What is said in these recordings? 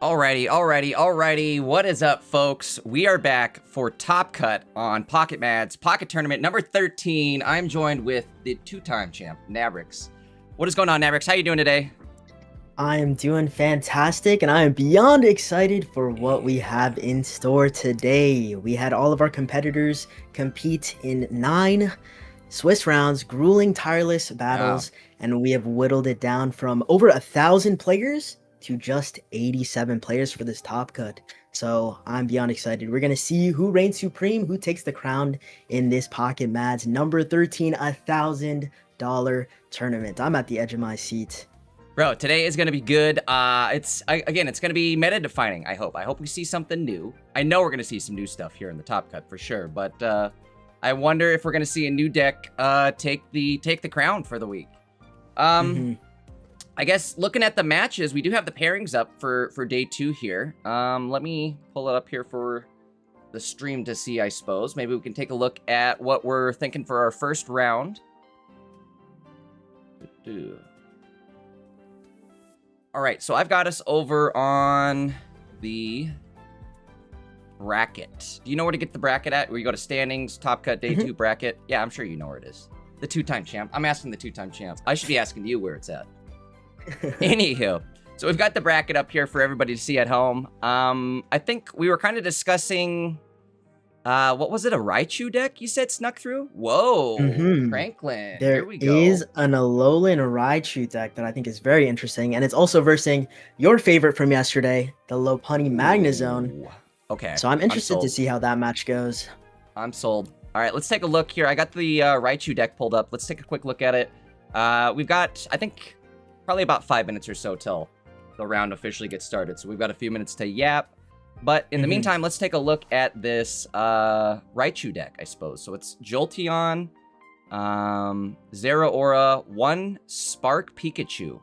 Alrighty. What is up, folks? We are back for Top Cut on Pocket Mad's Pocket Tournament number 13. I'm joined with the two-time champ, Nabrix. What is going on, Nabrix? How you doing today? I am doing fantastic, and I am beyond excited for what we have in store today. We had all of our competitors compete in 9 Swiss rounds, grueling, tireless battles, and we have whittled it down from over 1,000 players to just 87 players for this Top Cut. So I'm beyond excited. We're going to see who reigns supreme, who takes the crown in this Pocket Mad's number 13 $1,000 tournament. I'm at the edge of my seat. Bro, today is going to be good. It's going to be meta defining, I hope. I hope we see something new. I know we're going to see some new stuff here in the Top Cut for sure, but I wonder if we're going to see a new deck take the crown for the week. I guess looking at the matches, we do have the pairings up for day 2 here. Let me pull it up here for the stream to see, I suppose. Maybe we can take a look at what we're thinking for our first round. All right, so I've got us over on the bracket. Do you know where to get the bracket at? Where you go to standings, Top Cut, day 2 bracket? Yeah, I'm sure you know where it is. The two-time champ. I'm asking the two-time champ. I should be asking you where it's at. Anywho, so we've got the bracket up here for everybody to see at home. I think we were kind of discussing, what was it, a Raichu deck you said snuck through? Whoa, Franklin, here we go. There is an Alolan Raichu deck that I think is very interesting, and it's also versing your favorite from yesterday, the Lopunny Magnezone. Okay. So I'm interested to see how that match goes. I'm sold. All right, let's take a look here. I got the Raichu deck pulled up. Let's take a quick look at it. We've got, I think, probably about 5 minutes or so till the round officially gets started. So we've got a few minutes to yap. But in the meantime, let's take a look at this Raichu deck, I suppose. So it's Jolteon, Zeraora, 1 Spark Pikachu.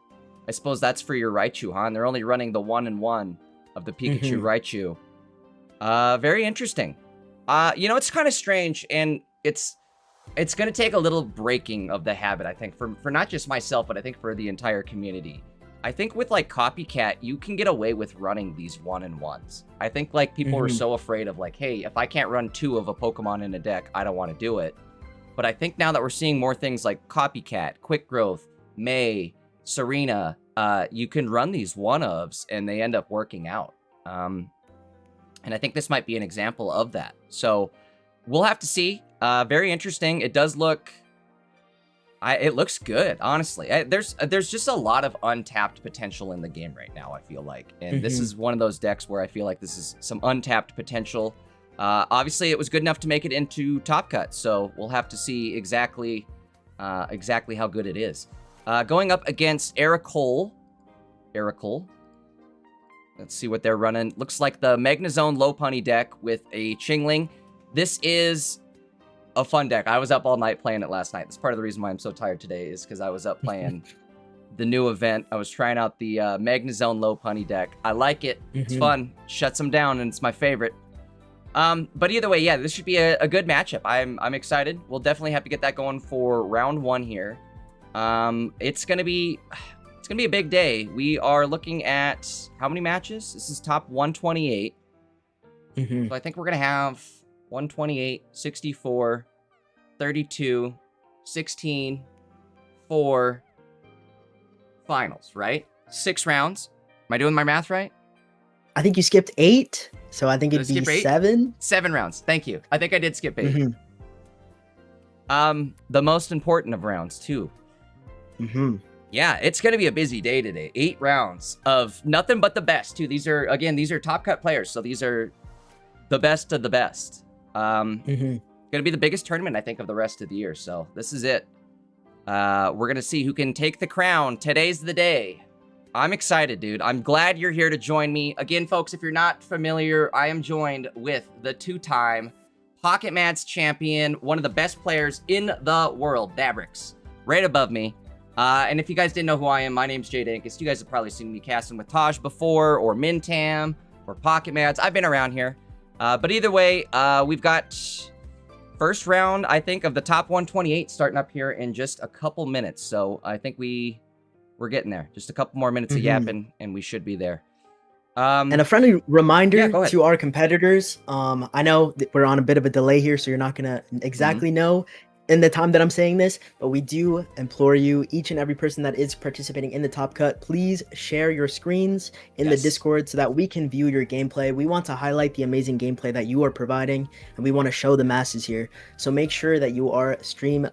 I suppose that's for your Raichu, huh? And they're only running the 1-in-1 of the Pikachu Raichu. Very interesting. You know, it's kind of strange, and it's going to take a little breaking of the habit, I think, for not just myself, but I think for the entire community. I think with, like, Copycat, you can get away with running these 1-in-1s. I think, like, people are so afraid of, like, hey, if I can't run 2 of a Pokemon in a deck, I don't want to do it. But I think now that we're seeing more things like Copycat, Quick Growth, May, Serena, you can run these 1-ofs, and they end up working out. And I think this might be an example of that. So we'll have to see. Very interesting. It does look... it looks good, honestly. There's just a lot of untapped potential in the game right now, I feel like. And this is one of those decks where I feel like this is some untapped potential. Obviously, it was good enough to make it into Top Cut, so we'll have to see exactly how good it is. Going up against Ericole. Let's see what they're running. Looks like the Magnezone Lopunny deck with a Chingling. This is a fun deck. I was up all night playing it last night. That's part of the reason why I'm so tired today is because I was up playing the new event. I was trying out the Magnezone Lopunny deck. I like it. It's fun. Shuts them down, and it's my favorite. But either way, yeah, this should be a good matchup. I'm excited. We'll definitely have to get that going for round 1 here. It's gonna be a big day. We are looking at how many matches? This is top 128. So I think we're gonna have 128, 64, 32, 16, 4 finals, right? 6 rounds. Am I doing my math right? I think you skipped 8, so I think it'd be 7. 7 rounds. Thank you. I think I did skip 8. The most important of rounds, too. Yeah, it's going to be a busy day today. 8 rounds of nothing but the best, too. These are Top Cut players, so these are the best of the best. Going to be the biggest tournament, I think, of the rest of the year, so this is it. We're going to see who can take the crown. Today's the day. I'm excited, dude. I'm glad you're here to join me. Again, folks, if you're not familiar, I am joined with the 2-time Pocket Mad's champion, one of the best players in the world, Nabrix, right above me. And if you guys didn't know who I am, my name's Jade Ankis. You guys have probably seen me casting with Taj before, or Mintam, or Pocket Mads. I've been around here. But either way, we've got first round, I think, of the top 128 starting up here in just a couple minutes. So I think we're getting there. Just a couple more minutes of yapping, and we should be there. And a friendly reminder go ahead. to our competitors. I know that we're on a bit of a delay here, so you're not gonna exactly know in the time that I'm saying this, but we do implore you, each and every person that is participating in the Top Cut, please share your screens in the Discord so that we can view your gameplay. We want to highlight the amazing gameplay that you are providing, and we want to show the masses here. So make sure that you are screen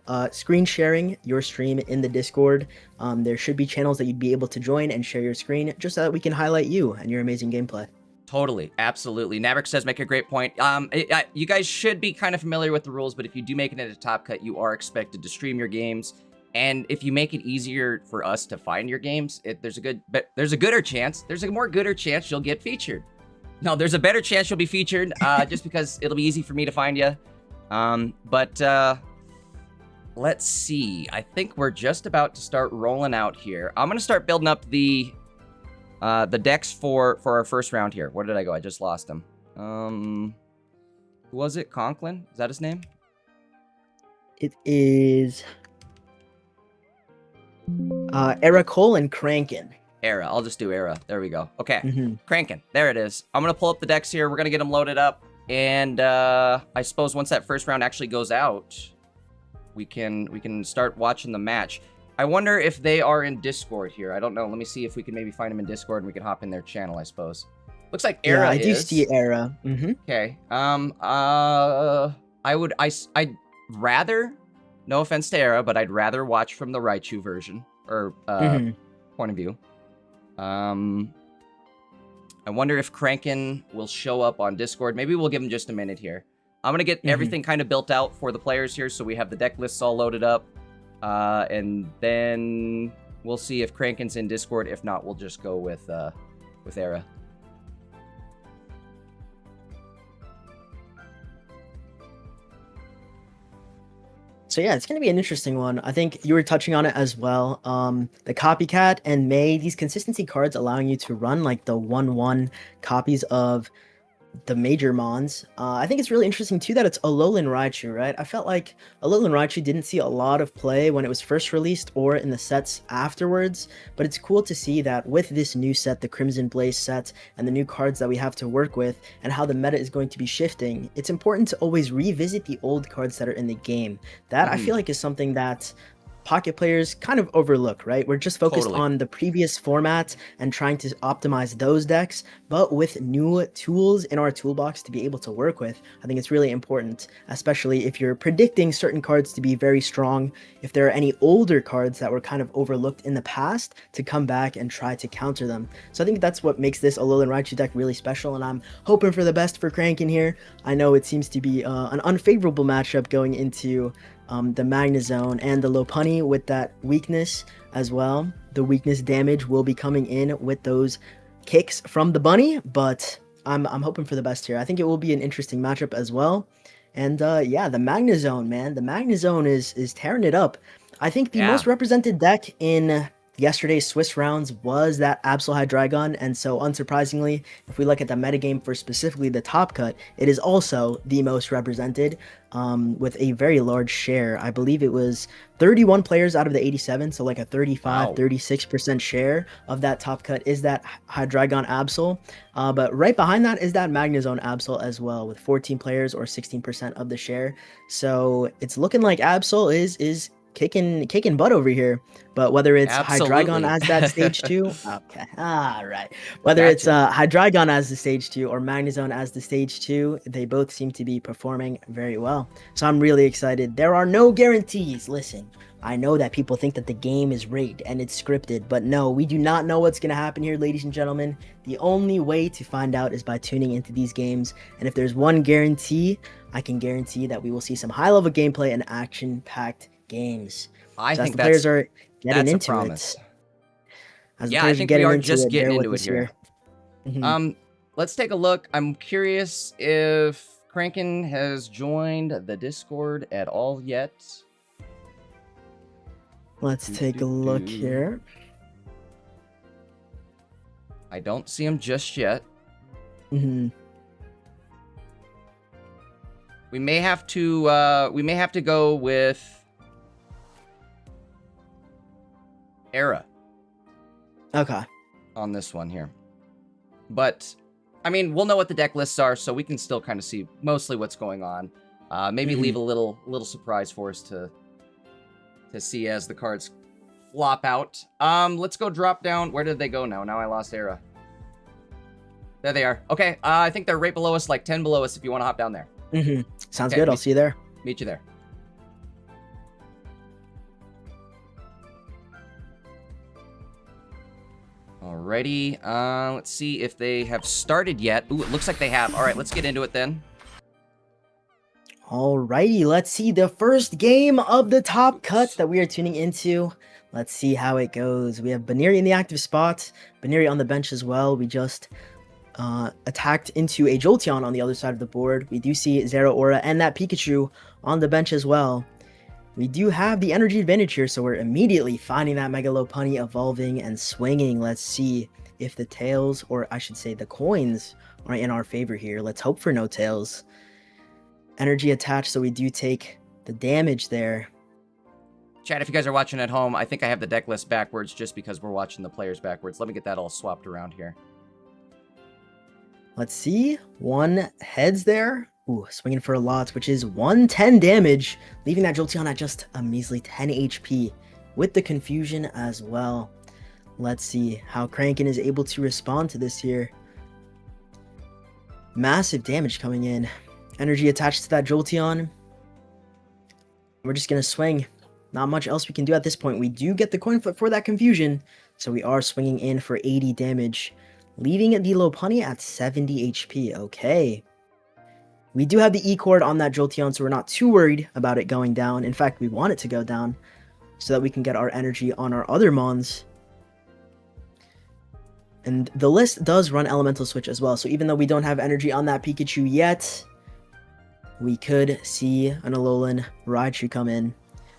sharing your stream in the Discord. There should be channels that you'd be able to join and share your screen just so that we can highlight you and your amazing gameplay. Totally, absolutely. Naverick says make a great point. You guys should be kind of familiar with the rules, but if you do make it into Top Cut, you are expected to stream your games. And if you make it easier for us to find your games, there's a more gooder chance you'll get featured. No, there's a better chance you'll be featured, just because it'll be easy for me to find you. Let's see. I think we're just about to start rolling out here. I'm gonna start building up the decks for our first round here. Where did I go? I just lost him. Who was it? Conklin? Is that his name? It is Era Cole and Crankin. Era. I'll just do Era. There we go. Okay. Crankin. There it is. I'm gonna pull up the decks here. We're gonna get them loaded up, and I suppose once that first round actually goes out, we can start watching the match. I wonder if they are in Discord here. I don't know. Let me see if we can maybe find them in Discord and we can hop in their channel, I suppose. Looks like Era I do see Era. Okay. I'd rather, no offense to Era, but I'd rather watch from the Raichu version or point of view. I wonder if Crankin will show up on Discord. Maybe we'll give him just a minute here. I'm going to get everything kind of built out for the players here, so we have the deck lists all loaded up. And then we'll see if Crankin's in Discord. If not, we'll just go with Era. So yeah, it's going to be an interesting one. I think you were touching on it as well. The Copycat and May, these consistency cards allowing you to run like the 1/1 copies of the major mons. I think it's really interesting too that it's Alolan Raichu, right? I felt like Alolan Raichu didn't see a lot of play when it was first released or in the sets afterwards, but it's cool to see that with this new set, the Crimson Blaze set, and the new cards that we have to work with, and how the meta is going to be shifting, it's important to always revisit the old cards that are in the game. That I feel like is something that Pocket players kind of overlook, right? We're just focused on the previous format and trying to optimize those decks, but with new tools in our toolbox to be able to work with, I think it's really important, especially if you're predicting certain cards to be very strong, if there are any older cards that were kind of overlooked in the past, to come back and try to counter them. So I think that's what makes this Alolan Raichu deck really special, and I'm hoping for the best for Crankin here. I know it seems to be an unfavorable matchup going into the Magnezone and the Lopunny with that weakness as well. The weakness damage will be coming in with those kicks from the bunny, but I'm hoping for the best here. I think it will be an interesting matchup as well. And yeah, the Magnezone, man. The Magnezone is tearing it up. I think the most represented deck in yesterday's Swiss rounds was that Absol Hydreigon, and so unsurprisingly, if we look at the metagame for specifically the Top Cut, it is also the most represented, with a very large share. I believe it was 31 players out of the 87, so like a 36% share of that Top Cut is that Hydreigon Absol. But right behind that is that Magnezone Absol as well, with 14 players or 16% of the share. So it's looking like Absol is kicking butt over here. But whether it's Hydreigon as that stage 2, okay, all right. Whether it's Hydreigon as the stage 2 or Magnezone as the stage 2, they both seem to be performing very well. So I'm really excited. There are no guarantees. Listen, I know that people think that the game is rigged and it's scripted, but no, we do not know what's going to happen here, ladies and gentlemen. The only way to find out is by tuning into these games. And if there's one guarantee, I can guarantee that we will see some high-level gameplay and action-packed games. I think the players are getting into it. Yeah, I think we are just getting into it here. Let's take a look. I'm curious if Crankin has joined the Discord at all yet. Let's take a look here. I don't see him just yet. We may have to go with Era. Okay. On this one here. But, I mean, we'll know what the deck lists are, so we can still kind of see mostly what's going on. Maybe leave a little surprise for us to see as the cards flop out. Let's go drop down. Where did they go now? Now I lost Era. There they are. Okay, I think they're right below us, like 10 below us if you want to hop down there. Sounds good. I'll see you there. Meet you there. Alrighty, let's see if they have started yet. Ooh, it looks like they have. All right, let's get into it then. Alrighty, let's see the first game of the top cuts that we are tuning into. Let's see how it goes. We have Baneri in the active spot, Baneri on the bench as well. We just attacked into a Jolteon on the other side of the board. We do see Zeraora and that Pikachu on the bench as well. We do have the energy advantage here, so we're immediately finding that Mega Lopunny evolving and swinging. Let's see if the tails, or I should say the coins, are in our favor here. Let's hope for no tails. Energy attached, so we do take the damage there. Chat, if you guys are watching at home, I think I have the deck list backwards just because we're watching the players backwards. Let me get that all swapped around here. Let's see. One heads there. Ooh, swinging for a lot, which is 110 damage, leaving that Jolteon at just a measly 10 HP with the confusion as well. Let's see how Crankin is able to respond to this here. Massive damage coming in. Energy attached to that Jolteon. We're just going to swing. Not much else we can do at this point. We do get the coin flip for that confusion, so we are swinging in for 80 damage, leaving the Lopunny at 70 HP. Okay. We do have the E-Cord on that Jolteon, so we're not too worried about it going down. In fact, we want it to go down so that we can get our energy on our other Mons. And the list does run Elemental Switch as well, so even though we don't have energy on that Pikachu yet, we could see an Alolan Raichu come in.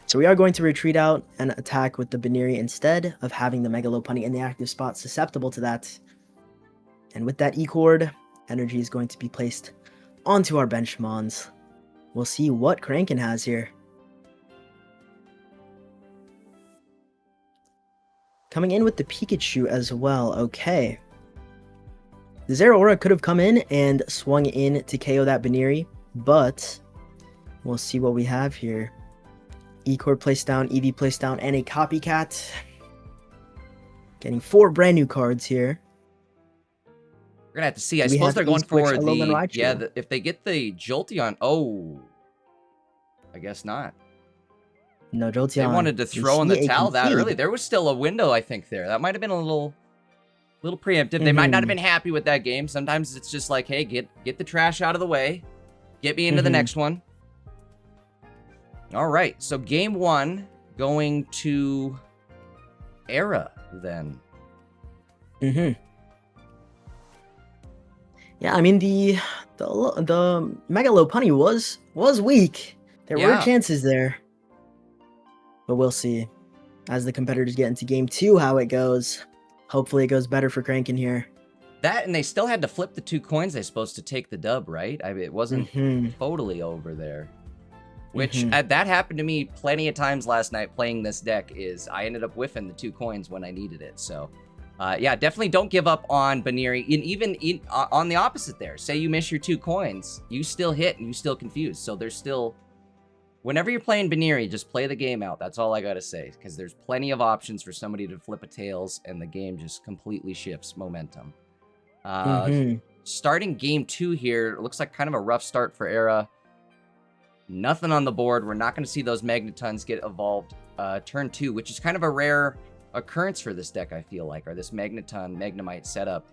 So we are going to retreat out and attack with the Baneri instead of having the Mega Lopunny in the active spot susceptible to that. And with that E-Cord, energy is going to be placed onto our bench Mons. We'll see what Crankin has here. Coming in with the Pikachu as well. Okay. The Zeraora could have come in and swung in to KO that Baneri, but we'll see what we have here. E-Cord placed down, EV placed down, and a Copycat. Getting 4 brand new cards here. We're gonna have to see. I suppose they're going for the if they get the Jolteon. Oh, I guess not. No Jolteon. They wanted to throw in the towel that early. There was still a window, I think. That might have been a little preemptive. They might not have been happy with that game. Sometimes it's just like, hey, get the trash out of the way, get me into the next one. All right, so game 1 going to Era then. Yeah, I mean the Mega Lopunny was weak. There were chances there, but we'll see as the competitors get into game 2 how it goes. Hopefully, it goes better for Crankin here. That, and they still had to flip the 2 coins. They're supposed to take the dub, right? I mean, it wasn't totally over there. Which that happened to me plenty of times last night playing this deck. Is I ended up whiffing the 2 coins when I needed it. So. Yeah, definitely don't give up on Baneri. And even on the opposite there, say you miss your 2 coins, you still hit and you still confuse. So there's still, whenever you're playing Baneri, just play the game out. That's all I gotta say, because there's plenty of options for somebody to flip a tails, and the game just completely shifts momentum. Starting game 2 here, it looks like kind of a rough start for Era. Nothing on the board. We're not going to see those Magnetons get evolved turn 2, which is kind of a rare occurrence for this deck, I feel like, or this Magnemite setup.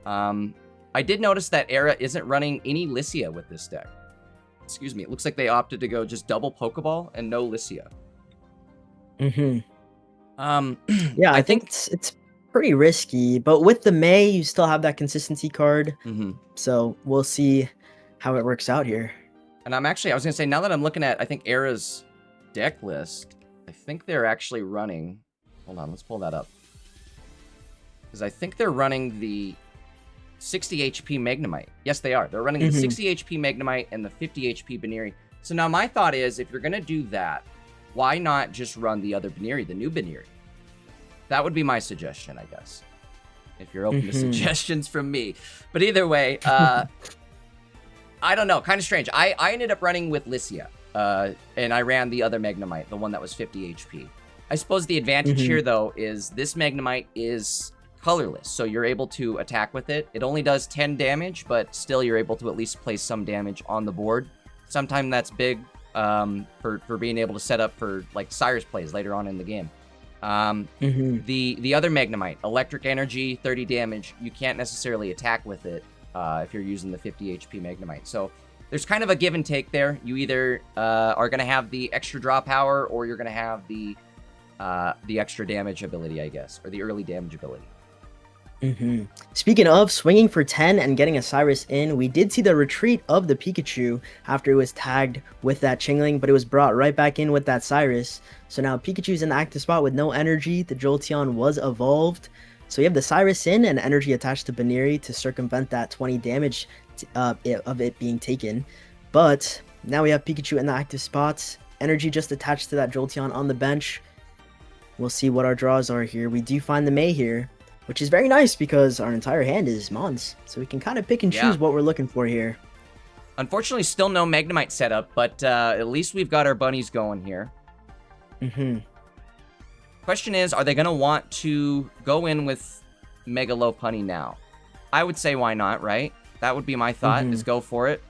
I did notice that Era isn't running any Lycia with this deck. Excuse me. It looks like they opted to go just double Pokeball and no Lycia. Yeah, I think it's pretty risky, but with the May, you still have that consistency card. So we'll see how it works out here. And I was going to say, now that I'm looking at, I think Era's deck list, I think they're actually running, hold on, let's pull that up. Because I think they're running the 60 HP Magnemite. Yes, they are. They're running the 60 HP Magnemite and the 50 HP Baneri. So now my thought is, if you're going to do that, why not just run the other Baneri, the new Baneri? That would be my suggestion, I guess. if you're open to Mhm. suggestions from me. But either way, I don't know, kind of strange. I ended up running with Lycia, and I ran the other Magnemite, the one that was 50 HP. I suppose the advantage Mhm. here, though, is this Magnemite is colorless, so you're able to attack with it. It only does 10 damage, but still you're able to at least place some damage on the board. Sometimes that's big for being able to set up for like Cyrus plays later on in the game. Mhm. The other Magnemite, electric energy, 30 damage. You can't necessarily attack with it if you're using the 50 HP Magnemite. So there's kind of a give and take there. You either are going to have the extra draw power, or you're going to have the extra damage ability, I guess, or the early damage ability. Mhm. Speaking of swinging for 10 and getting a Cyrus in, we did see the retreat of the Pikachu after it was tagged with that Chingling, but it was brought right back in with that Cyrus. So now Pikachu's in the active spot with no energy. The Jolteon was evolved. So you have the Cyrus in and energy attached to Baneri to circumvent that 20 damage of it being taken. But now we have Pikachu in the active spots. Energy just attached to that Jolteon on the bench. We'll see what our draws are here. We do find the May here, which is very nice because our entire hand is Mons. So we can kind of pick and choose what we're looking for here. Unfortunately, still no Magnemite setup, but at least we've got our bunnies going here. Mm-hmm. Question is, are they going to want to go in with Mega Lopunny now? I would say why not, right? That would be my thought, is go for it.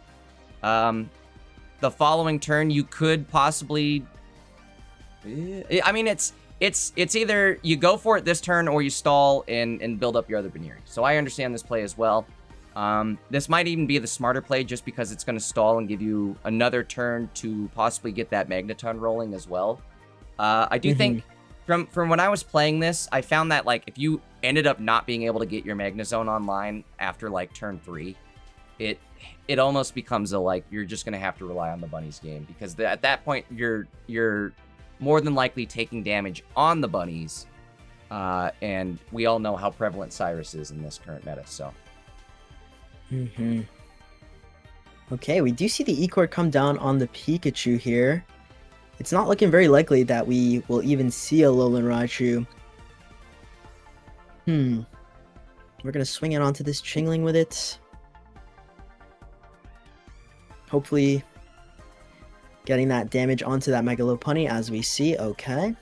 The following turn, you could possibly... I mean, it's either you go for it this turn or you stall and build up your other Baneri. So I understand this play as well. This might even be the smarter play just because it's going to stall and give you another turn to possibly get that Magneton rolling as well. I do think from when I was playing this, I found that like if you ended up not being able to get your Magnezone online after like turn 3, it almost becomes a like you're just going to have to rely on the bunnies game because at that point you're more than likely taking damage on the bunnies, and we all know how prevalent Cyrus is in this current meta, so. Okay, we do see the E-Core come down on the Pikachu here. It's not looking very likely that we will even see a Alolan Raichu. We're going to swing it onto this Chingling with it. Hopefully getting that damage onto that Mega Lopunny as we see. Okay.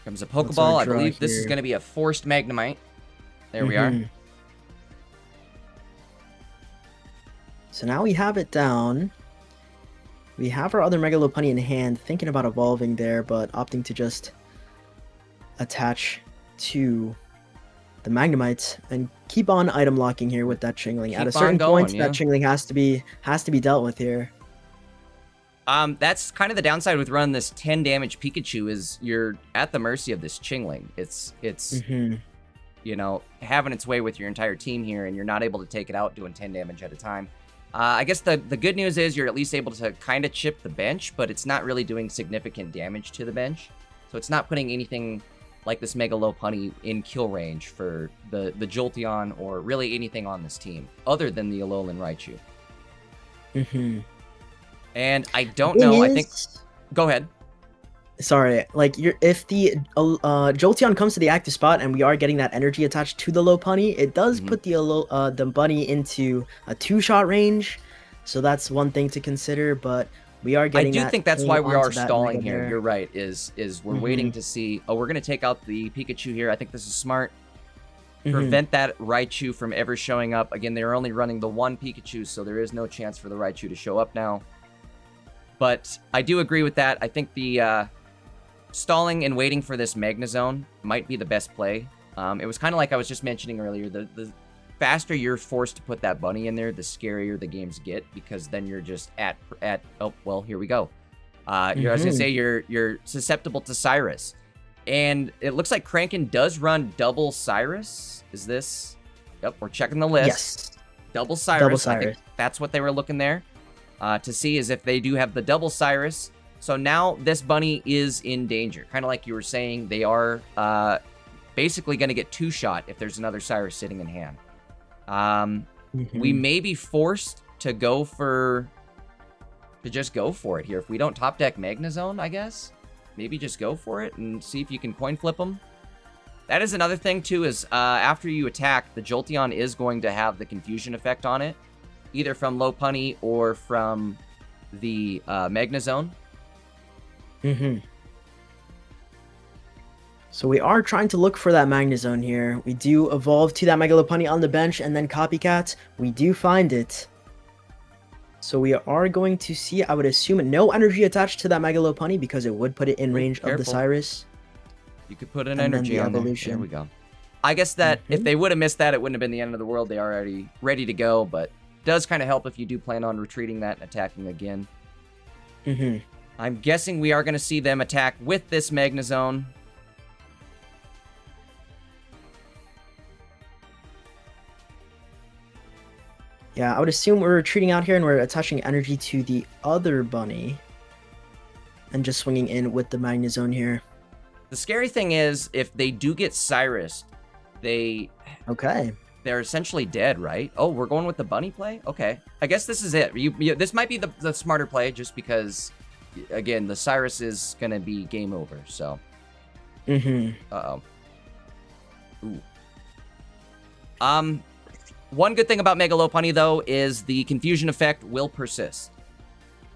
Comes a Pokeball. I believe this is going to be a forced Magnemite. There we are. So now we have it down. We have our other Mega Lopunny in hand, thinking about evolving there, but opting to just attach to the Magnemites and keep on item locking here with that Chingling. At a certain point, that Chingling has to be dealt with here. That's kind of the downside with running this 10 damage Pikachu is you're at the mercy of this Chingling. It's you know, having its way with your entire team here, and you're not able to take it out doing 10 damage at a time. I guess the good news is you're at least able to kind of chip the bench, but it's not really doing significant damage to the bench. So it's not putting anything like this Mega Lopunny in kill range for the Jolteon or really anything on this team other than the Alolan Raichu. And I don't know, I think... Go ahead. Sorry, like, if the Jolteon comes to the active spot and we are getting that energy attached to the Lopunny, it does put the bunny into a 2-shot range, so that's one thing to consider, but we are getting I do think that's why we are stalling here. There. You're right, is we're waiting to see... Oh, we're going to take out the Pikachu here. I think this is smart. Prevent that Raichu from ever showing up. Again, they're only running the one Pikachu, so there is no chance for the Raichu to show up now. But I do agree with that. I think the... stalling and waiting for this Magnezone might be the best play. It was kind of like I was just mentioning earlier. The faster you're forced to put that bunny in there, the scarier the games get, because then you're just at oh, well, here we go. I was gonna say you're susceptible to Cyrus, and it looks like Crankin does run double Cyrus. Is this? Yep, we're checking the list. Yes, double Cyrus. I think that's what they were looking there to see, is if they do have the double Cyrus. So now this bunny is in danger. Kind of like you were saying, they are basically going to get 2-shot if there's another Cyrus sitting in hand. We may be forced to just go for it here. If we don't top deck Magnezone, I guess. Maybe just go for it and see if you can coin flip them. That is another thing, too, is after you attack, the Jolteon is going to have the confusion effect on it, either from Lopunny or from the Magnezone. So we are trying to look for that Magnezone here. We do evolve to that Mega Lopunny on the bench and then Copycat. We do find it. So we are going to see, I would assume, no energy attached to that Mega Lopunny because it would put it in range of the Cyrus. You could put an energy on there. There we go. I guess that if they would have missed that, it wouldn't have been the end of the world. They are already ready to go, but it does kind of help if you do plan on retreating that and attacking again. I'm guessing we are going to see them attack with this Magnezone. Yeah, I would assume we're retreating out here and we're attaching energy to the other bunny. And just swinging in with the Magnezone here. The scary thing is, if they do get Cyrus, they're essentially dead, right? Oh, we're going with the bunny play? Okay. I guess this is it. This might be the smarter play just because, again, the Cyrus is going to be game over, so. Uh-oh. Ooh. One good thing about Mega Lopunny, though, is the confusion effect will persist.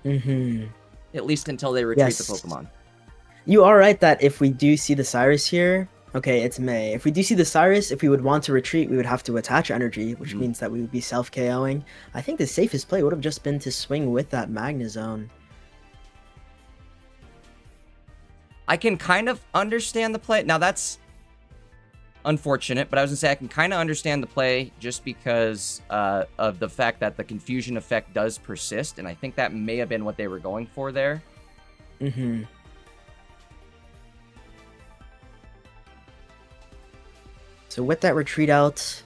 At least until they retreat the Pokemon. You are right that if we do see the Cyrus here, okay, it's May. If we do see the Cyrus, if we would want to retreat, we would have to attach energy, which means that we would be self-KOing. I think the safest play would have just been to swing with that Magnezone. I can kind of understand the play. Now, that's unfortunate, but I was going to say I can kind of understand the play just because of the fact that the confusion effect does persist, and I think that may have been what they were going for there. So with that retreat out,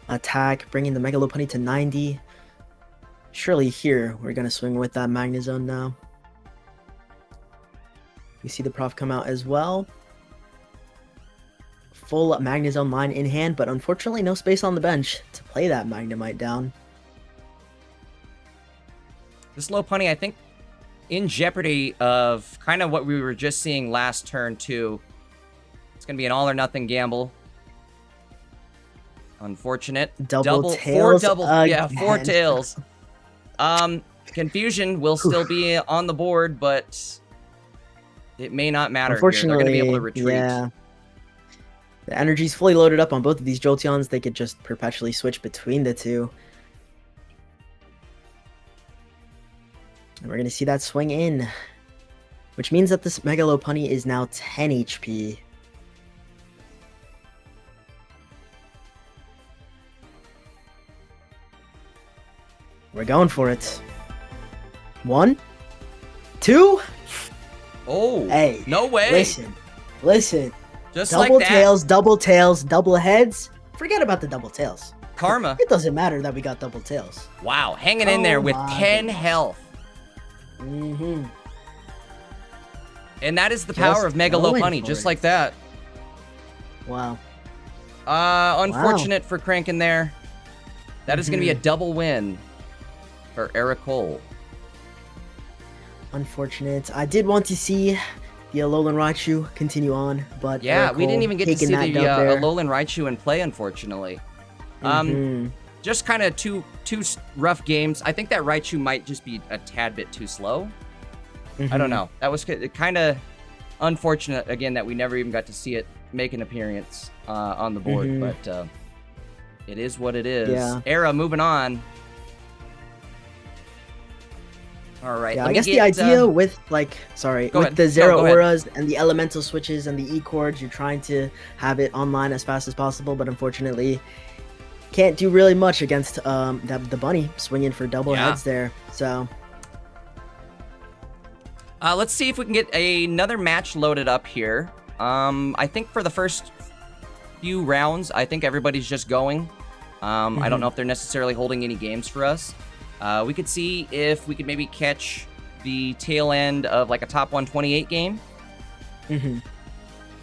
attack, bringing the Mega Lopunny to 90. Surely here, we're going to swing with that Magnezone now. We see the Prof come out as well. Full Magnezone line in hand, but unfortunately no space on the bench to play that Magnemite down. This Lopunny, I think, in jeopardy of kind of what we were just seeing last turn, too. It's going to be an all-or-nothing gamble. Unfortunate. Double tails. Four tails. Confusion will still be on the board, but it may not matter. Unfortunately, they're going to be able to retreat. Yeah. The energy's fully loaded up on both of these Jolteons. They could just perpetually switch between the two. And we're going to see that swing in. Which means that this Mega Lopunny is now 10 HP. We're going for it. 1, 2. Oh, hey, no way. Listen. Just double like that. Double tails, double heads. Forget about the double tails. Karma. It doesn't matter that we got double tails. Wow, hanging in there with 10 health. Mm-hmm. And that is the power of Mega Lopunny, just like that. Wow. Unfortunate for crankin there. That is going to be a double win for Eric Cole. Unfortunate. I did want to see the Alolan Raichu continue on, but yeah, we didn't even get to see the Alolan Raichu in play, unfortunately. Just kind of two rough games. I think that Raichu might just be a tad bit too slow. I don't know. That was kind of unfortunate, again, that we never even got to see it make an appearance on the board, but it is what it is. Yeah. Era, moving on. All right. Yeah, I guess the idea with the Zero Auras and the Elemental switches and the E-Chords, you're trying to have it online as fast as possible, but unfortunately can't do really much against the bunny swinging for double heads there. So let's see if we can get another match loaded up here. I think for the first few rounds, I think everybody's just going. I don't know if they're necessarily holding any games for us. We could see if we could maybe catch the tail end of like a top 128 game.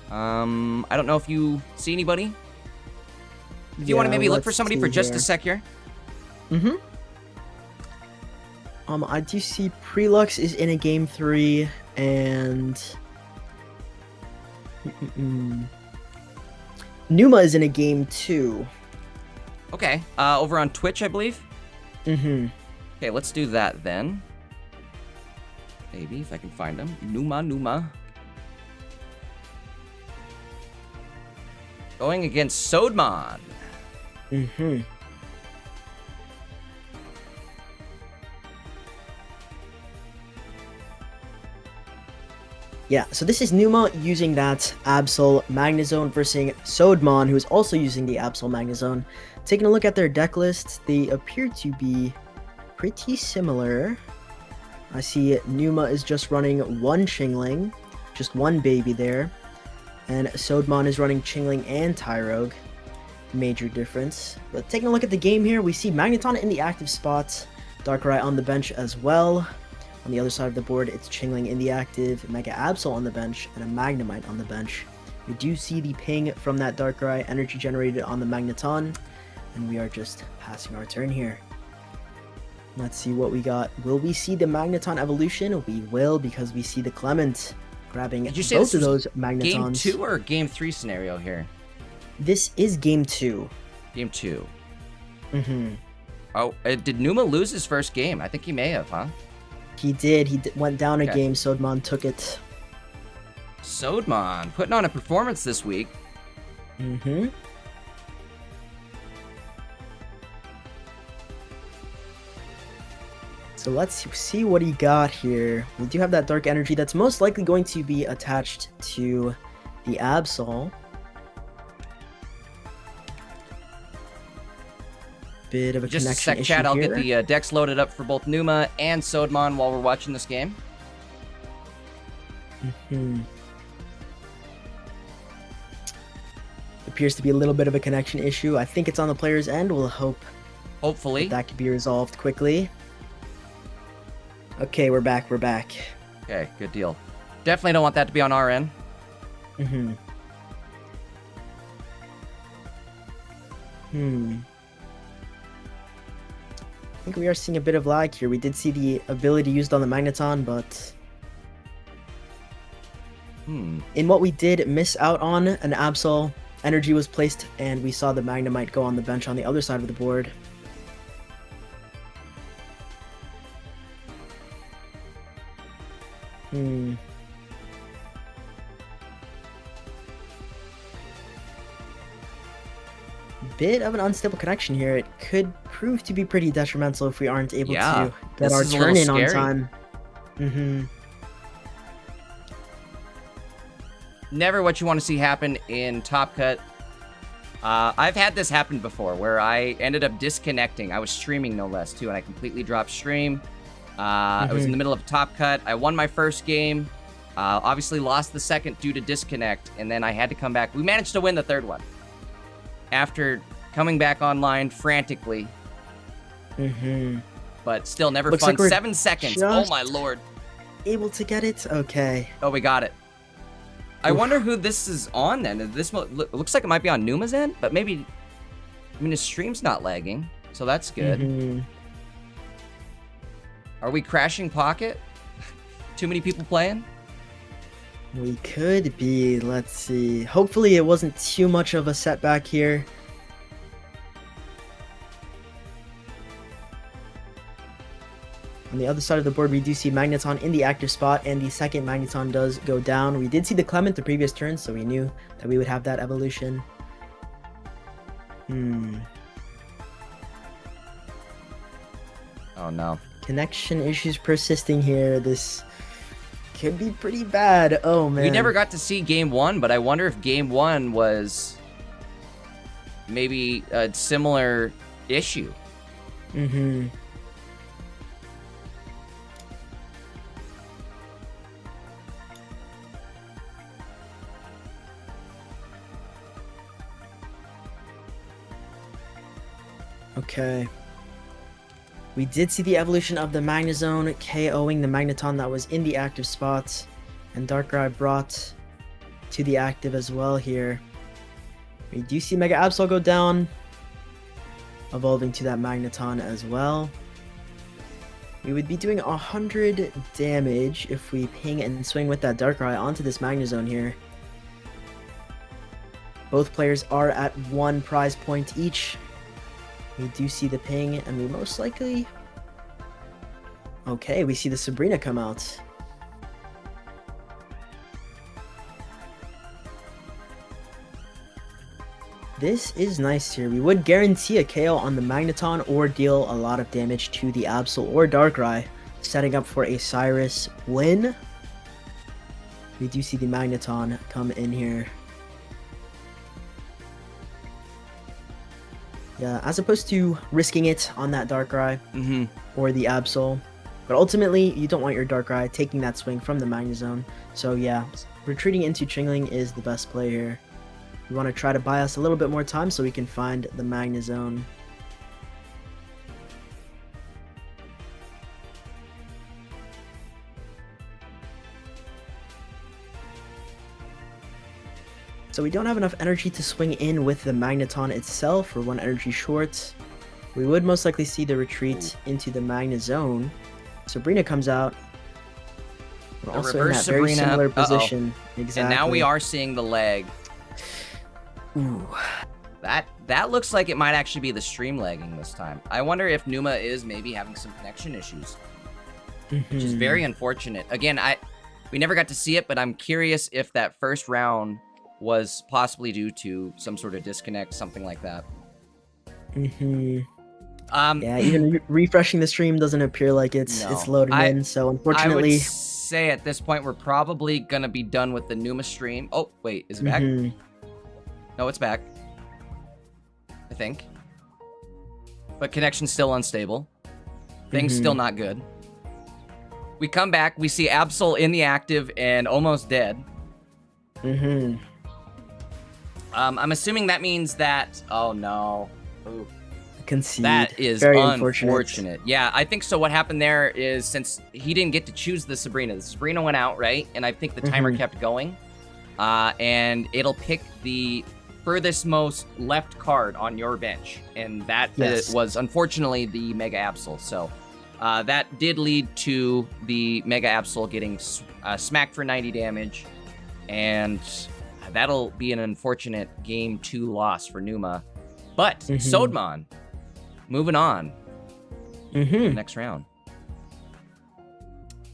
I don't know if you see anybody. If you want to maybe look for somebody for just a sec here. I do see Prelux is in a game 3, and Numa is in a game 2. Okay, over on Twitch, I believe. Mm-hmm. Okay, let's do that then. Maybe if I can find him. Numa. Going against Soadmon. Mm-hmm. Yeah, so this is Numa using that Absol Magnezone versus Soadmon, who is also using the Absol Magnezone. Taking a look at their deck lists, they appear to be pretty similar. I see Numa is just running one Chingling, just one baby there. And Soadmon is running Chingling and Tyrogue. Major difference. But taking a look at the game here, we see Magneton in the active spot, Darkrai on the bench as well. On the other side of the board, it's Chingling in the active, Mega Absol on the bench, and a Magnemite on the bench. We do see the ping from that Darkrai, energy generated on the Magneton, and we are just passing our turn here. Let's see what we got. Will we see the Magneton evolution? We will, because we see the Clement grabbing both of those Magnetons. Game 2 or Game 3 scenario here? This is Game 2. Game 2. Mm-hmm. Oh, did Numa lose his first game? I think he may have, huh? He did. He went down a game. Soadmon took it. Soadmon putting on a performance this week. Mm-hmm. So let's see what he got here. We do have that dark energy that's most likely going to be attached to the Absol. Bit of a Just connection a sec, issue chat. I'll here. get the decks loaded up for both Numa and Soadmon while we're watching this game. Mm-hmm. Appears to be a little bit of a connection issue. I think it's on the player's end. We'll hope Hopefully. that could be resolved quickly. Okay, we're back. We're back. Okay, good deal. Definitely don't want that to be on our end. Mm-hmm. I think we are seeing a bit of lag here. We did see the ability used on the Magneton, but in what we did miss out on, an Absol energy was placed, and we saw the Magnemite go on the bench on the other side of the board. Bit of an unstable connection here. It could prove to be pretty detrimental if we aren't able to get our turn in on time. Never what you want to see happen in Top Cut. I've had this happen before where I ended up disconnecting. I was streaming no less too, and I completely dropped stream. I was in the middle of a Top Cut. I won my first game. Obviously lost the second due to disconnect, and then I had to come back. We managed to win the third one after coming back online frantically. But still never fun. Like 7 seconds. Oh my lord. Able to get it? Okay. Oh, we got it. I wonder who this is on then. This looks like it might be on Numa's end, but maybe, I mean, his stream's not lagging, so that's good. Are we crashing Pocket? Too many people playing? We could be. Let's see. Hopefully it wasn't too much of a setback here. On the other side of the board, we do see Magneton in the active spot, and the second Magneton does go down. We did see the Clement the previous turn, so we knew that we would have that evolution. Oh no. Connection issues persisting here. This could be pretty bad. Oh man. We never got to see game 1, but I wonder if game 1 was maybe a similar issue. Okay. We did see the evolution of the Magnezone, KOing the Magneton that was in the active spot, and Darkrai brought to the active as well here. We do see Mega Absol go down, evolving to that Magneton as well. We would be doing 100 damage if we ping and swing with that Darkrai onto this Magnezone here. Both players are at 1 prize point each. We do see the ping, and we most likely... Okay, we see the Sabrina come out. This is nice here. We would guarantee a KO on the Magneton or deal a lot of damage to the Absol or Darkrai, setting up for a Cyrus win. We do see the Magneton come in here. Yeah, as opposed to risking it on that Darkrai or the Absol. But ultimately, you don't want your Darkrai taking that swing from the Magnezone. So yeah, retreating into Chingling is the best play here. We want to try to buy us a little bit more time so we can find the Magnezone. So we don't have enough energy to swing in with the Magneton itself. We're 1 energy short. We would most likely see the retreat into the Magnezone. Sabrina comes out. We're also in that very similar position. Exactly. And now we are seeing the leg. Ooh. That looks like it might actually be the stream lagging this time. I wonder if Numa is maybe having some connection issues, which is very unfortunate. Again, we never got to see it, but I'm curious if that first round was possibly due to some sort of disconnect, something like that. Yeah, even refreshing the stream doesn't appear like it's loaded in. So unfortunately, I would say at this point we're probably gonna be done with the Numa stream. Oh wait, is it back? No, it's back. I think. But connection's still unstable. Things still not good. We come back, we see Absol in the active and almost dead. I'm assuming that means that... Oh, no. Ooh. Concede. That is very unfortunate. Yeah, I think so. What happened there is since he didn't get to choose the Sabrina went out, right? And I think the timer kept going. And it'll pick the furthest most left card on your bench. And that was unfortunately the Mega Absol. So that did lead to the Mega Absol getting smacked for 90 damage. And that'll be an unfortunate game 2 loss for Numa. But Soadmon, moving on. Next round.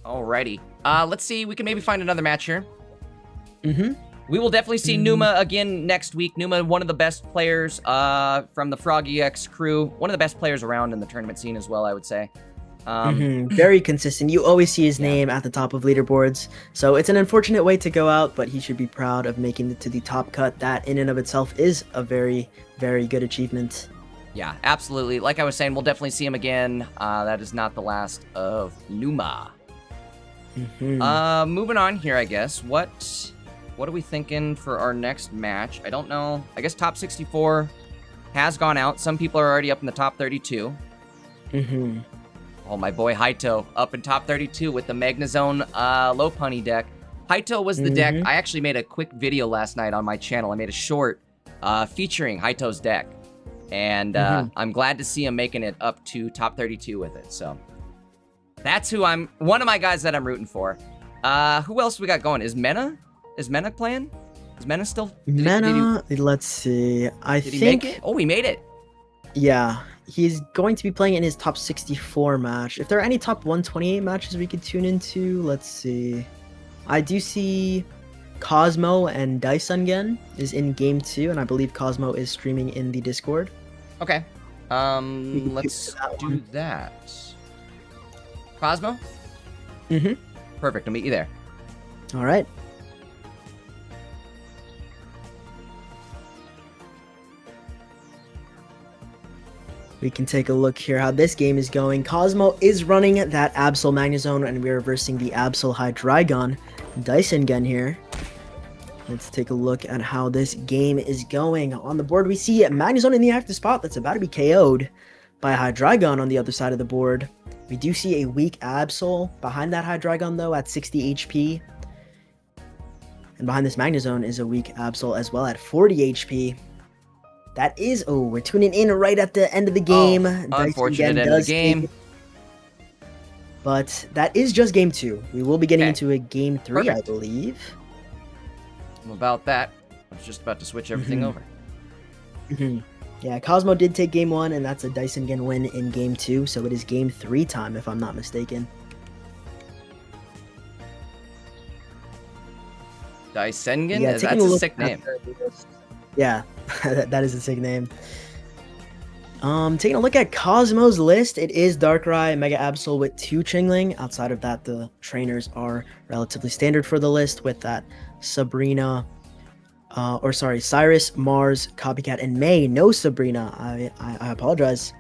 Alrighty. Let's see. We can maybe find another match here. We will definitely see Numa again next week. Numa, one of the best players from the Froggy X crew. One of the best players around in the tournament scene as well, I would say. Very consistent. You always see his name at the top of leaderboards. So it's an unfortunate way to go out, but he should be proud of making it to the top cut. That in and of itself is a very, very good achievement. Yeah, absolutely. Like I was saying, we'll definitely see him again. That is not the last of Numa. Moving on here, I guess. What are we thinking for our next match? I don't know. I guess top 64 has gone out. Some people are already up in the top 32. Oh, my boy Haito up in top 32 with the Magnezone Lopunny deck. Haito was the deck. I actually made a quick video last night on my channel. I made a short featuring Haito's deck. And I'm glad to see him making it up to top 32 with it. So that's one of my guys that I'm rooting for. Who else we got going? Is Mena playing? Is Mena still? Let's see. Did he make it? Oh, he made it. Yeah. He's going to be playing in his top 64 match. If there are any top 128 matches we could tune into, let's see. I do see Cosmo and Dyson is in game 2, and I believe Cosmo is streaming in the Discord. Okay. Let's do that. Cosmo? Perfect. I'll meet you there. All right. We can take a look here how this game is going. Cosmo is running that Absol Magnezone, and we're reversing the Absol Hydreigon. Dyson here. Let's take a look at how this game is going. On the board, we see Magnezone in the active spot that's about to be KO'd by Hydreigon on the other side of the board. We do see a weak Absol behind that Hydreigon, though, at 60 HP. And behind this Magnezone is a weak Absol as well at 40 HP. That is... Oh, we're tuning in right at the end of the game. Unfortunate end of the game. But that is just game 2. We will be getting into a game 3, I believe. About that. I was just about to switch everything over. Yeah, Cosmo did take game 1, and that's a Dyson win in game 2, so it is game 3 time, if I'm not mistaken. Dysengen? Yeah, That's a sick name. Yeah, that is a sick name. Taking a look at Cosmo's list, it is Darkrai, Mega Absol with 2 Chingling. Outside of that, the trainers are relatively standard for the list with that Sabrina, Cyrus, Mars, Copycat, and May. No Sabrina, I apologize.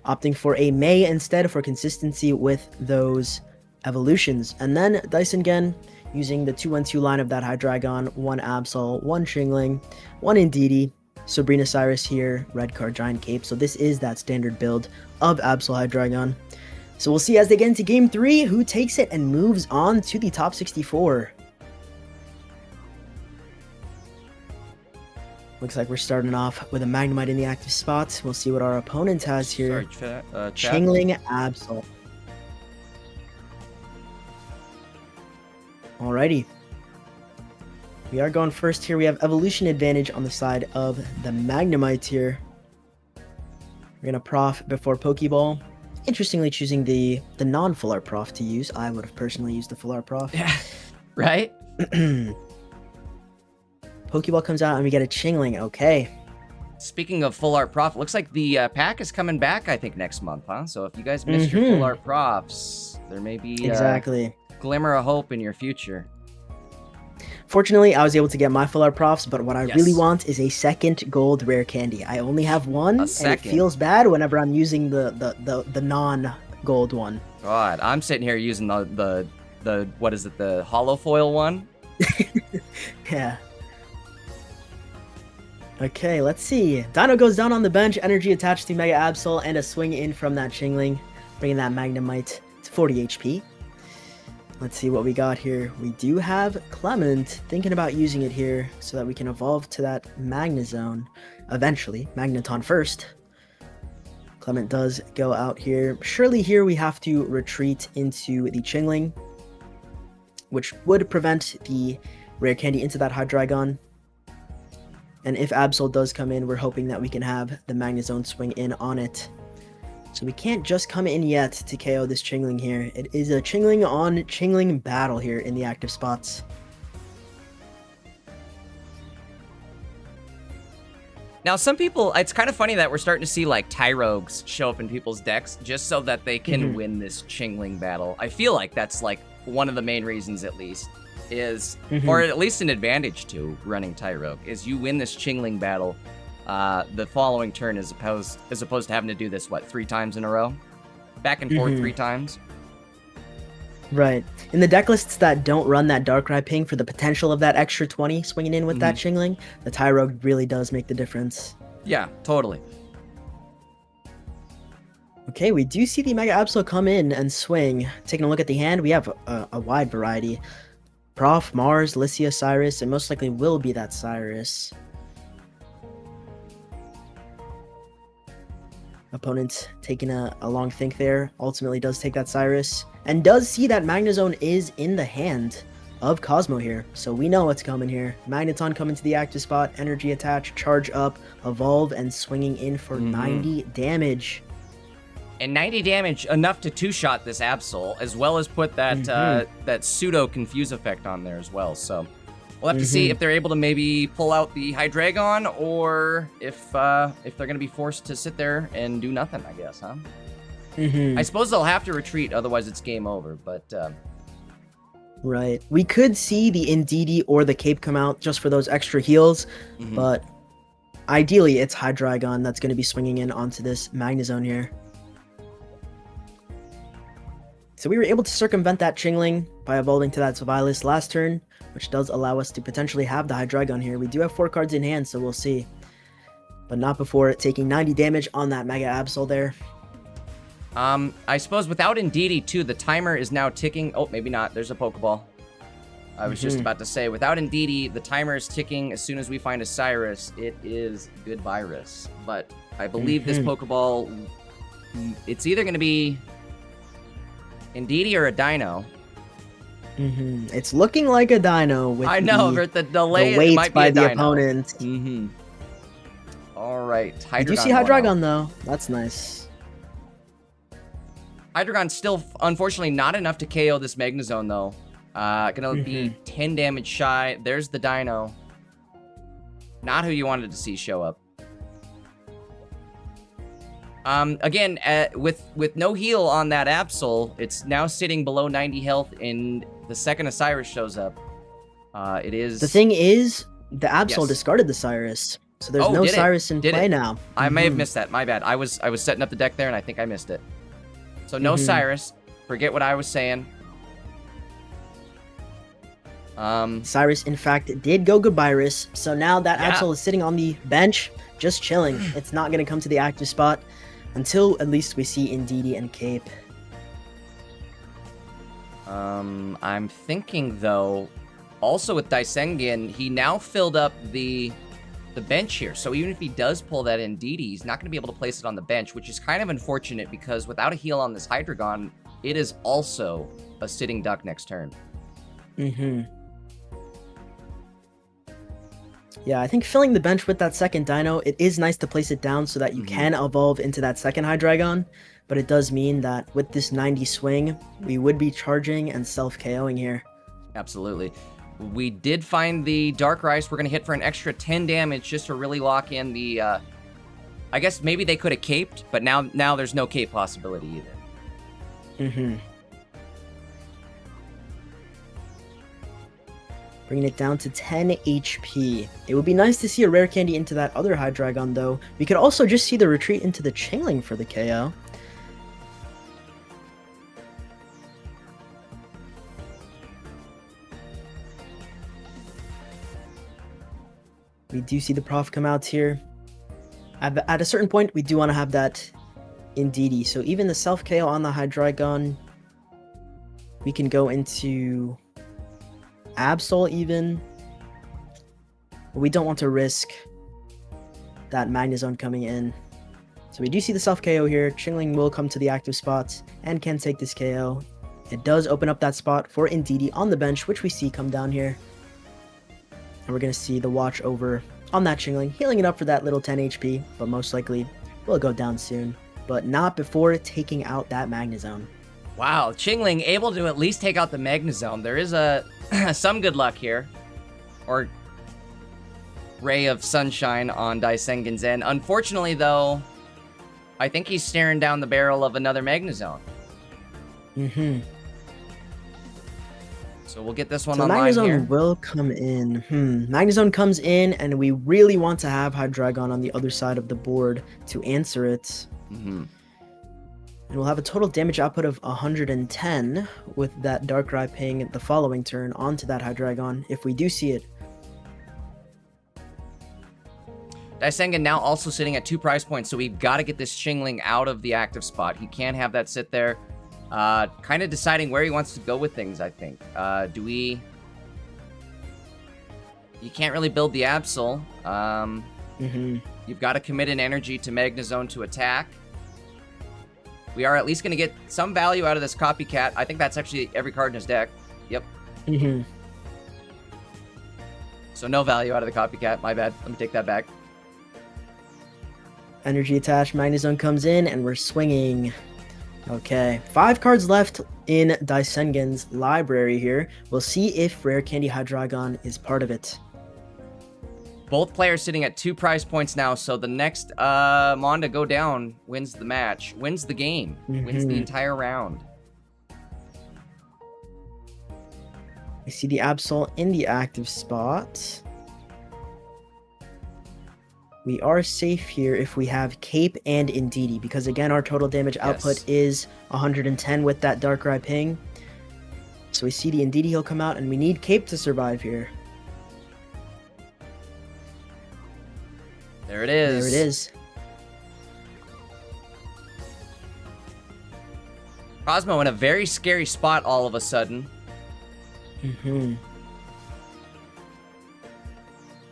Opting for a May instead for consistency with those evolutions. And then Dyson using the 2-1-2 line of that Hydreigon, 1 Absol, 1 Chingling, 1 Indeedee, Sabrina Cyrus here, red card Giant Cape. So this is that standard build of Absol Hydreigon. So we'll see as they get into game 3 who takes it and moves on to the top 64. Looks like we're starting off with a Magnemite in the active spot. We'll see what our opponent has here. Chingling Absol. Alrighty. We are going first here. We have evolution advantage on the side of the Magnemite here. We're going to Prof before Pokeball. Interestingly, choosing the non-full art Prof to use. I would have personally used the full art Prof. Yeah, right? Pokeball comes out and we get a Chingling. Okay. Speaking of full art Prof, looks like the pack is coming back, I think, next month, huh? So if you guys missed your full art Profs, there may be exactly glimmer of hope in your future. Fortunately, I was able to get my full art Profs, but what I really want is a second gold rare candy. I only have one, and it feels bad whenever I'm using the non-gold one. God, I'm sitting here using the what is it, the hollow foil one? Yeah. Okay, let's see. Dino goes down on the bench, energy attached to Mega Absol, and a swing in from that Chingling, bringing that Magnemite to 40 HP. Let's see what we got here. We do have Clement, thinking about using it here so that we can evolve to that Magnezone eventually. Magneton first. Clement does go out here. Surely here we have to retreat into the Chingling, which would prevent the rare candy into that Hydreigon. And if Absol does come in, we're hoping that we can have the Magnezone swing in on it. So we can't just come in yet to KO this Chingling here. It is a Chingling on Chingling battle here in the active spots. Now, some people, it's kind of funny that we're starting to see like Tyrogues show up in people's decks just so that they can win this Chingling battle. I feel like that's like one of the main reasons, at least, is, or at least an advantage to running Tyrogue, is you win this Chingling battle the following turn as opposed to having to do this, what, 3 times in a row? Back and forth 3 times? Right. In the deck lists that don't run that Darkrai ping for the potential of that extra 20 swinging in with that Chingling, the Tyrogue really does make the difference. Yeah, totally. Okay, we do see the Mega Absol come in and swing. Taking a look at the hand, we have a wide variety. Prof, Mars, Lycia, Cyrus, and most likely will be that Cyrus. Opponent taking a long think there. Ultimately does take that Cyrus. And does see that Magnezone is in the hand of Cosmo here. So we know what's coming here. Magneton coming to the active spot. Energy attach, charge up, evolve, and swinging in for 90 damage. And 90 damage, enough to 2-shot this Absol, as well as put that that pseudo confuse effect on there as well. So we'll have to see if they're able to maybe pull out the Hydreigon, or if they're going to be forced to sit there and do nothing, I guess, huh? I suppose they'll have to retreat, otherwise it's game over, but... Right. We could see the Indeedee or the Cape come out just for those extra heals, but ideally it's Hydreigon that's going to be swinging in onto this Magnezone here. So we were able to circumvent that Chingling by evolving to that Sylveilus last turn, which does allow us to potentially have the Hydreigon here. We do have 4 cards in hand, so we'll see. But not before taking 90 damage on that Mega Absol there. I suppose without Indeedee too, the timer is now ticking. Oh, maybe not. There's a Pokeball. I was just about to say, without Indeedee, the timer is ticking. As soon as we find a Cyrus, it is goodbye risk. But I believe this Pokeball, it's either going to be Indeedee or a Dino. It's looking like a dino with I know, but the delay, it weight might be by a the dino. opponent. All right, I do see Hydreigon going Hydreigon out. though. That's nice. Hydreigon's still, unfortunately, not enough to KO this Magnezone, though. Gonna be 10 damage shy. There's the Dino. Not who you wanted to see show up. Again, with no heal on that Absol, it's now sitting below 90 health in the second a Cyrus shows up. It is... The thing is, the Absol discarded the Cyrus. So there's no Cyrus in play now. I may have missed that. My bad. I was setting up the deck there, and I think I missed it. So no Cyrus. Forget what I was saying. Cyrus, in fact, did go Goodbyrus. So now that Absol is sitting on the bench, just chilling. It's not going to come to the active spot until at least we see Indeedee and Cape. I'm thinking, though, also with Daisengen, he now filled up the bench here. So even if he does pull that Indeedee, he's not going to be able to place it on the bench, which is kind of unfortunate because without a heal on this Hydreigon, it is also a sitting duck next turn. Yeah, I think filling the bench with that second Dino, it is nice to place it down so that you can evolve into that second Hydreigon, but it does mean that with this 90 swing, we would be charging and self-KOing here. Absolutely. We did find the Dark Rice. We're going to hit for an extra 10 damage just to really lock in the... I guess maybe they could have caped, but now there's no cape possibility either. Bringing it down to 10 HP. It would be nice to see a rare candy into that other Hydreigon, though. We could also just see the retreat into the Chingling for the KO. We do see the Prof come out here. At a certain point, we do want to have that Indeedee. So even the self-KO on the Hydreigon, we can go into Absol even. But we don't want to risk that Magnezone coming in. So we do see the self-KO here. Chingling will come to the active spot and can take this KO. It does open up that spot for Indeedee on the bench, which we see come down here. And we're going to see the watch over on that Chingling, healing it up for that little 10 HP, but most likely will go down soon. But not before taking out that Magnezone. Wow, Chingling able to at least take out the Magnezone. There is some good luck here. Or ray of sunshine on Daisengen's end. Unfortunately, though, I think he's staring down the barrel of another Magnezone. So we'll get this one online Magnezone here. will come in. Magnezone comes in, and we really want to have Hydreigon on the other side of the board to answer it. And we'll have a total damage output of 110 with that Darkrai ping the following turn onto that Hydreigon, if we do see it. Daisengen now also sitting at 2 prize points, so we've got to get this Chingling out of the active spot. He can't have that sit there. Kind of deciding where he wants to go with things, I think. Do we... You can't really build the Absol. You've got to commit an energy to Magnezone to attack. We are at least going to get some value out of this Copycat. I think that's actually every card in his deck. Yep. So no value out of the Copycat. My bad. Let me take that back. Energy attached. Magnezone comes in, and we're swinging. Okay. 5 cards left in Daisengen's library here. We'll see if Rare Candy Hydreigon is part of it. Both players sitting at 2 prize points now, so the next Mon to go down wins the match, wins the game, wins the entire round. I see the Absol in the active spot. We are safe here if we have Cape and Indeedee, because again, our total damage output is 110 with that Darkrai ping. So we see the Indeedee heal come out, and we need Cape to survive here. There it is. There it is. Cosmo in a very scary spot all of a sudden. I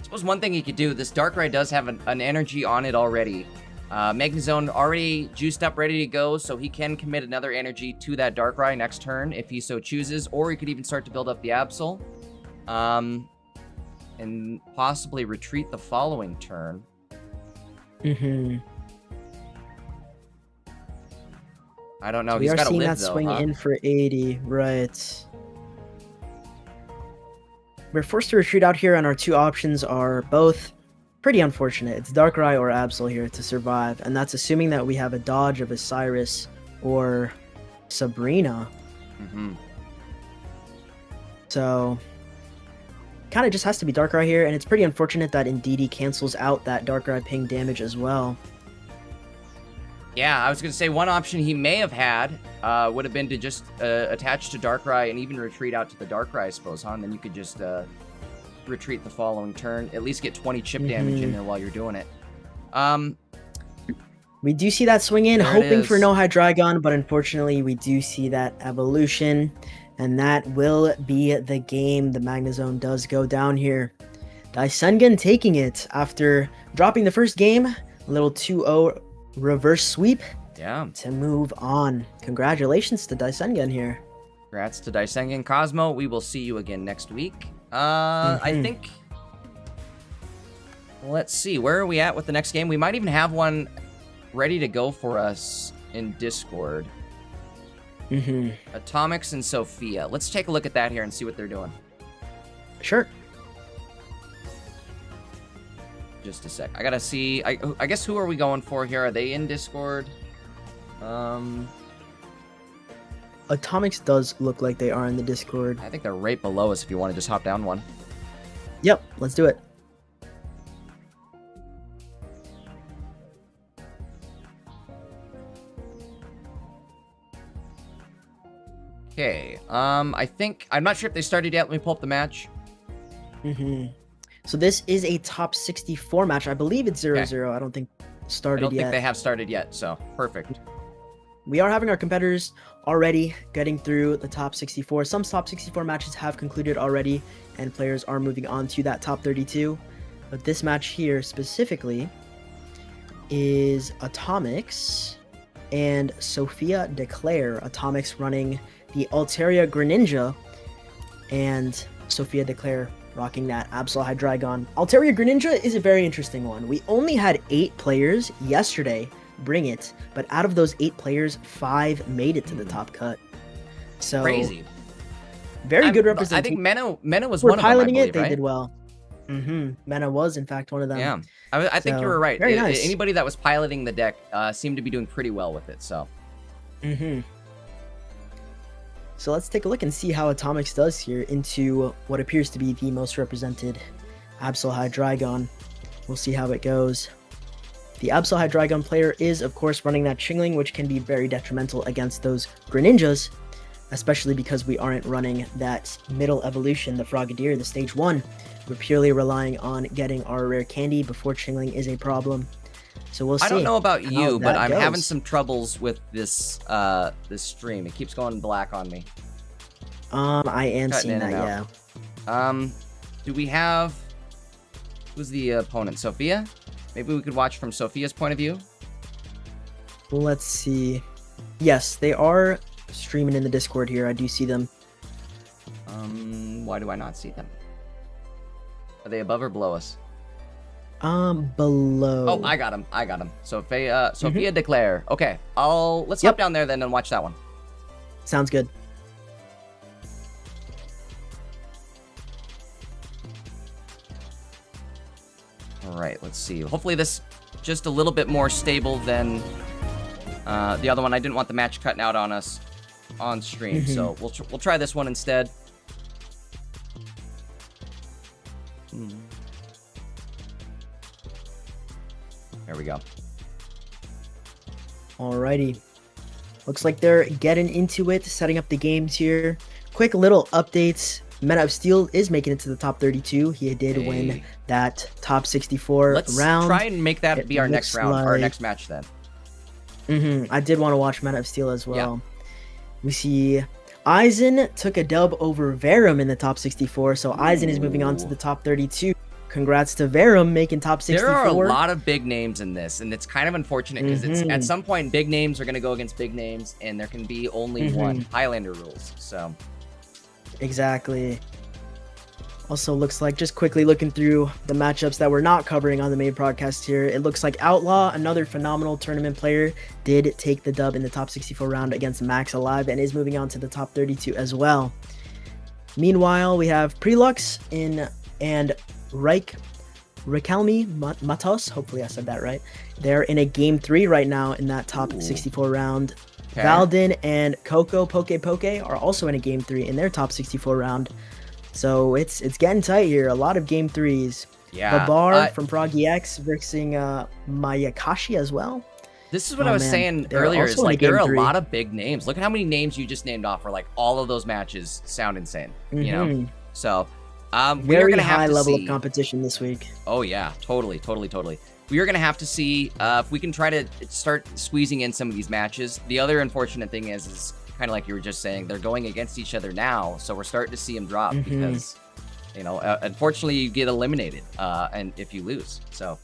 suppose one thing he could do, this Darkrai does have an energy on it already. Magnezone already juiced up, ready to go, so he can commit another energy to that Darkrai next turn if he so chooses, or he could even start to build up the Absol, and possibly retreat the following turn. I don't know. So He's got to live, that though, swing huh? in for 80, right? We're forced to retreat out here, and our two options are both pretty unfortunate. It's Darkrai or Absol here to survive, and that's assuming that we have a dodge of a Cyrus or Sabrina. So, kind of just has to be Darkrai here, and it's pretty unfortunate that Indeedee cancels out that Darkrai ping damage as well. Yeah, I was going to say one option he may have had would have been to just attach to Darkrai and even retreat out to the Darkrai, I suppose, huh? And then you could just retreat the following turn. At least get 20 chip damage in there while you're doing it. We do see that swing in, hoping for no Hydreigon, but unfortunately we do see that evolution. And that will be the game. The Magnezone does go down here. Daisengan taking it after dropping the first game. A little 2-0 reverse sweep to move on. Congratulations to Daisengan here. Congrats to Daisengan. Cosmo, we will see you again next week. I think... Let's see, where are we at with the next game? We might even have one ready to go for us in Discord. Atomics and Sophia. Let's take a look at that here and see what they're doing. Sure. Just a sec. I gotta see. I guess who are we going for here? Are they in Discord? Atomics does look like they are in the Discord. I think they're right below us if you want to just hop down one. Yep, let's do it. Okay. I think I'm not sure if they started yet. Let me pull up the match. So this is a top 64 match. I believe it's 0-0. I don't think started yet. I don't think they have started yet, so perfect. We are having our competitors already getting through the top 64. Some top 64 matches have concluded already, and players are moving on to that top 32. But this match here specifically is Atomics and Sophia Declare. Atomics running the Altaria Greninja, and Sophia Declare rocking that Absol Hydreigon. Altaria Greninja is a very interesting one. We only had 8 players yesterday bring it, but out of those 8 players, 5 made it to the top cut. So crazy. Very good representation. I think Mena was one of them, piloting I believe, it, they right? did well. Mena was, in fact, one of them. Yeah, I think you were right. Very nice. Anybody that was piloting the deck seemed to be doing pretty well with it, so. So let's take a look and see how Atomics does here into what appears to be the most represented Absol Hydreigon. We'll see how it goes. The Absol Hydreigon player is, of course, running that Chingling, which can be very detrimental against those Greninjas, especially because we aren't running that middle evolution, the Frogadier, the stage 1. We're purely relying on getting our rare candy before Chingling is a problem. So we'll see. I don't know about you, but I'm having goes. some troubles with this this stream. It keeps going black on me. I am seeing that, yeah. Do we have... Who's the opponent? Sophia? Maybe we could watch from Sophia's point of view? Let's see. Yes, they are streaming in the Discord here. I do see them. Why do I not see them? Are they above or below us? Below. Oh, I got him. Sophia Declare. Okay, let's hop down there then and watch that one. Sounds good. All right, let's see. Hopefully this just a little bit more stable than the other one. I didn't want the match cutting out on us on stream, so we'll try this one instead. There we go. Alrighty. Looks like they're getting into it, setting up the games here. Quick little updates. Meta of Steel is making it to the top 32. He did win that top 64 Let's round. Try and make that be our next round, our next match then. I did want to watch Meta of Steel as well. We see Aizen took a dub over Verum in the top 64, so Aizen is moving on to the top 32. congrats to Verum making top 64. There are a lot of big names in this, and it's kind of unfortunate because it's at some point big names are going to go against big names, and there can be only one. Highlander rules, so. Exactly. Also looks like, just quickly looking through the matchups that we're not covering on the main broadcast here, it looks like Outlaw, another phenomenal tournament player, did take the dub in the top 64 round against Max Alive and is moving on to the top 32 as well. Meanwhile, we have Prelux and Rikalmi Matos, hopefully I said that right. They're in a game 3 right now in that top 64 round. Okay. Valdin and Coco Poke are also in a game 3 in their top 64 round. So it's getting tight here. A lot of game 3s. Yeah. Babar from Froggy X versus Mayakashi as well. This is what I was saying earlier. Is like there are a lot of big names. Look at how many names you just named off. Where like all of those matches sound insane. You know. So we are gonna have high to level see. Of competition this week. Oh yeah, totally. We are gonna have to see if we can try to start squeezing in some of these matches. The other unfortunate thing is kind of like you were just saying, they're going against each other now, so we're starting to see them drop because, you know, unfortunately you get eliminated and if you lose. So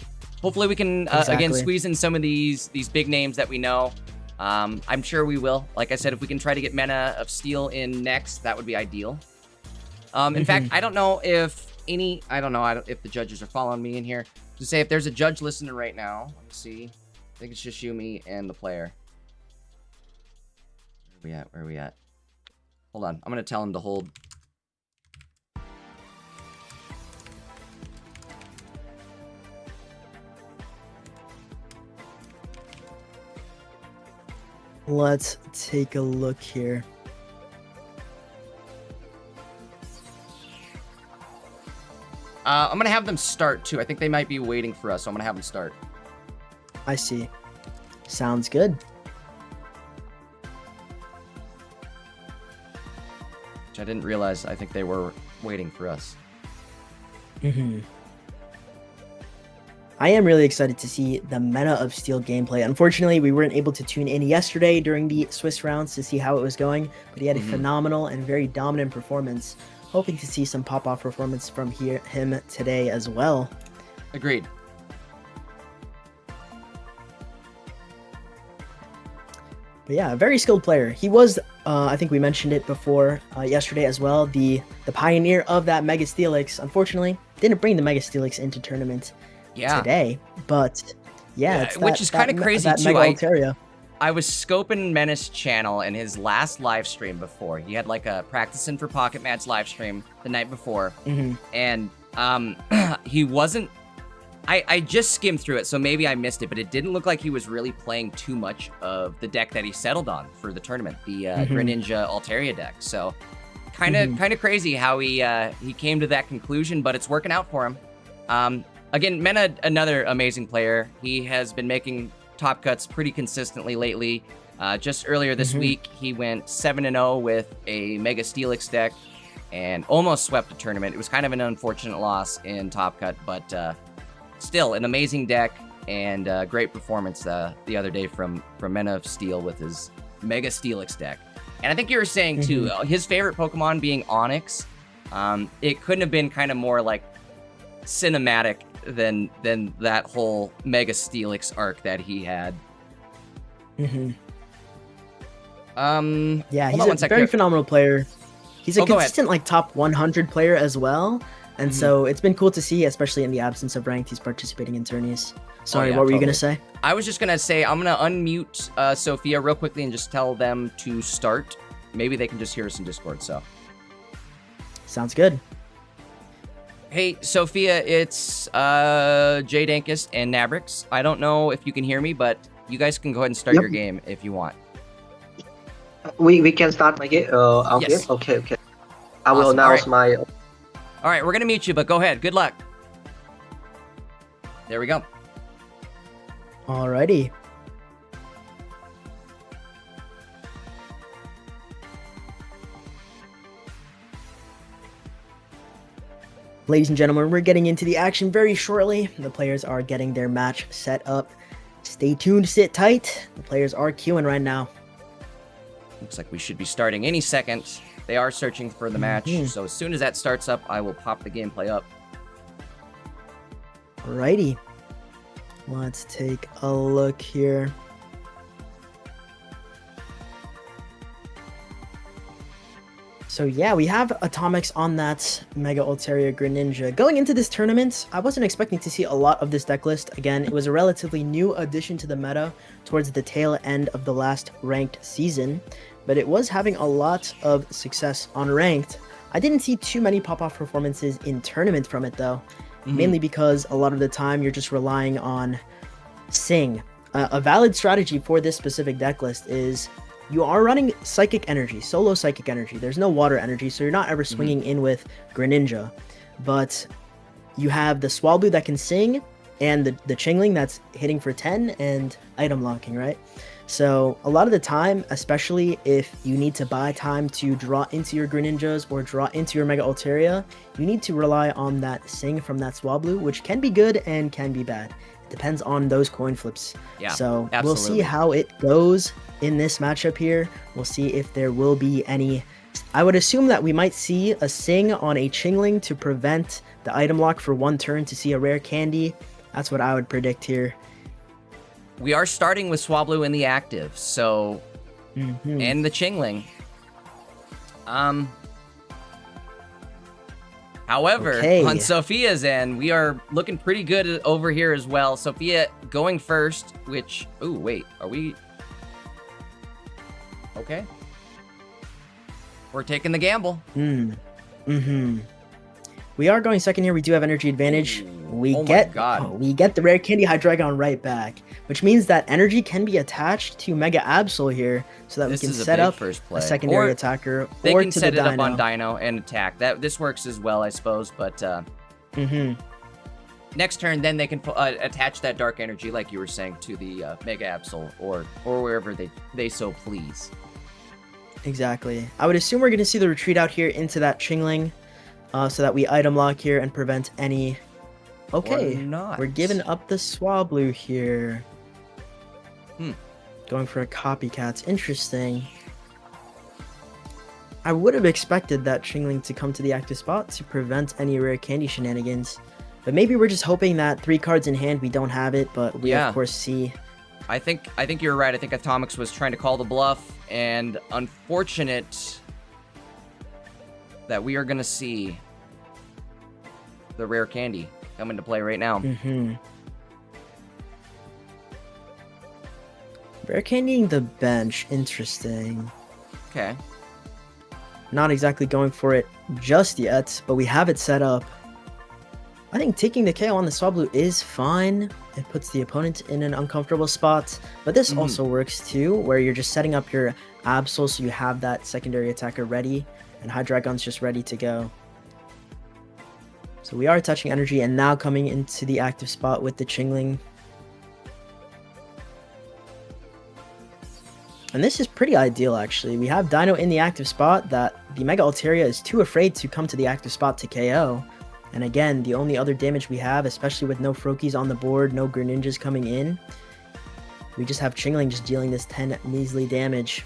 hopefully we can again squeeze in some of these big names that we know. I'm sure we will. Like I said, if we can try to get Mena of Steel in next, that would be ideal. In fact, I don't know if if the judges are following me in here to say if there's a judge listening right now. Let's see. I think it's just you, me, and the player. Where are we at? Hold on. I'm going to tell him to hold. Let's take a look here. I'm going to have them start, too. I think they might be waiting for us, so I'm going to have them start. I see. Sounds good. Which I didn't realize. I think they were waiting for us. I am really excited to see the Meta of Steel gameplay. Unfortunately, we weren't able to tune in yesterday during the Swiss rounds to see how it was going, but he had a phenomenal and very dominant performance. Hoping to see some pop-off performance from him today as well. Agreed. But yeah, a very skilled player. He was, I think we mentioned it before yesterday as well, the pioneer of that Mega Steelix. Unfortunately, didn't bring the Mega Steelix into tournament today, but yeah, it's which is kind of crazy too. Mega I was scoping Menace's channel in his last live stream before. He had like a practicing for Pocket Match live stream the night before, and he wasn't. I just skimmed through it, so maybe I missed it, but it didn't look like he was really playing too much of the deck that he settled on for the tournament, the Greninja Altaria deck. So kind of crazy how he came to that conclusion, but it's working out for him. Again, Mena, another amazing player. He has been making top cuts pretty consistently lately. Just earlier this week, he went 7-0 with a Mega Steelix deck and almost swept the tournament. It was kind of an unfortunate loss in top cut, but still an amazing deck and great performance the other day from Mena of Steel with his Mega Steelix deck. And I think you were saying too, his favorite Pokemon being Onix. It couldn't have been kind of more like cinematic than that whole Mega Steelix arc that he had. Yeah, he's a very phenomenal player. He's a consistent like top 100 player as well. And so it's been cool to see, especially in the absence of ranked, he's participating in tourneys. Sorry, what were you going to say? I was just going to say, I'm going to unmute Sophia real quickly and just tell them to start. Maybe they can just hear us in Discord, so. Sounds good. Hey, Sophia, it's Jay Dankist and Nabrix. I don't know if you can hear me, but you guys can go ahead and start your game if you want. We can start my game? Yes. Okay. I will announce my... All right, we're going to mute you, but go ahead. Good luck. There we go. Alrighty. Ladies and gentlemen, we're getting into the action very shortly. The players are getting their match set up. Stay tuned, sit tight. The players are queuing right now. Looks like we should be starting any second. They are searching for the match, so as soon as that starts up, I will pop the gameplay up. Alrighty. Let's take a look here. So yeah, we have Atomics on that Mega Altaria Greninja. Going into this tournament, I wasn't expecting to see a lot of this deck list. Again, it was a relatively new addition to the meta towards the tail end of the last ranked season, but it was having a lot of success on ranked. I didn't see too many pop-off performances in tournament from it though, mainly because a lot of the time you're just relying on Sing. A valid strategy for this specific deck list is you are running Psychic Energy, solo Psychic Energy. There's no Water Energy, so you're not ever swinging in with Greninja. But you have the Swablu that can Sing, and the Chingling that's hitting for 10 and item locking, right? So a lot of the time, especially if you need to buy time to draw into your Greninjas or draw into your Mega Altaria, you need to rely on that Sing from that Swablu, which can be good and can be bad. It depends on those coin flips. Yeah, so absolutely. We'll see how it goes in this matchup here. We'll see if there will be any. I would assume that we might see a Sing on a Chingling to prevent the item lock for one turn to see a rare candy. That's what I would predict here. We are starting with Swablu in the active, so and the Chingling. However, on Sophia's end, we are looking pretty good over here as well. Sophia going first, which ooh, wait, are we okay? We're taking the gamble. We are going second here. We do have energy advantage. We oh get my God. We get the rare candy Hydreigon right back, which means that energy can be attached to Mega Absol here, so that This we can is a set big up first play. a secondary Or attacker. They or can to set the it up Dino. on Dino and attack. This works as well, I suppose. But next turn, then they can attach that dark energy, like you were saying, to the Mega Absol or wherever they so please. Exactly. I would assume we're going to see the retreat out here into that Chingling, so that we item lock here and prevent any. Okay, we're giving up the Swablu here. Going for a copycat. Interesting. I would have expected that Chingling to come to the active spot to prevent any rare candy shenanigans. But maybe we're just hoping that 3 cards in hand we don't have it, but we of course see. I think you're right. I think Atomics was trying to call the bluff, and unfortunate that we are going to see the rare candy come into play right now. Rare candying the bench. Interesting. Okay. Not exactly going for it just yet, but we have it set up. I think taking the KO on the Swablu is fine. It puts the opponent in an uncomfortable spot, but this also works too, where you're just setting up your Absol so you have that secondary attacker ready, and Hydreigon's just ready to go. So we are touching energy and now coming into the active spot with the Chingling. And this is pretty ideal, actually. We have Dino in the active spot that the Mega Altaria is too afraid to come to the active spot to KO. And again, the only other damage we have, especially with no Froakies on the board, no Greninjas coming in, we just have Chingling just dealing this 10 measly damage.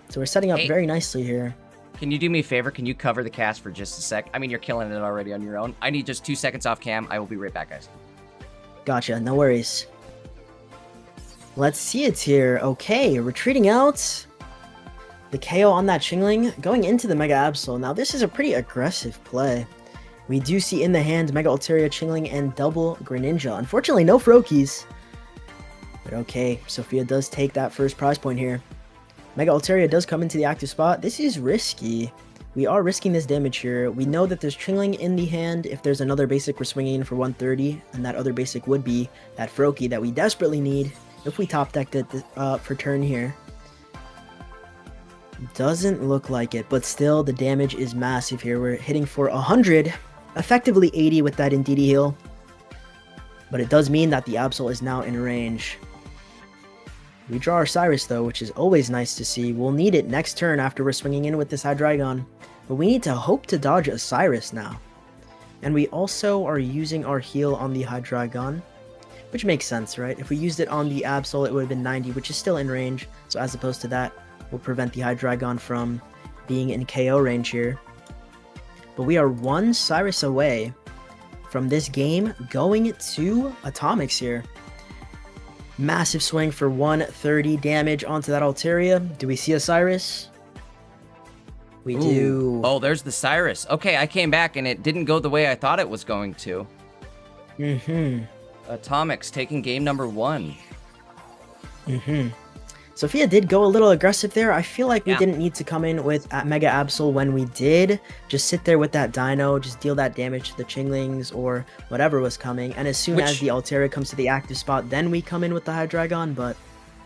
So we're setting up very nicely here. Can you do me a favor? Can you cover the cast for just a sec? I mean, you're killing it already on your own. I need just 2 seconds off cam. I will be right back, guys. Gotcha, no worries. Let's see it here. Okay, retreating out. The KO on that Chingling, going into the Mega Absol. Now this is a pretty aggressive play. We do see in the hand Mega Altaria, Chingling, and double Greninja. Unfortunately, no Froakies. But okay, Sophia does take that first prize point here. Mega Altaria does come into the active spot. This is risky. We are risking this damage here. We know that there's Chingling in the hand. If there's another basic, we're swinging in for 130. And that other basic would be that Froakie that we desperately need if we top decked it for turn here. Doesn't look like it, but still the damage is massive here. We're hitting for 100, effectively 80 with that Indeedee heal. But it does mean that the Absol is now in range. We draw our Cyrus though, which is always nice to see. We'll need it next turn after we're swinging in with this Hydreigon. But we need to hope to dodge a Cyrus now. And we also are using our heal on the Hydreigon, which makes sense, right? If we used it on the Absol, it would have been 90, which is still in range. So as opposed to that, will prevent the Hydreigon from being in KO range here. But we are 1 Cyrus away from this game going to Atomics here. Massive swing for 130 damage onto that Altaria. Do we see a Cyrus? We do. Oh, there's the Cyrus. Okay, I came back and it didn't go the way I thought it was going to. Atomics taking game number 1. Sophia did go a little aggressive there. I feel like we didn't need to come in with Mega Absol when we did. Just sit there with that Dino, just deal that damage to the Chinglings or whatever was coming. And as soon as the Altaria comes to the active spot, then we come in with the Hydreigon, but...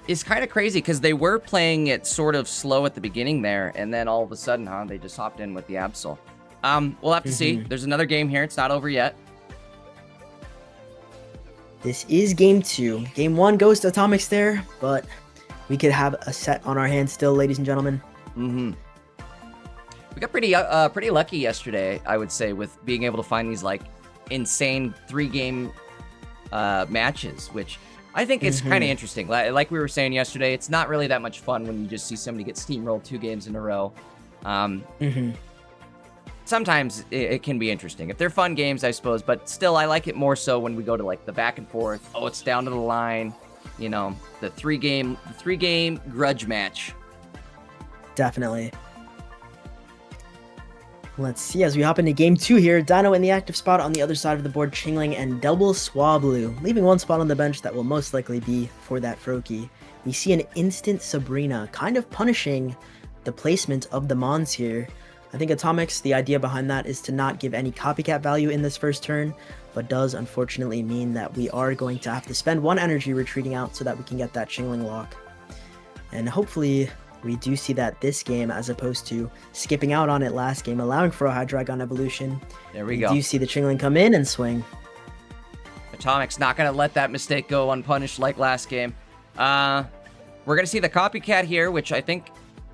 It's kind of crazy because they were playing it sort of slow at the beginning there, and then all of a sudden, they just hopped in with the Absol. We'll have to see. There's another game here. It's not over yet. This is game 2. Game 1 goes to Atomics there, but we could have a set on our hands still, ladies and gentlemen. We got pretty lucky yesterday, I would say, with being able to find these like insane 3-game matches, which I think it's kind of interesting. Like we were saying yesterday, it's not really that much fun when you just see somebody get steamrolled 2 games in a row. Sometimes it can be interesting if they're fun games, I suppose, but still I like it more so when we go to like the back and forth. Oh, it's down to the line, you know, the 3-game grudge match. Definitely. Let's see, as we hop into game 2 here, Dino in the active spot on the other side of the board, Chingling and double Swablu, leaving 1 spot on the bench that will most likely be for that Froakie. We see an instant Sabrina, kind of punishing the placement of the Mons here. I think Atomics, the idea behind that is to not give any copycat value in this first turn, but does unfortunately mean that we are going to have to spend 1 energy retreating out so that we can get that Chingling lock. And hopefully we do see that this game, as opposed to skipping out on it last game, allowing for a Hydreigon evolution. There we go. Do see the Chingling come in and swing. Atomics not going to let that mistake go unpunished like last game. We're going to see the copycat here, which I think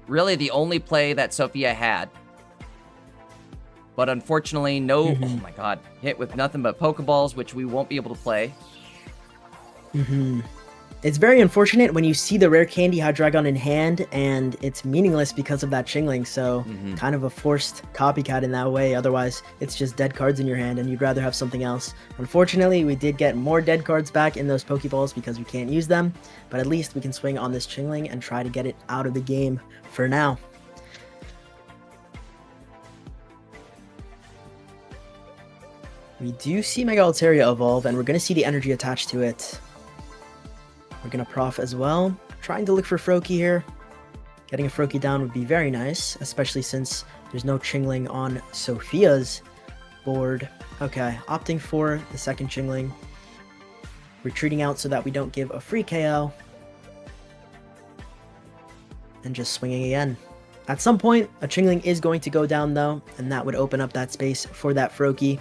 really the only play that Sophia had. But unfortunately, no, oh my god, hit with nothing but Pokeballs, which we won't be able to play. It's very unfortunate when you see the rare candy Hydreigon in hand and it's meaningless because of that Chingling, so kind of a forced copycat in that way. Otherwise, it's just dead cards in your hand and you'd rather have something else. Unfortunately, we did get more dead cards back in those Pokeballs because we can't use them, but at least we can swing on this Chingling and try to get it out of the game for now. We do see Mega Altaria evolve, and we're going to see the energy attached to it. We're going to Prof as well. Trying to look for Froakie here. Getting a Froakie down would be very nice, especially since there's no Chingling on Sophia's board. Okay, opting for the second Chingling. Retreating out so that we don't give a free KO. And just swinging again. At some point, a Chingling is going to go down though, and that would open up that space for that Froakie.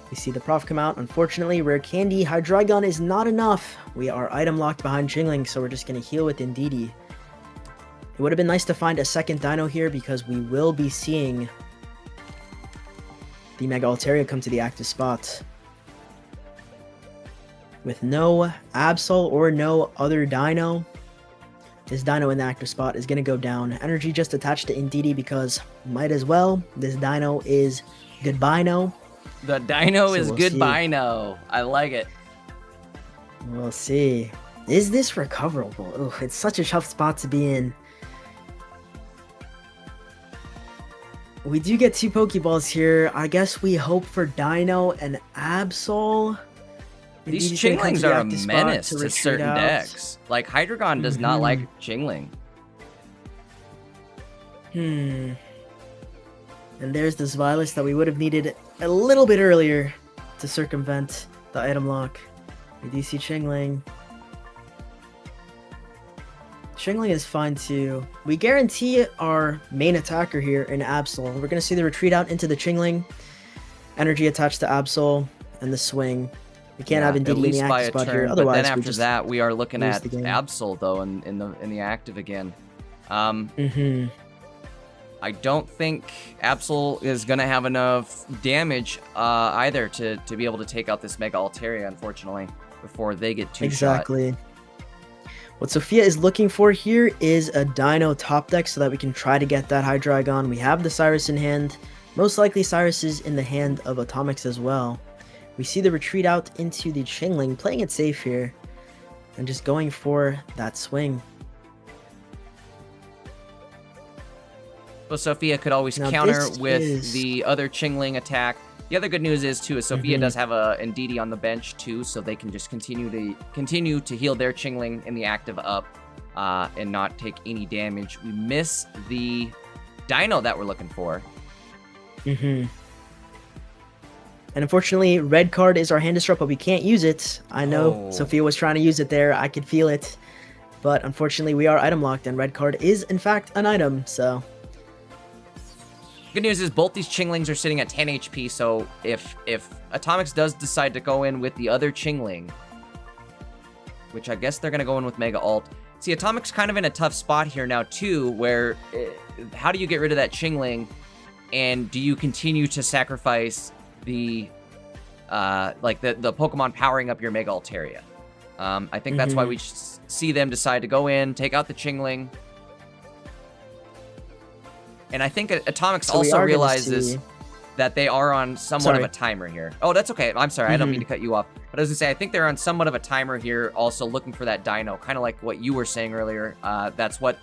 We see the Prof come out. Unfortunately, Rare Candy Hydreigon is not enough. We are item locked behind Chingling, so we're just going to heal with Indeedee. It would have been nice to find a second Dino here because we will be seeing the Mega Altaria come to the active spot. With no Absol or no other Dino, this Dino in the active spot is going to go down. Energy just attached to Indeedee because might as well. This Dino is goodbye-no. The Dino is goodbye-no. I like it. We'll see. Is this recoverable? Ugh, it's such a tough spot to be in. We do get 2 Pokeballs here. I guess we hope for Dino and Absol. These Chinglings are a menace to certain decks. Like, Hydreigon does not like Chingling. And there's this Vilas that we would have needed a little bit earlier to circumvent the item lock. We do see Chingling. Chingling is fine too. We guarantee our main attacker here in Absol. We're going to see the retreat out into the Chingling. Energy attached to Absol and the swing. We can't have Indeedee in the active spot here. Otherwise, but then after that, we are looking at Absol though in the active again. I don't think Absol is going to have enough damage either to be able to take out this Mega Altaria, unfortunately, before they get 2 Exactly. Shot. What Sophia is looking for here is a Dino top deck so that we can try to get that Hydreigon. We have the Cyrus in hand. Most likely Cyrus is in the hand of Atomics as well. We see the retreat out into the Chingling, playing it safe here, and just going for that swing. Well, Sophia could always Now, counter this with is- the other Chingling attack. The other good news is, too, is Sophia does have a Ndidi on the bench, too, so they can just continue to heal their Chingling in the active up and not take any damage. We miss the Dino that we're looking for. And unfortunately, red card is our hand disrupt, but we can't use it. I know Oh. Sophia was trying to use it there. I could feel it. But unfortunately, we are item locked, and red card is, in fact, an item, so... Good news is both these Chinglings are sitting at 10 HP, so if Atomics does decide to go in with the other Chingling, which I guess they're going to go in with Mega Alt. See, Atomic's kind of in a tough spot here now, too, where how do you get rid of that Chingling, and do you continue to sacrifice the the Pokemon powering up your Mega Altaria? I think that's why we see them decide to go in, take out the Chingling. And I think Atomics also realizes that they are on somewhat of a timer here. Oh, that's okay. I'm sorry. I don't mean to cut you off. But as I say, I think they're on somewhat of a timer here, also looking for that Dino, kind of like what you were saying earlier. That's what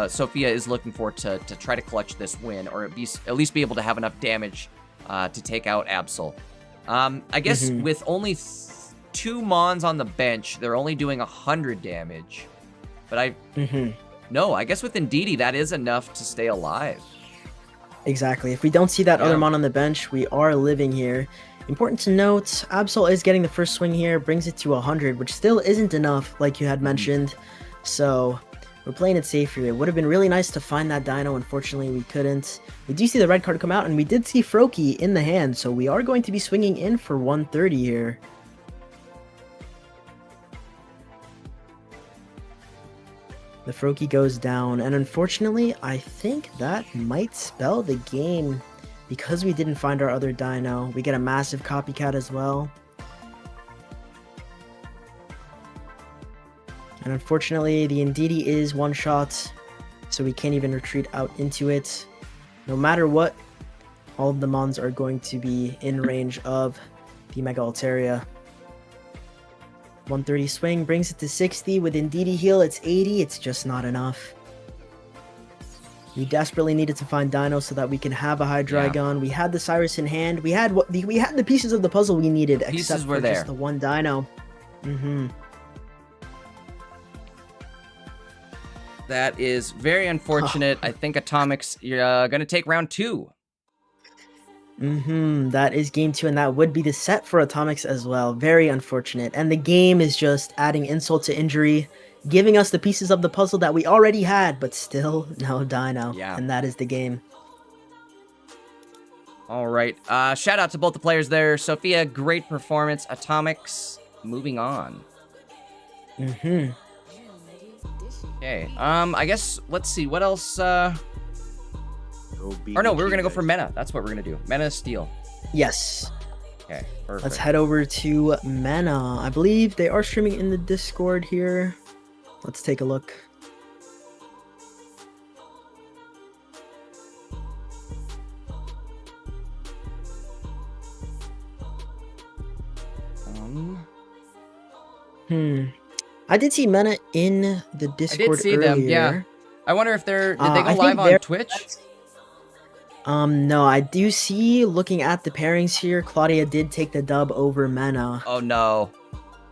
Sophia is looking for to try to clutch this win, or at least be able to have enough damage to take out Absol. I guess with only 2 Mons on the bench, they're only doing 100 damage. But no, I guess with Ndidi, that is enough to stay alive. Exactly. If we don't see that other Mon on the bench, we are living here. Important to note, Absol is getting the first swing here, brings it to 100, which still isn't enough, like you had mentioned. So, we're playing it safe here. It would have been really nice to find that Dino. Unfortunately, we couldn't. We do see the red card come out, and we did see Froakie in the hand, so we are going to be swinging in for 130 here. The Froakie goes down, and unfortunately, I think that might spell the game. Because we didn't find our other Dino, we get a massive copycat as well. And unfortunately, the Ndidi is one-shot, so we can't even retreat out into it. No matter what, all of the Mons are going to be in range of the Mega Altaria. 130 swing brings it to 60. With Ndidi heal, it's 80. It's just not enough. We desperately needed to find Dino so that we can have a Hydreigon. We had the Cyrus in hand. We had the pieces of the puzzle we needed, except for just the one Dino. That is very unfortunate. I think Atomics, you're gonna take round 2. That is game 2, and that would be the set for Atomics as well. Very unfortunate. And the game is just adding insult to injury, giving us the pieces of the puzzle that we already had, but still no Dino. Yeah. And that is the game. All right. Shout out to both the players there. Sophia, great performance. Atomics, moving on. Okay. I guess, let's see. What else? Or no, we were going to go for Mena. That's what we're going to do. Mena Steel. Yes. Okay, perfect. Let's head over to Mena. I believe they are streaming in the Discord here. Let's take a look. I did see Mena in the Discord. I did see earlier. them, yeah. I wonder if did they go I live on Twitch? No, I do see, looking at the pairings here, Claudia did take the dub over Mena. Oh no.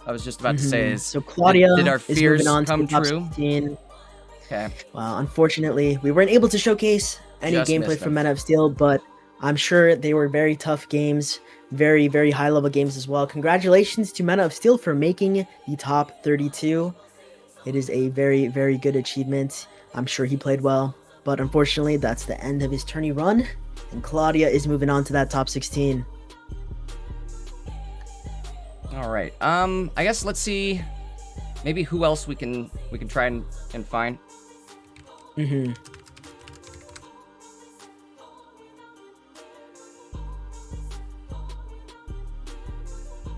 I was just about to say, so Claudia did our fears is moving on come to the top true? 16. Okay. Well, unfortunately, we weren't able to showcase any Just gameplay missed from them. Men of Steel, but I'm sure they were very tough games, very, very high-level games as well. Congratulations to Men of Steel for making the top 32. It is a very, very good achievement. I'm sure he played well, but unfortunately, that's the end of his tourney run, and Claudia is moving on to that top 16. All right. I guess let's see. Maybe who else we can try and find.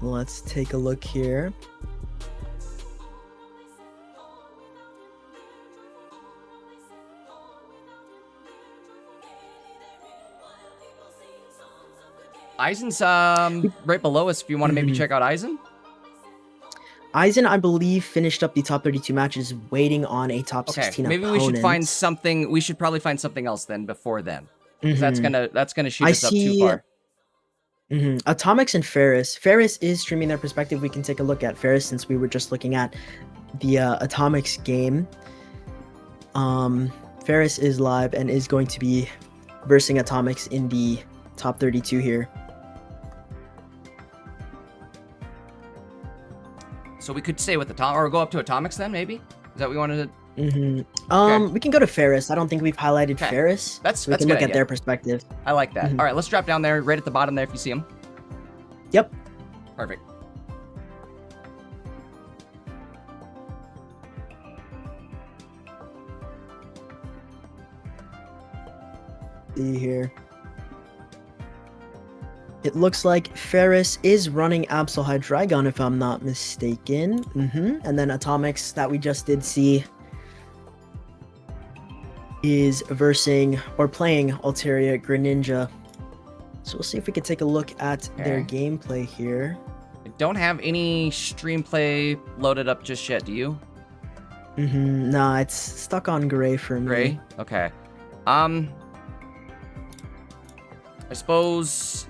Let's take a look here. Eisen's right below us if you want to maybe check out Eisen. Eisen, I believe, finished up the top 32 matches, waiting on a top 16 maybe opponent. we should find something. We should probably find something else then before then. Because that's gonna shoot us up too far. Atomics and Ferris. Ferris is streaming their perspective. We can take a look at Ferris since we were just looking at the Atomics game. Ferris is live and is going to be versing Atomics in the top 32 here. So we could stay with or go up to Atomics then, maybe? Is that what we wanted to... We can go to Ferris. I don't think we've highlighted Ferris. So we can look at their perspective. I like that. All right, let's drop down there, right at the bottom there if you see them. Yep. Perfect. See here. It looks like Ferris is running Absol Hydreigon, if I'm not mistaken. And then Atomics, that we just did see, is versing or playing Altaria Greninja. So we'll see if we can take a look at their gameplay here. I don't have any stream play loaded up just yet, do you? Nah, it's stuck on gray for me. Gray? Okay. I suppose...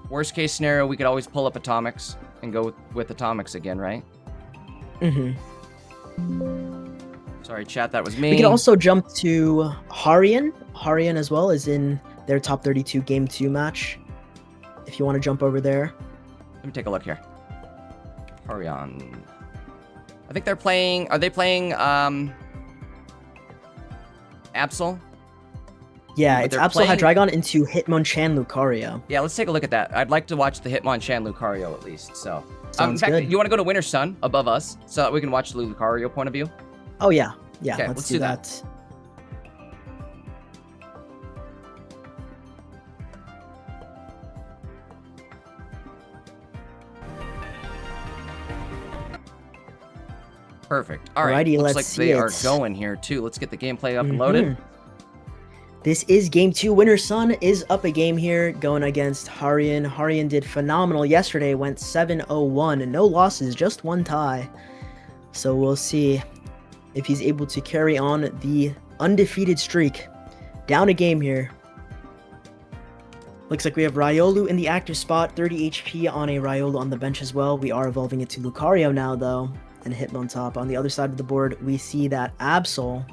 Worst case scenario, we could always pull up Atomics and go with Atomics again, right? Sorry, chat, that was me. We can also jump to Harian. Harian as well is in their top 32 game 2 match. If you want to jump over there. Let me take a look here. Harian. I think they're playing... Are they playing Absol? Yeah, it's Absol Hydreigon into Hitmonchan Lucario. Yeah, let's take a look at that. I'd like to watch the Hitmonchan Lucario at least. So, in fact, you want to go to Winter Sun above us so that we can watch the Lucario point of view? Oh yeah, okay, let's do that. Perfect. All right. Alrighty, looks let's like see they are going here too. Let's get the gameplay up and loaded. This is game 2. Winter Sun is up a game here, going against Harian. Harian did phenomenal yesterday, went 7-0-1, and no losses, just one tie. So we'll see if he's able to carry on the undefeated streak. Down a game here. Looks like we have Riolu in the active spot, 30 HP on a Riolu on the bench as well. We are evolving it to Lucario now, though, and Hitmontop. On the other side of the board, we see that Absol,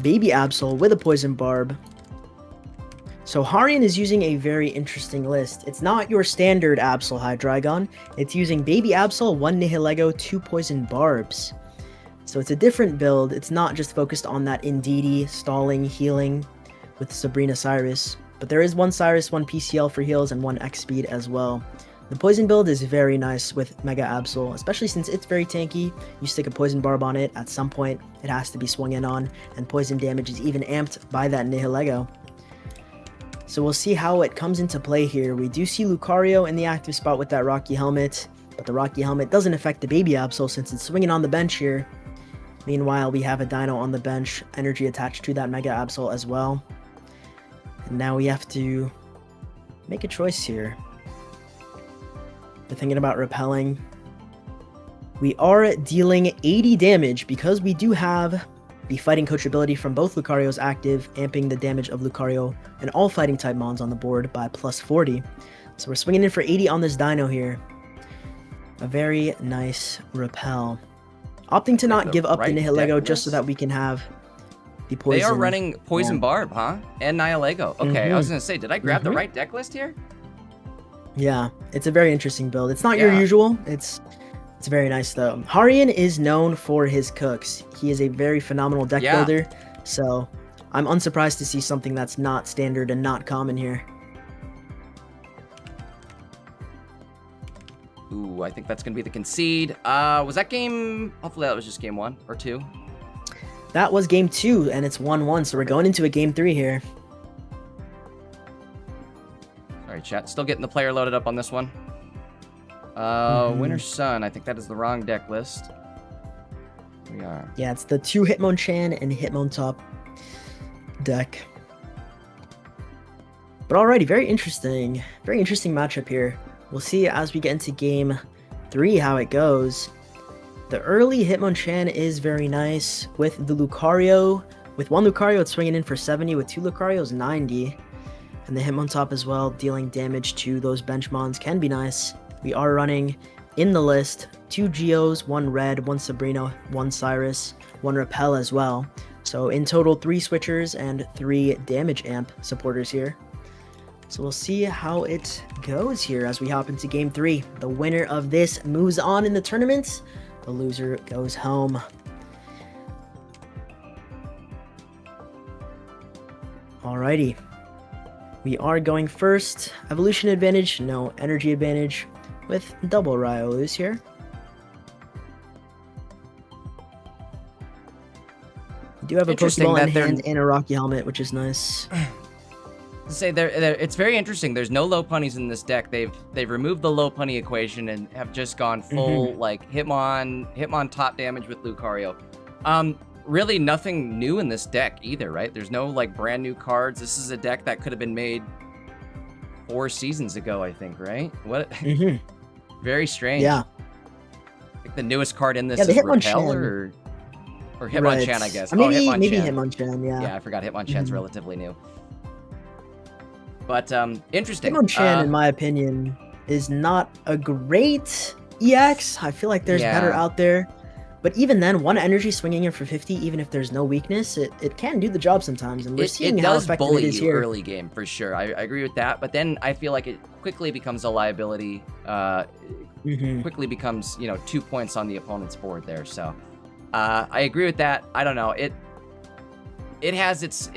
Baby Absol with a Poison Barb. So Harian is using a very interesting list. It's not your standard Absol Hydreigon. It's using Baby Absol, 1 Nihilego, 2 Poison Barbs. So it's a different build. It's not just focused on that Indeedee, stalling, healing with Sabrina Cyrus. But there is 1 Cyrus, 1 PCL for heals, and 1 X speed as well. The poison build is very nice with Mega Absol, especially since it's very tanky. You stick a poison barb on it, at some point it has to be swung in on, and poison damage is even amped by that Nihilego. So we'll see how it comes into play here. We do see Lucario in the active spot with that Rocky Helmet, but the Rocky Helmet doesn't affect the Baby Absol since it's swinging on the bench here. Meanwhile, we have a Dino on the bench, energy attached to that Mega Absol as well. And now we have to make a choice here. We're thinking about repelling. We are dealing 80 damage because we do have the fighting coach ability from both Lucario's active, amping the damage of Lucario and all fighting type mons on the board by plus 40. So we're swinging in for 80 on this Dino here. A very nice repel. Opting to not give up the Nihilego just so that we can have the poison. They are running Poison Barb, huh? And Nihilego. Okay, I was going to say, did I grab the right deck list here? Yeah, it's a very interesting build. It's not your usual. It's very nice though. Harian is known for his cooks. He is a very phenomenal deck builder. So I'm unsurprised to see something that's not standard and not common here. Ooh, I think that's going to be the concede. Was that game... Hopefully that was just game 1 or 2. That was game 2, and it's 1-1, so we're going into a game 3 here. Sorry, chat. Still getting the player loaded up on this one. Winter Sun. I think that is the wrong deck list. We are. Yeah, it's the 2 Hitmonchan and Hitmontop deck. But alrighty, very interesting matchup here. We'll see as we get into game 3 how it goes. The early Hitmonchan is very nice with the Lucario. With one Lucario, it's swinging in for 70. With two Lucarios, 90. And the Hitmontop as well, dealing damage to those Benchmons can be nice. We are running in the list 2 Geos, 1 Red, 1 Sabrina, 1 Cyrus, 1 Repel as well. So in total, 3 Switchers and 3 Damage Amp supporters here. So we'll see how it goes here as we hop into game 3. The winner of this moves on in the tournament. The loser goes home. Alrighty. We are going first. Evolution advantage, no energy advantage with double Riolus here. We do have a Pokeball in hand and a Rocky Helmet, which is nice. Say it's very interesting. There's no Lopunnies in this deck. They've removed the Lopunny equation and have just gone full like Hitmon top damage with Lucario. Really nothing new in this deck either, right? There's no like brand new cards. This is a deck that could have been made 4 seasons ago, I think, right? What? Very strange. Yeah. I think the newest card in this is Repel or Hitmonchan, I guess. Maybe Hitmonchan. Hitmonchan, yeah. Yeah, I forgot Hitmonchan's relatively new. But interesting. Hitmonchan, in my opinion, is not a great EX. I feel like there's better out there. But even then, 1 energy swinging in for 50, even if there's no weakness, it can do the job sometimes. And we're seeing how effective it is here. Early game, for sure. I agree with that. But then I feel like it quickly becomes a liability. Quickly becomes, 2 points on the opponent's board there. So I agree with that. I don't know. It has its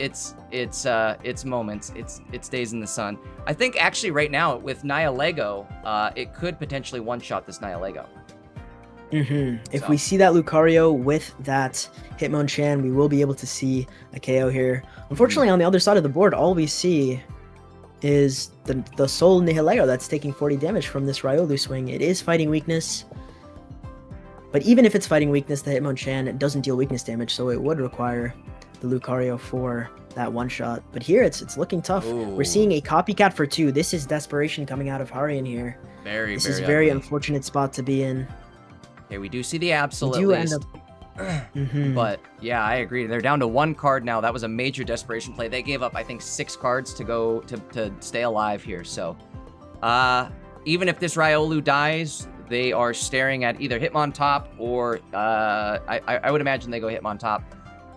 moments, its days in the sun. I think actually right now with Nihilego, it could potentially one-shot this Nihilego. If we see that Lucario with that Hitmonchan, we will be able to see a KO here. Unfortunately, on the other side of the board, all we see is the sole Nihilego that's taking 40 damage from this Riolu swing. It is fighting weakness. But even if it's fighting weakness, the Hitmonchan doesn't deal weakness damage, so it would require the Lucario for that one-shot. But here, it's looking tough. We're seeing a copycat for 2. This is desperation coming out of Harian here. This is very unfortunate spot to be in. Okay, we do see the Absol at least. But yeah, I agree. They're down to 1 card now. That was a major desperation play. They gave up, I think, 6 cards to go to stay alive here. So even if this Riolu dies, they are staring at either Hitmontop or I would imagine they go Hitmontop.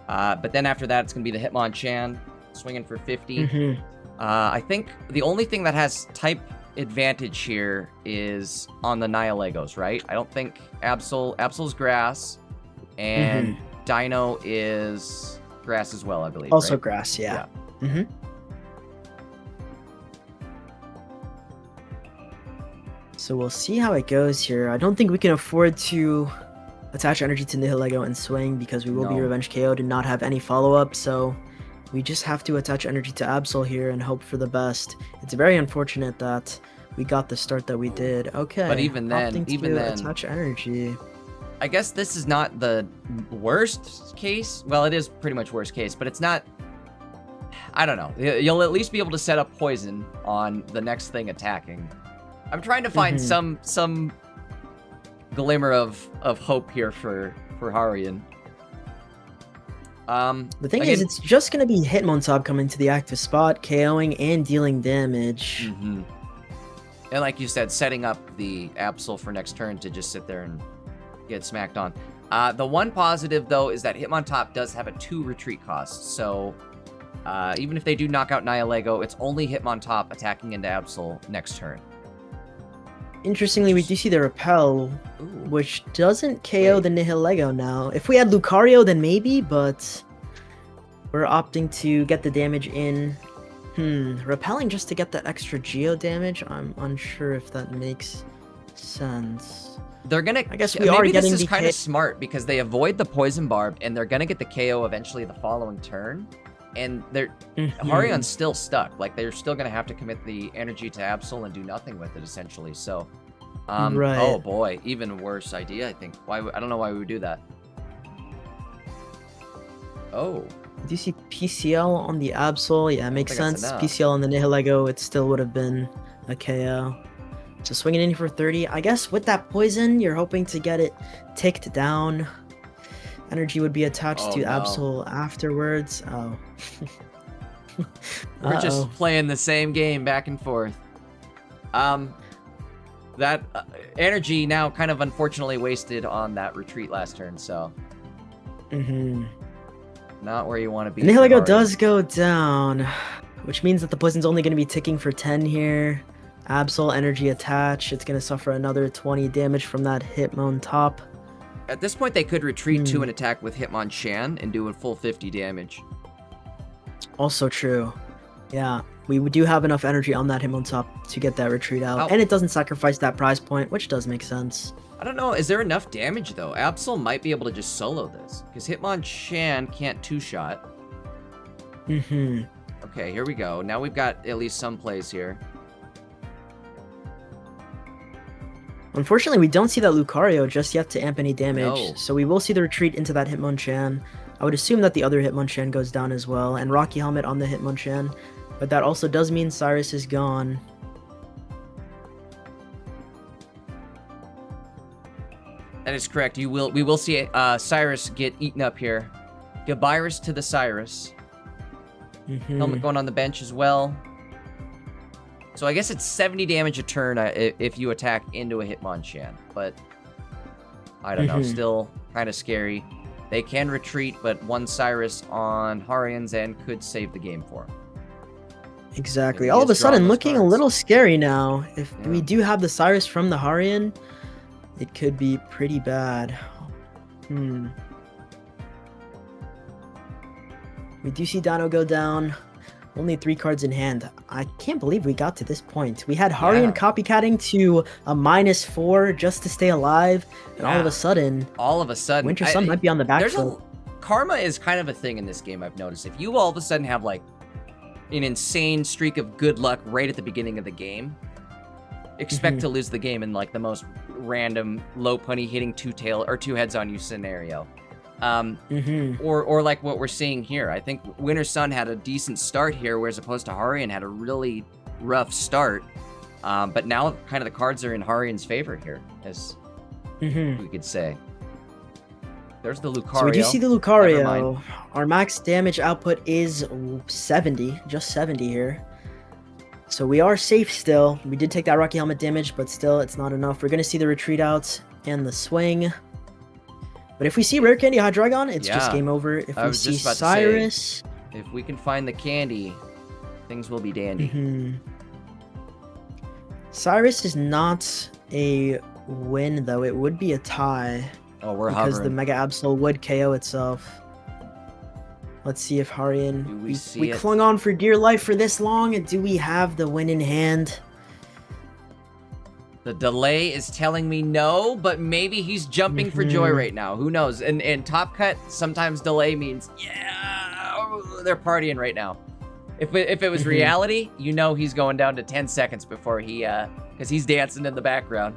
But then after that, it's going to be the Hitmonchan swinging for 50. I think the only thing that has type advantage here is on the Nihilegos, right? I don't think Absol's grass, and Dino is grass as well, I believe. Also right? grass, yeah. So we'll see how it goes here. I don't think we can afford to attach energy to Nihilego and swing because we will be revenge KO'd and not have any follow-up, so we just have to attach energy to Absol here and hope for the best. It's very unfortunate that we got the start that we did. Okay. But even then, attach energy. I guess this is not the worst case. Well, it is pretty much worst case, but it's not. I don't know. You'll at least be able to set up poison on the next thing attacking. I'm trying to find some glimmer of hope here for Harian. The thing is, it's just going to be Hitmontop coming to the active spot, KOing and dealing damage. And like you said, setting up the Absol for next turn to just sit there and get smacked on. The one positive, though, is that Hitmontop does have a 2 retreat cost. So even if they do knock out Nihilego, it's only Hitmontop attacking into Absol next turn. Interestingly, we do see the Repel, which doesn't KO the Nihilego now. If we had Lucario, then maybe, but we're opting to get the damage in. Repelling just to get that extra Geo damage? I'm unsure if that makes sense. They're gonna. I guess we are getting this is kind of smart because they avoid the Poison Barb and they're gonna get the KO eventually the following turn. And they're Harian's still stuck. Like they're still gonna have to commit the energy to Absol and do nothing with it essentially. So, oh boy, even worse idea. I think. I don't know why we would do that. Oh, Do you see PCL on the Absol? Yeah, it makes think that's sense. enough. PCL on the Nihilego, it still would have been a KO. So swinging in for 30. I guess with that poison, you're hoping to get it ticked down. Energy would be attached Oh, to no. Absol afterwards. Oh. We're just playing the same game back and forth. That energy now kind of unfortunately wasted on that retreat last turn, so not where you want to be. Nihilego does go down, which means that the poison's only going to be ticking for 10 here. Absol energy attach. It's going to suffer another 20 damage from that Hitmon top. At this point, they could retreat to an attack with Hitmonchan and do a full 50 damage. Also true. Yeah, we do have enough energy on that Hitmon top to get that retreat out. And it doesn't sacrifice that prize point, which does make sense. I don't know. Is there enough damage, though? Absol might be able to just solo this, because Hitmonchan can't two-shot. Okay, here we go. Now we've got at least some plays here. Unfortunately, we don't see that Lucario just yet to amp any damage, No. so we will see the retreat into that Hitmonchan. I would assume that the other Hitmonchan goes down as well, and Rocky Helmet on the Hitmonchan, but that also does mean Cyrus is gone. That is correct. We will see Cyrus get eaten up here. Gabyrus to the Cyrus. Helmet going on the bench as well. So I guess it's 70 damage a turn if you attack into a Hitmonchan, but I don't know. Still kind of scary. They can retreat, but one Cyrus on Harian's end could save the game for him. Exactly. All of a sudden, looking a little scary now. If we do have the Cyrus from the Harian, it could be pretty bad. We do see Dano go down. Only 3 cards in hand. I can't believe we got to this point. We had Harian copycatting to a -4 just to stay alive, and all of a sudden, Winter Sun might be on the back foot. Karma is kind of a thing in this game, I've noticed. If you all of a sudden have like an insane streak of good luck right at the beginning of the game, expect to lose the game in like the most random low punny hitting two heads on you scenario. Or like what we're seeing here. I think Winter Sun had a decent start here, whereas opposed to Harian had a really rough start. But now kind of the cards are in Harian's favor here, as we could say. There's the Lucario. So we do see the Lucario. Our max damage output is 70, just 70 here. So we are safe still. We did take that Rocky Helmet damage, but still it's not enough. We're going to see the retreat out and the swing. But if we see Rare Candy Hydreigon, it's just game over. If we see Cyrus... if we can find the candy, things will be dandy. Cyrus is not a win, though. It would be a tie. Oh, we're because hovering. The Mega Absol would KO itself. Let's see if Harian... We clung on for dear life for this long, and do we have the win in hand? The delay is telling me no, but maybe he's jumping for joy right now. Who knows? And Top Cut, sometimes delay means, they're partying right now. If it was reality, you know he's going down to 10 seconds before he, because he's dancing in the background.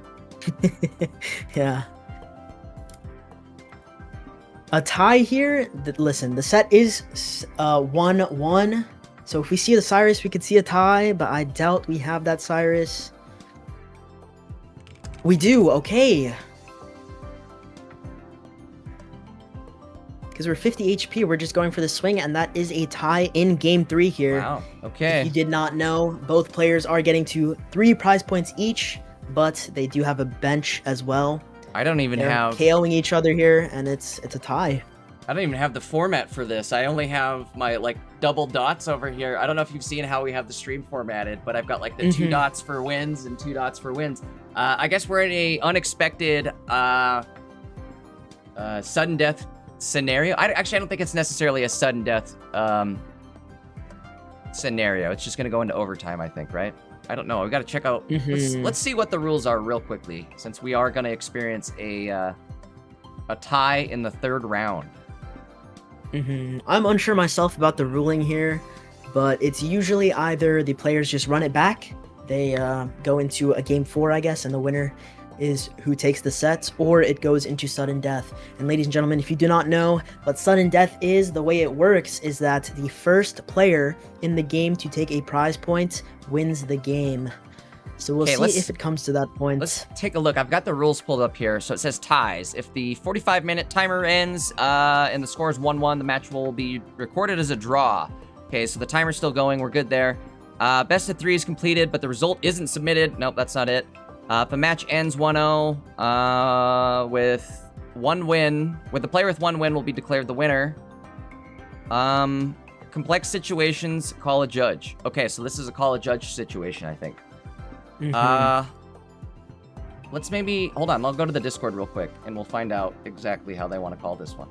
Yeah. A tie here, listen, the set is 1-1. So if we see the Cyrus, we could see a tie, but I doubt we have that Cyrus. We do, okay. Because we're 50 HP, we're just going for the swing, and that is a tie in Game 3 here. Wow, okay. If you did not know, both players are getting to 3 prize points each, but they do have a bench as well. I don't even have... KOing each other here, and it's a tie. I don't even have the format for this. I only have my, like, double dots over here. I don't know if you've seen how we have the stream formatted, but I've got, like, the 2 dots for wins and 2 dots for wins. I guess we're in a unexpected sudden death scenario. I don't think it's necessarily a sudden death scenario. It's just going to go into overtime, I think, right? I don't know. We got to check out. Let's see what the rules are real quickly, since we are going to experience a tie in the 3rd round. I'm unsure myself about the ruling here, but it's usually either the players just run it back, they go into a game 4, I guess, and the winner is who takes the sets, or it goes into sudden death. And ladies and gentlemen, if you do not know what sudden death is, the way it works is that the first player in the game to take a prize point wins the game. So we'll see if it comes to that point. Let's take a look. I've got the rules pulled up here. So it says ties. If the 45-minute timer ends and the score is 1-1, the match will be recorded as a draw. Okay, so the timer's still going. We're good there. Best of 3 is completed, but the result isn't submitted. Nope, that's not it. If a match ends 1-0 with 1 win, with the player with 1 win will be declared the winner. Complex situations, call a judge. Okay, so this is a call a judge situation, I think. Let's maybe... Hold on, I'll go to the Discord real quick, and we'll find out exactly how they want to call this one.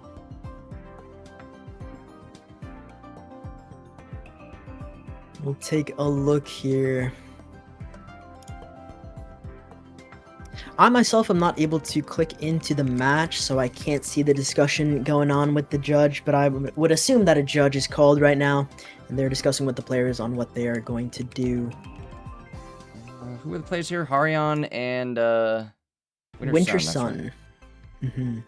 We'll take a look here. I myself am not able to click into the match, so I can't see the discussion going on with the judge, but I would assume that a judge is called right now, and they're discussing with the players on what they are going to do. Who are the players here? Harion and Winter Sun. Right.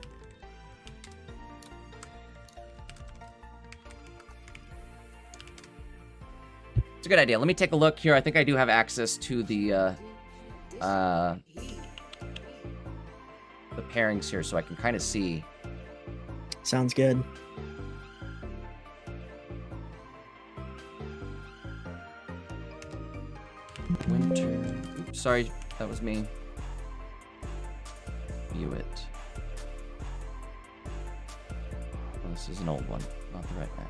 It's a good idea. Let me take a look here. I think I do have access to the pairings here, so I can kind of see. Sounds good. Winter. Oops, sorry, that was me. View it. Oh, this is an old one, not the right match.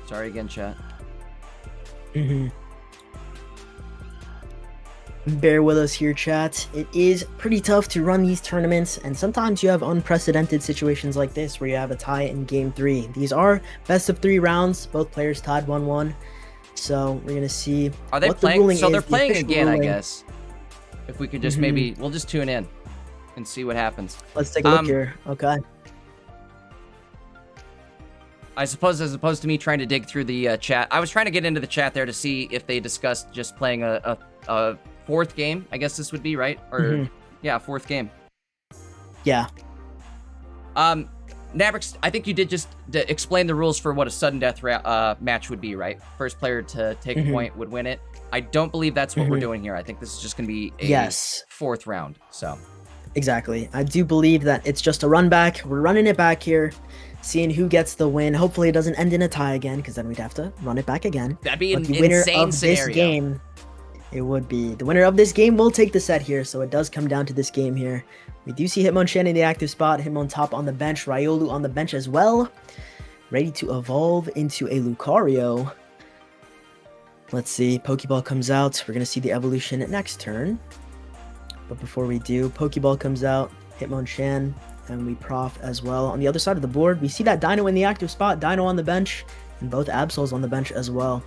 Sorry again, chat. Bear with us here, chat. It is pretty tough to run these tournaments, and sometimes you have unprecedented situations like this where you have a tie in Game 3. These are best of 3 rounds. Both players tied 1-1. So we're gonna see. Are they what playing? The ruling so is, they're playing official again, ruling. I guess. If we could just maybe, we'll just tune in and see what happens. Let's take a look here. Okay. I suppose as opposed to me trying to dig through the chat, I was trying to get into the chat there to see if they discussed just playing a 4th game. I guess this would be, right? Or yeah, 4th game. Yeah. Navrix, I think you did just explain the rules for what a sudden death match would be, right? First player to take a point would win it. I don't believe that's what we're doing here. I think this is just going to be a 4th round. So exactly. I do believe that it's just a run back. We're running it back here, seeing who gets the win. Hopefully it doesn't end in a tie again, because then we'd have to run it back again. That'd be an the winner insane of scenario. This game, it would be. The winner of this game will take the set here, so it does come down to this game here. We do see Hitmonchan in the active spot, Hitmontop on the bench, Riolu on the bench as well, ready to evolve into a Lucario. Let's see, Pokeball comes out. We're going to see the evolution next turn. But before we do, Pokeball comes out, Hitmonchan, and we Prof as well. On the other side of the board, we see that Dino in the active spot, Dino on the bench, and both Absols on the bench as well.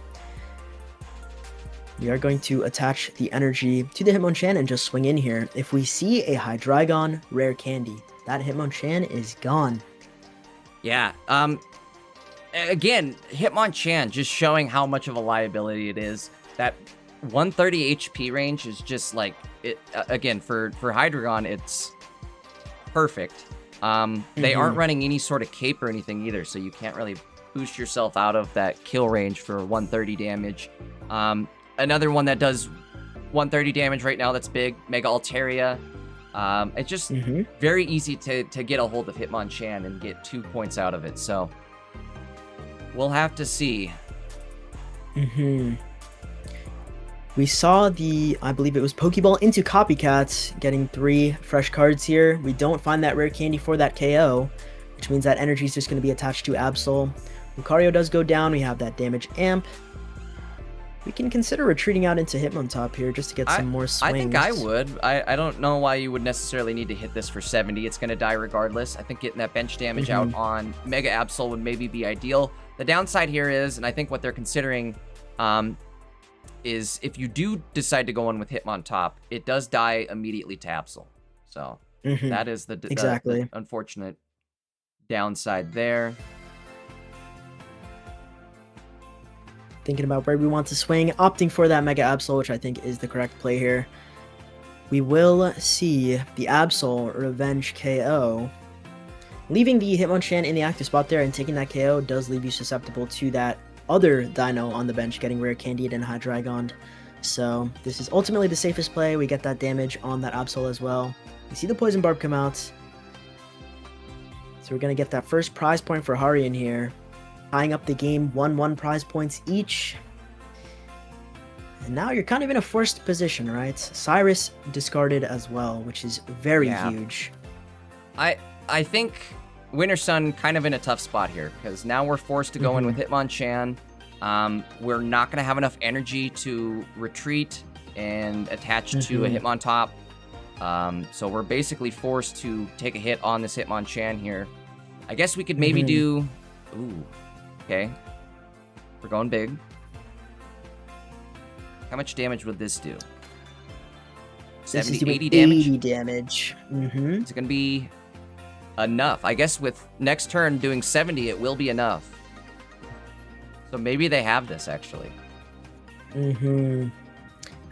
We are going to attach the energy to the Hitmonchan and just swing in here. If we see a Hydreigon rare candy, that Hitmonchan is gone. Yeah. Again, Hitmonchan just showing how much of a liability it is. That 130 HP range is just like it. Again, for Hydreigon, it's perfect. They aren't running any sort of cape or anything either, so you can't really boost yourself out of that kill range for 130 damage. Another one that does 130 damage right now that's big, Mega Altaria. It's just very easy to get a hold of Hitmonchan and get 2 points out of it, so we'll have to see. We saw the, I believe it was Pokeball into Copycats, getting 3 fresh cards here. We don't find that rare candy for that KO, which means that energy is just going to be attached to Absol. Lucario does go down. We have that damage amp. We can consider retreating out into Hitmontop here just to get some more swings. I think I would. I don't know why you would necessarily need to hit this for 70. It's going to die regardless. I think getting that bench damage out on Mega Absol would maybe be ideal. The downside here is, and I think what they're considering is if you do decide to go in with Hitmontop, it does die immediately to Absol. So that is the unfortunate downside there. thinking about where we want to swing, opting for that Mega Absol, which I think is the correct play here. We will see the Absol Revenge KO. Leaving the Hitmonchan in the active spot there and taking that KO does leave you susceptible to that other Dino on the bench getting Rare Candied and Hydreigon. So this is ultimately the safest play. We get that damage on that Absol as well. You see the Poison Barb come out. So we're going to get that first prize point for Harian here. Tying up the game 1-1 prize points each. And now you're kind of in a forced position, right? Cyrus discarded as well, which is very huge. I think Winter Sun kind of in a tough spot here, because now we're forced to go in with Hitmonchan. We're not going to have enough energy to retreat and attach to a Hitmontop. So we're basically forced to take a hit on this Hitmonchan here. I guess we could maybe do... Ooh. Okay. We're going big. How much damage would this do? 70, 80 damage? 80 damage. It's going to be enough. I guess with next turn doing 70, it will be enough. So maybe they have this, actually.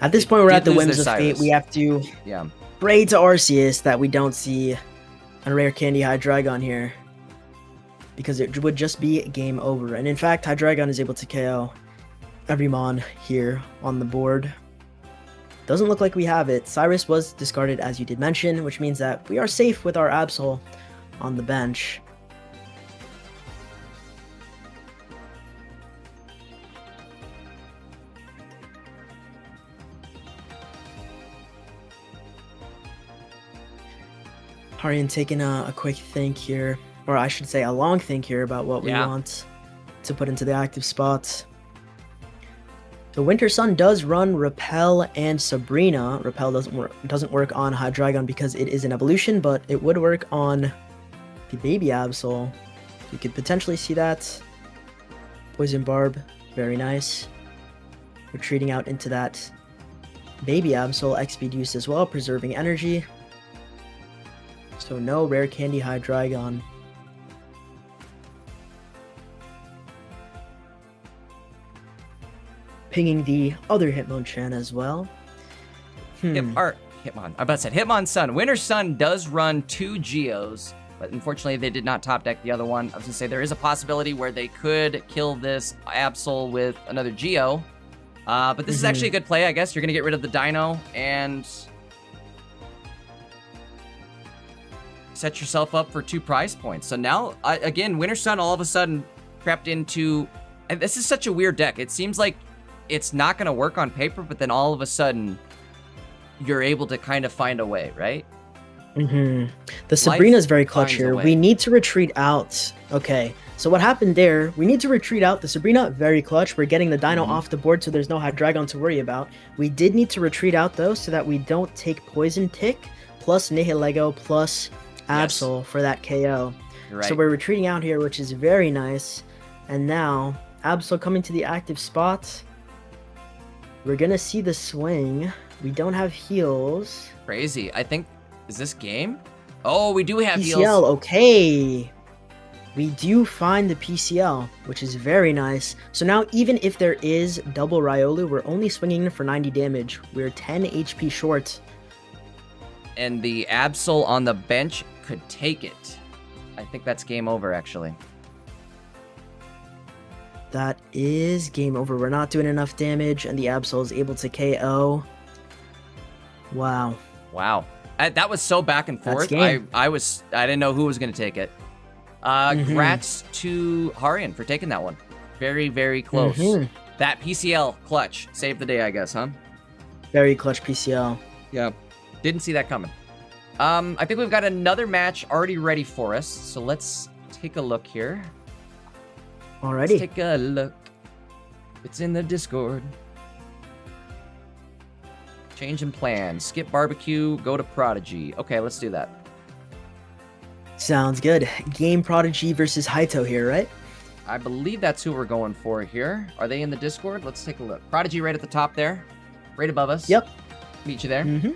At this point, we're at the whims of fate. We have to pray to Arceus that we don't see a Rare Candy Hydreigon here, because it would just be game over. And in fact, Hydreigon is able to KO every Mon here on the board. Doesn't look like we have it. Cyrus was discarded, as you did mention, which means that we are safe with our Absol on the bench. Harian taking a quick think here, or I should say a long think here about what we want to put into the active spots. The Winter Sun does run Repel and Sabrina. Repel doesn't work on Hydreigon because it is an evolution, but it would work on the Baby Absol. You could potentially see that. Poison Barb, very nice. Retreating out into that Baby Absol, X-Speed use as well, preserving energy. So no Rare Candy Hydreigon. Pinging the other Hitmonchan as well. Hitmon. I'm about to say Hitmonsun. Winter Sun does run 2 Geos, but unfortunately they did not top deck the other one. I was gonna say there is a possibility where they could kill this Absol with another Geo. But this is actually a good play, I guess. You're gonna get rid of the Dino and set yourself up for 2 prize points. So now, again, Winter Sun all of a sudden crept into... And this is such a weird deck. It seems like it's not going to work on paper, but then all of a sudden, you're able to kind of find a way, right? The Sabrina's very clutch here. We need to retreat out. Okay, so what happened there, we need to retreat out. The Sabrina, very clutch. We're getting the Dino off the board, so there's no Hydreigon to worry about. We did need to retreat out, though, so that we don't take Poison Tick, plus Nihilego, plus Absol for that KO. Right. So we're retreating out here, which is very nice. And now, Absol coming to the active spot. We're gonna see the swing. We don't have heals. Crazy. I think... Is this game? Oh, we do have PCL, heals. Okay. We do find the PCL, which is very nice. So now, even if there is double Riolu, we're only swinging for 90 damage. We're 10 HP short. And the Absol on the bench could take it. I think that's game over, actually. That is game over. We're not doing enough damage, and the Absol is able to KO. Wow. Wow. That was so back and forth. I didn't know who was going to take it. Congrats to Harian for taking that one. Very, very close. That PCL clutch saved the day, I guess, huh? Very clutch PCL. Yeah. Didn't see that coming. I think we've got another match already ready for us. So let's take a look here. Alrighty. Let's take a look. It's in the Discord. Change in plan. Skip barbecue. Go to Prodigy. Okay, let's do that. Sounds good. Game Prodigy versus Haito here, right? I believe that's who we're going for here. Are they in the Discord? Let's take a look. Prodigy right at the top there. Right above us. Yep. Meet you there.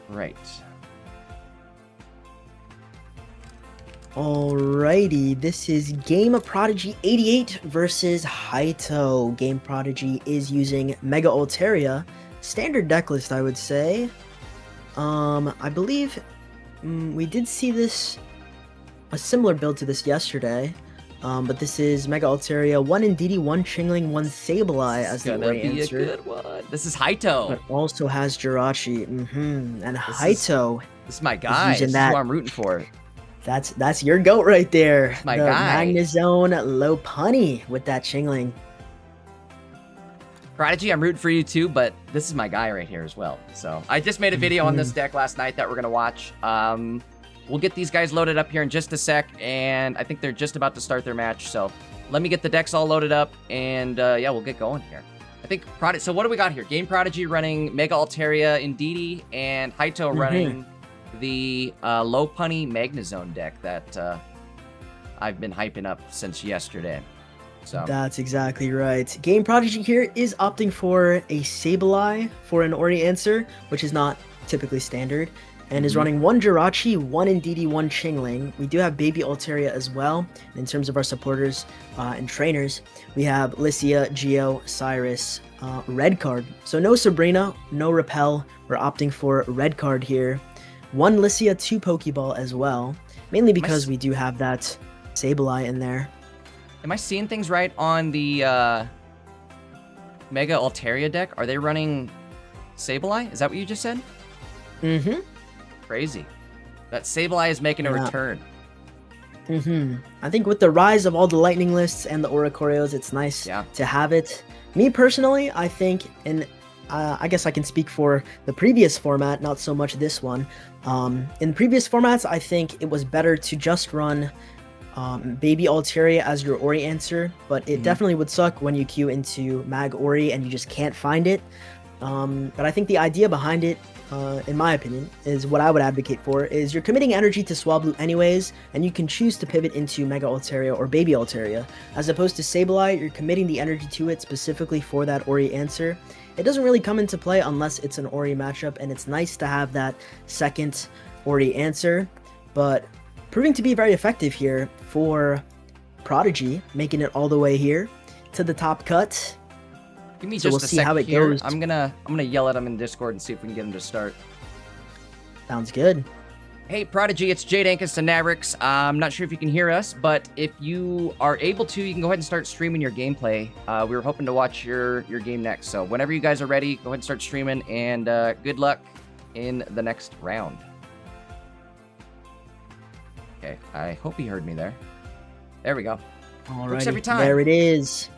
Right. Alrighty, this is Game Prodigy 88 versus Haito. Game Prodigy is using Mega Altaria. Standard deck list, I would say. I believe we did see this, a similar build to this yesterday. But this is Mega Altaria, 1 Indeedee, 1 Chingling, 1 Sableye as the right answer. A good one. This is Haito. But also has Jirachi. And Haito. This is my guy. This is who I'm rooting for. That's your goat right there. My guy. Magnezone Lopunny with that Chingling. Prodigy, I'm rooting for you too, but this is my guy right here as well. So I just made a video on this deck last night that we're gonna watch. We'll get these guys loaded up here in just a sec, and I think they're just about to start their match. So let me get the decks all loaded up, and yeah, we'll get going here. I think Prodigy. So what do we got here? Game Prodigy running Mega Altaria Indeedee, and Haito running the Lopunny Magnezone deck that I've been hyping up since yesterday. So that's exactly right. Game Prodigy here is opting for a Sableye for an Ori answer, which is not typically standard, and is running 1 Jirachi, 1 Indeedee, 1 Chingling. We do have Baby Altaria as well. In terms of our supporters and trainers, we have Lycia, Geo, Cyrus, red card. So no Sabrina, no Repel. We're opting for red card here. 1 Lycia, 2 Pokeball as well, mainly because we do have that Sableye in there. Am I seeing things right on the Mega Altaria deck? Are they running Sableye? Is that what you just said? Crazy. That Sableye is making a return. I think with the rise of all the Lightning lists and the Oricorios, it's nice to have it. Me personally, I think, and I guess I can speak for the previous format, not so much this one. In previous formats, I think it was better to just run Baby Altaria as your Ori answer, but it definitely would suck when you queue into Mag Ori and you just can't find it. But I think the idea behind it, in my opinion, is what I would advocate for, is you're committing energy to Swablu anyways, and you can choose to pivot into Mega Altaria or Baby Altaria. As opposed to Sableye, you're committing the energy to it specifically for that Ori answer. It doesn't really come into play unless it's an Ori matchup, and it's nice to have that second Ori answer, but proving to be very effective here for Prodigy, making it all the way here to the top cut. Give me so just we'll a see sec how it here. goes. I'm gonna yell at him in Discord and see if we can get him to start. Sounds good. Hey Prodigy, it's Jade Ankus and Navrix. I'm not sure if you can hear us, but if you are able to, you can go ahead and start streaming your gameplay. We were hoping to watch your game next, so whenever you guys are ready, go ahead and start streaming, and good luck in the next round. Okay, I hope he heard me there. There we go. All Works right, every time. there it is.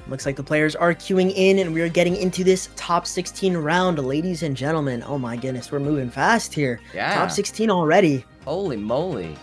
Looks like the players are queuing in, and we are getting into this top 16 round, ladies and gentlemen. Oh my goodness, we're moving fast here. Yeah. Top 16 already. Holy moly.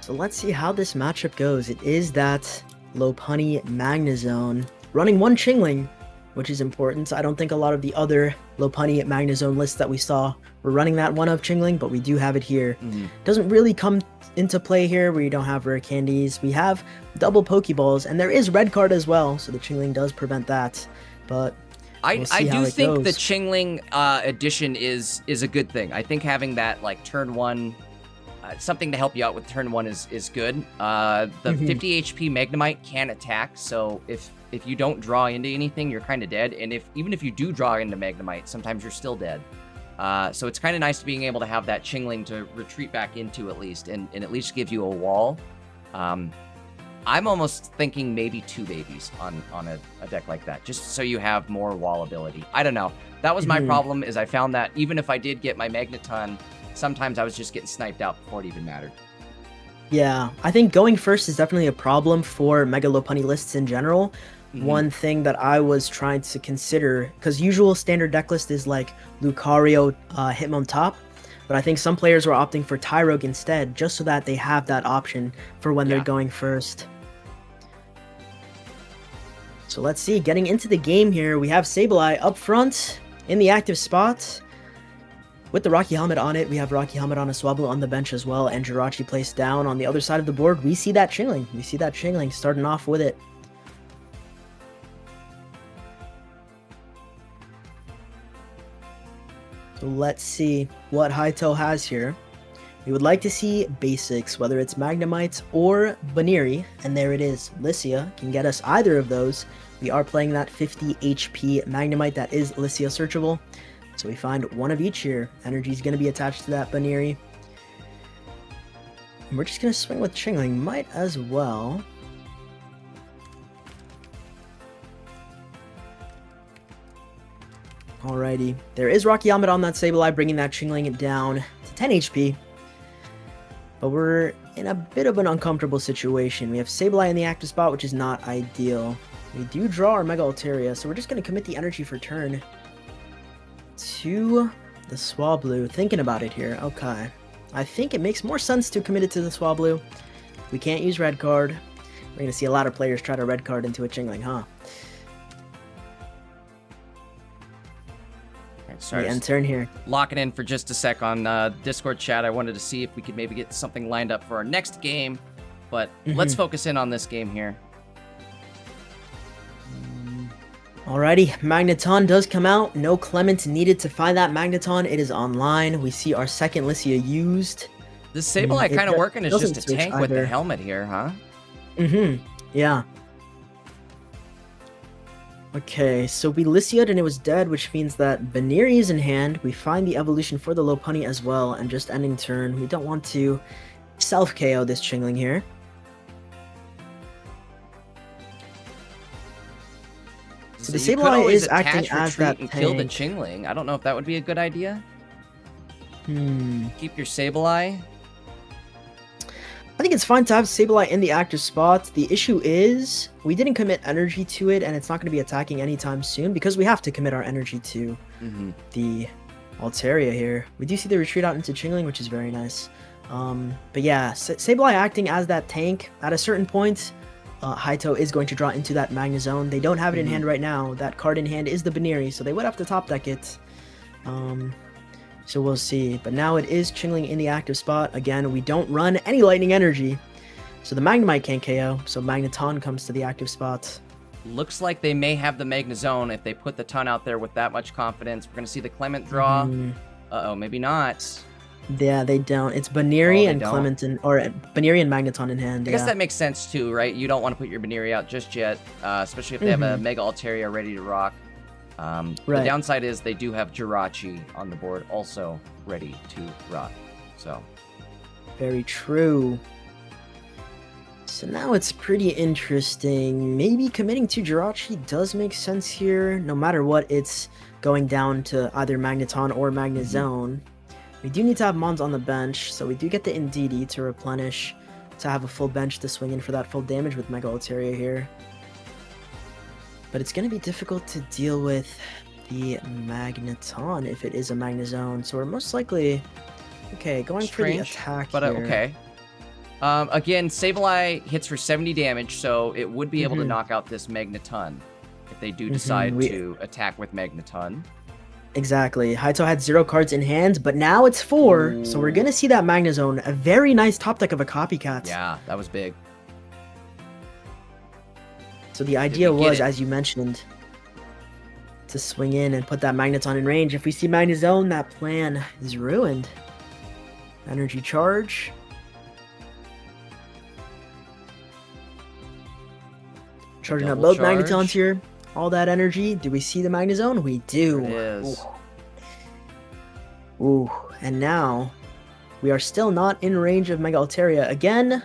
So let's see how this matchup goes. It is that Lopunny Magnezone running 1 Chingling, which is important. I don't think a lot of the other Lopunny Magnezone lists that we saw were running that one of Chingling, but we do have it here. Doesn't really come into play here where you don't have rare candies. We have double Pokeballs, and there is red card as well, so the Chingling does prevent that. But we'll I do think the goes. Chingling addition is a good thing. I think having that like turn 1, something to help you out with turn 1 is good. The 50 HP Magnemite can attack, so if you don't draw into anything, you're kind of dead. And even if you do draw into Magnemite, sometimes you're still dead. So it's kind of nice being able to have that Chingling to retreat back into at least, and at least give you a wall. I'm almost thinking maybe 2 babies on a deck like that, just so you have more wall ability. I don't know. That was my problem, is I found that even if I did get my Magneton, sometimes I was just getting sniped out before it even mattered. Yeah, I think going first is definitely a problem for Mega Lopunny lists in general. One thing that I was trying to consider, because usual standard deck list is like Lucario, Hitmontop, but I think some players were opting for Tyrogue instead, just so that they have that option for when they're going first. So let's see, getting into the game here, we have Sableye up front in the active spot. With the Rocky Helmet on it, we have Rocky Helmet on a Swablu on the bench as well, and Jirachi placed down on the other side of the board. We see that Chingling. We see that Chingling starting off with it. let's see what Haito has here. We would like to see basics, whether it's Magnemites or Baniri, and there it is. Lycia can get us either of those. We are playing that 50 HP Magnemite that is Lycia searchable. So we find one of each here. Energy is going to be attached to that Baniri. And we're just going to swing with Chingling. Might as well. Alrighty. There is Rocky Helmet on that Sableye, bringing that Chingling down to 10 HP. But we're in a bit of an uncomfortable situation. We have Sableye in the active spot, which is not ideal. We do draw our Mega Altaria, so we're just going to commit the energy for turn to the Swablu. Thinking about it here. Okay. I think it makes more sense to commit it to the Swablu. We can't use red card. We're going to see a lot of players try to red card into a Chingling, huh? Sorry, we end turn here. Lock it in for just a sec on Discord chat. I wanted to see if we could maybe get something lined up for our next game, but let's focus in on this game here. Alrighty, Magneton does come out. No Clement needed to find that Magneton. It is online. We see our second Lycia used. This Sableye kind of working as just a tank with the helmet here, huh? Yeah. Okay, so we Lycia'd and it was dead, which means that Baniri is in hand. We find the evolution for the Lopunny as well, and just ending turn. We don't want to self-KO this Chingling here. So the Sableye is acting as that tank. Kill the Chingling. I don't know if that would be a good idea. Keep your Sableye. I think it's fine to have Sableye in the active spot. The issue is we didn't commit energy to it, and it's not going to be attacking anytime soon because we have to commit our energy to the Altaria here. We do see the retreat out into Chingling, which is very nice. But yeah, Sableye acting as that tank. At a certain point, Haito is going to draw into that Magnezone. They don't have it in hand right now. That card in hand is the Baniri, so they would have to top deck it. So we'll see. But now it is Chingling in the active spot. Again, we don't run any lightning energy. So the Magnemite can't KO. So Magneton comes to the active spot. Looks like they may have the Magnezone if they put the ton out there with that much confidence. We're going to see the Clement draw. Uh-oh, maybe not. Yeah, they don't. It's Baniri and Clement or Baniri and Magneton in hand. I guess that makes sense too, right? You don't want to put your Baniri out just yet, especially if they have a Mega Altaria ready to rock. The downside is they do have Jirachi on the board also ready to rock. So very true. So now it's pretty interesting. Maybe committing to Jirachi does make sense here. No matter what, it's going down to either Magneton or Magnezone. We do need to have Mons on the bench, so we do get the Indeedee to replenish, to have a full bench to swing in for that full damage with Mega Altaria here. But it's going to be difficult to deal with the Magneton if it is a Magnezone. So we're most likely, going for the attack but here. Okay. Again, Sableye hits for 70 damage, so it would be able to knock out this Magneton if they do decide to attack with Magneton. Exactly. Haito had 0 cards in hand, but now it's 4, so we're going to see that Magnezone. A very nice top deck of a Copycat. Yeah, that was big. So the idea was, as you mentioned, to swing in and put that Magneton in range. If we see Magnezone, that plan is ruined. Energy charge. Charging up both Magnetons here. All that energy. Do we see the Magnezone? We do. There it is. Ooh. And now we are still not in range of Mega Altaria. Again,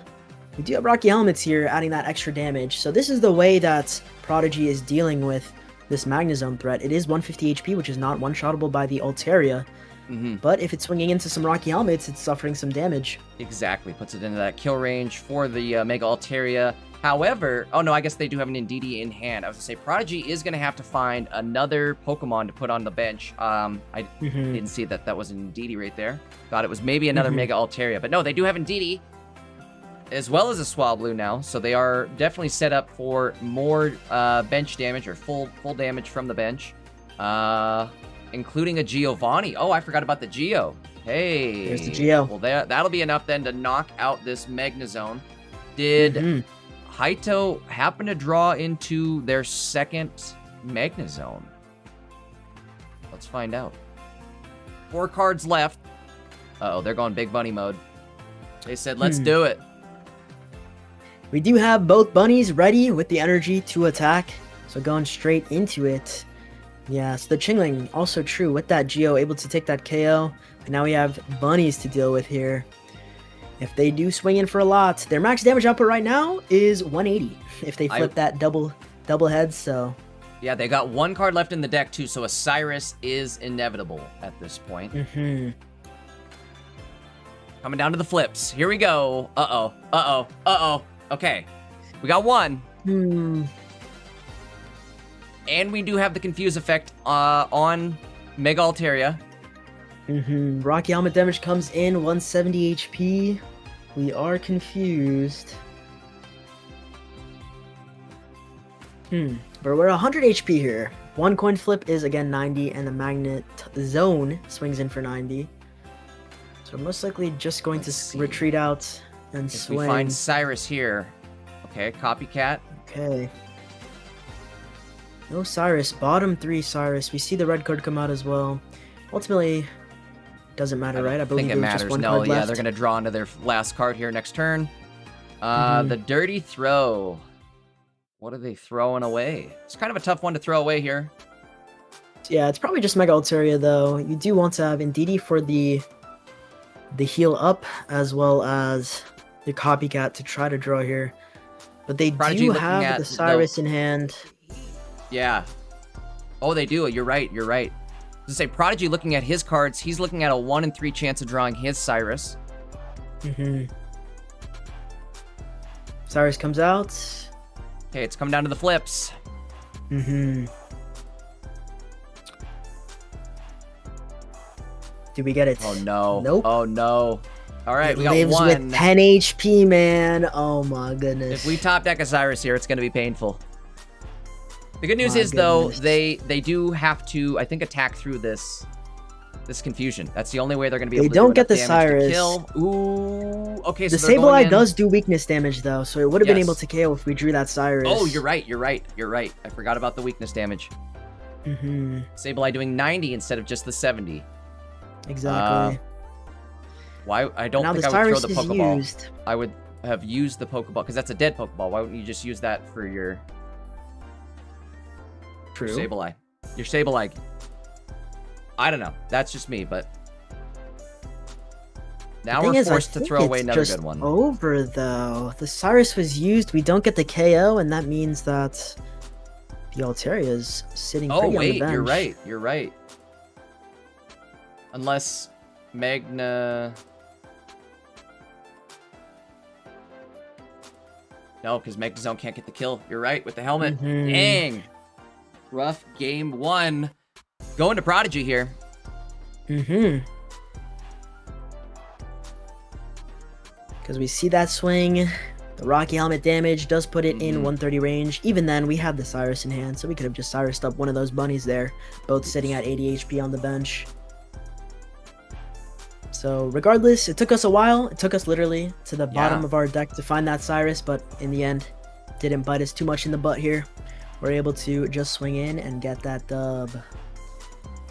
we do have Rocky Helmets here, adding that extra damage. So this is the way that Prodigy is dealing with this Magnezone threat. It is 150 HP, which is not one-shottable by the Altaria. But if it's swinging into some Rocky Helmets, it's suffering some damage. Exactly. Puts it into that kill range for the Mega Altaria. However, oh no, I guess they do have an Indeedee in hand. I was going to say, Prodigy is going to have to find another Pokemon to put on the bench. I didn't see that was an Indeedee right there. Thought it was maybe another Mega Altaria. But no, they do have Indeedee, as well as a Swablu now. So they are definitely set up for more bench damage, or full damage from the bench. Including a Giovanni. Oh, I forgot about the Geo. Hey. There's the Geo. Well, that'll be enough then to knock out this Magnezone. Did Haito happen to draw into their second Magnezone? Let's find out. 4 cards left. Uh-oh, they're going big bunny mode. They said, let's do it. We do have both bunnies ready with the energy to attack. So going straight into it. Yeah, so the Chingling, also true. With that Geo, able to take that KO. But now we have bunnies to deal with here. If they do swing in for a lot, their max damage output right now is 180. If they flip that double heads, so... Yeah, they got 1 card left in the deck, too, so a Cyrus is inevitable at this point. Coming down to the flips. Here we go. Uh-oh. Uh-oh. Uh-oh. Okay. We got 1. And we do have the Confuse effect on Mega Altaria. Rocky Helmet damage comes in, 170 HP. We are confused. But we're 100 HP here. 1 coin flip is again 90, and the Magnet Zone swings in for 90. So we're most likely just going to retreat out and swing. We find Cyrus here. Okay, Copycat. Okay. No Cyrus. Bottom 3 Cyrus. We see the red card come out as well. Ultimately, doesn't matter, right? I think it matters. No, yeah, they're going to draw into their last card here next turn. The Dirty Throw. What are they throwing away? It's kind of a tough one to throw away here. Yeah, it's probably just Mega Altaria, though. You do want to have Indeedee for the heal up, as well as the Copycat to try to draw here. But they do have the Cyrus in hand. Yeah. Oh, they do. You're right. You're right. To say Prodigy looking at his cards, he's looking at a 1 in 3 chance of drawing his Cyrus. Cyrus comes out. Okay, it's coming down to the flips. Do we get it? Oh no. Nope. Oh no. All right, we got lives 1. with 10 HP, man. Oh my goodness. If we top deck a Cyrus here, it's going to be painful. The good news is, though, they do have to, I think, attack through this confusion. That's the only way they're going to be able to do enough damage to kill. Ooh. Okay, so the Sableye does do weakness damage, though, so it would have been able to KO if we drew that Cyrus. Oh, you're right. You're right. You're right. I forgot about the weakness damage. Sableye doing 90 instead of just the 70. Exactly. Why? I don't think I would throw the Pokeball. I would have used the Pokeball, because that's a dead Pokeball. Why wouldn't you just use that for your... True. Sableye. Your Sableye. I don't know. That's just me, but... Now we're forced to throw away another good one. Over, though. The Cyrus was used. We don't get the KO, and that means that the Altaria is sitting pretty on the bench. You're right. You're right. Unless Magna... No, because Magna Zone can't get the kill. You're right, with the helmet. Dang. Rough game 1. Going to Prodigy here. Because we see that swing. The Rocky Helmet damage does put it in 130 range. Even then, we have the Cyrus in hand, so we could have just Cyrused up one of those bunnies there. Both sitting at 80 HP on the bench. So regardless, it took us a while. It took us literally to the bottom of our deck to find that Cyrus, but in the end, didn't bite us too much in the butt here. We're able to just swing in and get that dub.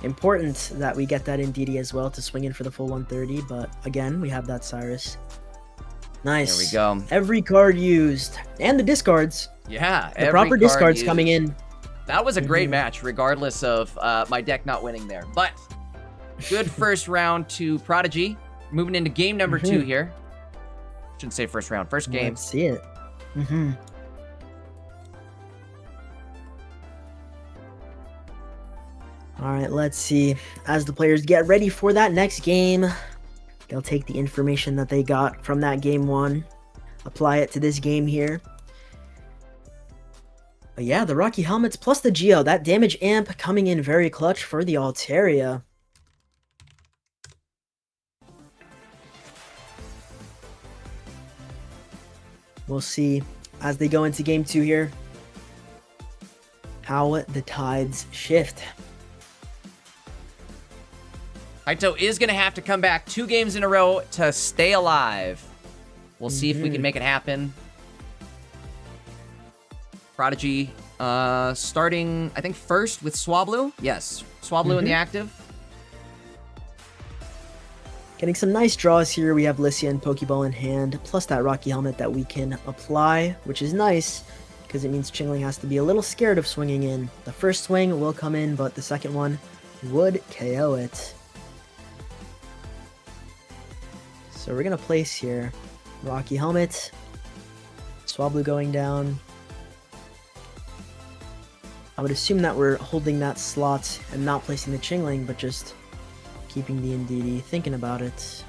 Important that we get that Indeedee as well to swing in for the full 130, but again, we have that Cyrus. Nice. There we go. Every card used. And the discards. Yeah. The proper discards used. Coming in. That was a great match, regardless of my deck not winning there. But good first round to Prodigy. Moving into game number 2 here. Shouldn't say first round. First game. Let's see it. Alright, let's see. As the players get ready for that next game, they'll take the information that they got from that game 1, apply it to this game here. But yeah, the Rocky Helmets plus the Geo, that damage amp coming in very clutch for the Altaria. We'll see as they go into game 2 here how the tides shift. Kaito is going to have to come back 2 games in a row to stay alive. We'll see if we can make it happen. Prodigy starting, I think, first with Swablu. Yes, Swablu in the active. Getting some nice draws here. We have Lissia and Pokeball in hand, plus that Rocky Helmet that we can apply, which is nice, because it means Chingling has to be a little scared of swinging in. The first swing will come in, but the second one would KO it. So we're going to place here Rocky Helmet, Swablu going down. I would assume that we're holding that slot and not placing the Chingling, but just keeping the Indeedee, thinking about it.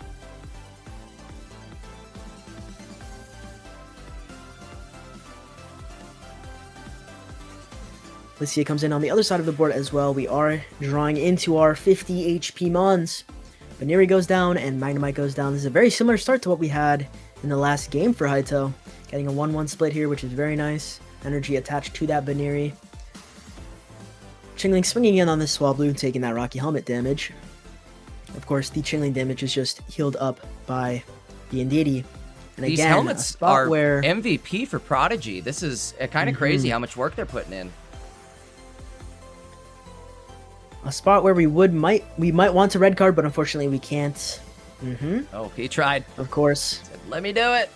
Lissia comes in on the other side of the board as well. We are drawing into our 50 HP Mons. Baneri goes down and Magnemite goes down. This is a very similar start to what we had in the last game for Haito. Getting a 1-1 split here, which is very nice. Energy attached to that Baneri. Chingling swinging in on this Swablu, taking that Rocky Helmet damage. Of course, the Chingling damage is just healed up by the Indeedee. And These again, helmets are where MVP for Prodigy. This is kind of crazy how much work they're putting in. A spot where we might want to red card, but unfortunately we can't. Oh, he tried. Of course. Said, let me do it.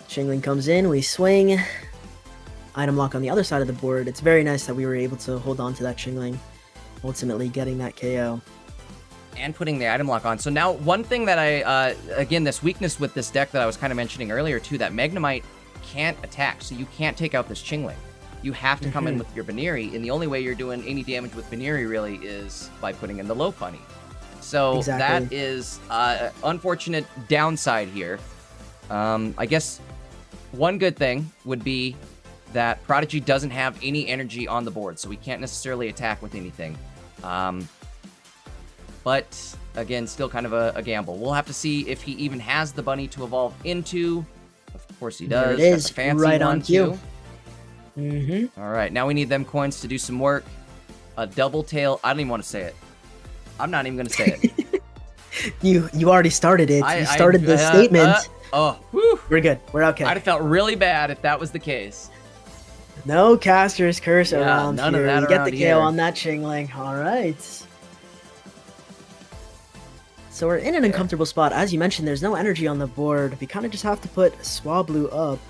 Chingling comes in, we swing. Item lock on the other side of the board. It's very nice that we were able to hold on to that Chingling, ultimately getting that KO. And putting the item lock on. So now, one thing that I, again, this weakness with this deck that I was kind of mentioning earlier too, that Magnemite can't attack, so you can't take out this Chingling. You have to come in with your Baneri, and the only way you're doing any damage with Baneri really is by putting in the low funny. So that is unfortunate downside here. I guess one good thing would be that Prodigy doesn't have any energy on the board, so we can't necessarily attack with anything. But again, still kind of a gamble. We'll have to see if he even has the bunny to evolve into. Of course he does. There it is, Got the fancy right one on cue. too. All right, now we need them coins to do some work. A double tail. I don't even want to say it. I'm not even going to say it. You already started it. You started the statement. Whew. We're good. We're okay. I'd have felt really bad if that was the case. No caster's curse around none here. of that You get around the here. KO on that Chingling. All right. So we're in an uncomfortable spot. As you mentioned, there's no energy on the board. We kind of just have to put Swablu up.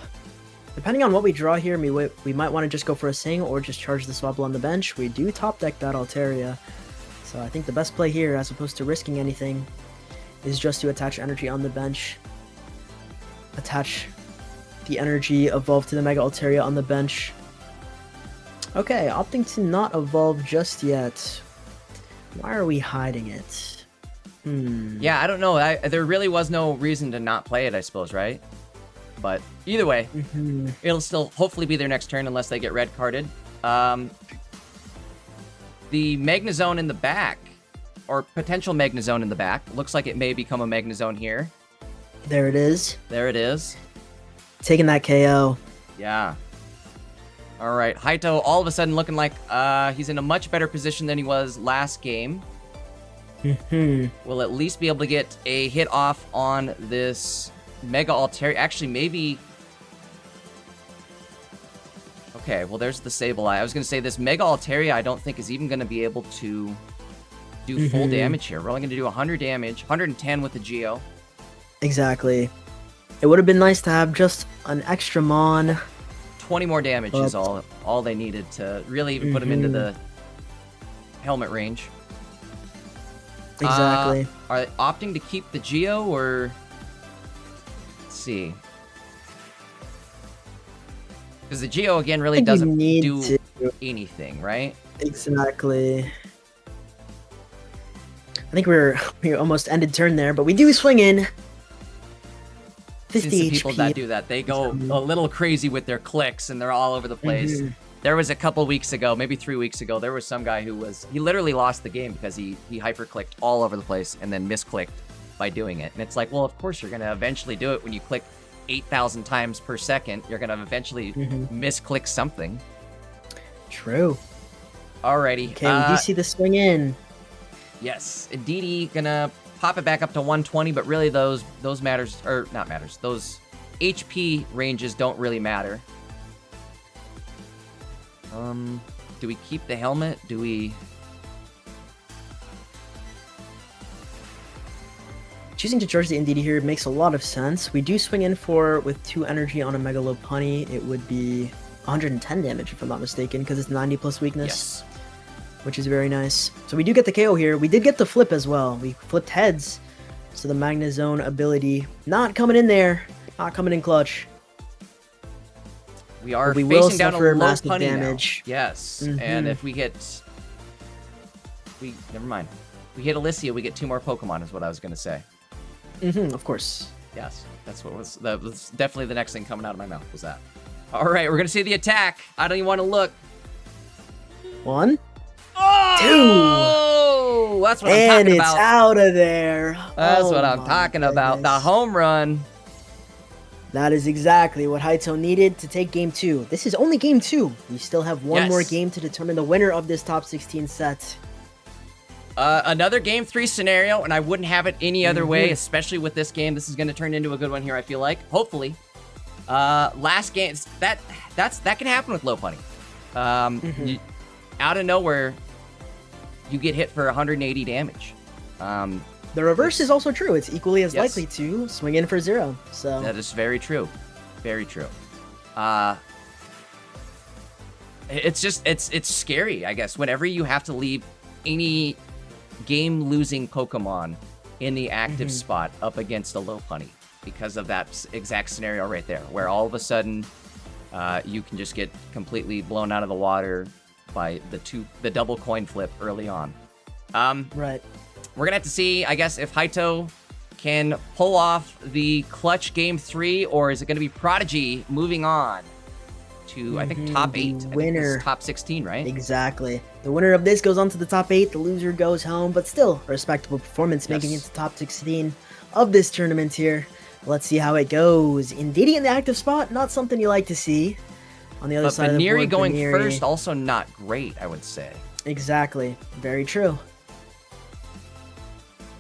Depending on what we draw here, we might want to just go for a Sing or just charge the Swablu on the bench. We do top deck that Altaria. So I think the best play here, as opposed to risking anything, is just to attach energy on the bench. Attach the energy, evolve to the Mega Altaria on the bench. Okay, opting to not evolve just yet. Why are we hiding it? Yeah, I don't know. There really was no reason to not play it, I suppose, right? But either way, it'll still hopefully be their next turn unless they get red carded. The Magnezone in the back, or potential Magnezone in the back, looks like it may become a Magnezone here. There it is. There it is. Taking that KO. Yeah. All right, Haito all of a sudden looking like he's in a much better position than he was last game. We'll at least be able to get a hit off on this Mega Altaria. Actually, maybe... Okay, well, there's the Sableye. I was going to say this Mega Altaria I don't think is even going to be able to do full damage here. We're only going to do 100 damage, 110 with the Geo. Exactly. It would have been nice to have just an extra Mon. 20 more damage is all they needed to really even put him into the helmet range. Exactly. Are they opting to keep the Geo, or... Let's see. Because the Geo, again, really doesn't do anything, right? Exactly. I think we almost ended turn there, but we do swing in. 50 the HP. people that do that, they go a little crazy with their clicks, and they're all over the place. There was a couple weeks ago, maybe 3 weeks ago, there was some guy who he literally lost the game because he hyper-clicked all over the place and then misclicked by doing it. And it's like, well, of course you're going to eventually do it when you click 8,000 times per second. You're going to eventually misclick something. True. Alrighty. Okay, we do see the swing in. Yes, Indeedee gonna pop it back up to 120, but really those matters, or not matters, those HP ranges don't really matter. Do we keep the helmet? Do we... choosing to charge the Indeedee here makes a lot of sense. We do swing in for, with 2 energy on a Mega Lopunny, it would be 110 damage if I'm not mistaken, because it's 90 plus weakness. Yes. Which is very nice. So we do get the KO here. We did get the flip as well. We flipped heads. So the Magnezone ability not coming in there. Not coming in clutch. We are we will facing down a suffer low massive punny damage. now. Yes. And if we hit... Never mind. We hit Alicia, we get 2 more Pokemon, is what I was going to say. Of course. Yes. That was definitely the next thing coming out of my mouth, was that. All right, we're going to see the attack. I don't even want to look. 1. Oh! 2! That's what I'm talking about. And it's out of there. That's what I'm talking about. The home run. That is exactly what Haito needed to take game 2. This is only game 2. We still have one more game to determine the winner of this top 16 set. Another game 3 scenario, and I wouldn't have it any other way, especially with this game. This is going to turn into a good one here, I feel like. Hopefully. Last game, that can happen with low punny. Out of nowhere, you get hit for 180 damage. The reverse is also true. It's equally as likely to swing in for 0. So that is very true. Very true. It's scary, I guess, whenever you have to leave any game-losing Pokemon in the active spot up against a low punny, because of that exact scenario right there, where all of a sudden you can just get completely blown out of the water by the double coin flip early on. Right. We're gonna have to see, I guess, if Haito can pull off the clutch game 3, or is it gonna be Prodigy moving on to, I think, top 8. The winner. I think this is top 16, right? Exactly. The winner of this goes on to the top 8. The loser goes home, but still a respectable performance, making it to top 16 of this tournament here. Let's see how it goes. Indeedee in the active spot, not something you like to see. On the other side of the board, going first, also not great, I would say. Exactly. Very true.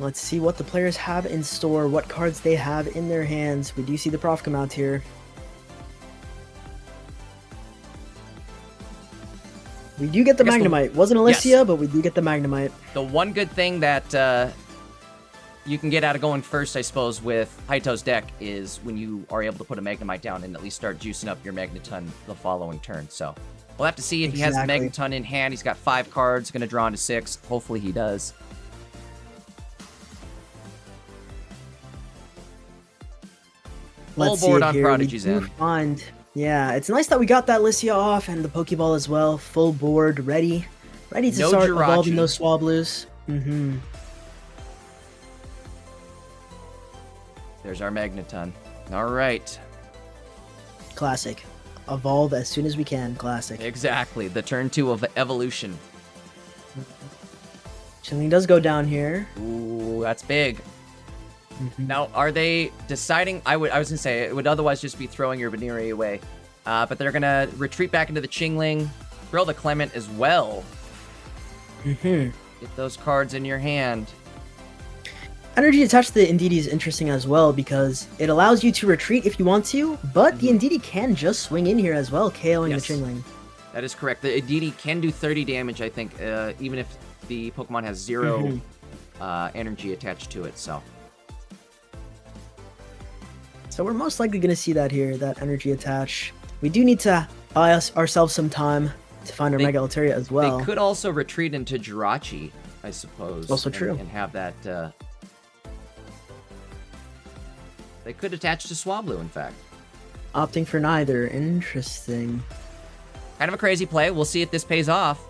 Let's see what the players have in store, what cards they have in their hands. We do see the prof come out here. We do get the Magnemite. Wasn't Alicia, but we do get the Magnemite. The one good thing that you can get out of going first, I suppose, with Haito's deck is when you are able to put a Magnemite down and at least start juicing up your Magneton the following turn. So we'll have to see if he has the Magneton in hand. He's got 5 cards, going to draw into 6. Hopefully he does. Full board on Prodigy's end. Yeah, it's nice that we got that Licia off and the Pokeball as well. Full board, ready to start evolving those Swablues. There's our Magneton. All right. Classic. Evolve as soon as we can. Classic. Exactly. The turn 2 of evolution. Chilling does go down here. Ooh, that's big. Now, are they deciding? I was gonna say it would otherwise just be throwing your Veneri away, but they're gonna retreat back into the Chingling, throw the Clement as well. Get those cards in your hand. Energy attached to the Indeedee is interesting as well because it allows you to retreat if you want to, but the Indeedee can just swing in here as well, KOing the Chingling. That is correct. The Indeedee can do 30 damage, I think, even if the Pokemon has 0 energy attached to it. So we're most likely going to see that here, that energy attach. We do need to buy ourselves some time to find our Mega Altaria as well. They could also retreat into Jirachi, I suppose. Also true. And have that... They could attach to Swablu, in fact. Opting for neither. Interesting. Kind of a crazy play. We'll see if this pays off.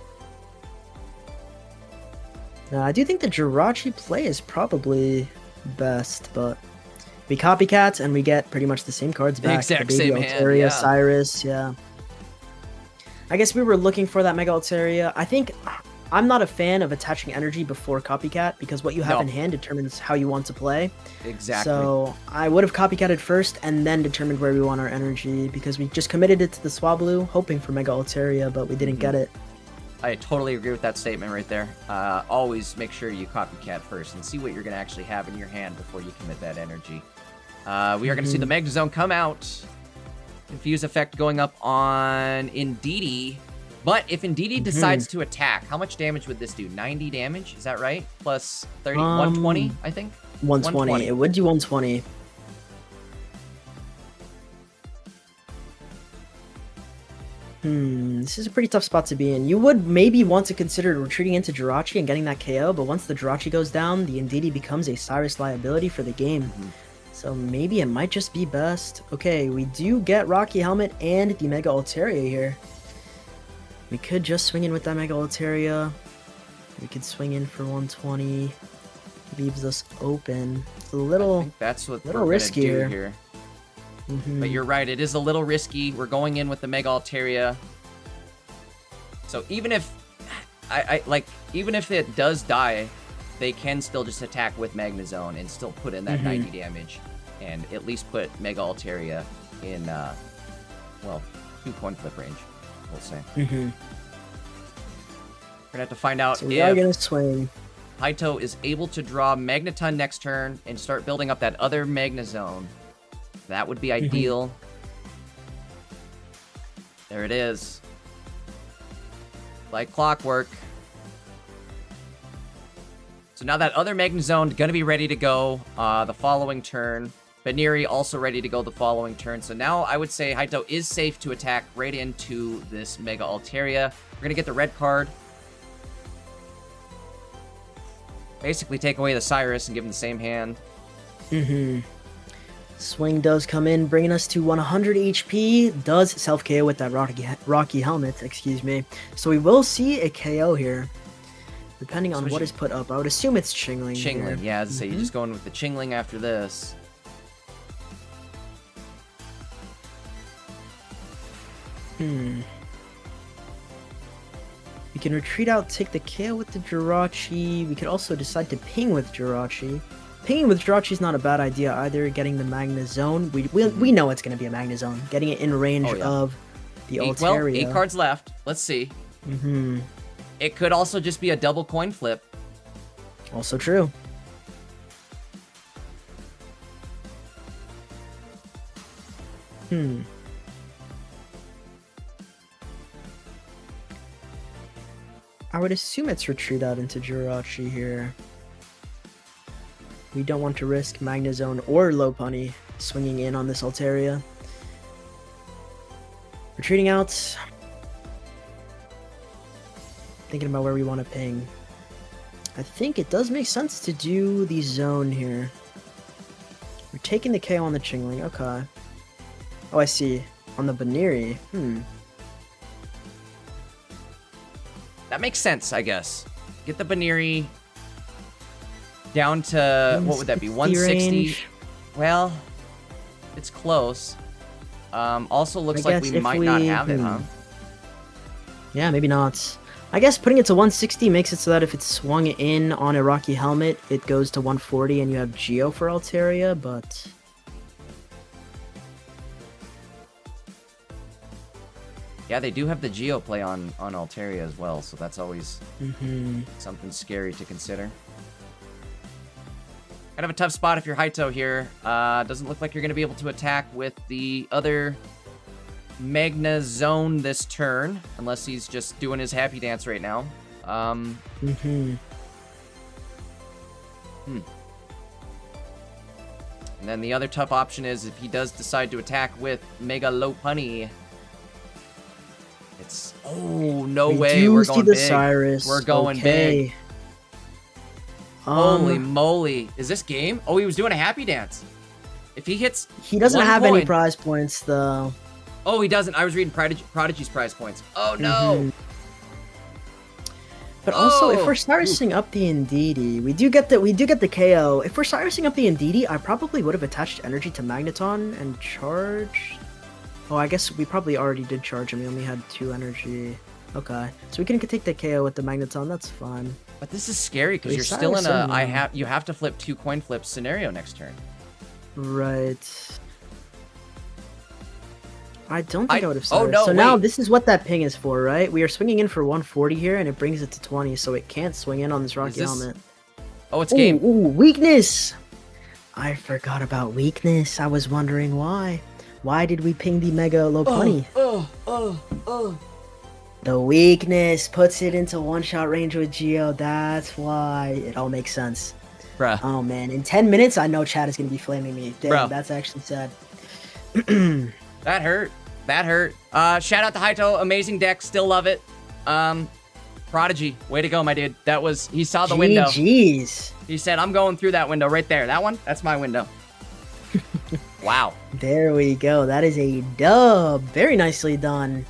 Now, I do think the Jirachi play is probably best, but... we copycat and we get pretty much the same cards back. Exact the Baby same Altaria, hand, Cyrus, I guess we were looking for that Mega Altaria. I think I'm not a fan of attaching energy before copycat because what you have in hand determines how you want to play. Exactly. So I would have copycatted first and then determined where we want our energy because we just committed it to the Swablu, hoping for Mega Altaria, but we didn't get it. I totally agree with that statement right there. Always make sure you copycat first and see what you're going to actually have in your hand before you commit that energy. We are going to see the Magnezone come out. Confuse effect going up on Indeedee. But if Indeedee decides to attack, how much damage would this do? 90 damage? Is that right? Plus 30, 120, I think? 120. It would do 120. This is a pretty tough spot to be in. You would maybe want to consider retreating into Jirachi and getting that KO, but once the Jirachi goes down, the Indeedee becomes a Cyrus liability for the game. So maybe it might just be best. Okay, we do get Rocky Helmet and the Mega Altaria here. We could just swing in with that Mega Altaria. We could swing in for 120. Leaves us open. It's a little, I think that's what little we're risky gonna do here. But you're right, it is a little risky. We're going in with the Mega Altaria. So even if even if it does die, they can still just attack with Magnezone and still put in that 90 damage and at least put Mega Altaria in well, 2 coin flip range, we'll say. We're gonna have to find out so we are gonna swing. Haito is able to draw Magneton next turn and start building up that other Magnezone. That would be ideal. There it is. Like clockwork. So now that other Magnezone going to be ready to go the following turn. Baniri also ready to go the following turn. So now I would say Haito is safe to attack right into this Mega Altaria. We're going to get the red card. Basically take away the Cyrus and give him the same hand. Swing does come in, bringing us to 100 HP. Does self-KO with that Rocky Helmet, excuse me. So we will see a KO here, depending on what is put up. I would assume it's Chingling. Chingling, yeah, I'd say you're just going with the Chingling after this. We can retreat out, take the KO with the Jirachi. We could also decide to ping with Jirachi. Pinging with Jirachi is not a bad idea either. Getting the Magnezone. We know it's going to be a Magnezone. Getting it in range of the Altaria. Well, 8 cards left. Let's see. It could also just be a double coin flip. Also true. I would assume it's retreat out into Jirachi here. We don't want to risk Magnezone or Lopunny swinging in on this Altaria. Retreating out. Thinking about where we want to ping. I think it does make sense to do the zone here. We're taking the KO on the Chingling. Okay. Oh, I see. On the Baniri. That makes sense, I guess. Get the Baniri down to, what would that be, 160? Range. Well, it's close. Also looks like we might not have it, huh? Yeah, maybe not. I guess putting it to 160 makes it so that if it's swung in on a Rocky Helmet, it goes to 140 and you have Geo for Altaria, but... Yeah, they do have the Geo play on Altaria as well, so that's always something scary to consider. Kind of a tough spot if you're Haito here. Doesn't look like you're going to be able to attack with the other Magnezone this turn, unless he's just doing his happy dance right now. And then the other tough option is if he does decide to attack with Mega Lopunny. It's... Oh, no way. We're going big. Cyrus. We're going big. Holy moly. Is this game? Oh, he was doing a happy dance. If he hits... He doesn't have any prize points, though. Oh, he doesn't. I was reading Prodigy's prize points. Oh, no. But also, if we're Cyrusing up the Indeedee, we do get the KO. If we're Cyrusing up the Indeedee, I probably would have attached energy to Magneton and charged. Oh, I guess we probably already did charge him. We only had 2 energy. Okay, so we can take the KO with the Magneton. That's fine. But this is scary because you're still in a you have to flip 2 coin flips scenario next turn. Right. I don't think I would have said it. No, so now this is what that ping is for, right? We are swinging in for 140 here, and it brings it to 20, so it can't swing in on this Rocky Helmet. Oh, it's game. Ooh, weakness! I forgot about weakness. I was wondering why. Why did we ping the Mega Lopunny? The weakness puts it into one-shot range with Geo. That's why. It all makes sense. Bruh. Oh man, in 10 minutes, I know Chad is gonna be flaming me. Damn, Bro. that's actually sad. That hurt. That hurt. Shout out to Haito. Amazing deck. Still love it. Prodigy. Way to go, my dude. That was... He saw the window. GG's. He said, I'm going through that window right there. That one? That's my window. Wow. There we go. That is a dub. Very nicely done.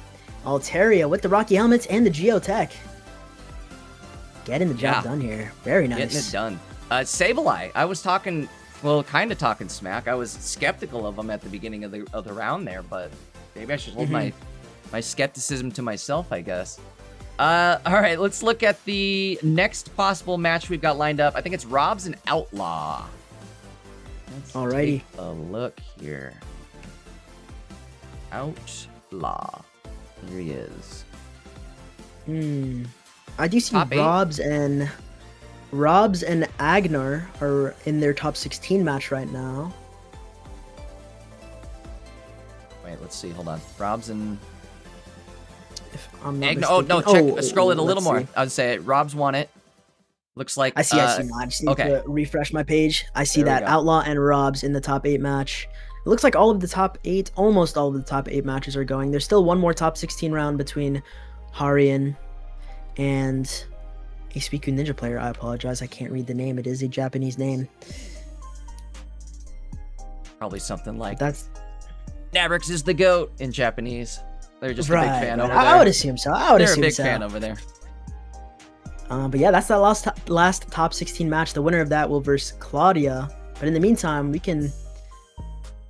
Altaria with the Rocky Helmets and the Geotech. Getting the job done here. Very nice. Getting it done. Sableye. I was talking... Well, kind of talking smack. I was skeptical of him at the beginning of the round there, but maybe I should hold my skepticism to myself, I guess. All right, let's look at the next possible match we've got lined up. I think it's Robs and Outlaw. Let's Alrighty. take a look here. Outlaw. Here he is. I do see Top 8? Robs and Agnar are in their top 16 match right now. Wait, let's see. Hold on. Robs and... If I'm not Oh, no, check. Scroll it a little let's more. see. I would say Robs won it. Looks like... I see. No, I just need to refresh my page. I see There we that go. Outlaw and Robs in the top 8 match. It looks like all of the top 8, almost all of the top 8 matches are going. There's still one more top 16 round between Harian and a Spiku Ninja player. I apologize. I can't read the name. It is a Japanese name. Probably something like... That's Nabrix is the GOAT in Japanese. They're just a big fan over there. I would assume so. They're a big fan over there. But yeah, that's that last top 16 match. The winner of that will verse Claudia. But in the meantime, we can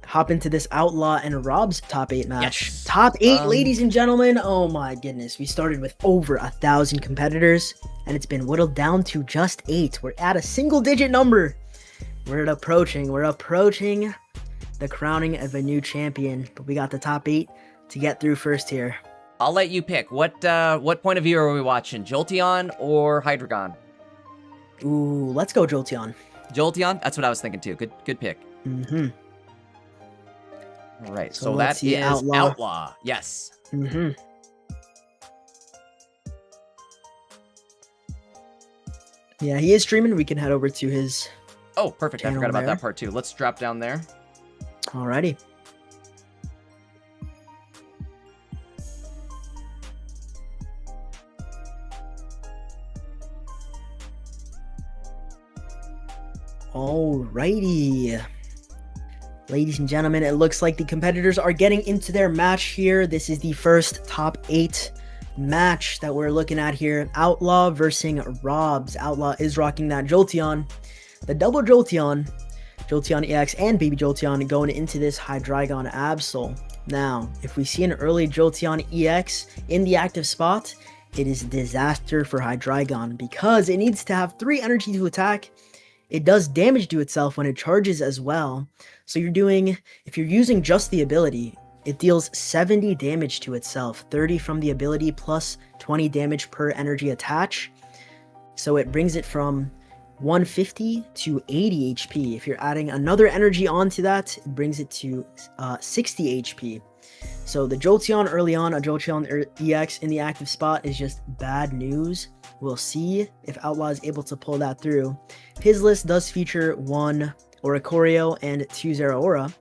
hop into this Outlaw and Rob's top 8 match. Yes. Top 8, ladies and gentlemen. Oh my goodness. We started with over 1,000 competitors, and it's been whittled down to just 8. We're at a single-digit number. We're approaching the crowning of a new champion. But we got the top 8 to get through first here. I'll let you pick. What point of view are we watching? Jolteon or Hydreigon? Ooh, let's go Jolteon. Jolteon? That's what I was thinking too. Good pick. Mm-hmm. All right, So so let's that see, is Outlaw. Outlaw. Yes. Mm-hmm. Yeah, he is streaming. We can head over to his... Oh, perfect. I Channel forgot about there. that part too. Let's drop down there. Alrighty. Alrighty. Ladies and gentlemen, it looks like the competitors are getting into their match here. This is the first top 8 match that we're looking at here. Outlaw versus Robs. Outlaw is rocking that Jolteon. The double Jolteon, Jolteon EX and Baby Jolteon going into this Hydreigon Absol. Now, if we see an early Jolteon EX in the active spot, it is disaster for Hydreigon because it needs to have 3 energy to attack. It does damage to itself when it charges as well. So if you're using just the ability, it deals 70 damage to itself, 30 from the ability plus 20 damage per energy attach. So it brings it from 150 to 80 HP. If you're adding another energy onto that, it brings it to 60 HP. So the Jolteon early on, a Jolteon EX in the active spot is just bad news. We'll see if Outlaw is able to pull that through. His list does feature 1 Oricorio and 2 Zeraora,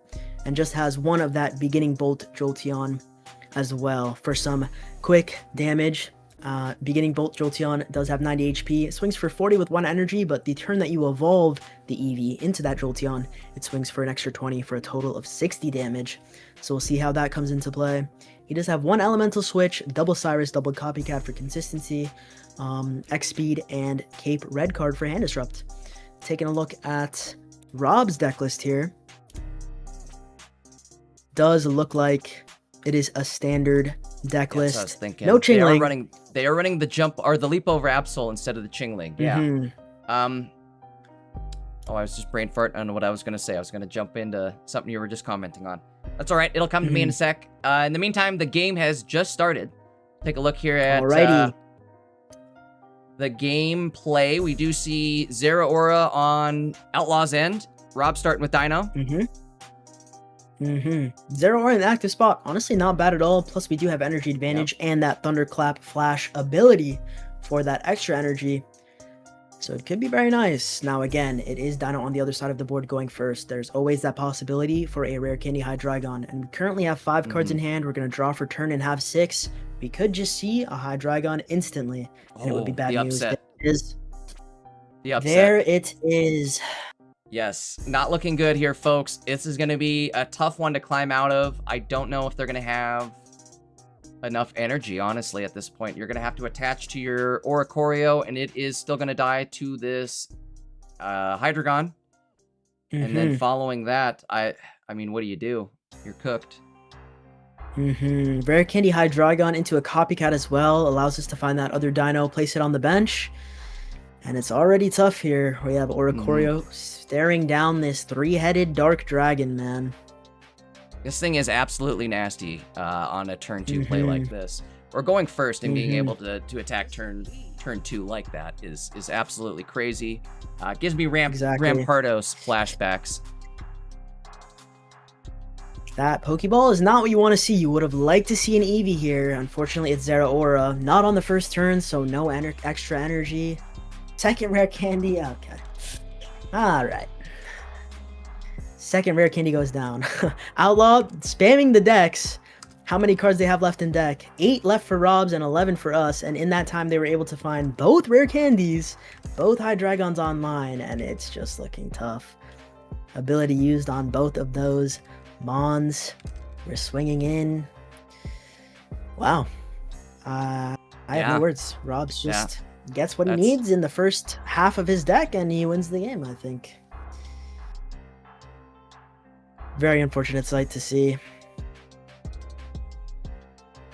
and just has 1 of that beginning Bolt Jolteon as well for some quick damage. Beginning Bolt Jolteon does have 90 HP. It swings for 40 with 1 energy, but the turn that you evolve the Eevee into that Jolteon, it swings for an extra 20 for a total of 60 damage. So we'll see how that comes into play. He does have 1 Elemental Switch, double Cyrus, double Copycat for consistency, X Speed, and Cape Red card for Hand Disrupt. Taking a look at Rob's deck list here. Does look like it is a standard deck Yes, list. I was thinking. No Chingling. They are running the jump or the leap over Absol instead of the Chingling. Yeah. Mhm. Oh, I was just brain fart on what I was gonna say. I was gonna jump into something you were just commenting on. That's all right. It'll come to me in a sec. In the meantime, the game has just started. Take a look here at Alrighty. the gameplay. We do see Zeraora on Outlaw's end. Rob starting with Dino. Zeraora in the active spot. Honestly, not bad at all. Plus, we do have energy advantage and that Thunderclap Flash ability for that extra energy. So it could be very nice. Now again, it is Dino on the other side of the board going first. There's always that possibility for a rare candy Hydreigon. And we currently have 5 cards in hand. We're going to draw for turn and have 6. We could just see a Hydreigon instantly. And it would be bad the news. upset. The upset. There it is. Yes, not looking good here, folks. This is going to be a tough one to climb out of. I don't know if they're going to have enough energy, honestly, at this point. You're going to have to attach to your Oricorio, and it is still going to die to this Hydreigon. And then following that, I mean, what do? You're cooked. Rare Candy Hydreigon into a copycat as well allows us to find that other dino, place it on the bench. And it's already tough here. We have Oricorio staring down this 3-headed dark dragon, man. This thing is absolutely nasty on a turn 2 play like this. Or going first and being able to attack turn 2 like that is absolutely crazy. Gives me Rampardos flashbacks. That Pokeball is not what you want to see. You would have liked to see an Eevee here. Unfortunately, it's Zeraora. Not on the first turn, so no extra energy. Second rare candy. Okay. Alright. Second rare candy goes down. Outlaw spamming the decks. How many cards they have left in deck? 8 left for Robs and 11 for us. And in that time, they were able to find both rare candies, both Hydreigons online, and it's just looking tough. Ability used on both of those. Mons. We're swinging in. Wow. I have no words. Robs just gets what he needs in the first half of his deck, and he wins the game, I think. Very unfortunate sight to see.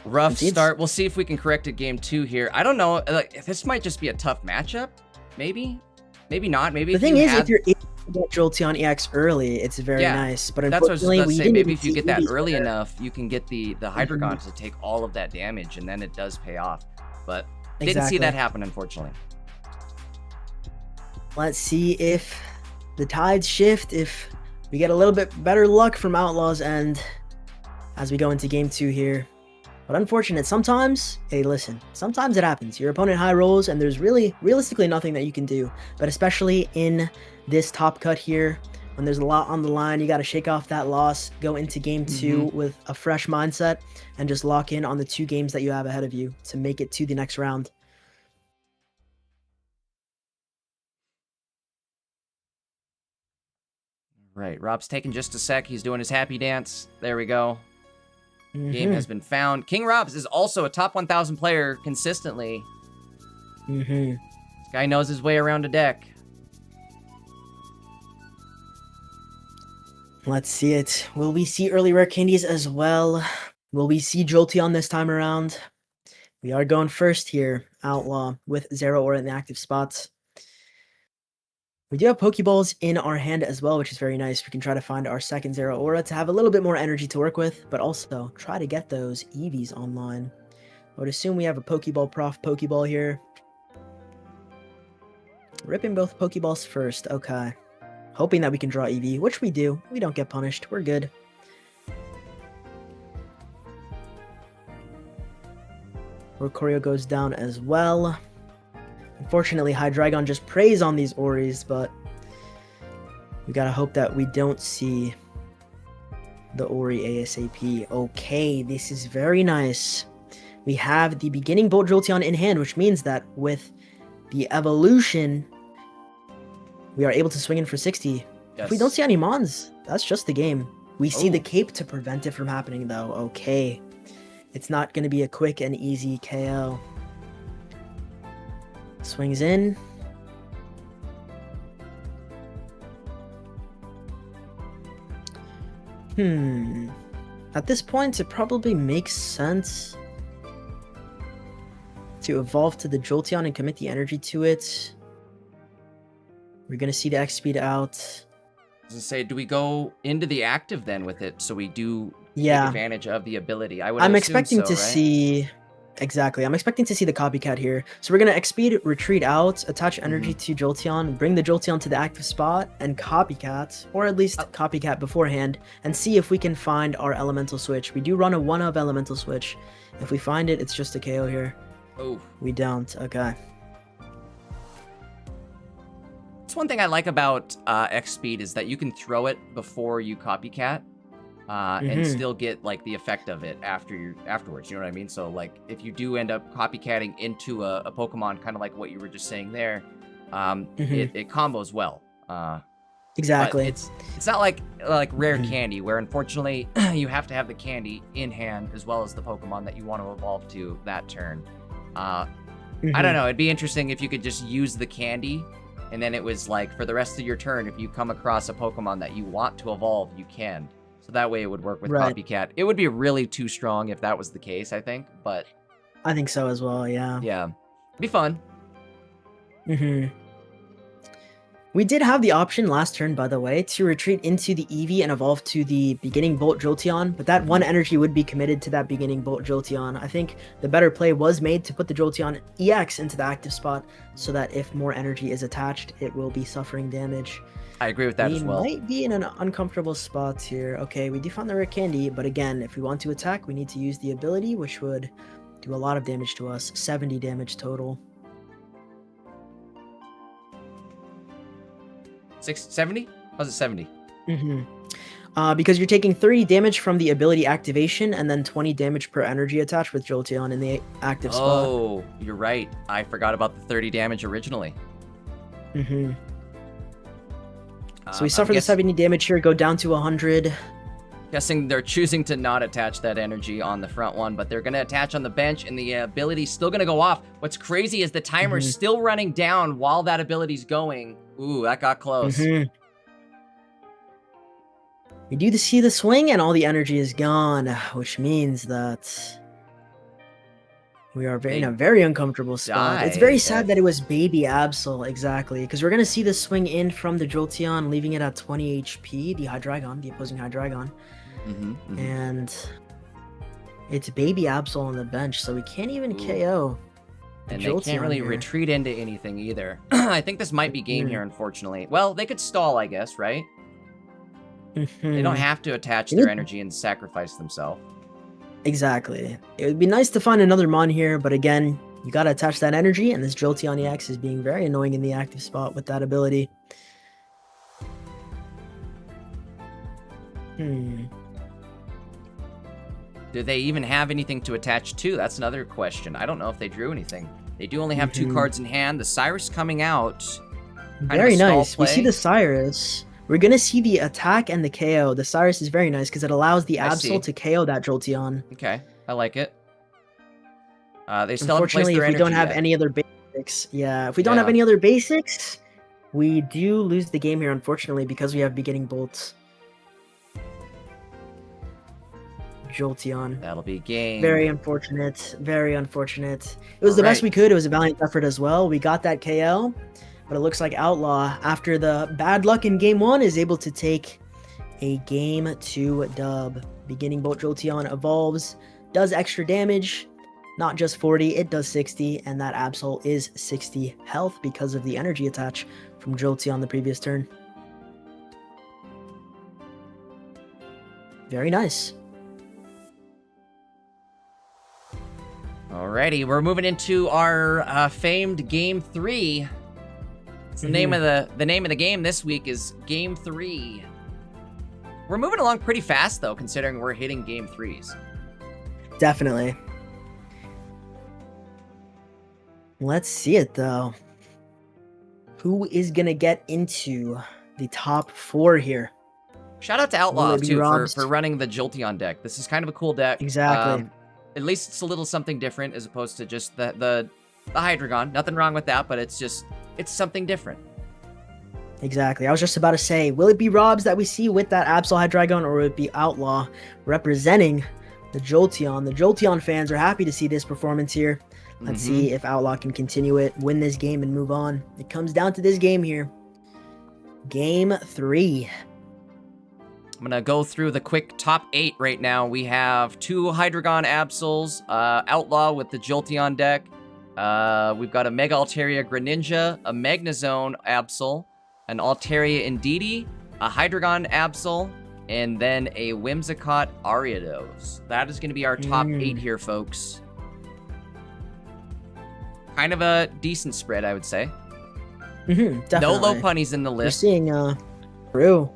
Rough start. We'll see if we can correct it game 2 here. I don't know. Like, this might just be a tough matchup. Maybe. Maybe not. Maybe the thing is, if you're able to get Jolteon EX early, it's very nice. But unfortunately, that's what I was going to say. Maybe if you get that early enough, you can get the Hydreigon to take all of that damage, and then it does pay off. But didn't see that happen, unfortunately. Let's see if the tides shift, if we get a little bit better luck from Outlaw's end as we go into game 2 here. But unfortunate, sometimes, hey listen, sometimes it happens. Your opponent high rolls and there's realistically nothing that you can do. But especially in this top cut here, when there's a lot on the line, you got to shake off that loss, go into game 2 with a fresh mindset, and just lock in on the 2 games that you have ahead of you to make it to the next round. Right, Rob's taking just a sec. He's doing his happy dance. There we go. Game has been found. King Robs is also a top 1,000 player consistently. This guy knows his way around a deck. Let's see it. Will we see early rare candies as well? Will we see Jolteon this time around? We are going first here, Outlaw, with Zeraora in the active spots. We do have Pokeballs in our hand as well, which is very nice. We can try to find our second Zeraora to have a little bit more energy to work with, but also try to get those Eevees online. I would assume we have a Pokeball Prof Pokeball here. Ripping both Pokeballs first, okay. Hoping that we can draw Eevee, which we do. We don't get punished, we're good. Oricorio goes down as well. Unfortunately, Hydreigon just preys on these Oris, but we gotta hope that we don't see the Ori ASAP. Okay, this is very nice. We have the beginning Bolt Jolteon in hand, which means that with the evolution, we are able to swing in for 60. Yes. If we don't see any Mons, that's just the game. We see the cape to prevent it from happening, though. Okay. It's not going to be a quick and easy KO. Swings in. At this point, it probably makes sense to evolve to the Jolteon and commit the energy to it. We're going to see the X speed out. I was gonna say, do we go into the active then with it so we do take advantage of the ability? I'm expecting to right? see... Exactly. I'm expecting to see the copycat here. So we're going to X-Speed, retreat out, attach energy to Jolteon, bring the Jolteon to the active spot, and copycat, or at least copycat beforehand, and see if we can find our elemental switch. We do run a 1-of elemental switch. If we find it, it's just a KO here. Oh. We don't. Okay. That's one thing I like about X Speed is that you can throw it before you copycat. And still get like the effect of it afterwards. You know what I mean? So like if you do end up copycatting into a Pokemon, kind of like what you were just saying there, it combos well. Exactly. But it's not like rare candy where unfortunately you have to have the candy in hand as well as the Pokemon that you want to evolve to that turn. I don't know. It'd be interesting if you could just use the candy. And then it was like for the rest of your turn, if you come across a Pokemon that you want to evolve, you can. So that way it would work with Copycat. It would be really too strong if that was the case, I think. But I think so as well, yeah. Yeah. It'd be fun. We did have the option last turn, by the way, to retreat into the Eevee and evolve to the beginning Bolt Jolteon, but that one energy would be committed to that beginning Bolt Jolteon. I think the better play was made to put the Jolteon EX into the active spot so that if more energy is attached, it will be suffering damage. I agree with that as well. We might be in an uncomfortable spot here. Okay, we do find the rare candy, but again, if we want to attack, we need to use the ability, which would do a lot of damage to us. 70 damage total. 70? How's it 70? Because you're taking 30 damage from the ability activation and then 20 damage per energy attached with Jolteon in the active spot. Oh, you're right. I forgot about the 30 damage originally. So we suffer the 70 damage here, go down to 100. Guessing they're choosing to not attach that energy on the front one, but they're going to attach on the bench, and the ability's still going to go off. What's crazy is the timer's still running down while that ability's going. Ooh, that got close. We do see the swing, and all the energy is gone, which means that we are in a very uncomfortable spot. It's very sad that it was Baby Absol, exactly, because we're going to see the swing in from the Jolteon, leaving it at 20 HP, the Hydreigon, the opposing Hydreigon. And it's Baby Absol on the bench, so we can't even KO. And they can't really retreat into anything either. I think this might be game here, unfortunately. Well, they could stall, I guess, right? They don't have to attach their energy and sacrifice themselves. Exactly. It would be nice to find another Mon here, but again, you gotta attach that energy, and this Jolteon EX is being very annoying in the active spot with that ability. Do they even have anything to attach to? That's another question. I don't know if they drew anything. They do only have 2 cards in hand. The Cyrus coming out. Very nice. We see the Cyrus. We're going to see the attack and the KO. The Cyrus is very nice because it allows the Absol to KO that Jolteon. Okay, I like it. They still Unfortunately, if we don't have any other basics, if we don't have any other basics, we do lose the game here, unfortunately, because we have beginning bolts. Jolteon. That'll be game. Very unfortunate. Very unfortunate. It was the best we could. It was a valiant effort as well. We got that KO, but it looks like Outlaw, after the bad luck in game 1, is able to take a game 2 dub. Beginning Bolt Jolteon evolves, does extra damage, not just 40, it does 60, and that Absol is 60 health because of the energy attach from Jolteon the previous turn. Very nice. Alrighty, we're moving into our famed game 3. It's the name of the game this week is Game 3. We're moving along pretty fast though, considering we're hitting game 3s. Definitely. Let's see it though. Who is gonna get into the top 4 here? Shout out to Outlaw too for running the Jolteon deck. This is kind of a cool deck. Exactly. At least it's a little something different as opposed to just the Hydreigon. Nothing wrong with that, but it's something different. Exactly. I was just about to say, will it be Robs that we see with that Absol Hydreigon, or will it be Outlaw representing the Jolteon? The Jolteon fans are happy to see this performance here. Let's see if Outlaw can continue it, win this game, and move on. It comes down to this game here. Game 3. I'm going to go through the quick top 8 right now. We have 2 Hydreigon Absols, Outlaw with the Jolteon deck. We've got a Mega Altaria Greninja, a Magnezone Absol, an Altaria Indeedee, a Hydreigon Absol, and then a Whimsicott Ariados. That is going to be our top 8 here, folks. Kind of a decent spread, I would say. Definitely. No low punnies in the We're list. seeing, true.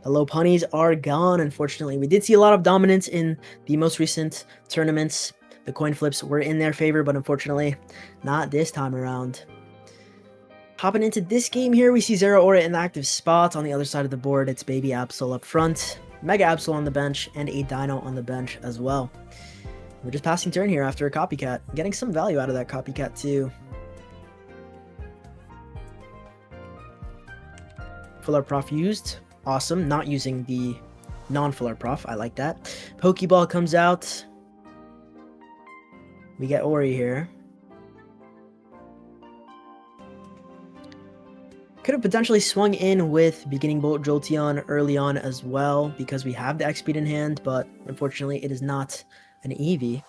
The low punnies are gone, unfortunately. We did see a lot of dominance in the most recent tournaments. The coin flips were in their favor, but unfortunately, not this time around. Hopping into this game here, we see Zero Aura in the active spot. On the other side of the board, it's Baby Absol up front, Mega Absol on the bench, and a Dino on the bench as well. We're just passing turn here after a Copycat. Getting some value out of that Copycat too. Full Art Prof used. Awesome. Not using the non-Full Art Prof. I like that. Pokeball comes out. We get Ori here. Could have potentially swung in with Beginning Bolt Jolteon early on as well because we have the X-Speed in hand, but unfortunately it is not an Eevee.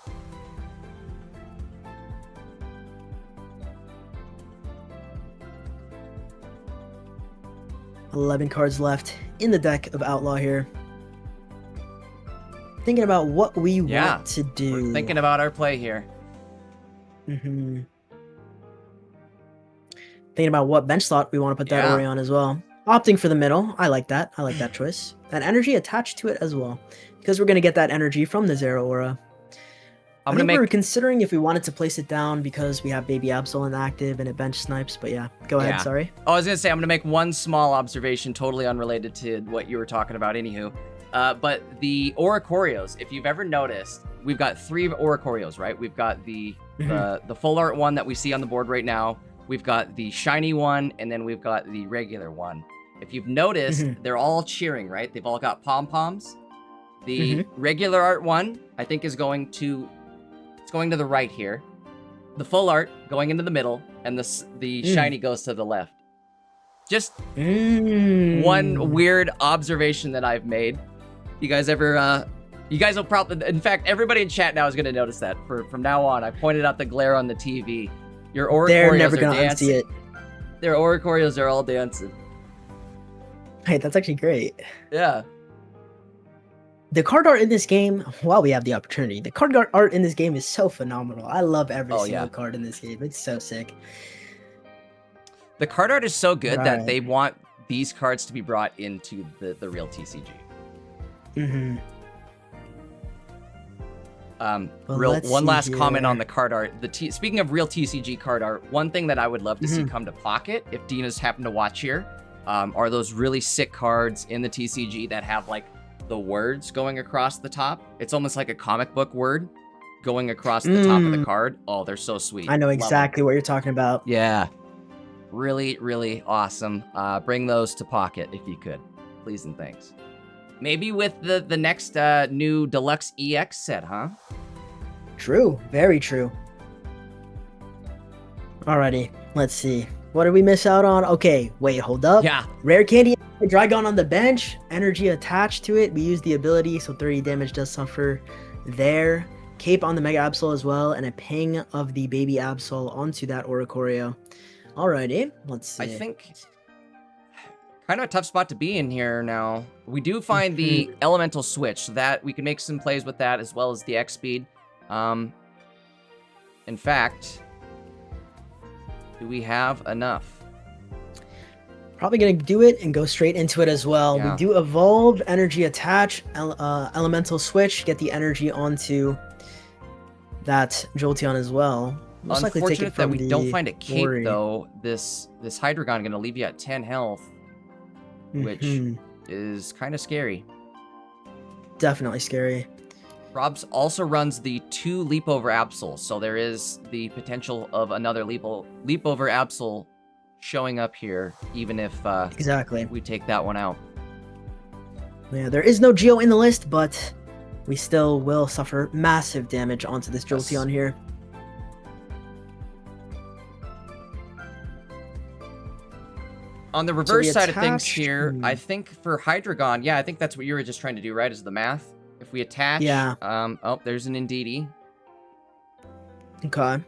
$11 cards left in the deck of Outlaw here. Thinking about what we want to do. We're thinking about our play here. Thinking about what bench slot we want to put that Ori on as well. Opting for the middle. I like that. I like that choice. And energy attached to it as well. Because we're going to get that energy from the Zero Aura. I think we were considering if we wanted to place it down because we have Baby Absol inactive and it bench snipes, but yeah, go ahead, sorry. Oh, I was going to say, I'm going to make one small observation, totally unrelated to what you were talking about anywho. But the Oricorios, if you've ever noticed, we've got 3 Oricorios, right? We've got the full art one that we see on the board right now. We've got the shiny one, and then we've got the regular one. If you've noticed, they're all cheering, right? They've all got pom-poms. The regular art one, I think, is going to the right here. The full art going into the middle, and the shiny goes to the left. Just one weird observation that I've made. You guys ever, you guys will probably, in fact, everybody in chat now is going to notice that. From now on, I pointed out the glare on the TV. Your Oricorios They're never going to unsee it. Their Oricorios are all dancing. Hey, that's actually great. Yeah. The card art in this game, while we have the opportunity, the card art in this game is so phenomenal. I love every single card in this game. It's so sick. The card art is so good that they want these cards to be brought into the real TCG. One last comment on the card art. Speaking of real TCG card art, one thing that I would love to see come to Pocket, if Dina's happen to watch here, are those really sick cards in the TCG that have like the words going across the top. It's almost like a comic book word going across the top of the card. Oh, they're so sweet. I know exactly what you're talking about. Yeah. Really, really awesome. Bring those to Pocket if you could. Please and thanks. Maybe with the next new Deluxe EX set, huh? True. Very true. Alrighty. Let's see. What did we miss out on? Okay, wait, hold up. Yeah. Rare Candy, Dragon on the bench, energy attached to it. We use the ability, so 30 damage does suffer there. Cape on the Mega Absol as well, and a ping of the Baby Absol onto that Oricorio. Alrighty, let's see. I think kind of a tough spot to be in here now. We do find the Elemental Switch, so that we can make some plays with that as well as the X-Speed. In fact, do we have enough? Probably going to do it and go straight into it as well. Yeah. We do evolve, energy attach, elemental switch, get the energy onto that Jolteon as well. Most likely take it Unfortunate that from we the don't find a cape Ori. though. This Hydreigon going to leave you at 10 health, which is kind of scary. Definitely scary. Robs also runs the 2 Leap Over Absol, so there is the potential of another Leap Over Absol showing up here, even if Exactly. we take that one out. Yeah, there is no Geo in the list, but we still will suffer massive damage onto this Jolteon here. On the reverse side of things attached- here, I think for Hydreigon, yeah, I think that's what you were just trying to do, right, is the math. If we attach, oh, there's an Indeedee. Okay.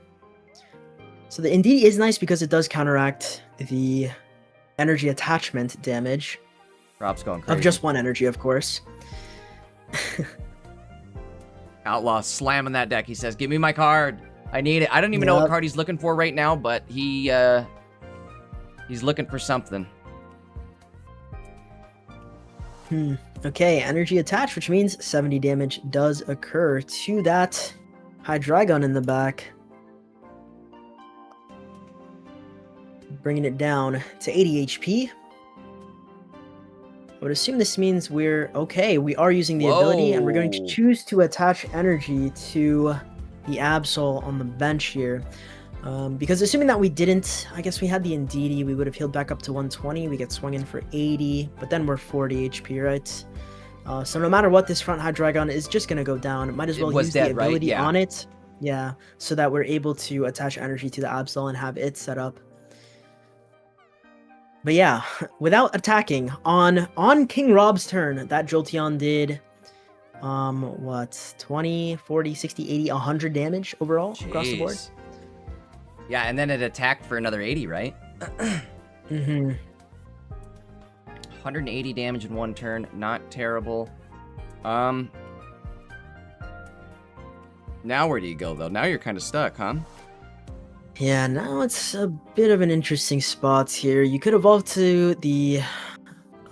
So the Indeedee is nice because it does counteract the energy attachment damage. Rob's going crazy. Of just one energy, of course. Outlaw slamming that deck. He says, give me my card. I need it. I don't even know what card he's looking for right now, but he He's looking for something. Okay, energy attached, which means 70 damage does occur to that Hydreigon in the back. Bringing it down to 80 HP. I would assume this means we're okay. We are using the ability, and we're going to Whoa. choose to attach energy to the Absol on the bench here. Because assuming that we didn't, I guess we had the Indeedee, we would have healed back up to 120. We get swung in for 80, but then we're 40 HP, right? So no matter what, this front Hydreigon is just going to go down. Might as well use the ability on it. Yeah, so that we're able to attach energy to the Absol and have it set up. But yeah, without attacking, on King Rob's turn, that Jolteon did, what, 20, 40, 60, 80, 100 damage overall across the board? Yeah, and then it attacked for another 80, right? 180 damage in one turn, not terrible. Now where do you go, though? Now you're kind of stuck, huh? Yeah, now it's a bit of an interesting spot here. You could evolve to the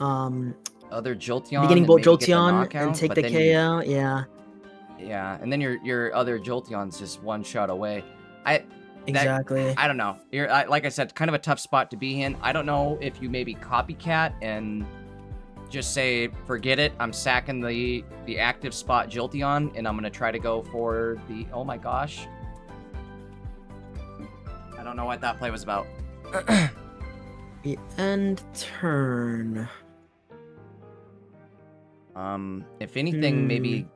other Jolteon, beginning bolt Jolteon and take the KO. Yeah, and then your other Jolteon's just one shot away. Exactly. I don't know. Like I said, kind of a tough spot to be in. I don't know if you maybe copycat and just say, forget it. I'm sacking the active spot Jolteon, and I'm gonna try to go for the. Oh my gosh. I don't know what that play was about. The end turn. If anything, maybe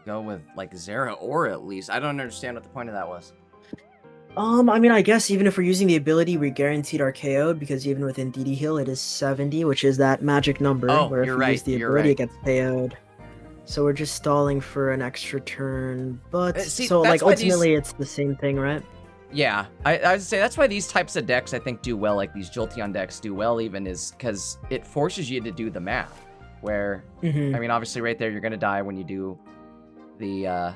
go with like Zeraora at least. I don't understand what the point of that was. I mean, I guess even if we're using the ability, we're guaranteed our KO because even with Indeedee heal, it is 70, which is that magic number. Where if we use the ability, it gets KO'd. So we're just stalling for an extra turn. But so like ultimately, it's the same thing, right? Yeah, I would say that's why these types of decks I think do well, like these Jolteon decks do well even, is because it forces you to do the math. Where, I mean, obviously right there, you're going to die when you do the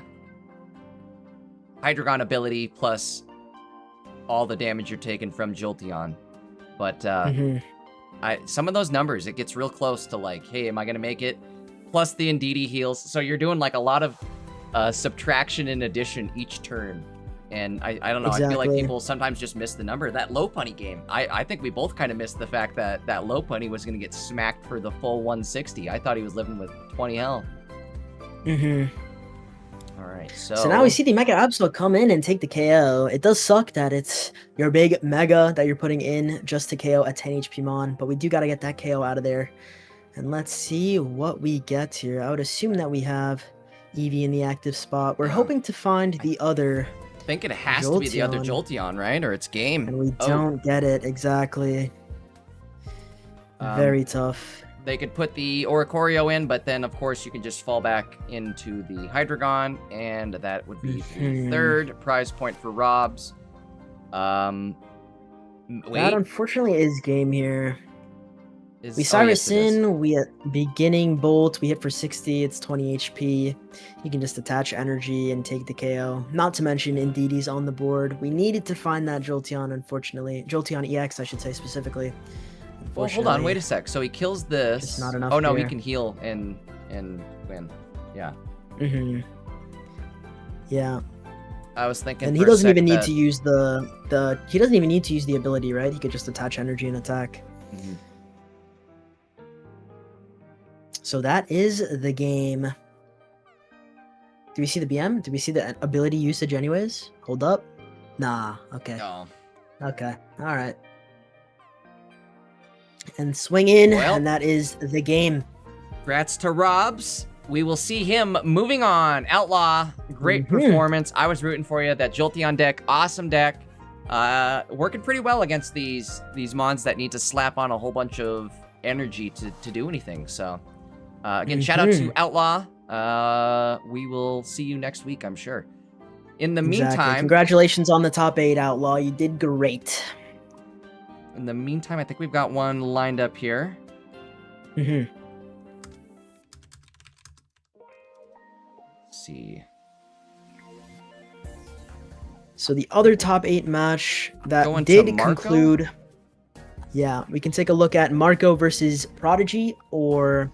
Hydreigon ability plus all the damage you're taking from Jolteon. But some of those numbers, it gets real close to like, hey, am I going to make it? Plus the Indeedee heals. So you're doing like a lot of subtraction and addition each turn. And I don't know, I feel like people sometimes just miss the number. That Lopunny game, I think we both kind of missed the fact that Lopunny was going to get smacked for the full 160. I thought he was living with 20 health. All right, so now we see the Mega Absol come in and take the KO. It does suck that it's your big Mega that you're putting in just to KO a 10 HP Mon, but we do got to get that KO out of there. And let's see what we get here. I would assume that we have Eevee in the active spot. We're hoping to find the other... I think it has to be the other Jolteon, right? Or it's game. And we don't get it, exactly. Very tough. They could put the Oricorio in, but then, of course, you can just fall back into the Hydreigon, and that would be the third prize point for Robs. That, unfortunately, is game here. We Cyrus in, we at beginning bolt, we hit for 60, it's 20 HP. You can just attach energy and take the KO. Not to mention Indeedee's on the board. We needed to find that Jolteon, unfortunately. Jolteon EX, I should say, specifically. Well, hold on, wait a sec. So he kills this. Just not enough he here. can heal and win. Yeah. Yeah. I was thinking. And he doesn't even need to use he doesn't even need to use the ability, right? He could just attach energy and attack. So that is the game. Do we see the BM? Do we see the ability usage anyways? Hold up. Nah. Okay. No. Okay. All right. And swing in, and that is the game. Congrats to Robs. We will see him moving on. Outlaw, great performance. I was rooting for you. That Jolteon deck, awesome deck. Working pretty well against these mons that need to slap on a whole bunch of energy to do anything. So, again, shout out to Outlaw. We will see you next week, I'm sure. In the meantime, congratulations on the top 8, Outlaw. You did great. In the meantime, I think we've got one lined up here. Let's see. So the other top 8 match that did conclude. Yeah, we can take a look at Marco versus Prodigy or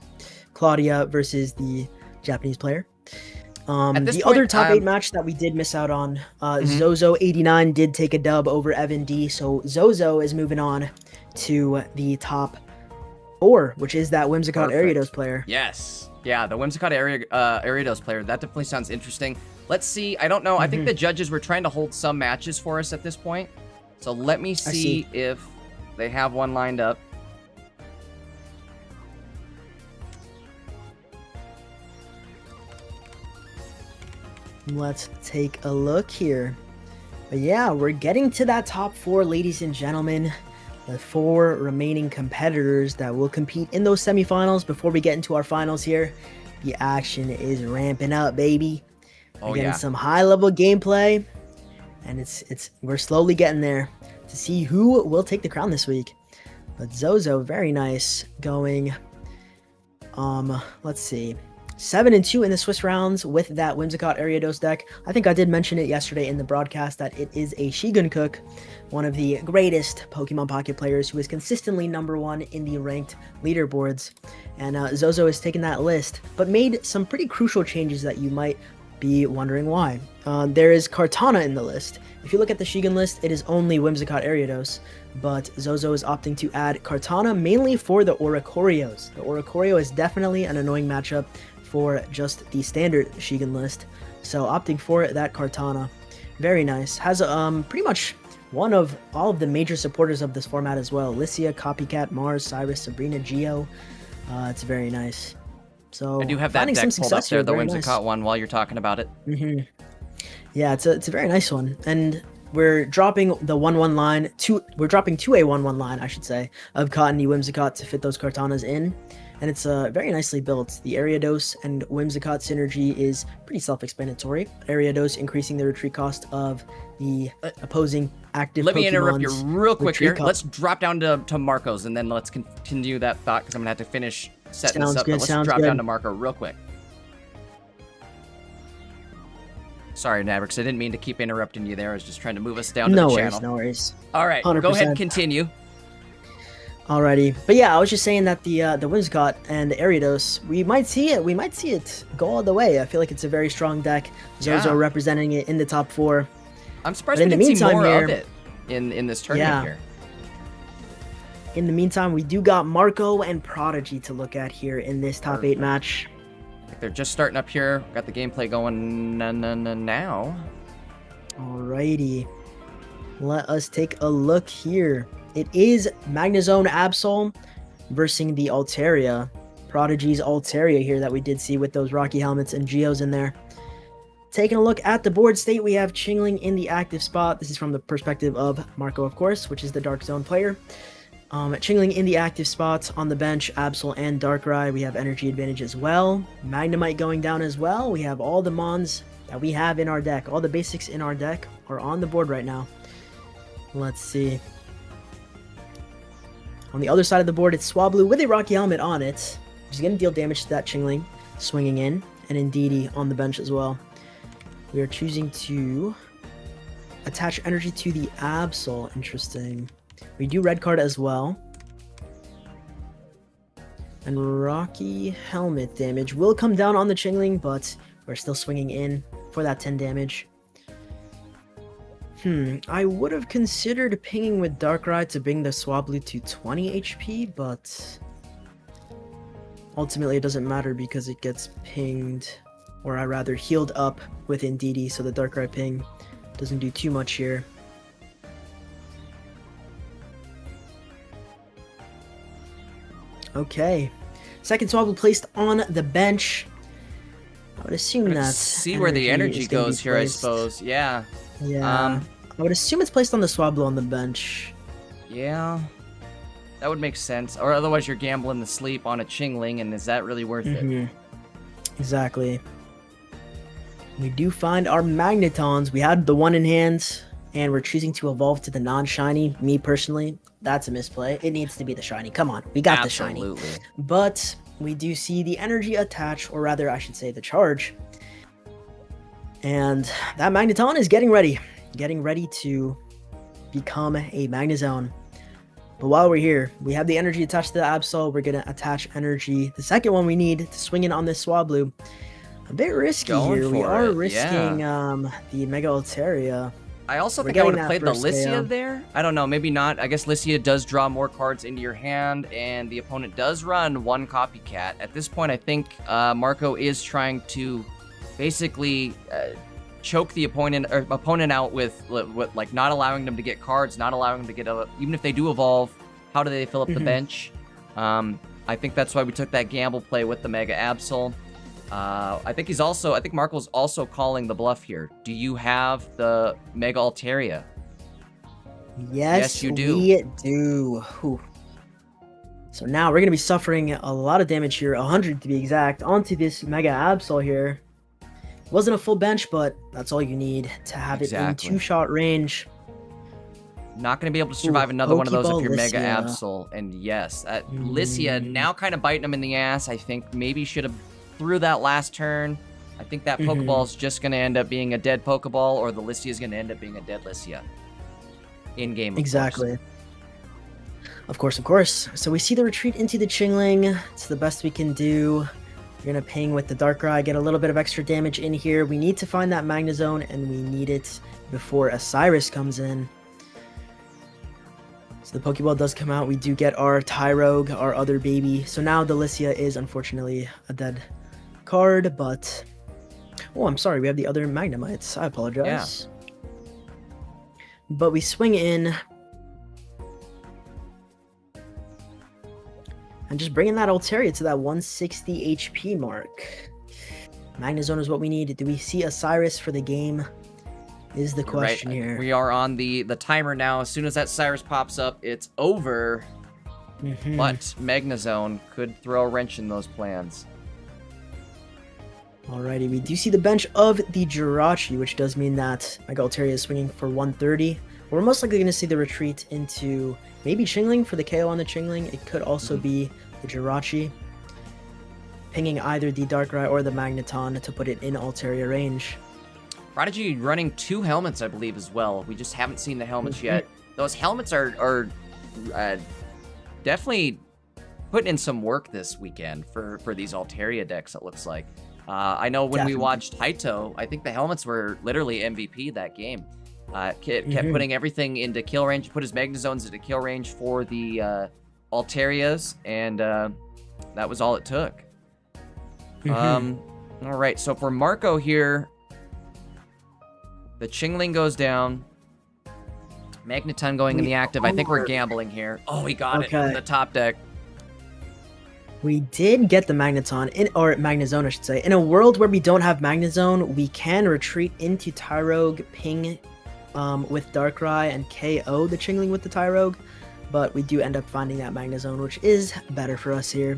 Claudia versus the Japanese player. At this The point, other top 8 match that we did miss out on, Zozo89 did take a dub over Evan D, so Zozo is moving on to the top 4, which is that Whimsicott Perfect. Ariados player. Yes. Yeah, the Whimsicott Ariados player. That definitely sounds interesting. Let's see. I don't know. I think the judges were trying to hold some matches for us at this point. So let me see if they have one lined up. Let's take a look here. But yeah, we're getting to that top 4, ladies and gentlemen. The 4 remaining competitors that will compete in those semifinals. Before we get into our finals here, the action is ramping up, baby. We're getting some high-level gameplay, and we're slowly getting there to see who will take the crown this week. But Zozo, very nice, going. Let's see. 7-2 in the Swiss rounds with that Whimsicott Ariados deck. I think I did mention it yesterday in the broadcast that it is a Shigun Cook, one of the greatest Pokemon Pocket players who is consistently #1 in the ranked leaderboards. And Zozo has taken that list, but made some pretty crucial changes that you might be wondering why. There is Kartana in the list. If you look at the Shigun list, it is only Whimsicott Ariados, but Zozo is opting to add Kartana mainly for the Oricorios. The Oricorio is definitely an annoying matchup for just the standard Shigun list, so opting for that Kartana. Very nice. Has pretty much one of all of the major supporters of this format as well. Lycia, Copycat, Mars, Cyrus, Sabrina, Geo. It's very nice. So I do have that deck pulled up there, the Whimsicott one, while you're talking about it. Yeah, it's a very nice one, and we're dropping the 1/1 line. We're dropping to a 1/1 line, I should say, of Cottony Whimsicott to fit those Kartanas in. And it's very nicely built. The Ariados and Whimsicott synergy is pretty self-explanatory. Ariados increasing the retreat cost of the opposing active Let me interrupt Pokemon's you real quick here. cost. Let's drop down to Marco's, and then let's continue that thought, because I'm going to have to finish setting this up. But let's drop down to Marco real quick. Sorry, Navrix, I didn't mean to keep interrupting you there. I was just trying to move us down to the channel. No worries. All right, 100%. Go ahead and continue. Alrighty, but yeah, I was just saying that the Whimsicott and the Ariados, we might see it go all the way. I feel like it's a very strong deck. Zozo representing it in the top 4. I'm surprised we didn't see more of it in this tournament here. In the meantime, we do got Marco and Prodigy to look at here in this top 8 match. They're just starting up here. Got the gameplay going now. Alrighty, let us take a look here. It is Magnezone Absol versus the Altaria. Prodigy's Altaria here that we did see with those Rocky helmets and Geos in there. Taking a look at the board state, we have Chingling in the active spot. This is from the perspective of Marco, of course, which is the Dark Zone player. Chingling in the active spots on the bench, Absol and Darkrai. We have energy advantage as well. Magnemite going down as well. We have all the Mons that we have in our deck. All the basics in our deck are on the board right now. Let's see. On the other side of the board, it's Swablu with a Rocky Helmet on it. He's going to deal damage to that Chingling, swinging in, and Indeedee on the bench as well. We are choosing to attach energy to the Absol. Interesting. We do red card as well. And Rocky Helmet damage will come down on the Chingling, but we're still swinging in for that 10 damage. I would have considered pinging with Darkrai to bring the Swablu to 20 HP, but ultimately it doesn't matter because it gets pinged, or I rather healed up with Indeedee, so the Darkrai ping doesn't do too much here. Okay, second Swablu placed on the bench. I would assume that. See where the energy goes here, I suppose. Yeah. Yeah. I would assume it's placed on the Swablu on the bench. Yeah. That would make sense. Or otherwise you're gambling the sleep on a Chingling, and is that really worth it? Exactly. We do find our Magnetons. We had the one in hand, and we're choosing to evolve to the non-shiny. Me personally, that's a misplay. It needs to be the shiny. Come on, we got the shiny. But we do see the energy attach, or rather I should say the charge. And that Magneton is getting ready to become a Magnezone. But while we're here, we have the energy attached to the Absol. We're going to attach energy. The second one we need to swing in on this Swablu. A bit risky Going here. We for are it, risking yeah. the Mega Altaria. I also We're think I would getting have that played the first Lycia KO. there. I don't know, maybe not. I guess Lycia does draw more cards into your hand, and the opponent does run one copycat. At this point, I think Marco is trying to basically choke the opponent out with like not allowing them to get cards, not allowing them to get even if they do evolve. How do they fill up the bench? I think that's why we took that gamble play with the Mega Absol. I think Marco's also calling the bluff here. Do you have the Mega Altaria? Yes, you do. We do. Whew. So now we're going to be suffering a lot of damage here, 100 to be exact, onto this Mega Absol here. It wasn't a full bench, but that's all you need to have it in two-shot range. Not going to be able to survive another one of those if you're Mega Lycia. Absol. And yes, Lycia now kind of biting him in the ass. I think maybe should have threw that last turn. I think that Pokeball is just going to end up being a dead Pokeball, or the Lycia is going to end up being a dead Lycia. In game, Exactly. Of course. So we see the retreat into the Chingling. It's the best we can do. We're going to ping with the Darkrai, get a little bit of extra damage in here. We need to find that Magnezone, and we need it before Osiris comes in. So the Pokeball does come out. We do get our Tyrogue, our other baby. So now the Lycia is unfortunately a dead card, but... Oh, I'm sorry. We have the other Magnemites. I apologize. Yeah. But we swing in... and just bringing that Altaria to that 160 HP mark. Magnezone is what we need. Do we see Osiris for the game? Is the question here. We are on the timer now. As soon as that Cyrus pops up, it's over. But Magnezone could throw a wrench in those plans. Alrighty, we do see the bench of the Jirachi, which does mean that Mega Altaria is swinging for 130. We're most likely going to see the retreat into maybe Chingling for the KO on the Chingling. It could also be the Jirachi, pinging either the Darkrai or the Magneton to put it in Altaria range. Prodigy running 2 helmets, I believe, as well. We just haven't seen the helmets yet. Those helmets are definitely putting in some work this weekend for these Altaria decks, it looks like. I know when we watched Haito, I think the helmets were literally MVP that game. Kept putting everything into kill range, put his Magnezones into kill range for the Altarias, and that was all it took. All right, so for Marco here, the Chingling goes down. Magneton going in the active. I think we're gambling here. Oh, he got it in the top deck. We did get the Magneton, or Magnezone, I should say. In a world where we don't have Magnezone, we can retreat into Tyrogue, ping with Darkrai, and KO the Chingling with the Tyrogue. But we do end up finding that Magnezone, which is better for us here.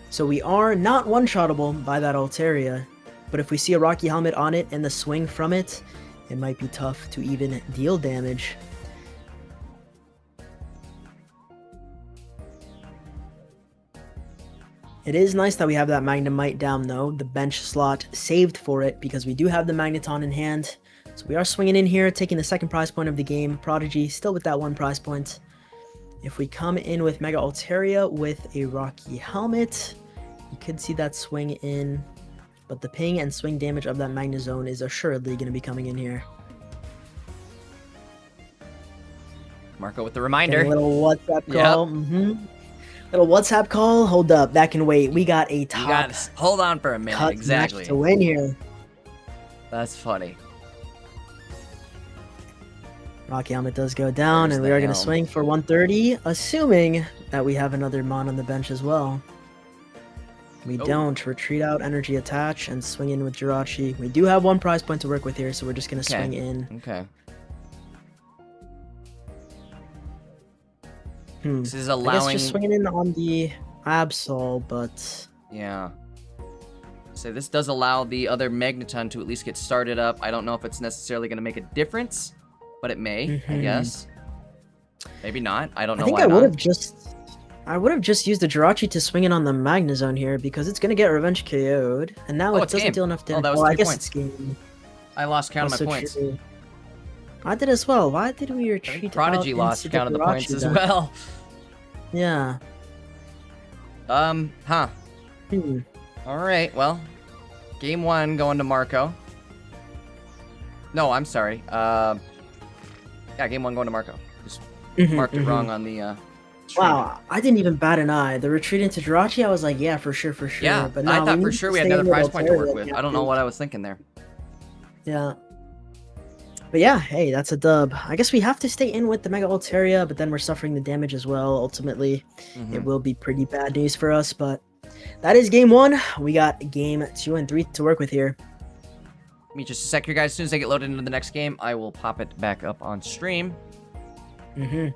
So we are not one-shottable by that Altaria. But if we see a Rocky Helmet on it and the swing from it, it might be tough to even deal damage. It is nice that we have that Magnemite down, though. The bench slot saved for it because we do have the Magneton in hand. So we are swinging in here, taking the second prize point of the game. Prodigy still with that 1 prize point. If we come in with Mega Altaria with a Rocky Helmet, you could see that swing in. But the ping and swing damage of that Magnezone is assuredly going to be coming in here. Marco with the reminder. Getting a little WhatsApp call. Little WhatsApp call. Hold up. That can wait. We got a top. Hold on for a minute. Exactly. To win here. That's funny. Rocky Helmet does go down, and we are going to swing for 130, assuming that we have another Mon on the bench as well. We don't. Retreat out, energy attach, and swing in with Jirachi. We do have 1 prize point to work with here, so we're just going to swing in. Okay. This is allowing... I guess just swinging in on the Absol, but... yeah. So this does allow the other Magneton to at least get started up. I don't know if it's necessarily going to make a difference, but it may, I guess. Maybe not. I don't know why I would have just used the Jirachi to swing in on the Magnezone here because it's going to get revenge KO'd. And now it doesn't deal enough damage. That was 3 I guess points. It's game. I lost count of my points. I did as well. Why did we retreat? Prodigy lost count of the points as well. Yeah. Huh. Hmm. All right, well, game 1 going to Marco. No, I'm sorry. Yeah, game 1 going to Marco. Just marked it wrong on the stream. Wow, I didn't even bat an eye. The retreat into Jirachi, I was like, yeah, for sure. Yeah, But I no, thought we for need sure to we had stay another in with prize point to Altaria, work with. I don't know what I was thinking there. Yeah. But yeah, hey, that's a dub. I guess we have to stay in with the Mega Altaria, but then we're suffering the damage as well. Ultimately, it will be pretty bad news for us, but that is game 1. We got game 2 and 3 to work with here. Give me just a sec here, guys. As soon as I get loaded into the next game, I will pop it back up on stream. In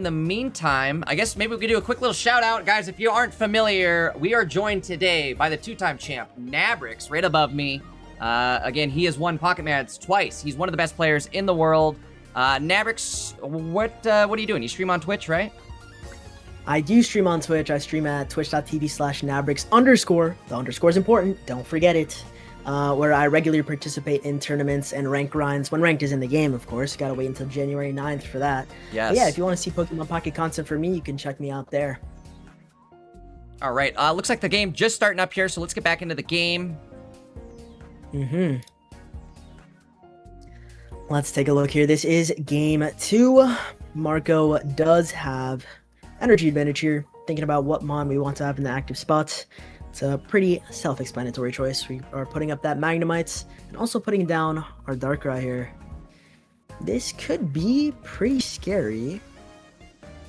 the meantime, I guess maybe we could do a quick little shout out. Guys, if you aren't familiar, we are joined today by the 2-time champ, Nabrix, right above me. Again, he has won Pocket Mads twice. He's one of the best players in the world. Nabrix, what are you doing? You stream on Twitch, right? I do stream on Twitch. I stream at twitch.tv/Nabrix_. The underscore is important. Don't forget it. Where I regularly participate in tournaments and rank grinds. When ranked is in the game, of course. Gotta wait until January 9th for that. Yes. But yeah, if you want to see Pokemon Pocket content for me, you can check me out there. All right. Looks like the game just starting up here, so let's get back into the game. Let's take a look here. This is game 2. Marco does have energy advantage here. Thinking about what mon we want to have in the active spots. It's a pretty self-explanatory choice. We are putting up that Magnemites and also putting down our Darkrai here. This could be pretty scary.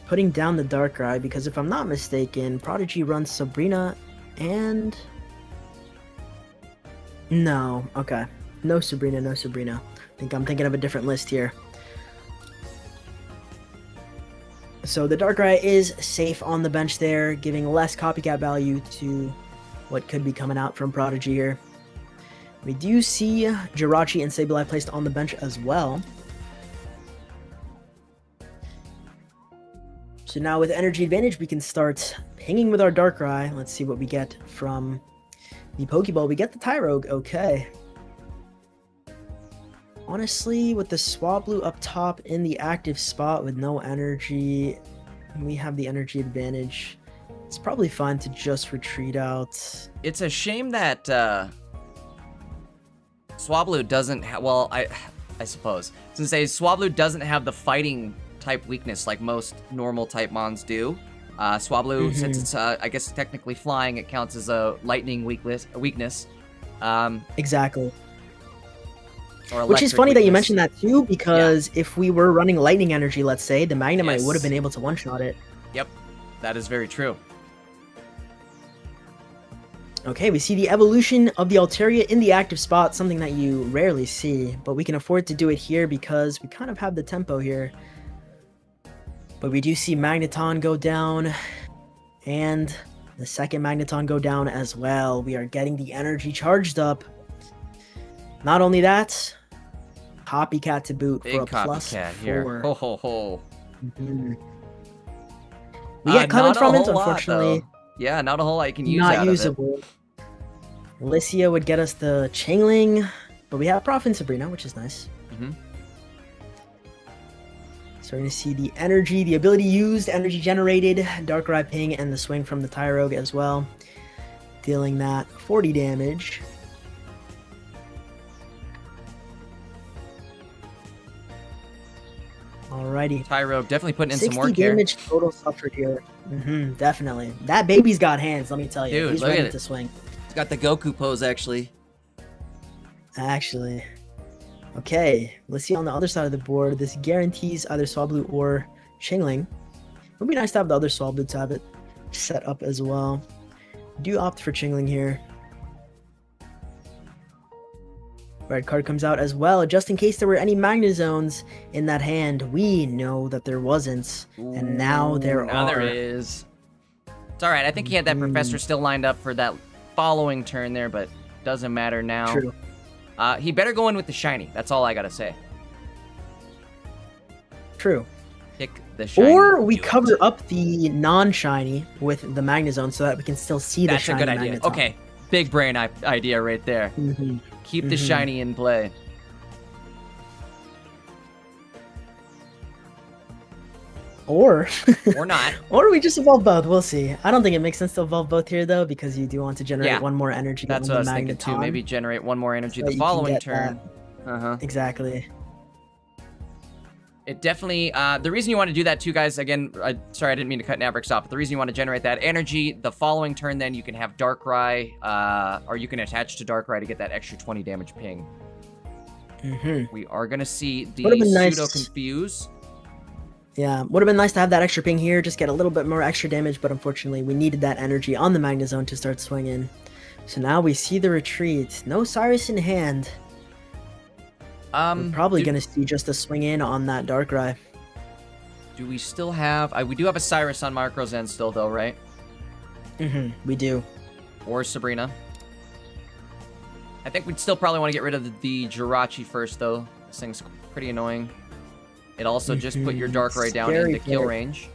Putting down the Darkrai because if I'm not mistaken, Prodigy runs Sabrina and... No, okay. No Sabrina. I think I'm thinking of a different list here. So the Darkrai is safe on the bench there, giving less copycat value to what could be coming out from Prodigy here. We do see Jirachi and Sableye placed on the bench as well. So now with energy advantage, we can start pinging with our Darkrai. Let's see what we get from the Pokeball. We get the Tyrogue, okay. Honestly, with the Swablu up top in the active spot with no energy, we have the energy advantage. It's probably fine to just retreat out. It's a shame that Swablu doesn't have... Well, I suppose. Since Swablu doesn't have the fighting type weakness like most normal type mons do. Swablu, since it's, I guess, technically flying, it counts as a lightning weakness. Exactly. Which is funny that you mentioned that too, because if we were running lightning energy, let's say, the Magnemite would have been able to one-shot it. Yep, that is very true. Okay, we see the evolution of the Altaria in the active spot, something that you rarely see, but we can afford to do it here because we kind of have the tempo here. But we do see Magneton go down, and the second Magneton go down as well. We are getting the energy charged up. Not only that, copycat to boot Big for a copycat +4. here. Ho ho ho. We get coming from it, unfortunately. Yeah, not a whole lot you can use Not out usable. of it. Alicia would get us the Chingling, but we have Prof and Sabrina, which is nice. Starting to see the energy, the ability used, energy generated, Darkrai Ping, and the swing from the Tyrogue as well. Dealing that 40 damage. Alrighty. Tyrogue definitely putting in some work 60 here. damage total suffered here. Definitely. That baby's got hands, let me tell you. Dude, he's look ready at it. to swing. It's got the Goku pose, actually. Okay, let's see on the other side of the board. This guarantees either Swablu or Chingling. It would be nice to have the other Swablu to have it set up as well. Do opt for Chingling here. Red card comes out as well, just in case there were any Magna Zones in that hand. We know that there wasn't, and now there are. Now there is. It's alright, I think he had that Professor still lined up for that following turn there, but doesn't matter now. True. He better go in with the shiny, that's all I gotta say. True. Pick the shiny. Or we cover up the non-shiny with the Magnezone so that we can still see the shiny. That's a good idea. Magneton. Okay, big brain idea right there. Keep the shiny in play. Or Or not. or we just evolve both. We'll see. I don't think it makes sense to evolve both here though, because you do want to generate one more energy. That's on what I the was thinking too. magneton, Maybe generate one more energy so the you can following get turn. Exactly. It definitely, the reason you want to do that too, guys, again, sorry, I didn't mean to cut Navrix off, but the reason you want to generate that energy, the following turn, then you can have Darkrai, or you can attach to Darkrai to get that extra 20 damage ping. We are going to see the Pseudo-Confuse. Yeah, would have been nice to have that extra ping here, just get a little bit more extra damage, but unfortunately we needed that energy on the Magnezone to start swinging. So now we see the retreat. No Cyrus in hand. We're probably going to see just a swing in on that Darkrai. Do we still have... we do have a Cyrus on Marco's end still, though, right? We do. Or Sabrina. I think we'd still probably want to get rid of the Jirachi first, though. This thing's pretty annoying. It also just put your Darkrai down into kill range.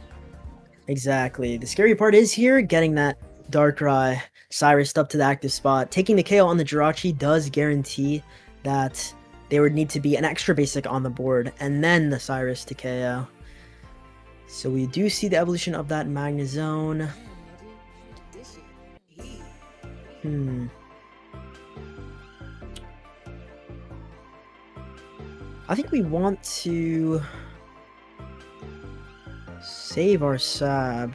Exactly. The scary part is here, getting that Darkrai Cyrus up to the active spot. Taking the KO on the Jirachi does guarantee that there would need to be an extra basic on the board, and then the Cyrus to KO. So we do see the evolution of that Magnezone. I think we want to save our Sab.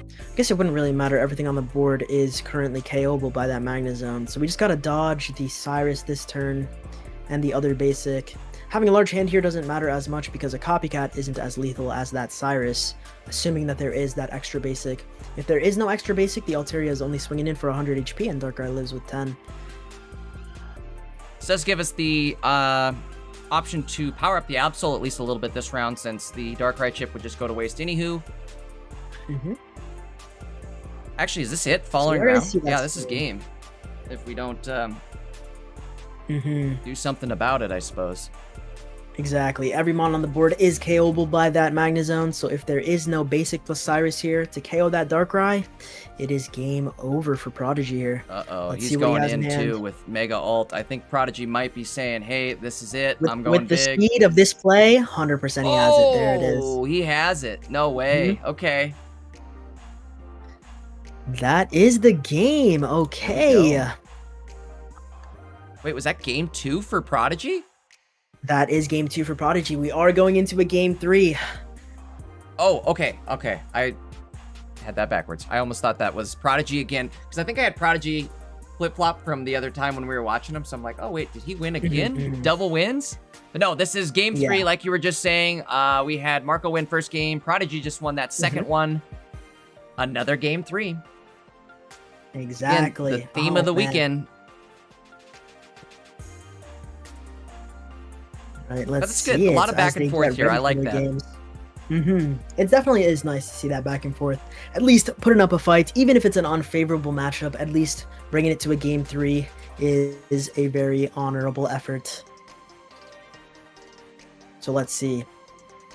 I guess it wouldn't really matter. Everything on the board is currently KO'able by that Magnezone. So we just gotta dodge the Cyrus this turn and the other basic. Having a large hand here doesn't matter as much because a Copycat isn't as lethal as that Cyrus, assuming that there is that extra basic. If there is no extra basic, the Altaria is only swinging in for 100 HP and Darkrai lives with 10. This does give us the option to power up the Absol at least a little bit this round, since the Darkrai chip would just go to waste anywho. Actually, is this it? Following round? Yeah, this is game. If we don't do something about it, I suppose. Exactly. Every mon on the board is KO'able by that Magnezone, so if there is no basic plus Cyrus here to KO that Darkrai, it is game over for Prodigy here. Uh-oh, he's going in too with Mega Ult. I think Prodigy might be saying, hey, this is it. I'm going big. With the speed of this play, 100% he has it. There it is. Oh, he has it. No way. Okay. That is the game. Okay. Wait, was that game 2 for Prodigy? That is game 2 for Prodigy. We are going into a game 3. Oh, okay. Okay. I had that backwards. I almost thought that was Prodigy again, because I think I had Prodigy flip-flop from the other time when we were watching him. So I'm like, oh, wait, did he win again? Double wins? But no, this is game 3, like you were just saying. We had Marco win first game. Prodigy just won that second one. Another game 3. Exactly. Again, the theme of the weekend. All right, let's see. That's good. A lot of back and forth here. I like that. It definitely is nice to see that back and forth. At least putting up a fight, even if it's an unfavorable matchup, at least bringing it to a game 3 is a very honorable effort. So let's see.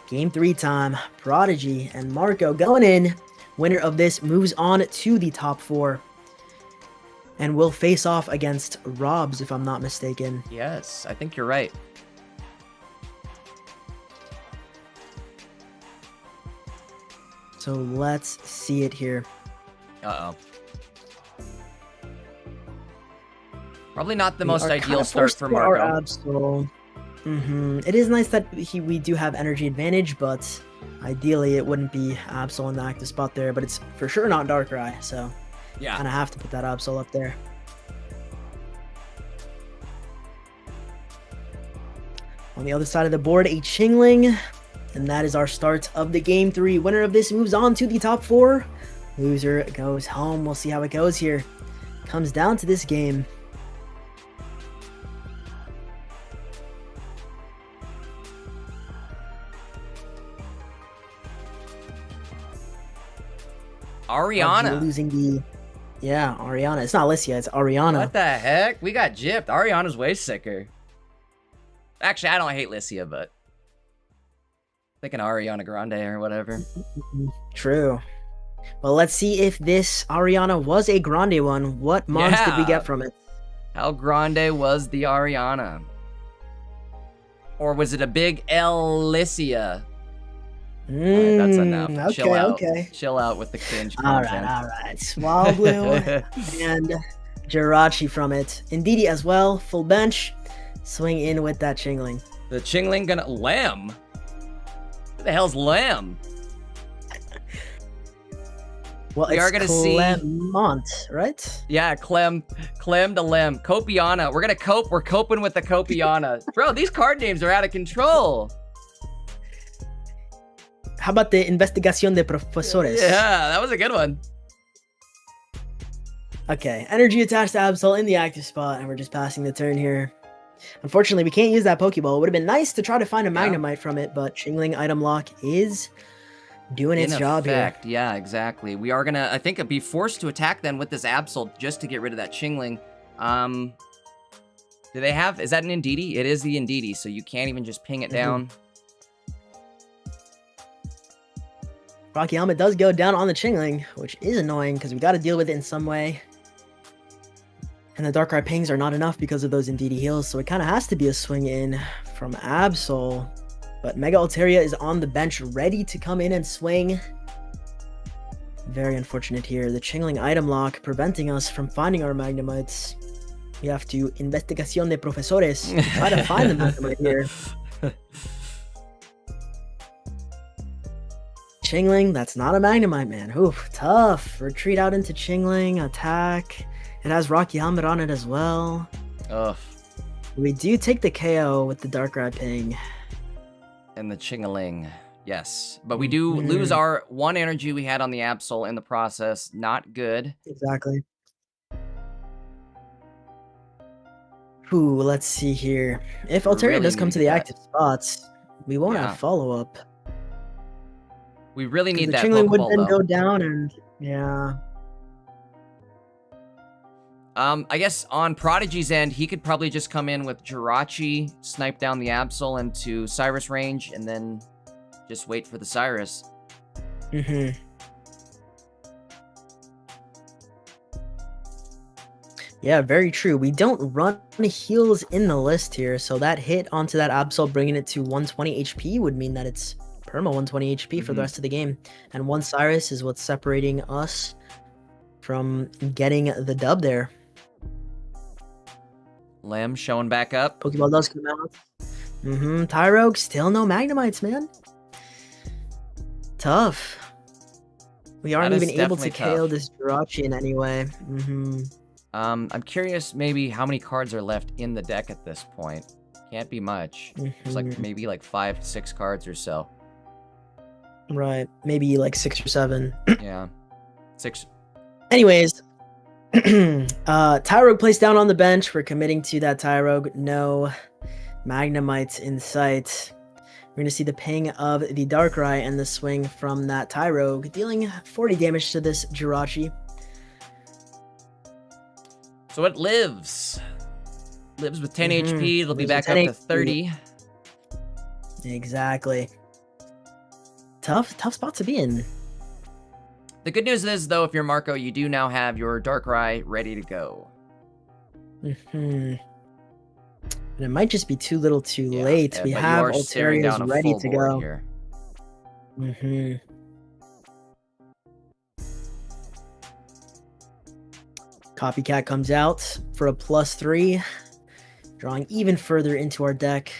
Game 3 time. Prodigy and Marco going in. Winner of this moves on to the top 4. And will face off against Robs, if I'm not mistaken. Yes, I think you're right. So let's see it here. Uh-oh. Probably not the most ideal start for Marco. Absol. It is nice that we do have energy advantage, but ideally it wouldn't be Absol in the active spot there, but it's for sure not Darkrai, so yeah, kind of have to put that Absol up there. On the other side of the board, a Chingling. And that is our start of the game 3. Winner of this moves on to the top 4. Loser goes home. We'll see how it goes here. Comes down to this game. Ariana. Losing the... Yeah, Ariana. It's not Alicia, it's Ariana. What the heck? We got gypped. Ariana's way sicker. Actually, I don't hate Licia, but... thinking Ariana Grande or whatever. True. Well, let's see if this Ariana was a Grande one. What mons did we get from it? How Grande was the Ariana? Or was it a big Alicia? Alright, that's enough. Chill Okay, out. okay. Chill out with the cringe All content. right. Swablu and Jirachi from it. Indeedee as well, full bench. Swing in with that Chingling. The Chingling gonna... Lamb? Who the hell's Lamb? Well, We it's are gonna see- Clement, right? Yeah, Clem to Lamb. Copiana. We're gonna cope. We're coping with the Copiana. Bro, these card names are out of control. How about the Investigación de Profesores? Yeah, that was a good one. Okay, energy attached to Absol in the active spot, and we're just passing the turn here. Unfortunately, we can't use that Pokeball. It would have been nice to try to find a Magnemite from it, but Chingling item lock is doing its job here. Yeah, exactly. We are gonna, I think, be forced to attack then with this Absol just to get rid of that Chingling. Do they have, is that an Indeedee? It is the Indeedee, so you can't even just ping it down. Rocky Helmet does go down on the Chingling, which is annoying because we got to deal with it in some way. And the Darkrai pings are not enough because of those Indeedee heals, so it kind of has to be a swing in from Absol. But Mega Altaria is on the bench, ready to come in and swing. Very unfortunate here. The Chingling item lock preventing us from finding our Magnemites. We have to Investigación de Profesores to try to find the Magnemite here. Chingling, that's not a Magnemite, man. Oof, tough. Retreat out into Chingling, attack. It has Rocky Helmet on it as well. Ugh. We do take the KO with the Darkrai ping. And the Chingaling. Yes. But we do lose our 1 energy we had on the Absol in the process. Not good. Exactly. Ooh, let's see here. If Altaria really does come to the needed that. active spots, we won't have follow-up. We really need The that Chingling would Pokeball, then though. go down and... yeah. I guess on Prodigy's end, he could probably just come in with Jirachi, snipe down the Absol into Cyrus range, and then just wait for the Cyrus. Yeah, very true. We don't run heals in the list here, so that hit onto that Absol, bringing it to 120 HP, would mean that it's perma 120 HP for the rest of the game. And 1 Cyrus is what's separating us from getting the dub there. Lamb showing back up. Pokeball does come out. Tyrogue, still no Magnemites, man. Tough. We aren't That is even able to definitely KO tough. this Jirachi in any way. I'm curious maybe how many cards are left in the deck at this point. Can't be much. It's like maybe like 5 to 6 cards or so. Right. Maybe like 6 or 7. Yeah. 6. Anyways, Tyrogue placed down on the bench. We're committing to that Tyrogue. No Magnemites in sight. We're going to see the ping of the Darkrai and the swing from that Tyrogue, dealing 40 damage to this Jirachi. So it lives. Lives with 10 HP. It'll be Lives back with up 10 to 30. Exactly. Tough spot to be in. The good news is, though, if you're Marco, you do now have your Darkrai ready to go. And it might just be too little too Yeah, late. yeah, We but you have are staring Altarias down a ready full to board go. here. Copycat comes out for a +3, drawing even further into our deck.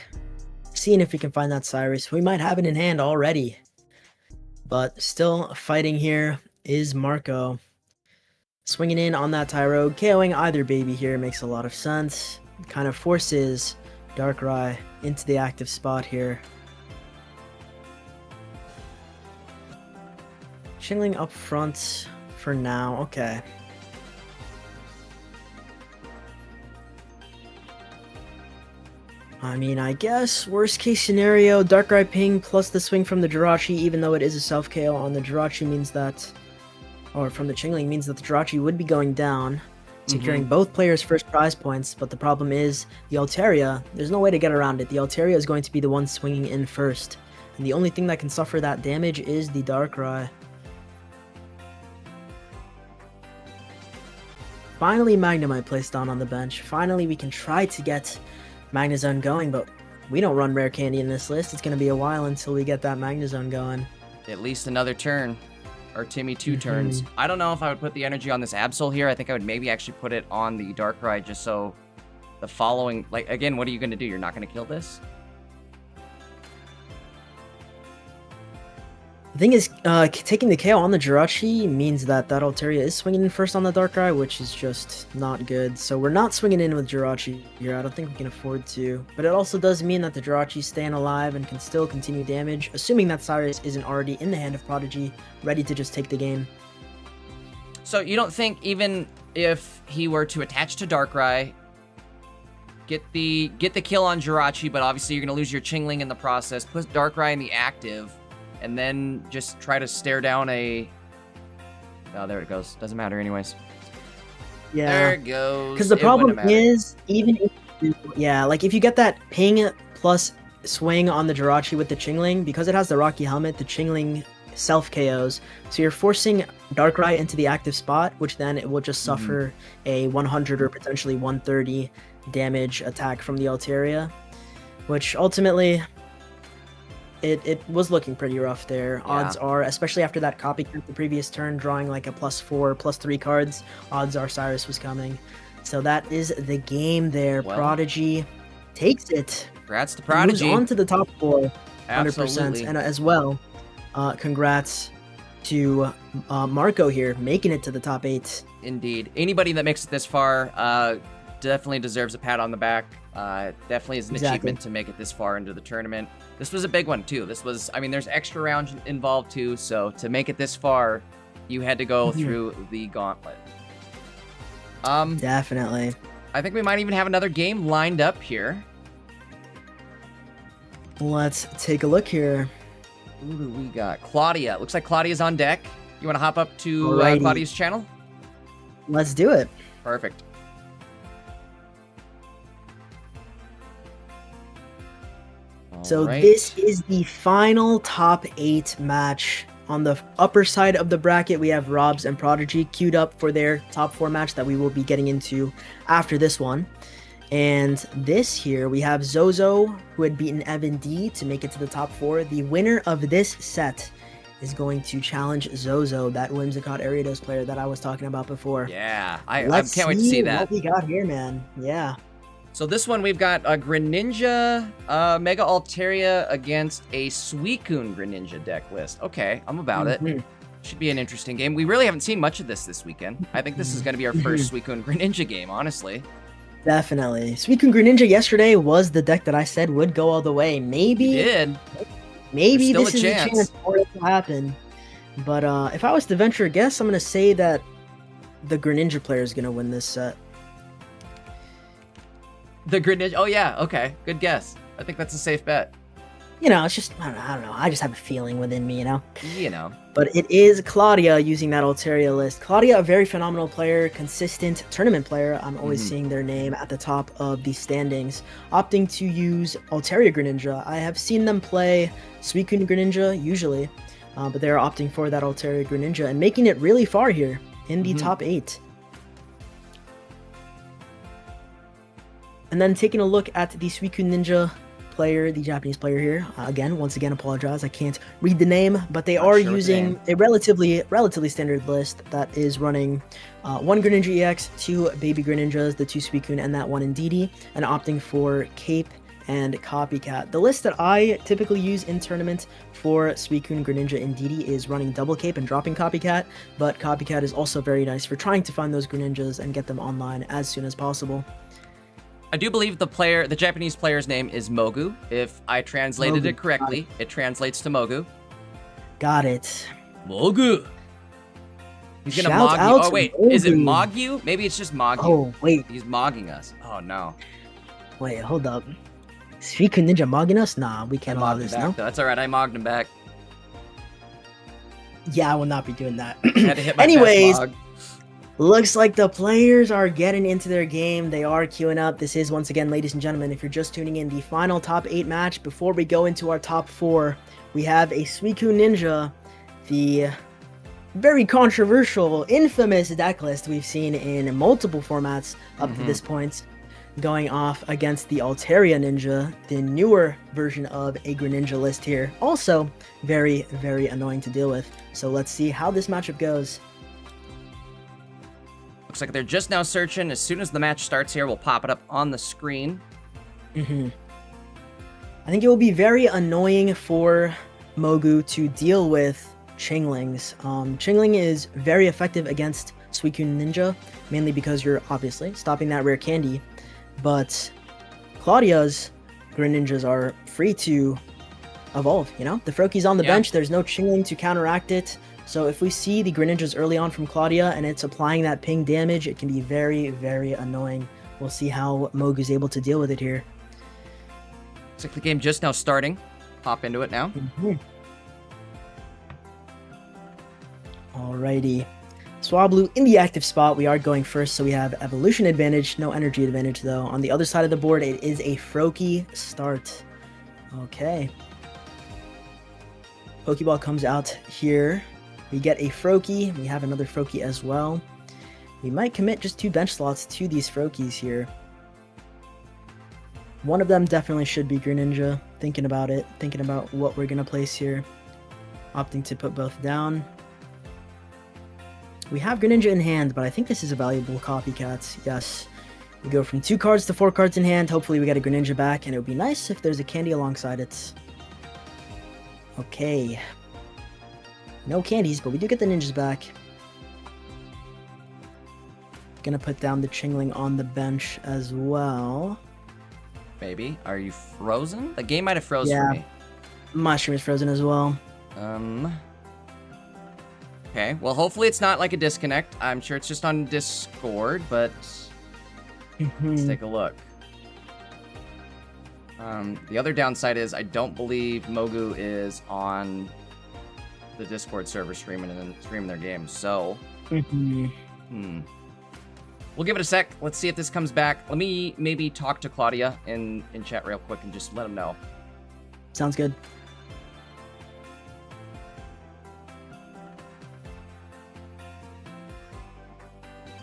Seeing if we can find that Cyrus. We might have it in hand already. But still fighting here is Marco. Swinging in on that Tyrogue, KOing either baby here makes a lot of sense. Kind of forces Darkrai into the active spot here. Chingling up front for now. Okay. I mean, I guess worst case scenario, Darkrai ping plus the swing from the Jirachi, even though it is a self KO on the Jirachi, means that, or from the Chingling, means that the Jirachi would be going down, securing both players' first prize points. But the problem is the Altaria. There's no way to get around it. The Altaria is going to be the one swinging in first, and the only thing that can suffer that damage is the Darkrai. Finally, Magnemite placed down on the bench. Finally, we can try to get Magnezone going, but we don't run rare candy in this list. It's going to be a while until we get that Magnezone going. At least another turn. Or Timmy 2 turns. I don't know if I would put the energy on this Absol here. I think I would maybe actually put it on the Darkrai just so the following... Like, again, what are you going to do? You're not going to kill this? The thing is, taking the KO on the Jirachi means that Altaria is swinging in first on the Darkrai, which is just not good. So we're not swinging in with Jirachi here. I don't think we can afford to. But it also does mean that the Jirachi's staying alive and can still continue damage, assuming that Cyrus isn't already in the hand of Prodigy, ready to just take the game. So you don't think even if he were to attach to Darkrai, get the kill on Jirachi, but obviously you're going to lose your Chingling in the process, put Darkrai in the active, and then just try to stare down a... Oh, there it goes. Doesn't matter anyways. Yeah. There it goes. Because the problem is, even if like if you get that ping plus swing on the Jirachi with the Chingling, because it has the Rocky Helmet, the Chingling self-KOs, so you're forcing Darkrai into the active spot, which then it will just suffer a 100 or potentially 130 damage attack from the Altaria, which ultimately... It was looking pretty rough there. Yeah. Odds are, especially after that copycat the previous turn, drawing like a +4, +3 cards, odds are Cyrus was coming. So that is the game there. Well, Prodigy takes it. Congrats to Prodigy. Moves on to the top 4, 100%. Absolutely. And as well, congrats to Marco here, making it to the top 8. Indeed. Anybody that makes it this far definitely deserves a pat on the back. Definitely is an achievement to make it this far into the tournament. This was a big one, too. This was, I mean, there's extra rounds involved, too, so to make it this far, you had to go through the gauntlet. Definitely. I think we might even have another game lined up here. Let's take a look here. Who do we got? Claudia. Looks like Claudia's on deck. You want to hop up to Claudia's channel? Let's do it. Perfect. So this is the final top 8 match. On the upper side of the bracket, we have Robs and Prodigy queued up for their top 4 match that we will be getting into after this one. And this here, we have Zozo, who had beaten Evan D to make it to the top 4. The winner of this set is going to challenge Zozo, that Whimsicott Ariados player that I was talking about before. Yeah, I can't wait to see that. What we got here, man. Yeah. So this one, we've got a Greninja Mega Altaria against a Suicune Greninja deck list. Okay, I'm about it. Should be an interesting game. We really haven't seen much of this weekend. I think this is going to be our first Suicune Greninja game, honestly. Definitely. Suicune Greninja yesterday was the deck that I said would go all the way. Maybe. You did. Maybe this is a chance for it to happen. But if I was to venture a guess, I'm going to say that the Greninja player is going to win this set. The Greninja. Oh, yeah. Okay. Good guess. I think that's a safe bet. You know, it's just, I don't know. I just have a feeling within me, you know? You know. But it is Claudia using that Altaria list. Claudia, a very phenomenal player, consistent tournament player. I'm always seeing their name at the top of the standings. Opting to use Altaria Greninja. I have seen them play Suicune Greninja, usually. But they're opting for that Altaria Greninja and making it really far here in the top 8. And then taking a look at the Suicune Ninja player, the Japanese player here. Once again, apologize. I can't read the name, but they are using a relatively standard list that is running 1 Greninja EX, 2 Baby Greninjas, the 2 Suicune, and that 1 Indeedee, and opting for Cape and Copycat. The list that I typically use in tournament for Suicune, Greninja, Indeedee is running double Cape and dropping Copycat, but Copycat is also very nice for trying to find those Greninjas and get them online as soon as possible. I do believe the Japanese player's name is Mogu. If I translated it correctly, it translates to Mogu. Got it. Mogu. He's gonna mog you. Oh wait, is it mog you? Maybe it's just mog you. Oh wait, he's mogging us. Oh no. Wait, hold up. Suicune Ninja mogging us? Nah, we can't allow this. No, that's all right. I mogged him back. Yeah, I will not be doing that. Had to hit my Anyways. mog. Looks like the players are getting into their game. They are queuing up. This is, once again, ladies and gentlemen, if you're just tuning in, the final top 8 match. Before we go into our top 4, we have a Suicune Ninja, the very controversial, infamous deck list we've seen in multiple formats up to this point. going off against the Altaria Ninja, the newer version of a Greninja list here. Also, very, very annoying to deal with. So let's see how this matchup goes. Looks like they're just now searching. As soon as the match starts here, we'll pop it up on the screen. I think it will be very annoying for Mogu to deal with Chinglings. Chingling is very effective against Suicune Ninja, mainly because you're obviously stopping that rare candy. But Claudia's Greninjas are free to evolve, you know? The Froakie's on the bench, there's no Chingling to counteract it. So if we see the Greninjas early on from Claudia and it's applying that ping damage, it can be very, very annoying. We'll see how Mogu's able to deal with it here. Looks like the game just now starting. Hop into it now. Alrighty. Swablu in the active spot. We are going first, so we have evolution advantage, no energy advantage though. On the other side of the board, it is a Froakie start. Okay. Pokeball comes out here. We get a Froakie. We have another Froakie as well. We might commit just 2 bench slots to these Froakies here. One of them definitely should be Greninja. Thinking about it, thinking about what we're gonna place here. Opting to put both down. We have Greninja in hand, but I think this is a valuable copycat. Yes. We go from 2 cards to 4 cards in hand. Hopefully we get a Greninja back, and it would be nice if there's a candy alongside it. Okay. No candies, but we do get the ninjas back. Gonna put down the Chingling on the bench as well. Maybe. Are you frozen? The game might have frozen for me. My stream is frozen as well. Okay, well, hopefully it's not like a disconnect. I'm sure it's just on Discord, but let's take a look. The other downside is I don't believe Mogu is on the Discord server streaming their game, so we'll give it a sec. Let's see if this comes back. Let me maybe talk to Claudia in chat real quick and just let him know. Sounds good.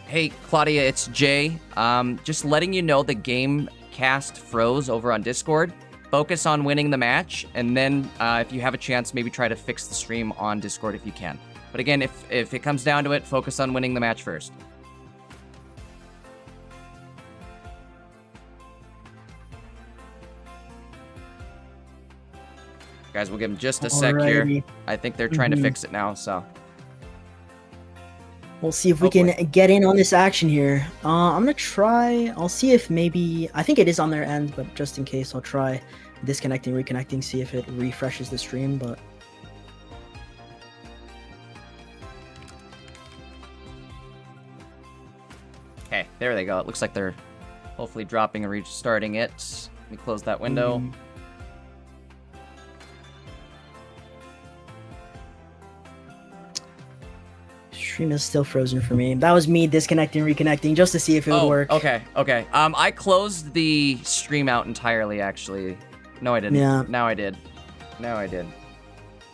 Hey, Claudia, it's Jay. Just letting you know the game cast froze over on Discord. Focus on winning the match, and then if you have a chance, maybe try to fix the stream on Discord if you can. But again, if it comes down to it, focus on winning the match first. Guys, we'll give them just a sec here. I think they're trying to fix it now, so... We'll see if we can get in on this action here. I'm gonna try. I'll see if maybe. I think it is on their end, but just in case, I'll try disconnecting, reconnecting, see if it refreshes the stream. But okay, there they go. It looks like they're hopefully dropping and restarting it. Let me close that window. Stream is still frozen for me. That was me disconnecting, reconnecting, just to see if it would work. Okay. I closed the stream out entirely, actually. No, I didn't. Yeah. Now I did. In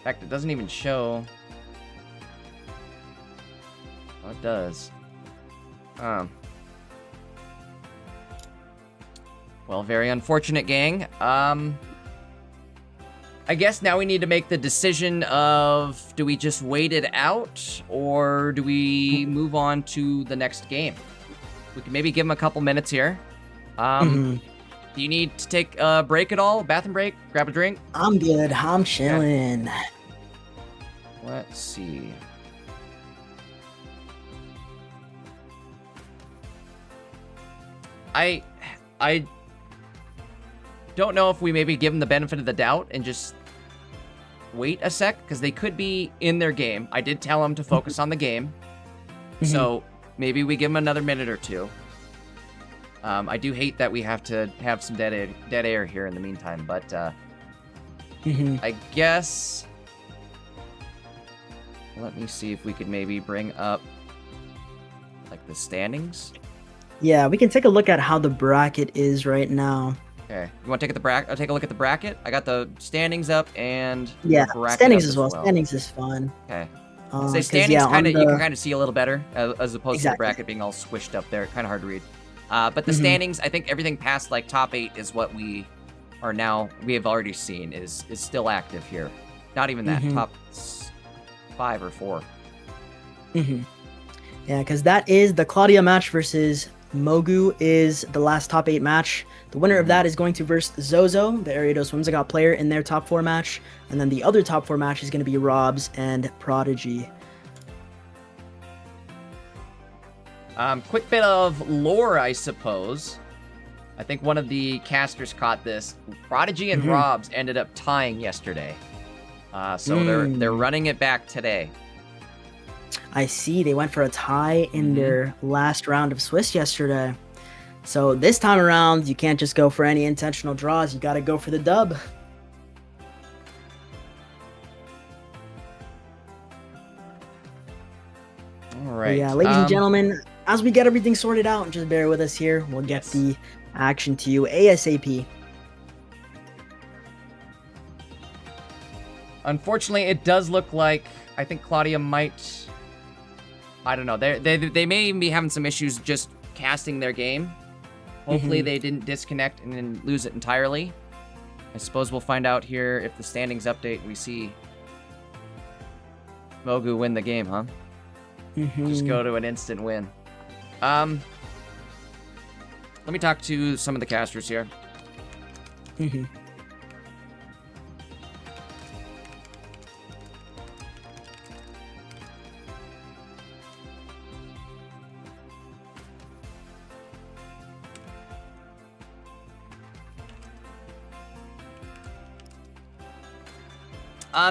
fact, it doesn't even show. Oh, it does. Well, very unfortunate, gang. I guess now we need to make the decision of, do we just wait it out, or do we move on to the next game? We can maybe give them a couple minutes here. Do you need to take a break at all? Bathroom break? Grab a drink? I'm good. I'm chilling. Okay. Let's see. I don't know if we maybe give them the benefit of the doubt and just wait a sec, because they could be in their game. I did tell them to focus on the game. So maybe we give them another minute or two. I do hate that we have to have some dead air here in the meantime, but I guess... Let me see if we could maybe bring up like the standings. Yeah, we can take a look at how the bracket is right now. Okay, you want to take a look at the bracket? I got the standings up and standings as well. Standings is fun. Okay. Say standings, you can kind of see a little better as opposed to the bracket being all squished up there. Kind of hard to read. But the standings, I think everything past like top 8 is what we have already seen is still active here. Not even that top 5 or 4. Yeah, because that is the Claudia match versus Mogu is the last top 8 match. The winner of that is going to versus Zozo, the Ariados Whimsicott player, in their top 4 match. And then the other top 4 match is going to be Robs and Prodigy. Quick bit of lore, I suppose. I think one of the casters caught this. Prodigy and Robs ended up tying yesterday. So they're running it back today. I see. They went for a tie in their last round of Swiss yesterday. So this time around, you can't just go for any intentional draws. You got to go for the dub. All right. Yeah, ladies and gentlemen, as we get everything sorted out, just bear with us here. We'll get the action to you ASAP. Unfortunately, it does look like I think Claudia might. I don't know. They may even be having some issues just casting their game. Hopefully they didn't disconnect and then lose it entirely. I suppose we'll find out here if the standings update. We see Mogu win the game, huh? Just go to an instant win. Let me talk to some of the casters here.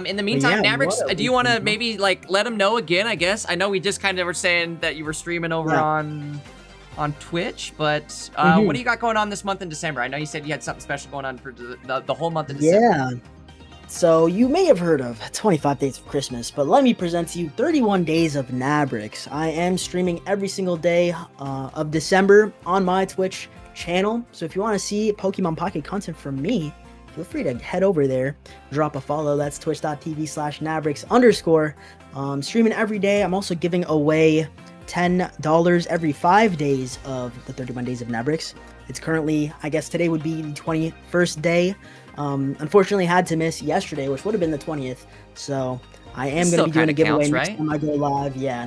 In the meantime, Nabrix, do you want to maybe like let them know again? I guess I know we just kind of were saying that you were streaming over on Twitch, but what do you got going on this month in December? I know you said you had something special going on for the whole month of December. Yeah. So you may have heard of 25 Days of Christmas, but let me present to you 31 Days of Nabrix. I am streaming every single day of December on my Twitch channel. So if you want to see Pokemon Pocket content from me, feel free to head over there, drop a follow. That's twitch.tv/Nabrix_. Streaming every day. I'm also giving away $10 every 5 days of the 31 Days of Nabrix. It's currently, I guess today would be the 21st day. Unfortunately, had to miss yesterday, which would have been the 20th. So I am going to be doing a giveaway next time I go live. Yeah,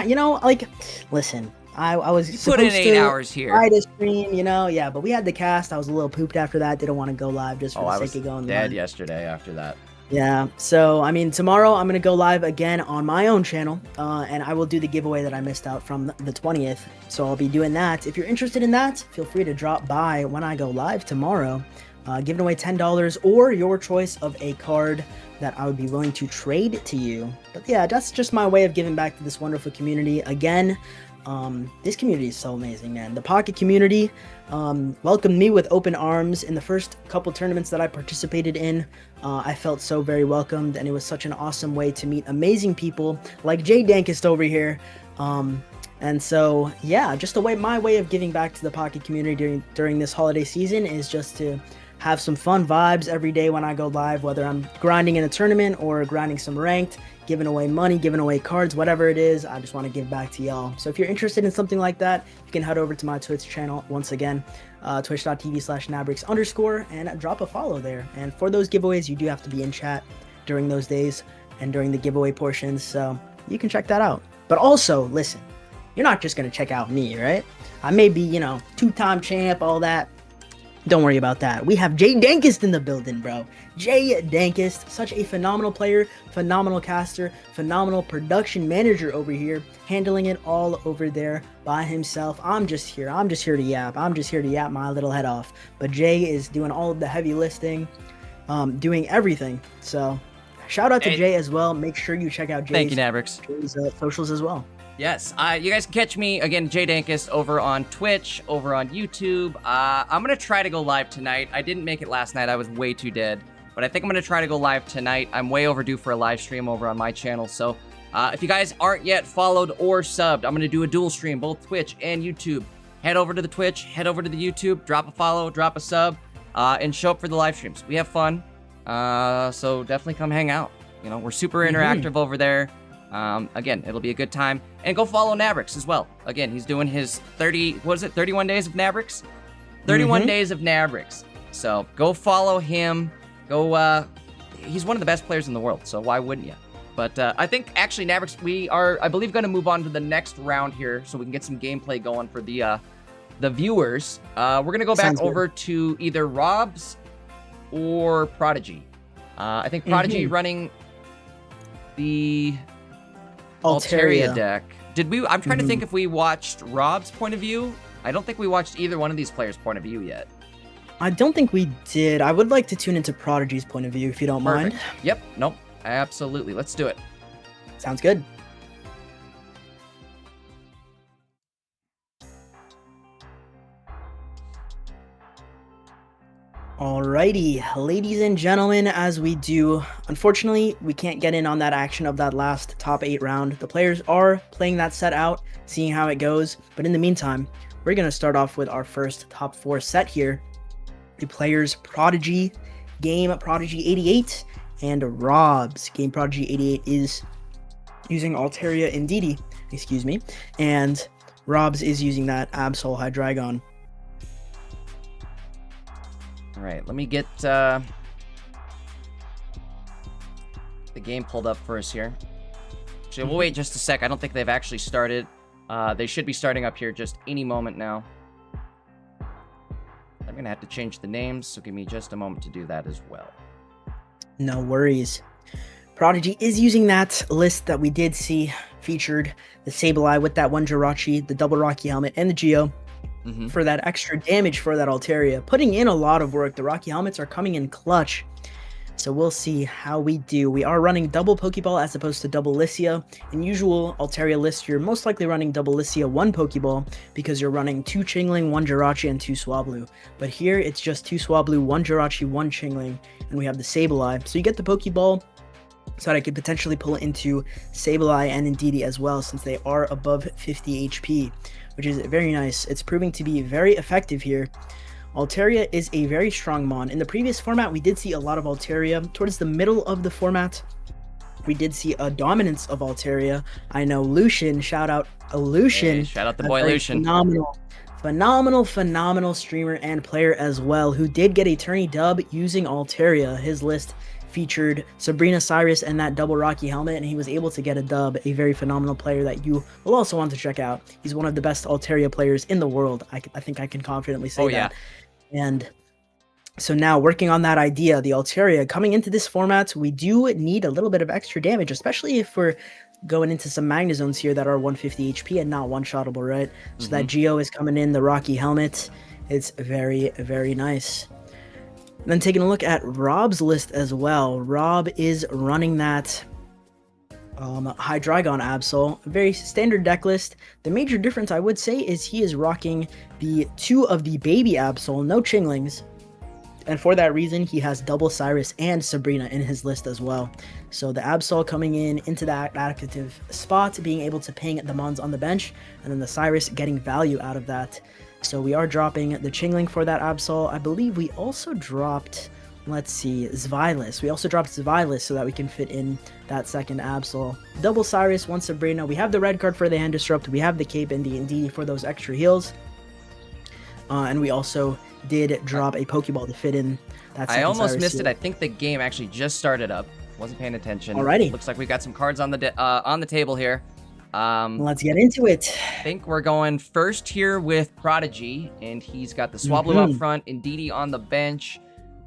you know, like, listen. I was supposed put in 8 hours here. Try to stream, you know, but we had the cast. I was a little pooped after that. Didn't want to go live just for the sake of going live. I was dead yesterday after that. Yeah, so I mean, tomorrow I'm gonna go live again on my own channel, and I will do the giveaway that I missed out from the 20th. So I'll be doing that. If you're interested in that, feel free to drop by when I go live tomorrow, giving away $10 or your choice of a card that I would be willing to trade to you. But yeah, that's just my way of giving back to this wonderful community again. This community is so amazing, man. The Pocket community welcomed me with open arms in the first couple tournaments that I participated in. I felt so very welcomed, and it was such an awesome way to meet amazing people like Jay Dankist over here. And so, yeah, just my way of giving back to the Pocket community during this holiday season is just to have some fun vibes every day when I go live, whether I'm grinding in a tournament or grinding some ranked, giving away money, giving away cards, whatever it is. I just want to give back to y'all. So if you're interested in something like that, you can head over to my Twitch channel once again, twitch.tv/Nabrix_, and drop a follow there. And for those giveaways, you do have to be in chat during those days and during the giveaway portions, so you can check that out. But also, listen, you're not just going to check out me, right? I may be, 2-time champ, all that. Don't worry about that. We have Jay Dankist in the building, bro. Jay Dankist, such a phenomenal player, phenomenal caster, phenomenal production manager over here, handling it all over there by himself. I'm just here to yap. I'm just here to yap my little head off. But Jay is doing all of the heavy lifting, doing everything. So shout out to Jay as well. Make sure you check out Jay's socials as well. Yes, you guys can catch me, again, Jay Dankist, over on Twitch, over on YouTube. I'm going to try to go live tonight. I didn't make it last night. I was way too dead. But I think I'm going to try to go live tonight. I'm way overdue for a live stream over on my channel. So if you guys aren't yet followed or subbed, I'm going to do a dual stream, both Twitch and YouTube. Head over to the Twitch, head over to the YouTube, drop a follow, drop a sub, and show up for the live streams. We have fun. So definitely come hang out. We're super interactive over there. Again, it'll be a good time. And go follow Nabrix as well. Again, he's doing his 31 days of Nabrix? 31 days of Nabrix. So go follow him. Go, he's one of the best players in the world, so why wouldn't you? But I think, actually, Nabrix, we are, I believe, going to move on to the next round here so we can get some gameplay going for the viewers. We're going to go back over to either Rob's or Prodigy. I think Prodigy running the Altaria deck. Did we? I'm trying to think if we watched Rob's point of view. I don't think we watched either one of these players' point of view yet. I don't think we did. I would like to tune into Prodigy's point of view, if you don't mind. Yep. Nope. Absolutely. Let's do it. Sounds good. Alrighty, ladies and gentlemen, as we do, unfortunately, we can't get in on that action of that last top 8 round. The players are playing that set out, seeing how it goes, but in the meantime, we're going to start off with our first top 4 set here. The players Prodigy, Game Prodigy 88, and Rob's. Game Prodigy 88 is using Altaria Indeedee, excuse me, and Rob's is using that Absol Hydreigon. All right, let me get the game pulled up for us here. Actually, we'll wait just a sec. I don't think they've actually started. They should be starting up here just any moment now. I'm going to have to change the names, so give me just a moment to do that as well. No worries. Prodigy is using that list that we did see featured the Sableye with that one Jirachi, the double Rocky Helmet, and the Geo. For that extra damage for that Altaria. Putting in a lot of work. The Rocky Helmets are coming in clutch. So we'll see how we do. We are running double Pokeball as opposed to double Lycia. In usual Altaria lists, you're most likely running double Lycia, 1 Pokeball, because you're running 2 Chingling, 1 Jirachi, and 2 Swablu. But here, it's just 2 Swablu, 1 Jirachi, 1 Chingling, and we have the Sableye. So you get the Pokeball, so that I could potentially pull into Sableye and Indeedee as well, since they are above 50 HP. Which is very nice. It's proving to be very effective here. Altaria is a very strong mon. In the previous format, we did see a lot of Altaria. Towards the middle of the format, we did see a dominance of Altaria. I know Lucian, shout out Lucian. Hey, shout out the boy Lucian. Phenomenal streamer and player as well, who did get a tourney dub using Altaria. His list featured Sabrina, Cyrus, and that double Rocky Helmet, and he was able to get a dub. A very phenomenal player that you will also want to check out. He's one of the best Altaria players in the world. I think I can confidently say that. And so now, working on that idea, the Altaria, coming into this format, we do need a little bit of extra damage, especially if we're going into some Magnezones here that are 150 HP and not one-shottable, right? So that Geo is coming in, the Rocky Helmet. It's very, very nice. Then taking a look at Rob's list as well. Rob is running that Hydreigon Absol, a very standard deck list. The major difference I would say is he is rocking the 2 of the baby Absol, no Chinglings. And for that reason, he has double Cyrus and Sabrina in his list as well. So the Absol coming into that active spot, being able to ping the Mons on the bench, and then the Cyrus getting value out of that. So we are dropping the Chingling for that Absol. I believe we also dropped, let's see, Zvilis. We also dropped Zvilis so that we can fit in that second Absol. Double Cyrus, 1 Sabrina. We have the red card for the Hand Disrupt. We have the Cape and the Indeedee for those extra heals. And we also did drop a Pokeball to fit in that second I almost Cyrus missed heal. it. I think the game actually just started up. Wasn't paying attention. Alrighty. Looks like we got some cards on the table here. Let's get into it. I think we're going first here with Prodigy, and he's got the Swablu out front, Indeedee on the bench,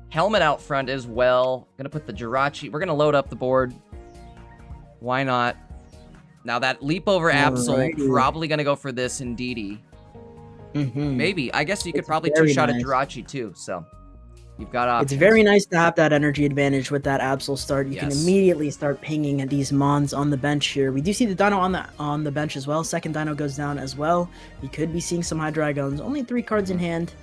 Helmet out front as well. Gonna put the Jirachi. We're gonna load up the board. Why not? Now that leap over Absol, probably gonna go for this Indeedee. Maybe. I guess you could probably two-shot a Jirachi too, so you've got options. It's very nice to have that energy advantage with that Absol start. You can immediately start pinging these Mons on the bench here. We do see the Dino on the bench as well. Second Dino goes down as well. We could be seeing some Hydreigons. Only 3 cards in hand.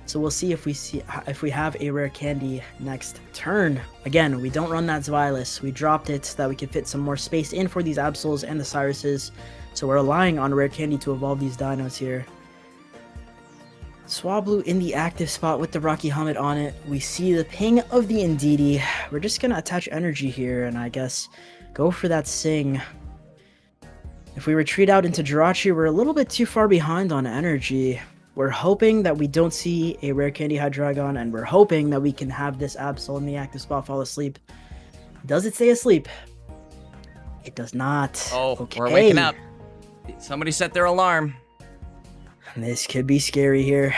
So we'll see if we have a rare candy next turn. Again, we don't run that Zvilis. We dropped it so that we could fit some more space in for these Absols and the Cyruses. So we're relying on rare candy to evolve these Dinos here. Swablu in the active spot with the Rocky Helmet on it. We see the ping of the Indeedee. We're just going to attach energy here and I guess go for that Sing. If we retreat out into Jirachi, we're a little bit too far behind on energy. We're hoping that we don't see a rare candy Hydreigon, and we're hoping that we can have this Absol in the active spot fall asleep. Does it stay asleep? It does not. Oh, okay. We're waking up. Somebody set their alarm. This could be scary here.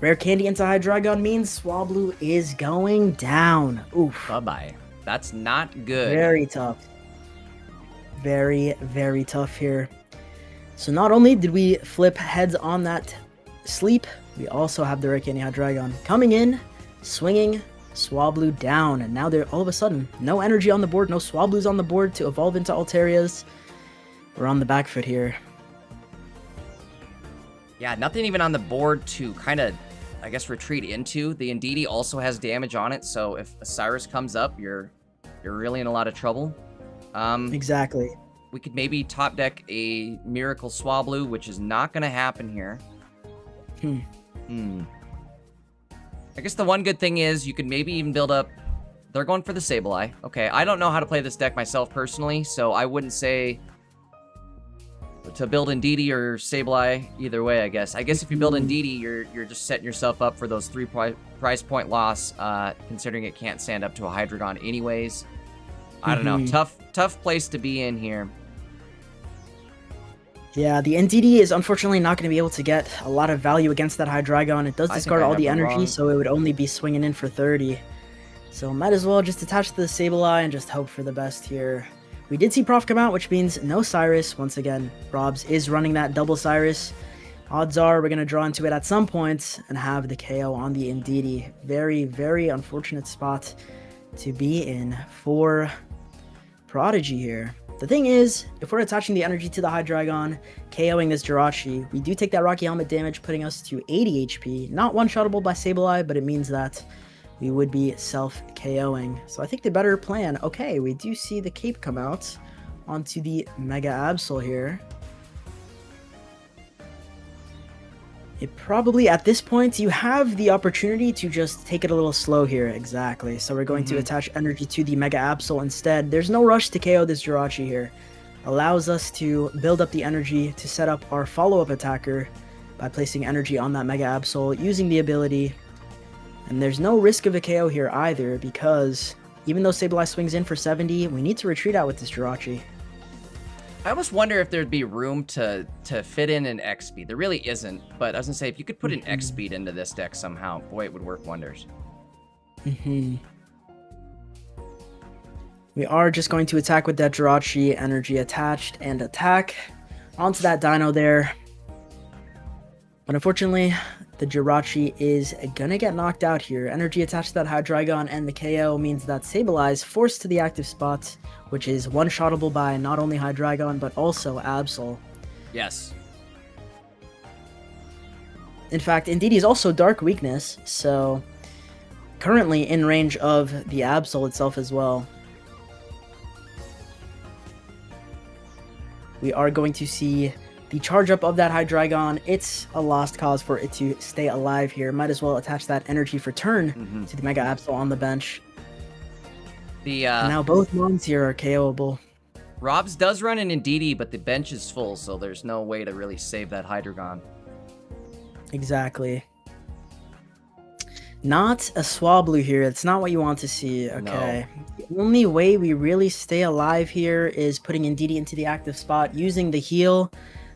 Rare candy into Hydreigon means Swablu is going down. Oof. Bye-bye. That's not good. Very tough. Very, very tough here. So not only did we flip heads on that sleep, we also have the Rare Candy Hydreigon coming in, swinging Swablu down. And now they're all of a sudden, no energy on the board, no Swablus on the board to evolve into Alterias. We're on the back foot here. Yeah, nothing even on the board to kind of, I guess, retreat into. The Indeedee also has damage on it, so if Osiris comes up, you're really in a lot of trouble. Exactly. We could maybe top deck a Miracle Swablu, which is not going to happen here. I guess the one good thing is you could maybe even build up... They're going for the Sableye. Okay, I don't know how to play this deck myself personally, so I wouldn't say to build Indeedee or Sableye either way, I guess. I guess if you build Indeedee, you're just setting yourself up for those 3 prize point loss, considering it can't stand up to a Hydreigon anyways. I don't know. Tough place to be in here. Yeah, the Indeedee is unfortunately not going to be able to get a lot of value against that Hydreigon. It does discard all the energy, so it would only be swinging in for 30. So might as well just attach to the Sableye and just hope for the best here. We did see Prof come out, which means no Cyrus. Once again, Robs is running that double Cyrus. Odds are we're going to draw into it at some point and have the KO on the Indeedee. Very, very unfortunate spot to be in for Prodigy here. The thing is, if we're attaching the energy to the Hydreigon, KOing this Jirachi, we do take that Rocky Helmet damage, putting us to 80 HP. Not one-shottable by Sableye, but it means that we would be self-KOing. So I think the better plan... Okay, we do see the cape come out onto the Mega Absol here. It probably, at this point, you have the opportunity to just take it a little slow here. Exactly. So we're going to attach energy to the Mega Absol instead. There's no rush to KO this Jirachi here. Allows us to build up the energy to set up our follow-up attacker by placing energy on that Mega Absol, using the ability. And there's no risk of a KO here either, because even though Sableye swings in for 70, we need to retreat out with this Jirachi. I almost wonder if there'd be room to fit in an X speed. There really isn't, but I was gonna say if you could put an X speed into this deck somehow, boy, it would work wonders. We are just going to attack with that Jirachi, energy attached, and attack onto that Dino there. But unfortunately, the Jirachi is gonna get knocked out here. Energy attached to that Hydreigon, and the KO means that Sableye is forced to the active spot, which is one-shottable by not only Hydreigon, but also Absol. Yes. In fact, Indeedee is also Dark Weakness, so currently in range of the Absol itself as well. We are going to see the charge up of that Hydreigon. It's a lost cause for it to stay alive here. Might as well attach that energy for turn to the Mega Absol on the bench. Now both mons here are KOable. Robs does run an Indeedee, but the bench is full, so there's no way to really save that Hydreigon. Exactly. Not a Swablu here. It's not what you want to see. Okay. No. The only way we really stay alive here is putting Indeedee into the active spot, using the heal,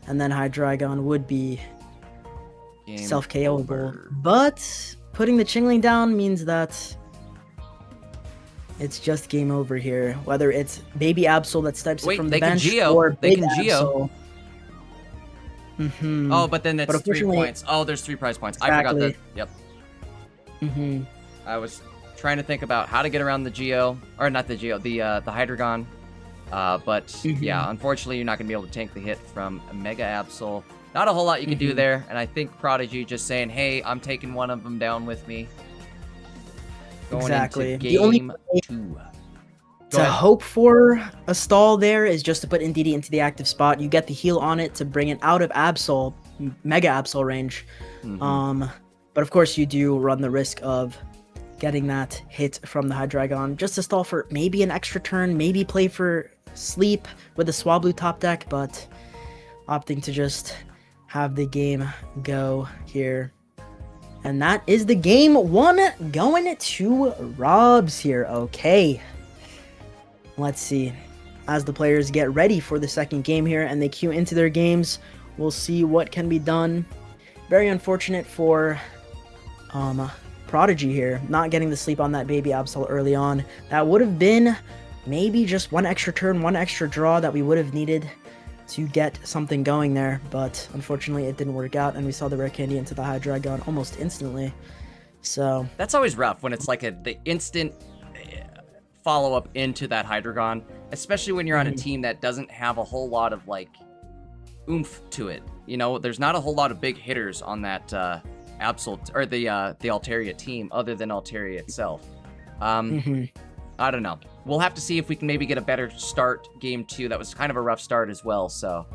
and then Hydreigon would be self-KOable. But putting the Chingling down means that it's just game over here. Whether it's Baby Absol that snipes it from the bench, or Big Absol. Oh, but then it's 3 points. Oh, there's 3 prize points. Exactly. I forgot that. Yep. I was trying to think about how to get around the Geo, or not the Geo, the Hydreigon. But yeah, unfortunately, you're not going to be able to tank the hit from a Mega Absol. Not a whole lot you can do there, and I think Prodigy just saying, hey, I'm taking one of them down with me. Going into game the only way to hope for a stall there is just to put Indeedee into the active spot. You get the heal on it to bring it out of Absol, Mega Absol range. But of course, you do run the risk of getting that hit from the Hydreigon, just to stall for maybe an extra turn, maybe play for sleep with the Swablu top deck, but opting to just have the game go here. And that is the game 1 going to Robs here. Okay. Let's see. As the players get ready for the second game here and they queue into their games, we'll see what can be done. Very unfortunate for Prodigy here, not getting the sleep on that baby Absol early on. That would have been maybe just one extra turn, one extra draw that we would have needed to get something going there, but unfortunately it didn't work out, and we saw the rare candy into the Hydreigon almost instantly. So that's always rough when it's like the instant follow-up into that Hydreigon, especially when you're on a team that doesn't have a whole lot of like oomph to it. You know, there's not a whole lot of big hitters on that Absol or the Altaria team other than Altaria itself. I don't know. We'll have to see if we can maybe get a better start game 2. That was kind of a rough start as well, so.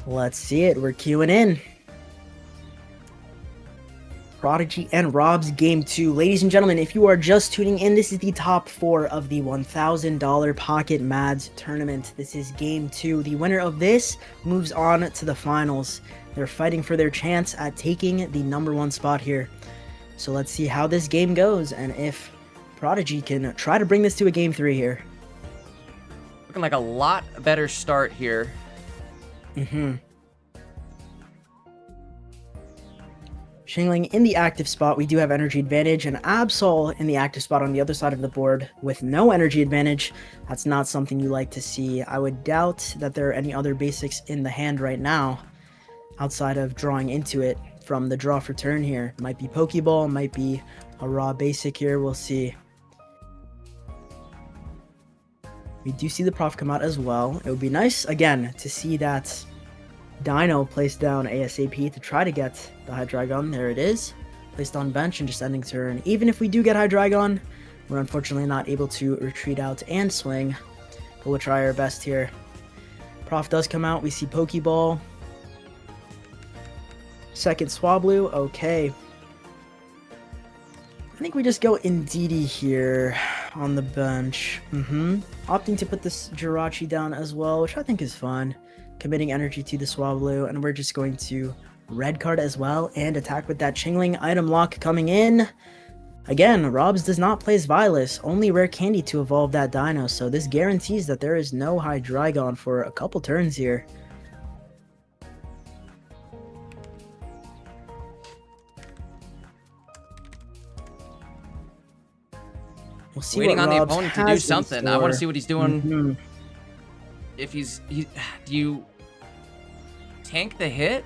Let's see it. We're queuing in. Prodigy and Rob's game 2. Ladies and gentlemen, if you are just tuning in, this is the top 4 of the $1,000 Pocket Mads tournament. This is game 2. The winner of this moves on to the finals. They're fighting for their chance at taking the #1 spot here. So let's see how this game goes and if Prodigy can try to bring this to a game 3 here. Looking like a lot better start here. Shingling in the active spot, we do have energy advantage, and Absol in the active spot on the other side of the board with no energy advantage. That's not something you like to see. I would doubt that there are any other basics in the hand right now outside of drawing into it from the draw for turn here. Might be Pokeball, might be a raw basic here, we'll see. We do see the Prof come out as well. It would be nice, again, to see that Dino placed down ASAP to try to get the Hydreigon. There it is. Placed on bench and just ending turn. Even if we do get Hydreigon, we're unfortunately not able to retreat out and swing. But we'll try our best here. Prof does come out. We see Pokeball. Second Swablu. Okay. I think we just go Indeedee here on the bench. Opting to put this Jirachi down as well, which I think is fun. Committing energy to the Swablu, and we're just going to red card as well and attack with that Chingling item lock coming in. Again, Robs does not place Vilas, only rare candy to evolve that Dino, so this guarantees that there is no Hydreigon for a couple turns here. We'll see Waiting what on Robs the opponent to do has in something. I want to see what he's doing. store. If do you tank the hit?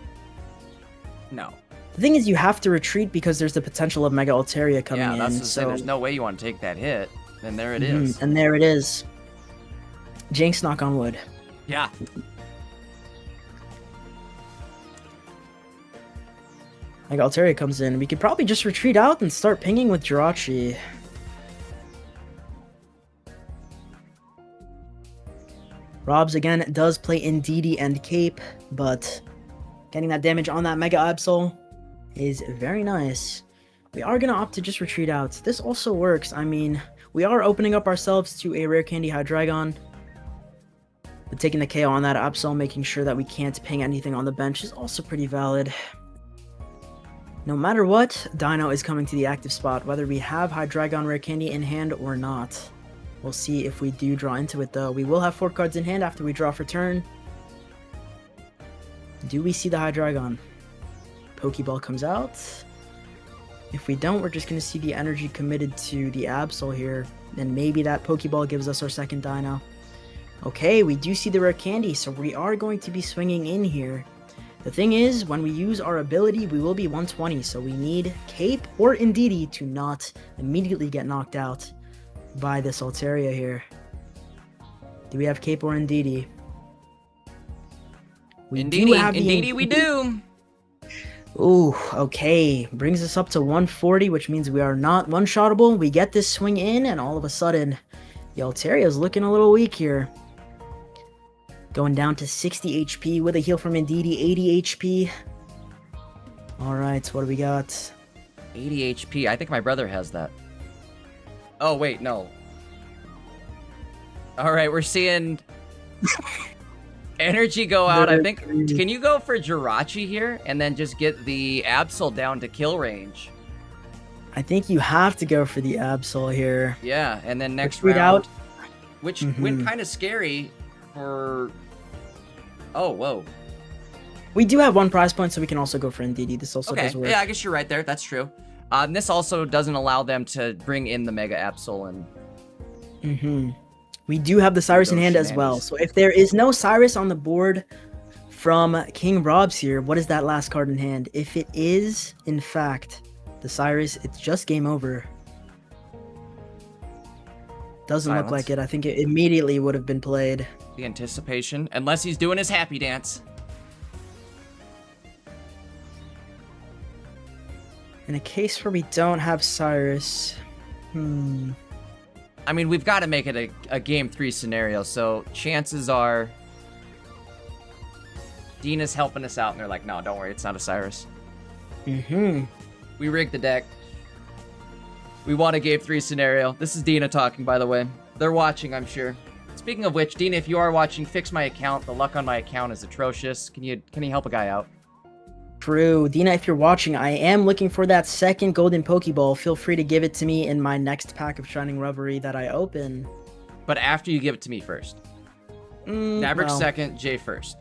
No. The thing is, you have to retreat because there's the potential of Mega Altaria coming in. Yeah, that's what I'm so saying. There's no way you want to take that hit. And there it is. And there it is. Jinx, knock on wood. Yeah. Mega Altaria comes in. We could probably just retreat out and start pinging with Jirachi. Robs again does play Indeedee and Cape, but getting that damage on that Mega Absol is very nice. We are going to opt to just retreat out. This also works. I mean, we are opening up ourselves to a Rare Candy Hydreigon. But taking the KO on that Absol, making sure that we can't ping anything on the bench is also pretty valid. No matter what, Dino is coming to the active spot, whether we have Hydreigon Rare Candy in hand or not. We'll see if we do draw into it, though. We will have 4 cards in hand after we draw for turn. Do we see the Hydreigon? Pokeball comes out. If we don't, we're just going to see the energy committed to the Absol here. And maybe that Pokeball gives us our second Dino. Okay, we do see the rare candy, so we are going to be swinging in here. The thing is, when we use our ability, we will be 120, so we need Cape or Indeedee to not immediately get knocked out by this Altaria here. Do we have Cape or Indeedee? Indeedee, we do. Ooh, okay. Brings us up to 140, which means we are not one-shottable. We get this swing in, and all of a sudden, the Altaria is looking a little weak here. Going down to 60 HP with a heal from Indeedee, 80 HP. Alright, what do we got? 80 HP. I think my brother has that. Oh, wait, no. All right, we're seeing energy go out. I think. Can you go for Jirachi here and then just get the Absol down to kill range? I think you have to go for the Absol here. Yeah, and then next Retreat round, out. which went kind of scary for. Oh, whoa. We do have 1 prize point, so we can also go for Ndidi. This also does work. Yeah, I guess you're right there. That's true. And this also doesn't allow them to bring in the Mega Absol and. We do have the Cyrus in hand as well. So if there is no Cyrus on the board from King Rob's here, what is that last card in hand? If it is, in fact, the Cyrus, it's just game over. Doesn't look like it. I think it immediately would have been played. The anticipation, unless he's doing his happy dance. In a case where we don't have Cyrus, I mean, we've got to make it a game 3 scenario, so chances are Dina's helping us out, and they're like, no, don't worry, it's not a Cyrus. We rigged the deck. We want a game 3 scenario. This is Dina talking, by the way. They're watching, I'm sure. Speaking of which, Dina, if you are watching, fix my account. The luck on my account is atrocious. Can you help a guy out? True. Dina, if you're watching, I am looking for that second golden Pokeball. Feel free to give it to me in my next pack of Shining Reverie that I open. But after you give it to me first. Maverick second, Jay first.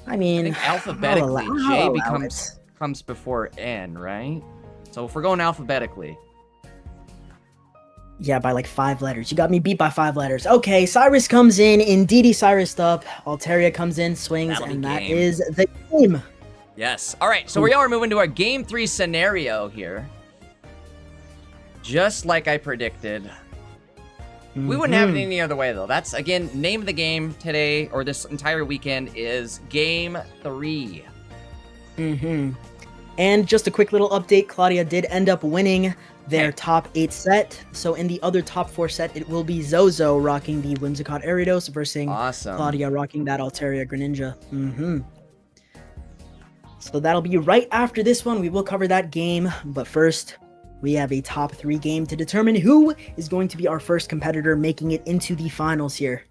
I mean, I think alphabetically, J comes before N, right? So if we're going alphabetically. Yeah, by like 5 letters. You got me beat by 5 letters. Okay, Cyrus comes in. Indeedy Cyrus up. Altaria comes in, swings, and that is the game. Yes. All right, so we are moving to our game 3 scenario here. Just like I predicted. We wouldn't have it any other way, though. That's, again, name of the game today, or this entire weekend, is Game 3. And just a quick little update. Claudia did end up winning their top 8 set. So in the other top 4 set, it will be Zozo rocking the Whimsicott Ariados versus Claudia rocking that Altaria Greninja. So that'll be right after this one. We will cover that game. But first, we have a top 3 game to determine who is going to be our first competitor making it into the finals here.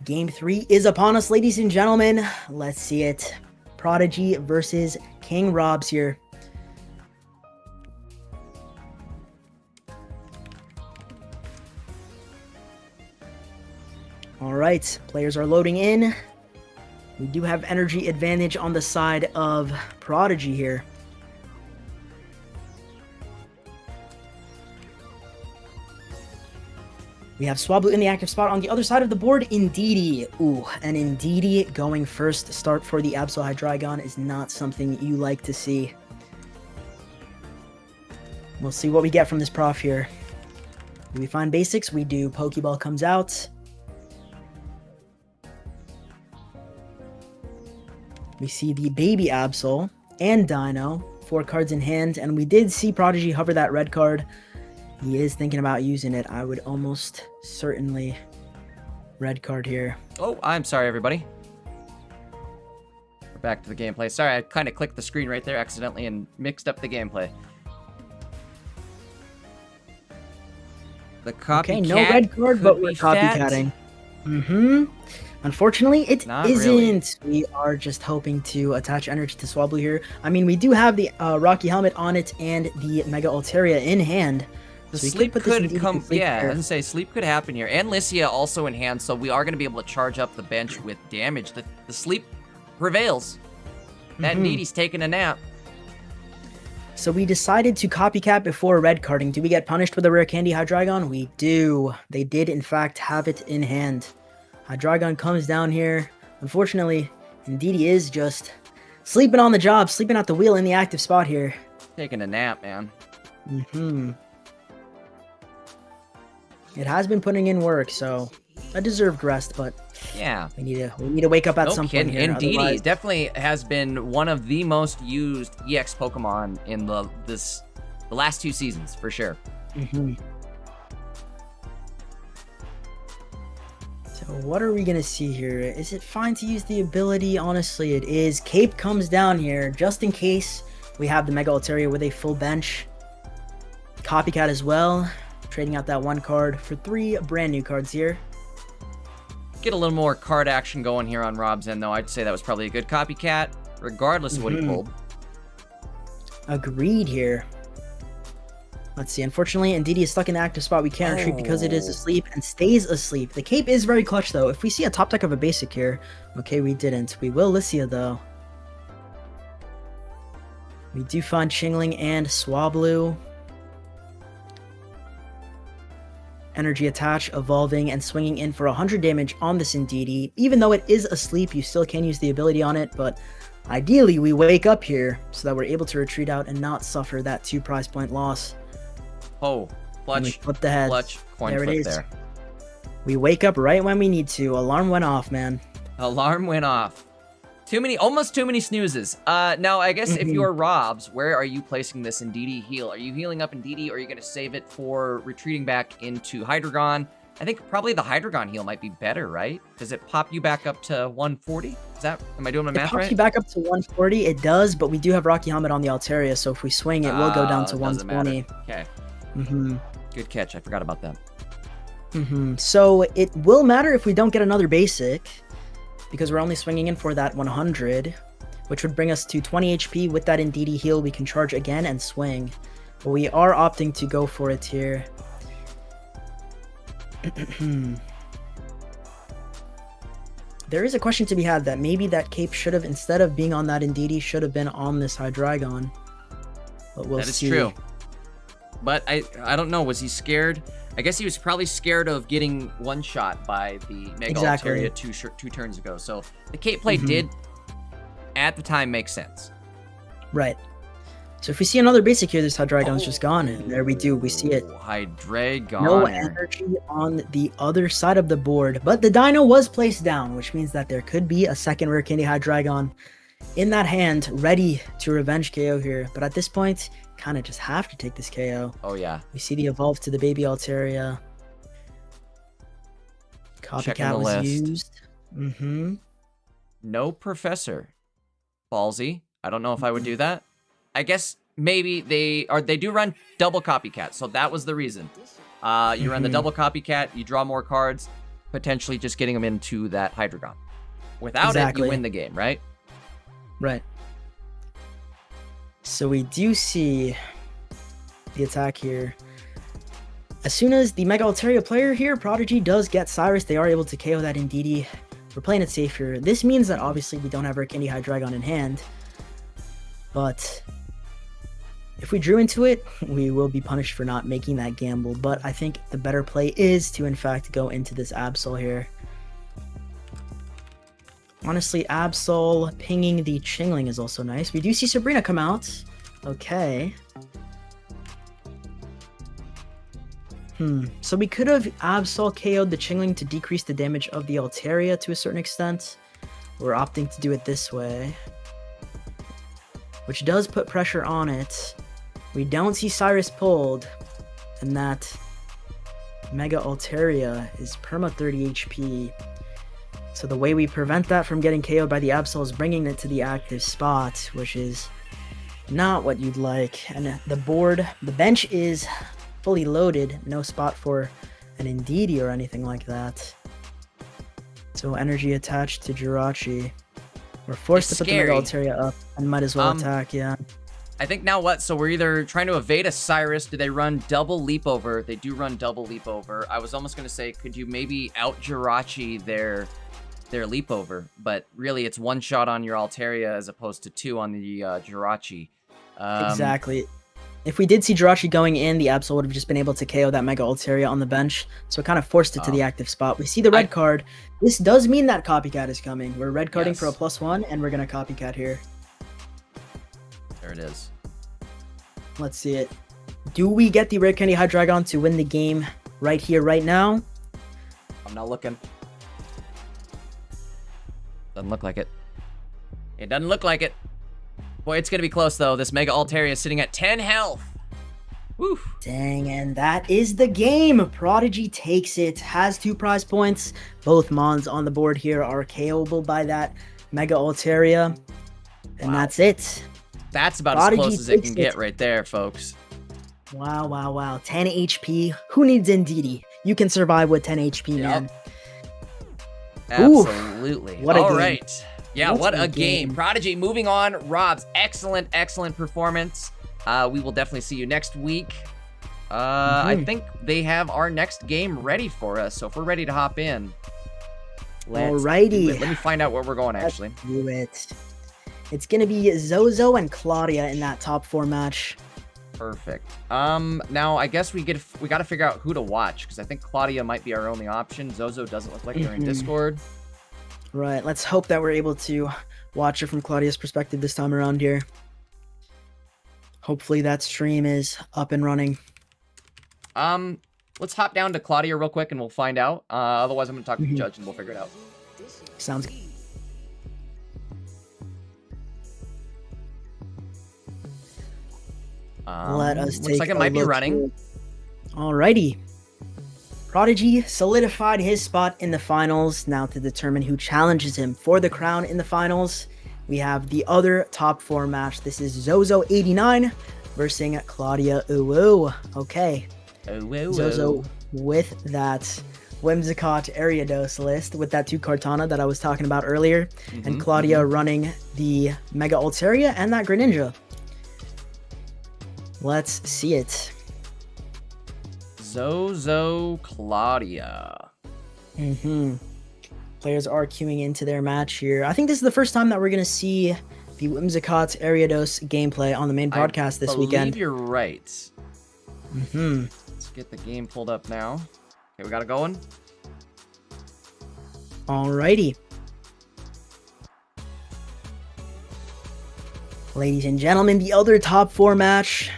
Game 3 is upon us, ladies and gentlemen. Let's see it. Prodigy versus King Rob's here. All right, players are loading in. We do have energy advantage on the side of Prodigy here. We have Swablu in the active spot. On the other side of the board, Indeedee. Ooh, and Indeedee going first to start for the Absol Hydreigon is not something you like to see. We'll see what we get from this prof here. Do we find basics? We do. Pokeball comes out. We see the baby Absol and Dino, 4 cards in hand, and we did see Prodigy hover that red card. He is thinking about using it. I would almost certainly red card here. Oh, I'm sorry, everybody. We're back to the gameplay. Sorry, I kind of clicked the screen right there accidentally and mixed up the gameplay. The copycat. Okay, no red card, but we're copycatting. Unfortunately, it isn't. Really. We are just hoping to attach energy to Swablu here. I mean, we do have the Rocky Helmet on it and the Mega Altaria in hand. The so sleep could come, yeah, I was gonna say, sleep could happen here. And Lycia also in hand, so we are gonna be able to charge up the bench with damage. The sleep prevails. That Needy's taking a nap. So we decided to copycat before red carding. Do we get punished with a rare candy Hydreigon? We do. They did, in fact, have it in hand. Hydreigon comes down here. Unfortunately, Indeedee is just sleeping on the job, sleeping at the wheel in the active spot here. Taking a nap, man. It has been putting in work, so a deserved rest, but yeah, we need to wake up at some point here. Indeedee definitely has been one of the most used EX Pokemon in the last 2 seasons, for sure. So what are we going to see here? Is it fine to use the ability? Honestly, it is. Cape comes down here just in case we have the Mega Altaria with a full bench. Copycat as well. Trading out that 1 card for 3 brand new cards here. get a little more card action going here on Rob's end, though. I'd say that was probably a good copycat, regardless of what he pulled. Agreed here. Let's see. Unfortunately, Ndidi is stuck in the active spot. We can't retreat because it is asleep and stays asleep. The cape is very clutch, though. If we see a top deck of a basic here... Okay, we didn't. We will Lycia, though. We do find Chingling and Swablu. Energy attach, evolving, and swinging in for 100 damage on this Ndidi. Even though it is asleep, you still can use the ability on it, but ideally we wake up here so that we're able to retreat out and not suffer that 2 prize point loss. Oh, clutch, flip the head. Clutch, coin there flip it is. there. We wake up right when we need to. Alarm went off, man. Alarm went off. Almost too many snoozes. Now, I guess if you're Rob's, where are you placing this Ndidi heal? Are you healing up Ndidi, or are you going to save it for retreating back into Hydreigon? I think probably the Hydreigon heal might be better, right? Does it pop you back up to 140? Am I doing my math right? It pops you back up to 140. It does, but we do have Rocky Helmet on the Altaria, so if we swing, it will go down to 120. Okay. Good catch. I forgot about that. So it will matter if we don't get another basic, because we're only swinging in for that 100, which would bring us to 20 HP. With that Ndidi heal, we can charge again and swing. But we are opting to go for it here. There is a question to be had that maybe that cape should have, instead of being on that Ndidi, should have been on this Hydreigon. But we'll see. That is true. But I don't know. Was he scared? I guess he was probably scared of getting one-shot by the Mega Altaria two turns ago. So the cape play did, at the time, make sense. Right. So if we see another basic here, this Hydreigon's just gone. And there we do. We see it. Hydreigon. No energy on the other side of the board. But the Dino was placed down, which means that there could be a second Rare Candy Hydreigon in that hand, ready to revenge KO here. But at this point, kind of just have to take this KO. Oh, yeah. We see the evolve to the baby Altaria. Copycat was used. No Professor. Ballsy. I don't know if I would do that. I guess maybe they do run double Copycat, so that was the reason. You run the double Copycat, you draw more cards, potentially just getting them into that Hydreigon. Without it, you win the game, right? Right. So we do see the attack here. As soon as the Mega Altaria player here, Prodigy, does get Cyrus, they are able to KO that Ndidi. We're playing it safe here. This means that obviously we don't have our Candy Hydreigon in hand. But if we drew into it, we will be punished for not making that gamble. But I think the better play is to, in fact, go into this Absol here. Honestly, Absol pinging the Chingling is also nice. We do see Sabrina come out. Okay. So we could have Absol KO'd the Chingling to decrease the damage of the Altaria to a certain extent. We're opting to do it this way, which does put pressure on it. We don't see Cyrus pulled, and that Mega Altaria is perma 30 HP. So the way we prevent that from getting KO'd by the Absol is bringing it to the active spot, which is not what you'd like. And the bench is fully loaded, no spot for an Ndidi or anything like that. So energy attached to Jirachi. We're forced to put the Mega Altaria up and might as well attack, yeah. I think now what? So we're either trying to evade a Cyrus. Do they run double leap over? They do run double leap over. I was almost going to say, could you maybe out Jirachi their leap over? But really, it's one shot on your Altaria as opposed to 2 on the Jirachi. Exactly. If we did see Jirachi going in, the Absol would have just been able to KO that Mega Altaria on the bench. So it kind of forced it to the active spot. We see the red card. This does mean that Copycat is coming. We're red carding for a +1, and we're going to Copycat here. There it is. Let's see it. Do we get the Rare Candy Hydreigon to win the game right here, right now? I'm not looking. Doesn't look like it. It doesn't look like it. Boy, it's going to be close, though. This Mega Altaria is sitting at 10 health. Woo. Dang, and that is the game. Prodigy takes it, has 2 prize points. Both Mons on the board here are KO'able by that Mega Altaria. And that's it. That's about Prodigy as close as it can get right there, folks. Wow, wow, wow. 10 HP. Who needs Ndidi? You can survive with 10 HP, man. Absolutely. What a All game. right. Yeah, what a game. Prodigy, moving on. Robs, excellent performance. We will definitely see you next week. I think they have our next game ready for us, so if we're ready to hop in, alrighty. Let me find out where we're going, actually. Let's do it. It's going to be Zozo and Claudia in that top 4 match. Perfect. Now I guess we got to figure out who to watch, because I think Claudia might be our only option. Zozo doesn't look like they're in Discord. Right, let's hope that we're able to watch it from Claudia's perspective this time around here. Hopefully that stream is up and running. Let's hop down to Claudia real quick and we'll find out. Otherwise I'm going to talk to the judge and we'll figure it out. Sounds good. Let us take looks like it might be running. Alrighty. Prodigy solidified his spot in the finals. Now to determine who challenges him for the crown in the finals, we have the other top 4 match. This is Zozo 89 versus Claudia Uwu. Okay. Zozo with that Whimsicott Ariados list with that 2 Kartana that I was talking about earlier. And Claudia running the Mega Altaria and that Greninja. Let's see it. Zozo Claudia. Players are queuing into their match here. I think this is the first time that we're going to see the Whimsicott Ariados gameplay on the main broadcast this weekend. I believe you're right. Let's get the game pulled up now. Okay, we got it going. Alrighty. Ladies and gentlemen, the other top 4 match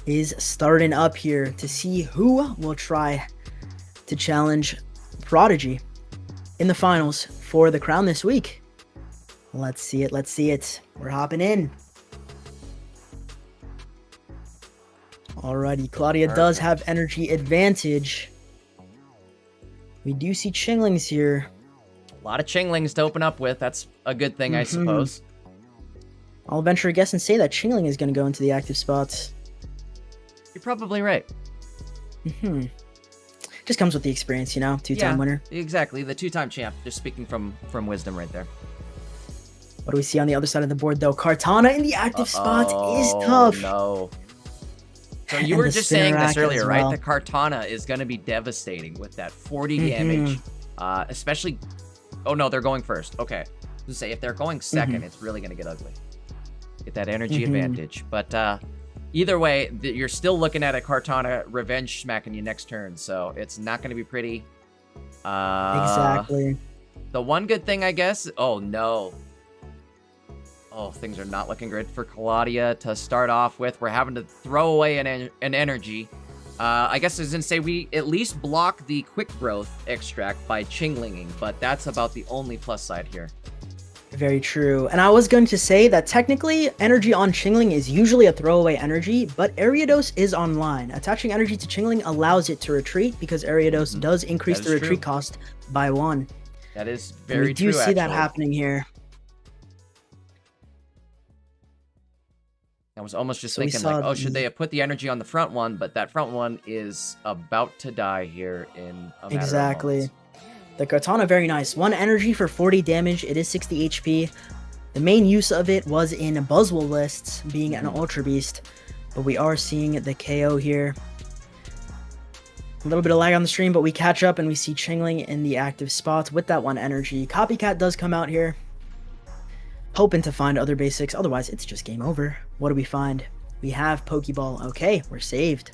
is starting up here to see who will try to challenge Prodigy in the finals for the crown this week. Let's see it. Let's see it. We're hopping in. Alrighty, Claudia does have energy advantage. We do see Chinglings here. A lot of Chinglings to open up with. That's a good thing, I suppose. I'll venture a guess and say that Chingling is going to go into the active spots. You're probably right. Just comes with the experience, you know? 2-time winner. Exactly. The 2-time champ. Just speaking from wisdom right there. What do we see on the other side of the board, though? Kartana in the active spot is tough. No. So you were just saying this earlier, right? The Kartana is going to be devastating with that 40 damage. Especially... Oh, no, they're going first. Okay. To say, if they're going second, it's really going to get ugly. Get that energy advantage. But either way, you're still looking at a Kartana revenge smacking you next turn. So it's not going to be pretty. Exactly. The one good thing, I guess... Oh, no. Oh, things are not looking good for Claudia to start off with. We're having to throw away an energy. I guess I was going to say we at least block the quick growth extract by Chinglinging, but that's about the only plus side here. Very true. And I was going to say that technically energy on Chingling is usually a throwaway energy, but Ariados is online. Attaching energy to Chingling allows it to retreat because Ariados does increase the retreat cost by 1. That is very true. We do see that happening here. I was almost just thinking, like, oh, should they have put the energy on the front one? But that front one is about to die here in a matter of moments. The Kartana, very nice. 1 energy for 40 damage. It is 60 HP. The main use of it was in Buzzwole lists, being an Ultra Beast. But we are seeing the KO here. A little bit of lag on the stream, but we catch up and we see Chingling in the active spots with that 1 energy. Copycat does come out here, hoping to find other basics. Otherwise, it's just game over. What do we find? We have Pokeball. Okay, we're saved.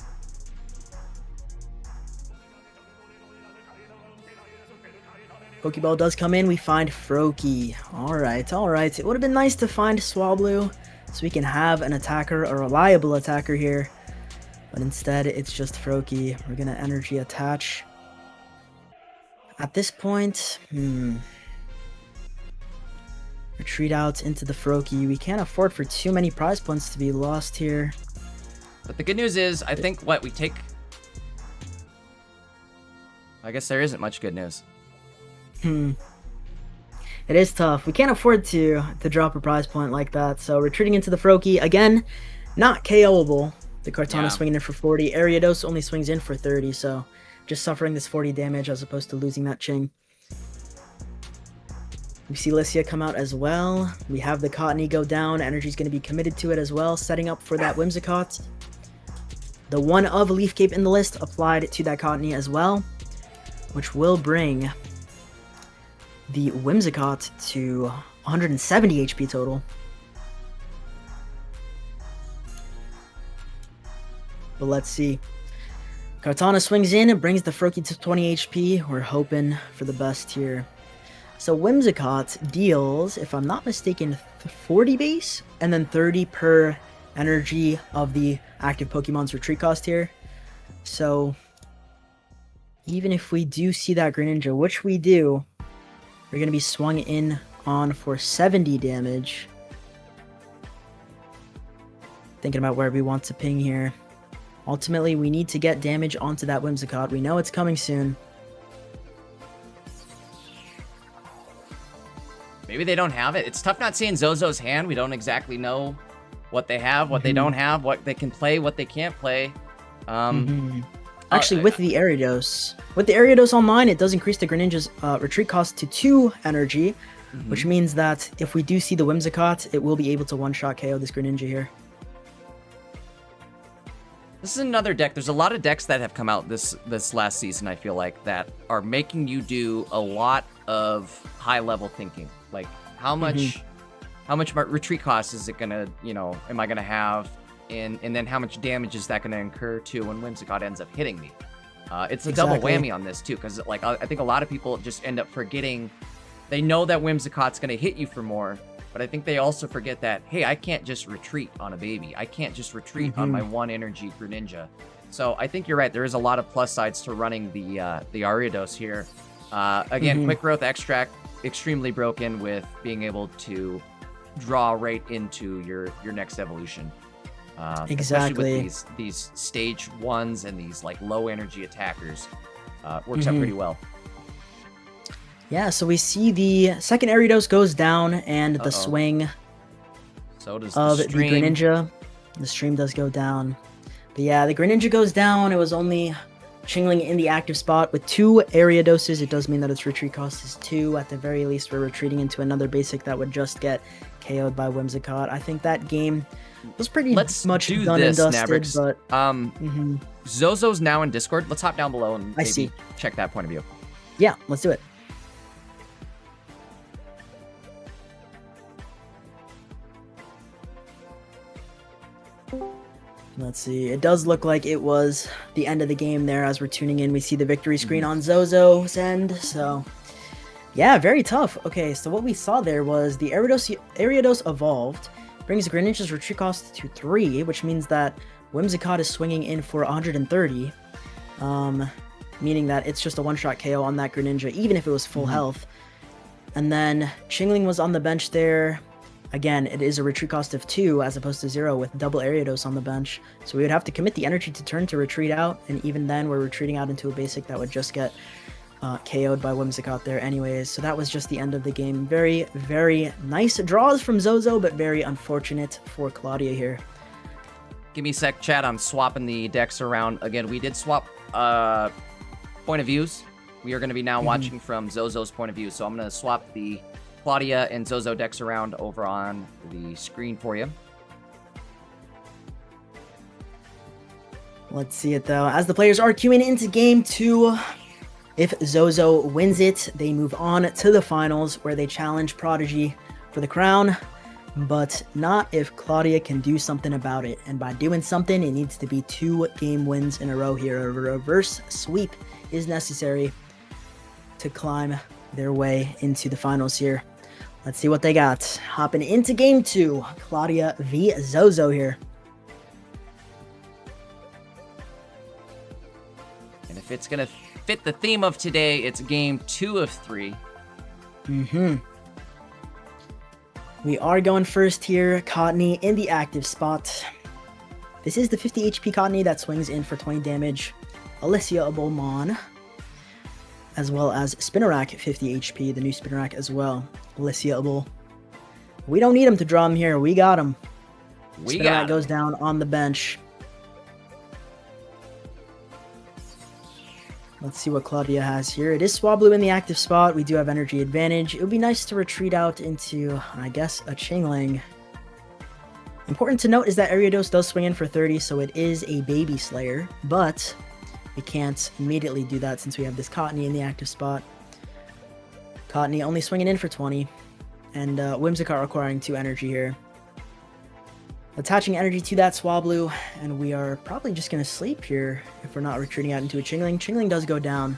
Pokeball does come in. We find Froakie. Alright, alright. It would have been nice to find Swablu so we can have an attacker, a reliable attacker here. But instead, it's just Froakie. We're going to energy attach. At this point, retreat out into the Froakie. We can't afford for too many prize points to be lost here. But the good news is, I think we take... I guess there isn't much good news. It is tough. We can't afford to drop a prize point like that. So retreating into the Froakie, again, not KOable. The Kartana swinging in for 40. Ariados only swings in for 30, so just suffering this 40 damage as opposed to losing that Ching. We see Lissia come out as well. We have the Cottony go down. Energy's going to be committed to it as well, setting up for that Whimsicott. The one of Leaf Cape in the list applied to that Cottony as well, which will bring the Whimsicott to 170 HP total. But let's see. Kartana swings in and brings the Froakie to 20 HP. We're hoping for the best here. So Whimsicott deals, if I'm not mistaken, 40 base and then 30 per energy of the active Pokemon's retreat cost here. So even if we do see that Greninja, which we do, we're going to be swung in on for 70 damage. Thinking about where we want to ping here. Ultimately, we need to get damage onto that Whimsicott. We know it's coming soon. Maybe they don't have it. It's tough not seeing Zozo's hand. We don't exactly know what they have, what they don't have, what they can play, what they can't play. Actually, with the Ariados online, it does increase the Greninja's retreat cost to 2 energy, which means that if we do see the Whimsicott, it will be able to one-shot KO this Greninja here. This is another deck. There's a lot of decks that have come out this last season, I feel like, that are making you do a lot of high-level thinking. Like, how much retreat cost is it gonna, am I gonna have, and then how much damage is that gonna incur too when Whimsicott ends up hitting me? It's a double whammy on this too, because like I think a lot of people just end up forgetting. They know that Whimsicott's gonna hit you for more, but I think they also forget that, hey, I can't just retreat on a baby. I can't just retreat on my 1 energy Greninja. So I think you're right. There is a lot of plus sides to running the Ariados here. Again, quick growth extract, extremely broken with being able to draw right into your next evolution. Especially with these stage 1s and these like low energy attackers. Works out pretty well. Yeah, so we see the second Ariados goes down and the swing so does of the the Greninja. The stream does go down. But yeah, the Greninja goes down. It was only Chingling in the active spot with 2 Ariadoses. It does mean that its retreat cost is 2. At the very least, we're retreating into another basic that would just get KO'd by Whimsicott. I think that game was pretty much done and dusted, Nabrix. But Zozo's now in Discord. Let's hop down below and maybe check that point of view. Yeah, let's do it. Let's see. It does look like it was the end of the game there. As we're tuning in, we see the victory screen on Zozo's end. So, yeah, very tough. Okay, so what we saw there was the Ariados evolved, brings Greninja's retreat cost to 3, which means that Whimsicott is swinging in for 130, meaning that it's just a one-shot KO on that Greninja, even if it was full health. And then Chingling was on the bench there. Again, it is a retreat cost of 2 as opposed to 0 with double Ariados on the bench. So we would have to commit the energy to turn to retreat out, and even then we're retreating out into a basic that would just get KO'd by Whimsicott there anyways. So that was just the end of the game. Very, very nice draws from Zozo, but very unfortunate for Claudia here. Give me a sec, chat. I'm swapping the decks around. Again, we did swap point of views. We are going to be now watching from Zozo's point of view. So I'm going to swap the Claudia and Zozo decks around over on the screen for you. Let's see it though. As the players are queuing into game 2, if Zozo wins it, they move on to the finals where they challenge Prodigy for the crown, but not if Claudia can do something about it. And by doing something, it needs to be 2 game wins in a row here. A reverse sweep is necessary to climb their way into the finals here. Let's see what they got. Hopping into game 2, Claudia v Zozo here. And if it's going to fit the theme of today, it's game 2 of 3. We are going first here. Cottony in the active spot. This is the 50 HP Cottony that swings in for 20 damage. Alicia Abulmon, as well as Spinnerack 50 HP, the new Spinnerack as well. Alicia Abul. We don't need him to draw him here. We got him. Spinnerack goes down on the bench. Let's see what Claudia has here. It is Swablu in the active spot. We do have energy advantage. It would be nice to retreat out into, I guess, a Chingling. Important to note is that Ariados does swing in for 30, so it is a Baby Slayer, but we can't immediately do that since we have this Cottony in the active spot. Cottony only swinging in for 20, and Whimsicott requiring 2 energy here. Attaching energy to that Swablu, and we are probably just going to sleep here if we're not retreating out into a Chingling. Chingling does go down.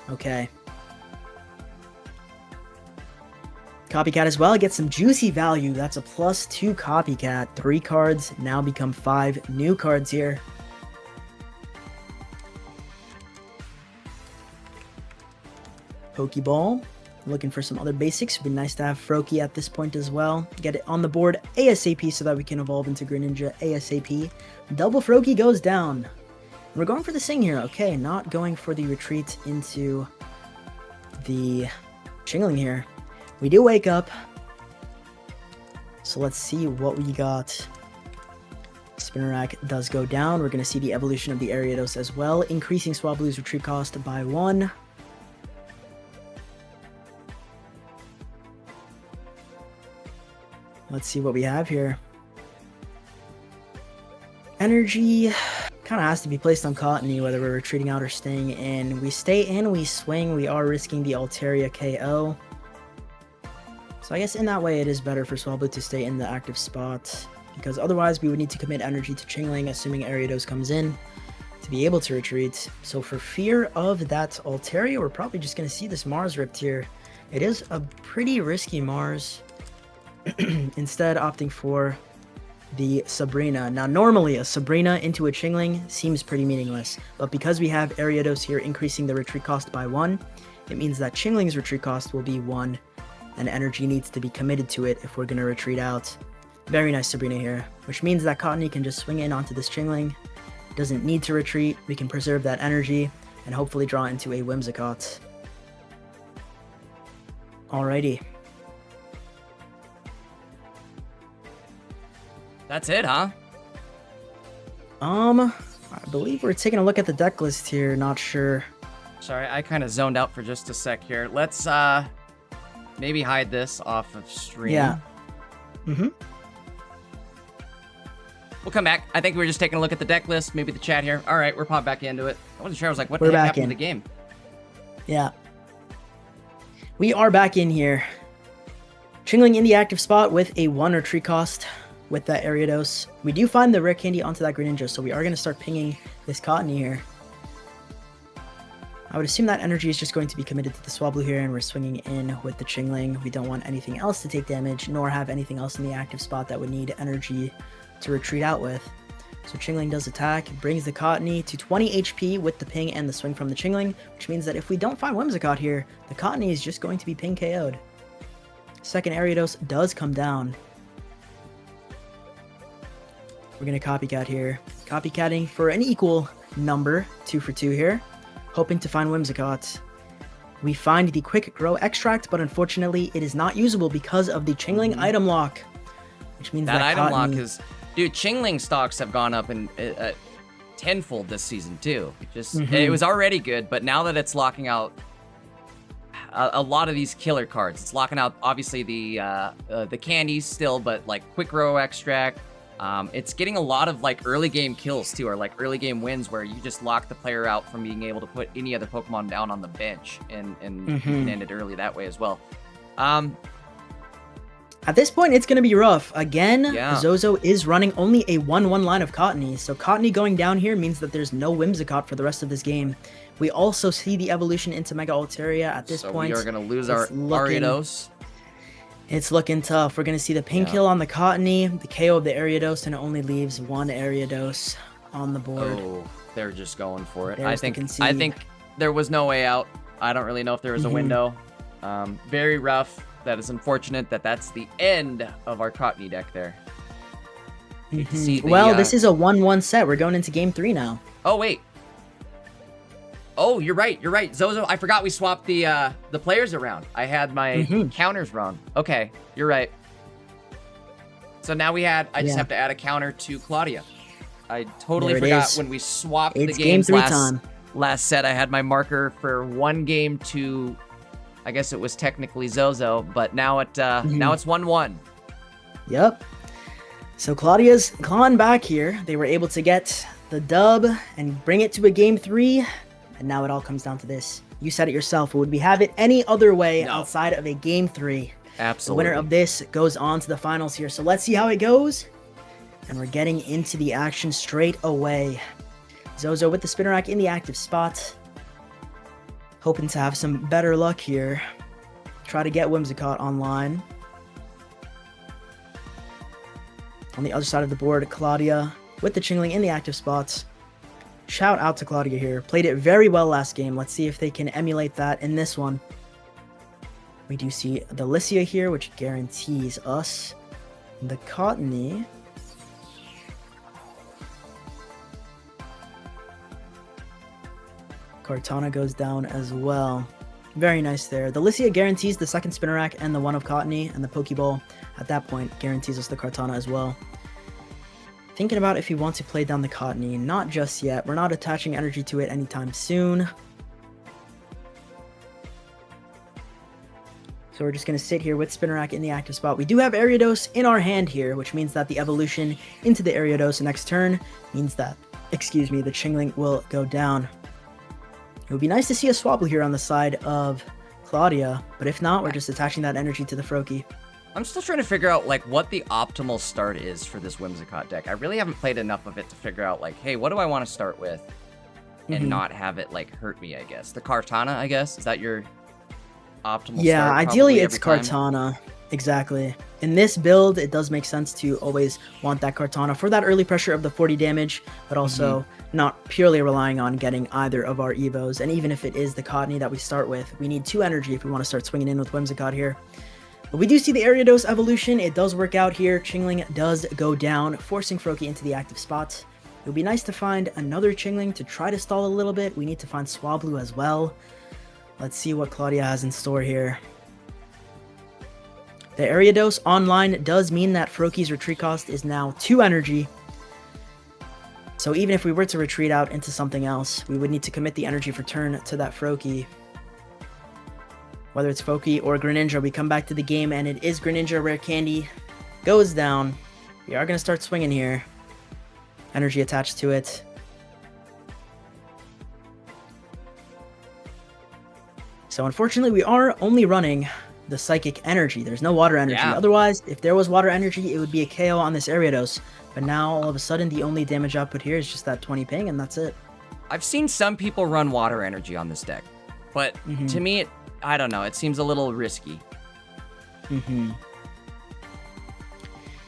Okay. Copycat as well, get some juicy value. That's a +2 Copycat. 3 cards now become 5 new cards here. Pokeball. Looking for some other basics. Would be nice to have Froakie at this point as well. Get it on the board ASAP so that we can evolve into Greninja ASAP. Double Froakie goes down. We're going for the Sing here. Okay, not going for the retreat into the Chingling here. We do wake up. So let's see what we got. Spinnerack does go down. We're going to see the evolution of the Ariados as well, increasing Swablu's retreat cost by 1. Let's see what we have here. Energy kind of has to be placed on Cottony, whether we're retreating out or staying in. We stay in, we swing, we are risking the Altaria KO. So I guess in that way it is better for Swablu to stay in the active spot, because otherwise we would need to commit energy to Chingling, assuming Ariados comes in, to be able to retreat. So for fear of that Altaria, we're probably just going to see this Mars ripped here. It is a pretty risky Mars. Instead opting for the Sabrina. Now normally a Sabrina into a Chingling seems pretty meaningless, but because we have Ariados here increasing the retreat cost by 1, it means that Chingling's retreat cost will be 1, and energy needs to be committed to it if we're going to retreat out. Very nice Sabrina here, which means that Cottony can just swing in onto this Chingling. Doesn't need to retreat, we can preserve that energy, and hopefully draw into a Whimsicott. Alrighty. That's it, huh? I believe we're taking a look at the deck list here, not sure. Sorry, I kind of zoned out for just a sec here. Let's maybe hide this off of stream. Yeah. We'll come back. I think we were just taking a look at the deck list, maybe the chat here. All right, we're popped back into it. I wasn't sure. I was like, what the heck happened to the game? Yeah. We are back in here. Chingling in the active spot with a 1 retreat cost. With that Ariados. We do find the rare candy onto that Greninja, so we are going to start pinging this Cottony here. I would assume that energy is just going to be committed to the Swablu here, and we're swinging in with the Chingling. We don't want anything else to take damage, nor have anything else in the active spot that would need energy to retreat out with. So Chingling does attack, brings the Cottony to 20 HP with the ping and the swing from the Chingling, which means that if we don't find Whimsicott here, the Cottony is just going to be ping KO'd. Second Ariados does come down. We're going to Copycat here. Copycatting for an equal number, 2 for 2 here. Hoping to find Whimsicott. We find the Quick Grow Extract, but unfortunately it is not usable because of the Chingling item lock. Which means that item Cottony... lock is... Dude, Chingling stocks have gone up in tenfold this season too. It was already good, but now that it's locking out a lot of these killer cards, it's locking out obviously the candies still, but like Quick Grow Extract. It's getting a lot of like early game kills too, or like early game wins where you just lock the player out from being able to put any other Pokemon down on the bench, and you can end it early that way as well. At this point, it's going to be rough. Again, Yeah. Zozo is running only a 1-1 line of Cottony, so Cottony going down here means that there's no Whimsicott for the rest of this game. We also see the evolution into Mega Altaria at this point. We are going to lose our Ariados. It's looking tough. We're going to see the pink kill on the Cottony, the KO of the Ariados, and it only leaves 1 Ariados on the board. Oh, they're just going for it. There's I think there was no way out. I don't really know if there was a window. Very rough. That is unfortunate that that's the end of our Cottony deck there. Well, this is a 1-1 set. We're going into game 3 now. Oh, wait. Oh, you're right. You're right. Zozo, I forgot we swapped the players around. I had my counters wrong. Okay, you're right. So now I just have to add a counter to Claudia. I totally forgot when we swapped the games game 3 time. last set, I had my marker for 1 game to, I guess it was technically Zozo, but now it's 1-1. Yep. So Claudia's clawing back here. They were able to get the dub and bring it to a game 3, and now it all comes down to this. You said it yourself. Would we have it any other way outside of a game 3? Absolutely. The winner of this goes on to the finals here. So let's see how it goes. And we're getting into the action straight away. Zozo with the spinner rack in the active spot. Hoping to have some better luck here. Try to get Whimsicott online. On the other side of the board, Claudia with the Chingling in the active spots. Shout out to Claudia here. Played it very well last game. Let's see if they can emulate that in this one. We do see the Lycia here, which guarantees us the Cottony. Cortana goes down as well. Very nice there. The Lycia guarantees the second spinner rack and the one of Cottony, and the Pokeball at that point guarantees us the Cortana as well. Thinking about if we want to play down the Cottony. Not just yet. We're not attaching energy to it anytime soon. So we're just going to sit here with spinner rack in the active spot. We do have Ariados in our hand here, which means that the evolution into the Ariados next turn means that, the Chingling will go down. It would be nice to see a Swablu here on the side of Claudia, but if not, we're just attaching that energy to the Froakie. I'm still trying to figure out, like, what the optimal start is for this Whimsicott deck. I really haven't played enough of it to figure out, like, hey, what do I want to start with and not have it, like, hurt me, I guess. The Kartana, I guess? Is that your optimal start? Yeah, ideally it's every time? Kartana. Exactly. In this build, it does make sense to always want that Kartana for that early pressure of the 40 damage, but also not purely relying on getting either of our Evos. And even if it is the Cottony that we start with, we need 2 energy if we want to start swinging in with Whimsicott here. But we do see the Ariados evolution. It does work out here. Chingling does go down, forcing Froakie into the active spot. It would be nice to find another Chingling to try to stall a little bit. We need to find Swablu as well. Let's see what Claudia has in store here. The Ariados online does mean that Froakie's retreat cost is now 2 energy. So even if we were to retreat out into something else, we would need to commit the energy for turn to that Froakie. Whether it's Froakie or Greninja, we come back to the game, and it is Greninja. Rare Candy goes down. We are going to start swinging here. Energy attached to it. So unfortunately, we are only running the Psychic Energy. There's no Water Energy. Yeah. Otherwise, if there was Water Energy, it would be a KO on this Ariados. But now, all of a sudden, the only damage output here is just that 20 ping, and that's it. I've seen some people run Water Energy on this deck, but to me, I don't know. It seems a little risky.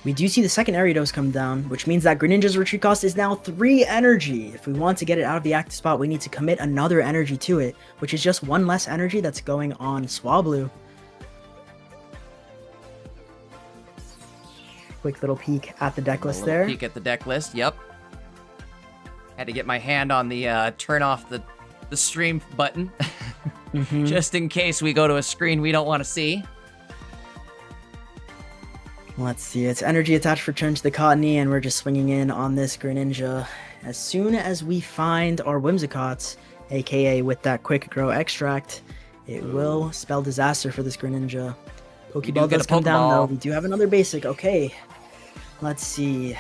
We do see the second Ariados come down, which means that Greninja's retreat cost is now 3 energy. If we want to get it out of the active spot, we need to commit another energy to it, which is just 1 less energy that's going on Swablu. Quick little peek at the deck list there. Peek at the deck list, yep. Had to get my hand on the turn off the stream button. Just in case we go to a screen we don't want to see. Let's see, it's energy attached for turn to the Cottony, and we're just swinging in on this Greninja. As soon as we find our Whimsicotts, aka with that quick grow extract, it will spell disaster for this Greninja. Pokeball does come down though. We do have another basic. Okay, let's see.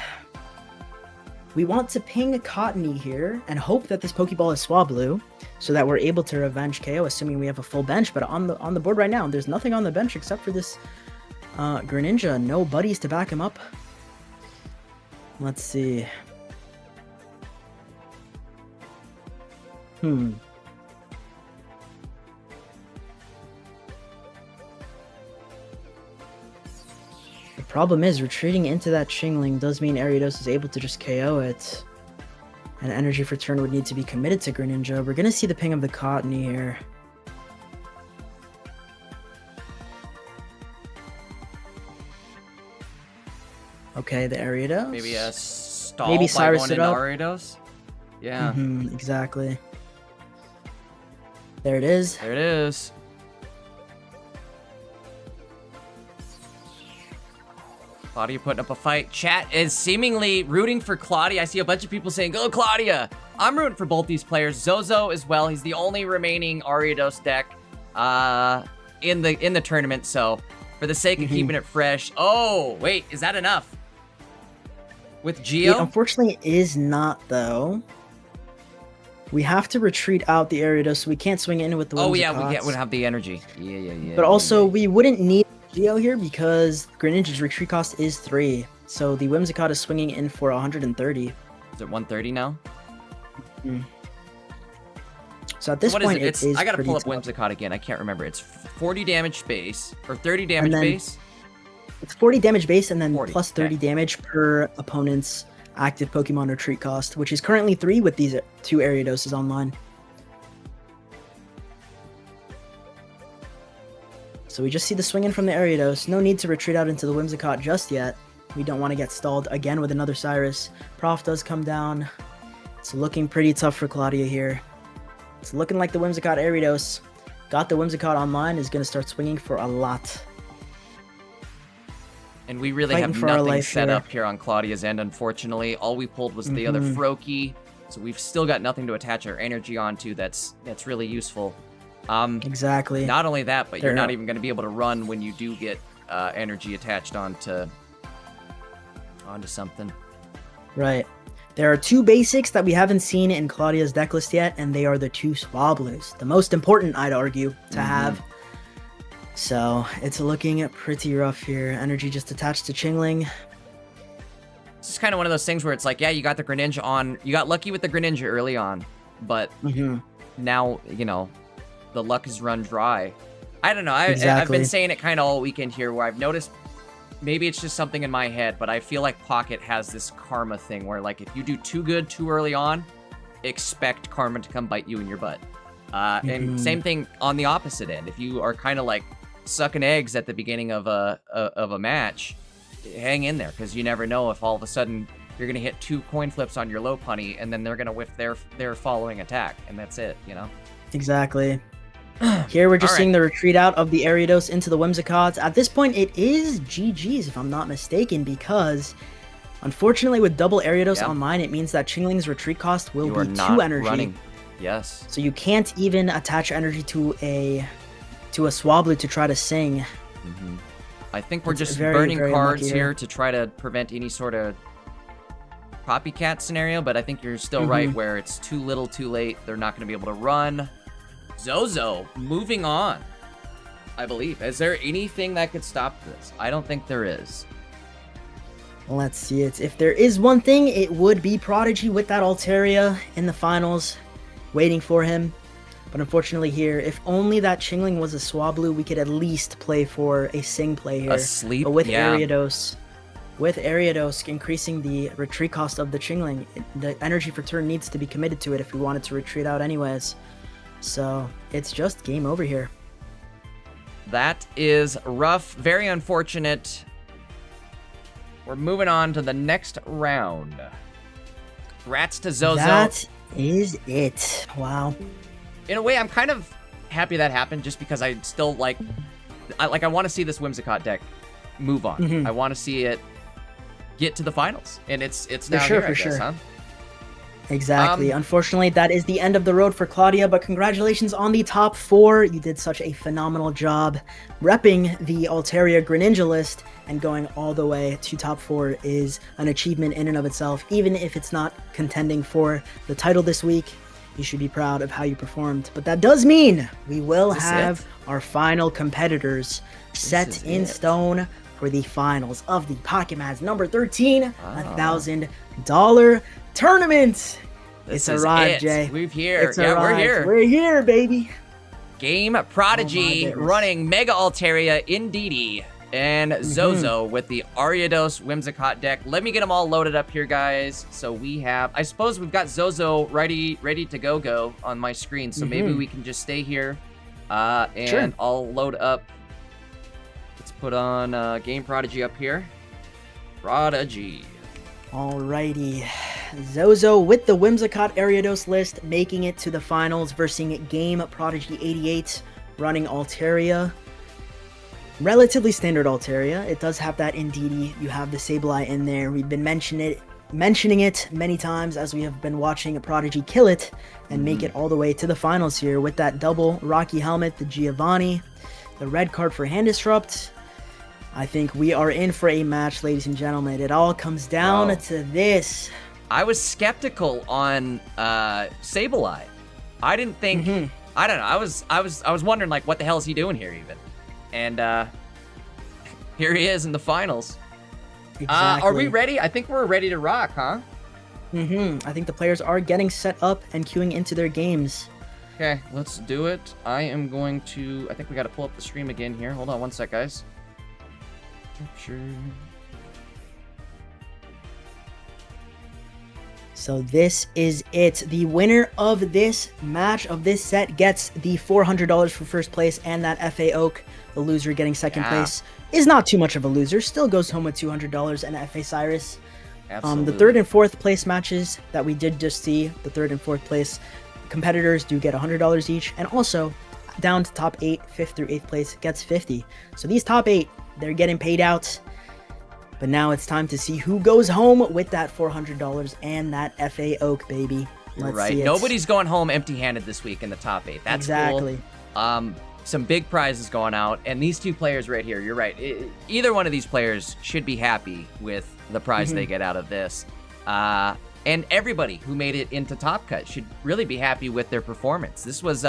We want to ping Cottony here and hope that this Pokeball is Swablu, so that we're able to revenge KO, assuming we have a full bench. But on the board right now, there's nothing on the bench except for this Greninja. No buddies to back him up. Let's see. The problem is, retreating into that Chingling does mean Ariados is able to just KO it. And energy for turn would need to be committed to Greninja. We're going to see the ping of the Cottony here. Okay, the Ariados. Maybe a stall Maybe by Cyrus one it in up. Ariados? Yeah. Exactly. There it is. There it is. Claudia putting up a fight. Chat is seemingly rooting for Claudia. I see a bunch of people saying, go Claudia! I'm rooting for both these players. Zozo as well. He's the only remaining Ariados deck in the tournament. So for the sake of keeping it fresh. Oh, wait, is that enough? With Geo? It unfortunately is not, though. We have to retreat out the Ariados, so we can't swing in with the Whimsicots. Oh, yeah, we would have the energy. Yeah. But also, we wouldn't need Geo here because Greninja's retreat cost is 3. So the Whimsicott is swinging in for 130. Is it 130 now? So at this point, it is I gotta pull up tough. Whimsicott again. I can't remember. It's 40 damage base, or 30 damage base. It's 40 damage base and then 40, plus 30 okay. damage per opponent's active Pokemon retreat cost, which is currently 3 with these 2 Ariadoses online. So we just see the swing in from the Ariados. No need to retreat out into the Whimsicott just yet. We don't want to get stalled again with another Cyrus. Prof does come down. It's looking pretty tough for Claudia here. It's looking like the Whimsicott Ariados got the Whimsicott online, is going to start swinging for a lot. And we really Fighting have for our nothing life set here. up here on Claudia's end, unfortunately. All we pulled was the other Froakie, so we've still got nothing to attach our energy onto that's really useful. Exactly. Not only that, but They're you're not not- even going to be able to run when you do get energy attached onto something. Right. There are 2 basics that we haven't seen in Claudia's deck list yet, and they are the 2 Swablus. The most important, I'd argue, to have. So, it's looking pretty rough here. Energy just attached to Chingling. This is kind of one of those things where it's like, yeah, you got the Greninja on. You got lucky with the Greninja early on, but now, you know, the luck has run dry. I don't know. I've been saying it kind of all weekend here where I've noticed, maybe it's just something in my head, but I feel like Pocket has this karma thing where, like, if you do too good too early on, expect karma to come bite you in your butt. And same thing on the opposite end. If you are kind of like sucking eggs at the beginning of a match, hang in there, because you never know if all of a sudden you're gonna hit 2 coin flips on your low punny, and then they're gonna whiff their following attack, and that's it. You know. Exactly. Here we're just seeing the retreat out of the Ariados into the Whimsicots. At this point, it is GG's, if I'm not mistaken, because unfortunately with double Ariados online, it means that Chingling's retreat cost will be 2 energy. Running. Yes. So you can't even attach energy to a Swablu to try to sing. I think we're It's just very, burning very cards unlucky here here. to try to prevent any sort of copycat scenario, but I think you're still right where it's too little too late. They're not going to be able to run. Zozo, moving on, I believe. Is there anything that could stop this? I don't think there is. Let's see it. If there is one thing, it would be Prodigy with that Altaria in the finals, waiting for him. But unfortunately here, if only that Chingling was a Swablu, we could at least play for a Sing play here. A sleep? But with Yeah. Ariados increasing the retreat cost of the Chingling, the energy for turn needs to be committed to it if we wanted to retreat out anyways. So it's just game over here. That is rough. Very unfortunate. We're moving on to the next round. Rats to Zozo. That is it. Wow. In a way, I'm kind of happy that happened, just because I still I want to see this Whimsicott deck move on. I want to see it get to the finals, and it's now sure, here, I for guess, sure. huh? Exactly. Unfortunately, that is the end of the road for Claudia, but congratulations on the top 4. You did such a phenomenal job. Repping the Altaria Greninja list and going all the way to top 4 is an achievement in and of itself. Even if it's not contending for the title this week, you should be proud of how you performed. But that does mean we will have our final competitors set in stone for the finals of the Pocket Maz number 13, $1,000 tournament. It's arrived, Jay. We're here. It's Yeah, arrived. we're here. We're here, baby. Game Prodigy goodness. running Mega Altaria Indeedee and Zozo with the Ariados Whimsicott deck. Let me get them all loaded up here, guys. So we have, I suppose we've got Zozo ready to go on my screen. So maybe we can just stay here and I'll load up. Let's put on Game Prodigy up here. Prodigy. Alrighty. Zozo with the Whimsicott Ariados list, making it to the finals versus Game Prodigy 88, running Altaria. Relatively standard Altaria. It does have that Indeedee. You have the Sableye in there. We've been mentioning mentioning it many times as we have been watching Prodigy kill it and make it all the way to the finals here with that double Rocky helmet, the Giovanni, the red card for hand disrupt. I think we are in for a match, ladies and gentlemen. It all comes down to this. I was skeptical on Sableye. I didn't think. I don't know. I was wondering like, what the hell is he doing here even? And here he is in the finals. Exactly. Are we ready? I think we're ready to rock, huh? I think the players are getting set up and queuing into their games. Okay, let's do it. I am going to. I think we got to pull up the stream again here. Hold on one sec, guys. Sure. So this is it. The winner of this match, of this set, gets the $400 for first place and that FA Oak. The loser getting second place is not too much of a loser. Still goes home with $200 and FA Cyrus. Absolutely. The third and fourth place matches that we did just see, the third and fourth place competitors do get $100 each. And also, down to top 8, 5th through 8th place gets 50. So these top 8, they're getting paid out. But now it's time to see who goes home with that $400 and that FA Oak, baby. Let's see it. Nobody's going home empty-handed this week in the top 8. That's exactly cool. Some big prizes going out, and these two players right here, you're right. Either one of these players should be happy with the prize they get out of this. And everybody who made it into Top Cut should really be happy with their performance. This was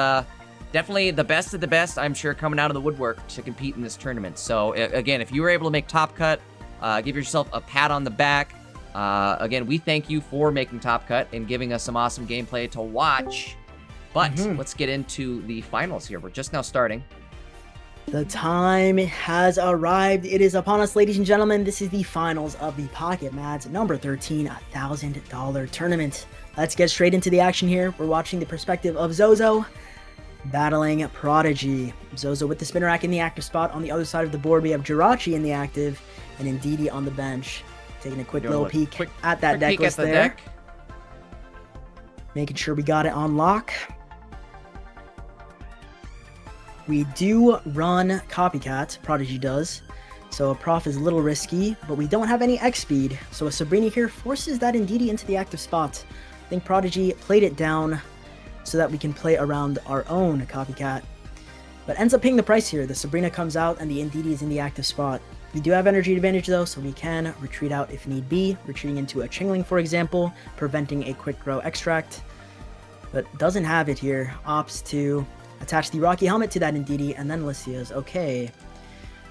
definitely the best of the best, I'm sure, coming out of the woodwork to compete in this tournament. So, again, if you were able to make Top Cut, give yourself a pat on the back. Again, we thank you for making Top Cut and giving us some awesome gameplay to watch. But let's get into the finals here. We're just now starting. The time has arrived. It is upon us, ladies and gentlemen. This is the finals of the Pocket Mads number 13 $1,000 tournament. Let's get straight into the action here. We're watching the perspective of Zozo battling Prodigy. Zozo with the spinner rack in the active spot. On the other side of the board, we have Jirachi in the active and Ndidi on the bench. Taking a quick little peek at that deck list there. Making sure we got it on lock. We do run Copycat, Prodigy does, so a Prof is a little risky, but we don't have any X speed, so a Sabrina here forces that Ndidi into the active spot. I think Prodigy played it down so that we can play around our own Copycat, but ends up paying the price here. The Sabrina comes out and the Ndidi is in the active spot. We do have energy advantage though, so we can retreat out if need be, retreating into a Chingling for example, preventing a quick grow extract, but doesn't have it here. Opts to attach the Rocky helmet to that Ndidi, and then Lycia's. Okay.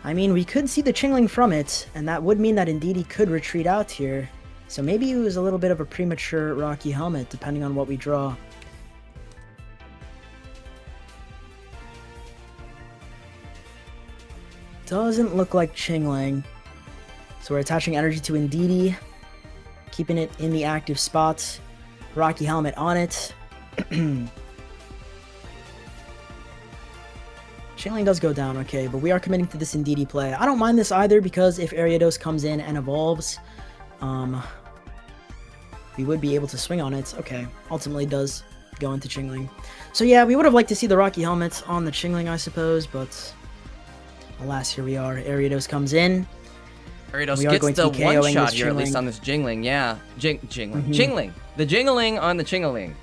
I mean, we could see the Chingling from it, and that would mean that Ndidi could retreat out here. So maybe it was a little bit of a premature Rocky helmet, depending on what we draw. Doesn't look like Chingling. So we're attaching energy to Ndidi, keeping it in the active spot. Rocky helmet on it. Chingling does go down, okay, but we are committing to this Ndidi play. I don't mind this either, because if Ariados comes in and evolves, we would be able to swing on it. Okay, ultimately does go into Chingling. So yeah, we would have liked to see the Rocky helmet on the Chingling, I suppose, but alas, here we are. Ariados comes in. Ariados gets the one shot here, at least on this Jingling, yeah. Chingling. The Jingling on the Chingling.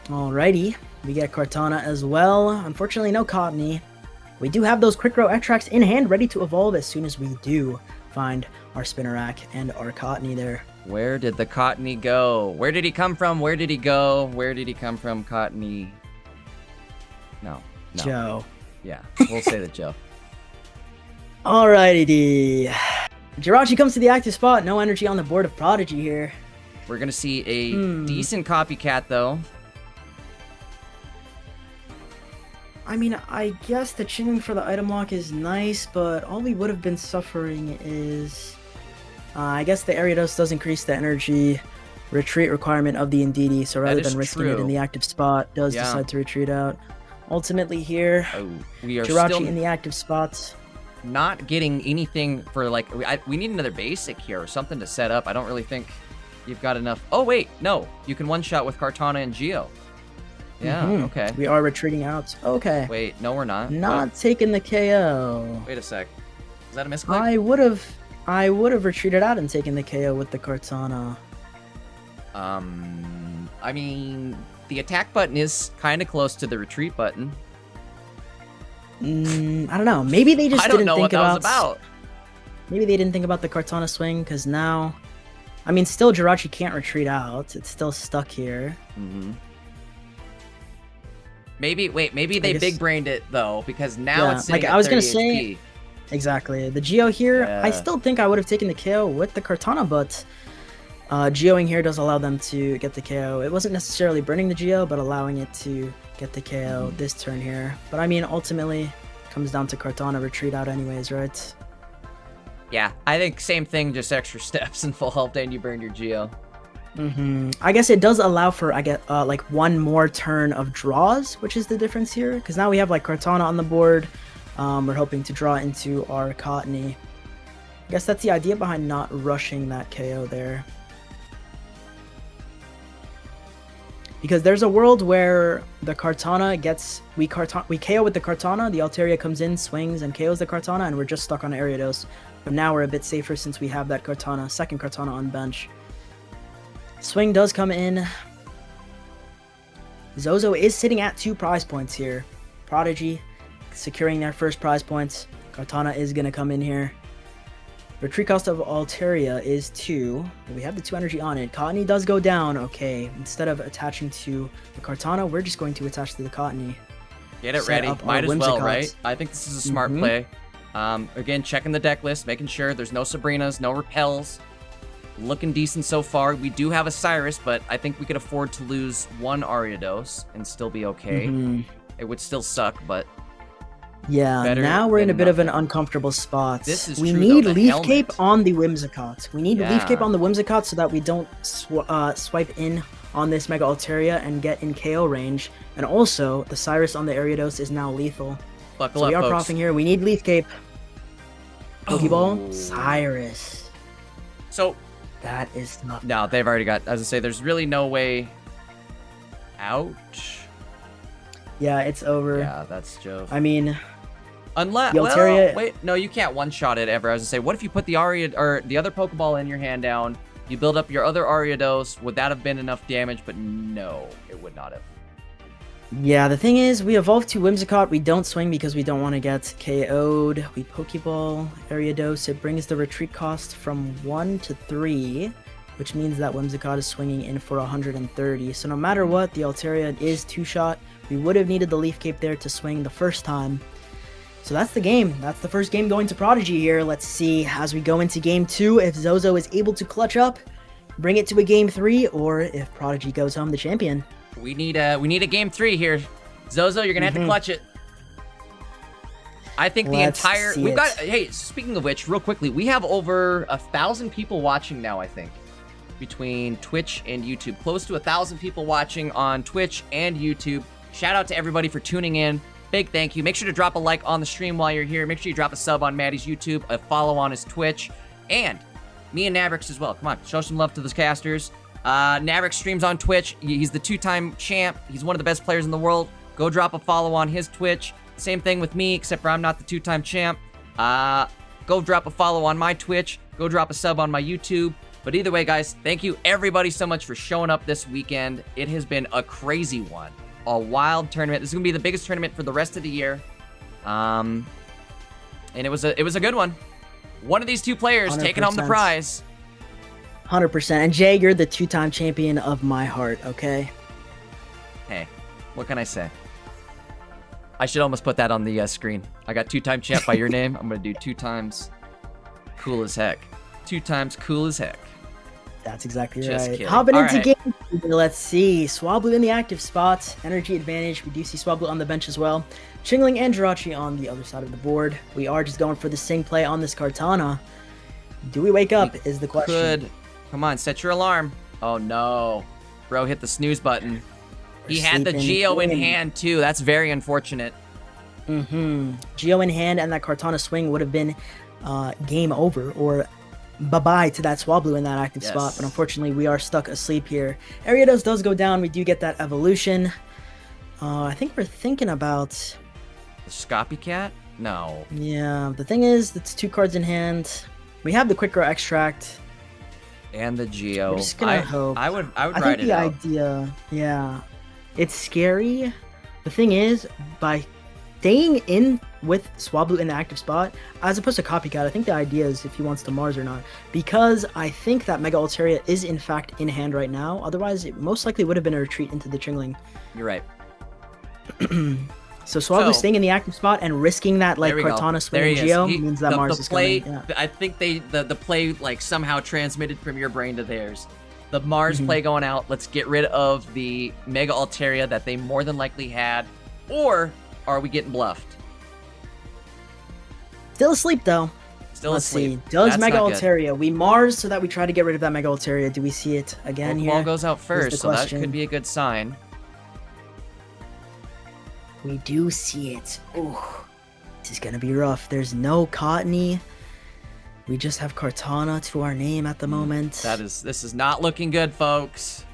Alrighty. We get Cortana as well. Unfortunately, no Cottony. We do have those quick grow extracts in hand, ready to evolve as soon as we do find our spinner rack and our Cottony there. Where did the Cottony go? Where did he come from? Where did he go? Where did he come from, Cottony? No. Joe. Yeah, we'll say that Joe. Alrighty. Jirachi comes to the active spot. No energy on the board of Prodigy here. We're going to see a decent Copycat, though. I mean, I guess the Chingling for the item lock is nice, but all we would have been suffering is... I guess the Ariados does increase the energy retreat requirement of the Ndidi, so rather than risking it in the active spot, does decide to retreat out. Ultimately here, we are Jirachi still in the active spots. Not getting anything for, like... we need another basic here or something to set up. I don't really think you've got enough... Oh, wait, no. You can one-shot with Cortana and Geo. Yeah, okay. We are retreating out. Okay. Wait, no, we're not. Not taking the KO. Wait a sec. Is that a misclick? I would I would have retreated out and taken the KO with the Cortana. I mean, the attack button is kind of close to the retreat button. I don't know. Maybe they just didn't think what that was about. Maybe they didn't think about the Cortana swing, because now... I mean, still Jirachi can't retreat out. It's still stuck here. Mm-hmm. Maybe they big-brained it, though, because now it's sitting like at I was 30 gonna say... HP. Exactly. The Geo here, I still think I would have taken the KO with the Cortana, but Geoing here does allow them to get the KO. It wasn't necessarily burning the Geo, but allowing it to get the KO this turn here. But I mean, ultimately, it comes down to Cortana retreat out anyways, right? Yeah, I think same thing, just extra steps and full health, and you burn your Geo. I guess it does allow for, like one more turn of draws, which is the difference here. Because now we have like Cortana on the board. We're hoping to draw into our Cottony. I guess that's the idea behind not rushing that KO there. Because there's a world where the Cortana gets... We KO with the Cortana, the Altaria comes in, swings, and KOs the Cortana, and we're just stuck on Ariados. But now we're a bit safer since we have that Cortana, second Cortana on bench. Swing does come in. Zozo is sitting at 2 prize points here. Prodigy securing their first prize points. Cortana is going to come in here. Retreat cost of Altaria is 2. We have the 2 energy on it. Cottony does go down. Okay, instead of attaching to the Cortana, we're just going to attach to the Cottony. Get it ready. Might as well, right? I think this is a smart play. Again, checking the deck list, making sure there's no Sabrinas, no Repels. Looking decent so far. We do have a Cyrus, but I think we could afford to lose 1 Ariados and still be okay. It would still suck, but... Yeah, now we're in a bit of an uncomfortable spot. This is we true, need though, Leaf helmet. Cape on the Whimsicott. We need Leaf Cape on the Whimsicott so that we don't swipe in on this Mega Altaria and get in KO range. And also, the Cyrus on the Ariados is now lethal. Buckle so up, we are folks. proffing here. We need Leaf Cape. Pokeball, Cyrus. So... That is not... No, they've already got... As I say, there's really no way out. Yeah, it's over. Yeah, that's Jove. I mean... Unless... the Altaria... Well, wait, no, you can't one-shot it ever. I was gonna say, what if you put the Aria... or the other Pokeball in your hand down, you build up your other Ariados, would that have been enough damage? But no, it would not have. Yeah, the thing is, we evolve to Whimsicott. We don't swing because we don't want to get KO'd. We Pokeball Ariados. It brings the retreat cost from 1 to 3, which means that Whimsicott is swinging in for 130. So no matter what, the Altaria is 2-shot. We would have needed the Leaf Cape there to swing the first time. So that's the game. That's the first game going to Prodigy here. Let's see as we go into game 2 if Zozo is able to clutch up, bring it to a game 3, or if Prodigy goes home the champion. We need a game 3 here. Zozo, you're gonna have to clutch it. I think Let's the entire... see We've it. got... Hey, speaking of which, real quickly, we have over 1,000 people watching now, I think. Between Twitch and YouTube. Close to 1,000 people watching on Twitch and YouTube. Shout out to everybody for tuning in. Big thank you. Make sure to drop a like on the stream while you're here. Make sure you drop a sub on Maddie's YouTube, a follow on his Twitch, and me and Navrix as well. Come on, show some love to the casters. Navrix streams on Twitch. He's the 2-time champ. He's one of the best players in the world. Go drop a follow on his Twitch. Same thing with me, except for I'm not the 2-time champ. Go drop a follow on my Twitch. Go drop a sub on my YouTube. But either way, guys, thank you everybody so much for showing up this weekend. It has been a crazy one. A wild tournament. This is going to be the biggest tournament for the rest of the year. And it was a good one. One of these 2 players 100%. taking home the prize. 100%. And Jay, you're the 2-time champion of my heart, okay? Hey, what can I say? I should almost put that on the screen. I got 2-time champ by your name. I'm going to do 2 times cool as heck. 2 times cool as heck. That's exactly Just right. kidding. Hopping All into right. game 2, let's see. Swablu in the active spot. Energy advantage. We do see Swablu on the bench as well. Chingling and Jirachi on the other side of the board. We are just going for the sing play on this Cortana. Do we wake up is the question. Could. Come on, set your alarm. Oh, no. Bro hit the snooze button. He had the sleeping Geo in in. hand, too. That's very unfortunate. Geo in hand and that Cortana swing would have been game over, or bye-bye to that Swablu in that active spot. But unfortunately, we are stuck asleep here. Ariados does go down. We do get that evolution. I think we're thinking about... The Scopy Cat? No. Yeah, the thing is, it's 2 cards in hand. We have the Quick Grow Extract. And the Geo. We're just gonna hope. I would I ride think it the out. idea, yeah, it's scary. The thing is, by staying in with Swablu in the active spot, as opposed to Copycat, I think the idea is if he wants to Mars or not. Because I think that Mega Altaria is in fact in hand right now. Otherwise, it most likely would have been a retreat into the Chingling. You're right. So Swablu staying in the active spot and risking that like There we go. Cortana There swing he Geo is. means that Mars is play, coming. Yeah. I think the play like somehow transmitted from your brain to theirs. The Mars play going out. Let's get rid of the Mega Altaria that they more than likely had. Or are we getting bluffed? Still asleep though. Still Let's asleep. see. Does That's Mega not good. Altaria? We Mars so that we try to get rid of that Mega Altaria. Do we see it again Pokeball here? goes out the first, so that question. could be a good sign. We do see it. Ooh, this is gonna be rough. There's no Cottony. We just have Cortana to our name at the moment. This is not looking good, folks.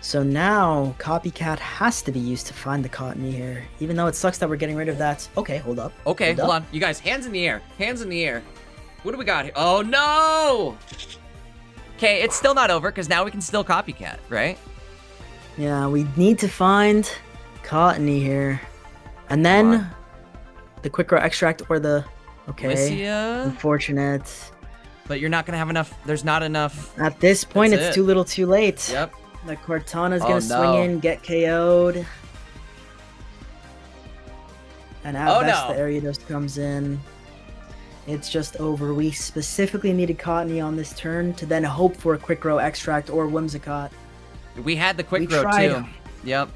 So now Copycat has to be used to find the Cottony here. Even though it sucks that we're getting rid of that. Okay, hold up. Okay, hold on. You guys, hands in the air. Hands in the air. What do we got here? Oh, no! Okay, it's still not over, because now we can still Copycat, right? Yeah, we need to find Cottony here. And then the Quick Grow Extract or the... Okay, Lycia? unfortunate. But you're not going to have enough. There's not enough. At this point, That's it's it. too little too late. Yep. The Cortana's Oh, gonna no. swing in, get KO'd. And at Oh, best, no. the Ariados comes in. It's just over. We specifically needed Cottony on this turn to then hope for a Quick Grow Extract or Whimsicott. We had the Quick We Grow, tried. too. Yep.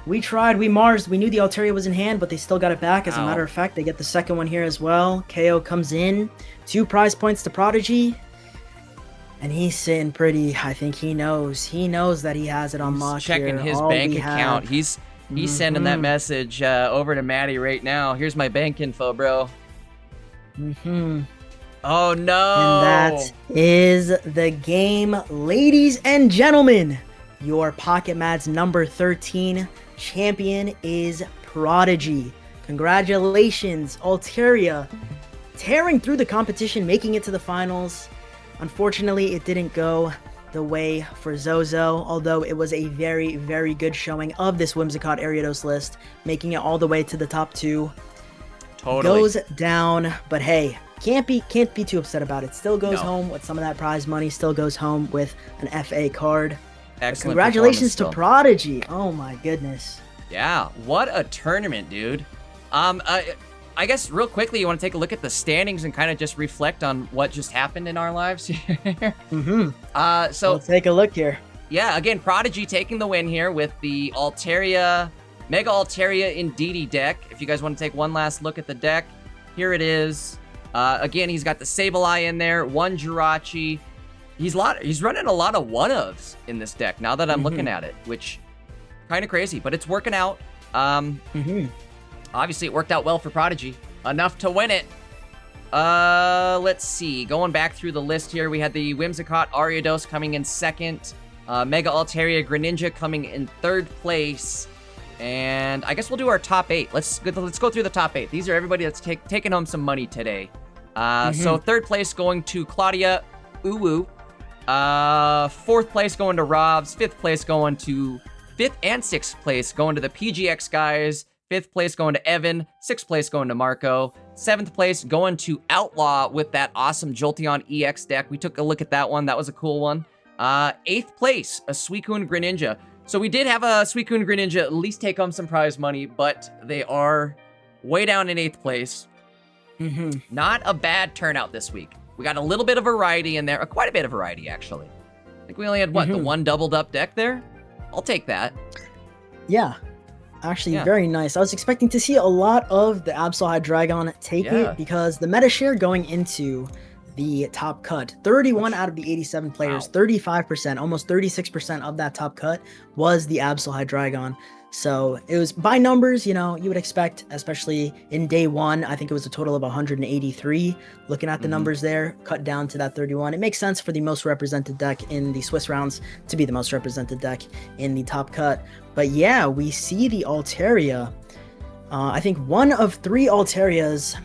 We tried, we Marsed, we knew the Altaria was in hand, but they still got it back. As a Ow. matter of fact, they get the second one here as well. KO comes in. 2 prize points to Prodigy. And he's sitting pretty. I think he knows. He knows that he has it on lock He's checking here. his All bank we account. have- He's sending that message over to Maddie right now. Here's my bank info, bro. Oh, no. And that is the game, ladies and gentlemen. Your Pocket Mads number 13 champion is Prodigy. Congratulations, Altaria, tearing through the competition, making it to the finals. Unfortunately, it didn't go the way for Zozo, although it was a very, very good showing of this Whimsicott Ariados list, making it all the way to the top 2. Totally. Goes down, but hey, can't be too upset about it. Still goes No. home with some of that prize money. Still goes home with an FA card. Excellent Congratulations to performance, Prodigy. Oh my goodness. though. Yeah, what a tournament, dude. I guess real quickly, you want to take a look at the standings and kind of just reflect on what just happened in our lives here. So We'll take a look here. yeah, again, Prodigy taking the win here with the Altaria, Mega Altaria in DD deck. If you guys want to take one last look at the deck, here it is. Again, he's got the Sableye in there, 1 Jirachi. He's running a lot of one-ofs in this deck now that I'm looking at it, which kind of crazy, but it's working out. Obviously, it worked out well for Prodigy. Enough to win it. Let's see. Going back through the list here, we had the Whimsicott Ariados coming in second. Mega Altaria Greninja coming in third place. And I guess we'll do our top 8. Let's go through the top 8. These are everybody that's taking home some money today. So third place going to Claudia Uwu. Fourth place going to Robs. Fifth place going to... Fifth and sixth place going to the PGX guys. Fifth place going to Evan. Sixth place going to Marco. Seventh place going to Outlaw with that awesome Jolteon EX deck. We took a look at that one. That was a cool one. Eighth place, a Suicune Greninja. So we did have a Suicune Greninja at least take home some prize money, but they are way down in 8th place. Not a bad turnout this week. We got a little bit of variety in there. Quite a bit of variety, actually. I think we only had, what, the one doubled up deck there? I'll take that. Yeah. Actually, Yeah. very nice. I was expecting to see a lot of the Absol Hydreigon take Yeah. it because the meta share going into the top cut, 31 out of the 87 players, Wow. 35%, almost 36% of that top cut was the Absol Hydreigon. So it was by numbers, you know, you would expect, especially in day 1, I think it was a total of 183. Looking at the numbers there, cut down to that 31. It makes sense for the most represented deck in the Swiss rounds to be the most represented deck in the top cut. But yeah, we see the Altaria. I think one of 3 Altarias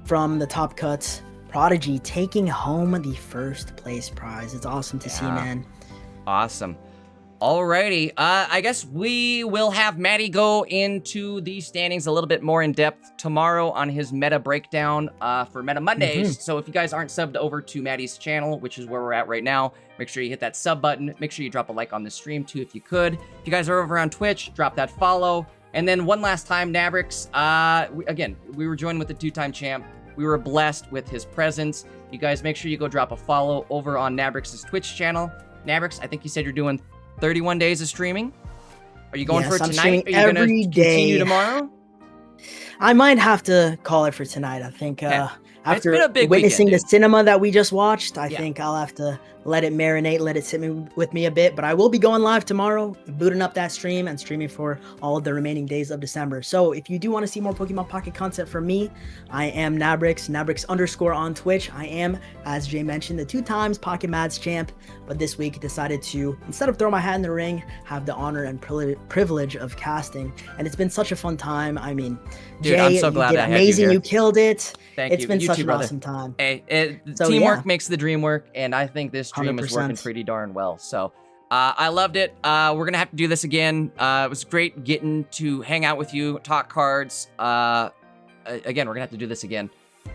from the top cuts, Prodigy taking home the first place prize. It's awesome to see, man. Awesome. Alrighty, I guess we will have Maddie go into the standings a little bit more in depth tomorrow on his meta breakdown for Meta Mondays. So if you guys aren't subbed over to Maddie's channel, which is where we're at right now, make sure you hit that sub button. Make sure you drop a like on the stream too if you could. If you guys are over on Twitch, drop that follow. And then one last time, Nabrix, again, we were joined with the two-time champ. We were blessed with his presence. You guys make sure you go drop a follow over on Nabrix's Twitch channel. Nabrix, I think you said you're doing 31 days of streaming. Are you going for it tonight? Are you going to continue tomorrow? I might have to call it for tonight. I think after witnessing weekend, the cinema that we just watched, I think I'll have to let it marinate, let it sit with me a bit. But I will be going live tomorrow, booting up that stream and streaming for all of the remaining days of December. So if you do want to see more Pokemon Pocket content from me, I am Nabrix, Nabrix_ on Twitch. I am, as Jay mentioned, the 2 times Pocket Mads champ. But this week decided to, instead of throw my hat in the ring, have the honor and privilege of casting. And it's been such a fun time. I mean, dude, Jay, I'm so glad you did amazing. You killed it. It's been such an awesome time. Hey, teamwork makes the dream work, and I think this dream 100%. Is working pretty darn well. So I loved it. We're going to have to do this again. It was great getting to hang out with you, talk cards. Again, we're going to have to do this again.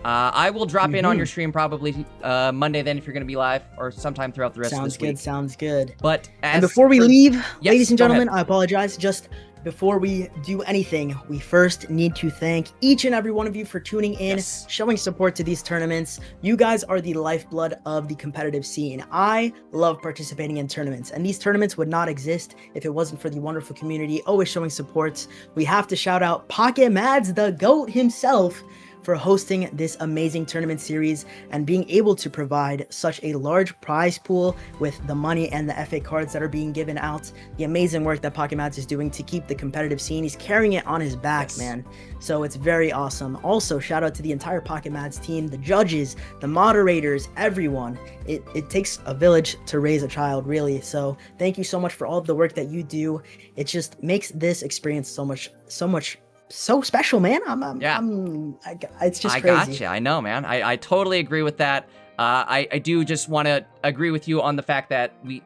I will drop in on your stream probably Monday then if you're going to be live, or sometime throughout the rest of this week. Sounds good. But and before we leave, ladies and gentlemen, I apologize. Just before we do anything, we first need to thank each and every one of you for tuning in, showing support to these tournaments. You guys are the lifeblood of the competitive scene. I love participating in tournaments, and these tournaments would not exist if it wasn't for the wonderful community always showing support. We have to shout out Pocket Mads, the GOAT himself, for hosting this amazing tournament series and being able to provide such a large prize pool with the money and the FA cards that are being given out. The amazing work that Pocket Mads is doing to keep the competitive scene. He's carrying it on his back, man. So it's very awesome. Also, shout out to the entire Pocket Mads team, the judges, the moderators, everyone. It takes a village to raise a child, really. So thank you so much for all of the work that you do. It just makes this experience so special, man. It's just crazy. I gotcha. I know, man. I totally agree with that. I do just want to agree with you on the fact that we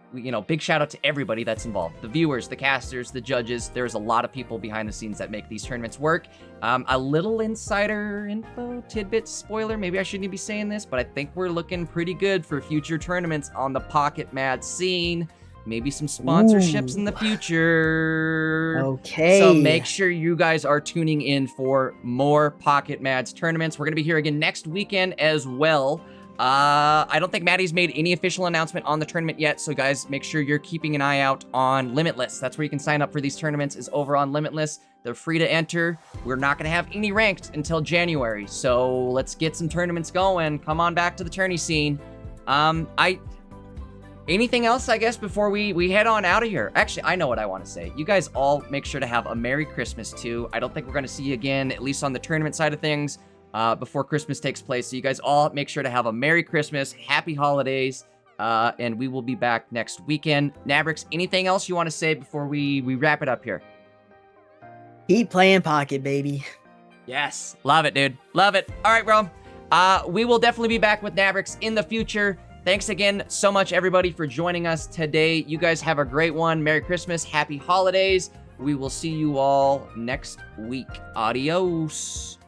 big shout out to everybody that's involved. The viewers, the casters, the judges. There's a lot of people behind the scenes that make these tournaments work. A little insider info, tidbit, spoiler. Maybe I shouldn't be saying this, but I think we're looking pretty good for future tournaments on the Pocket Mad scene. Maybe some sponsorships in the future. Okay. So make sure you guys are tuning in for more Pocket Mads tournaments. We're going to be here again next weekend as well. I don't think Maddie's made any official announcement on the tournament yet. So guys, make sure you're keeping an eye out on Limitless. That's where you can sign up for these tournaments, is over on Limitless. They're free to enter. We're not going to have any ranked until January. So let's get some tournaments going. Come on back to the tourney scene. Anything else, I guess, before we head on out of here? Actually, I know what I want to say. You guys all make sure to have a Merry Christmas, too. I don't think we're going to see you again, at least on the tournament side of things, before Christmas takes place. So you guys all make sure to have a Merry Christmas, Happy Holidays, and we will be back next weekend. Nabrix, anything else you want to say before we wrap it up here? Keep playing Pocket, baby. Yes. Love it, dude. Love it. All right, bro. We will definitely be back with Nabrix in the future. Thanks again so much, everybody, for joining us today. You guys have a great one. Merry Christmas. Happy holidays. We will see you all next week. Adios.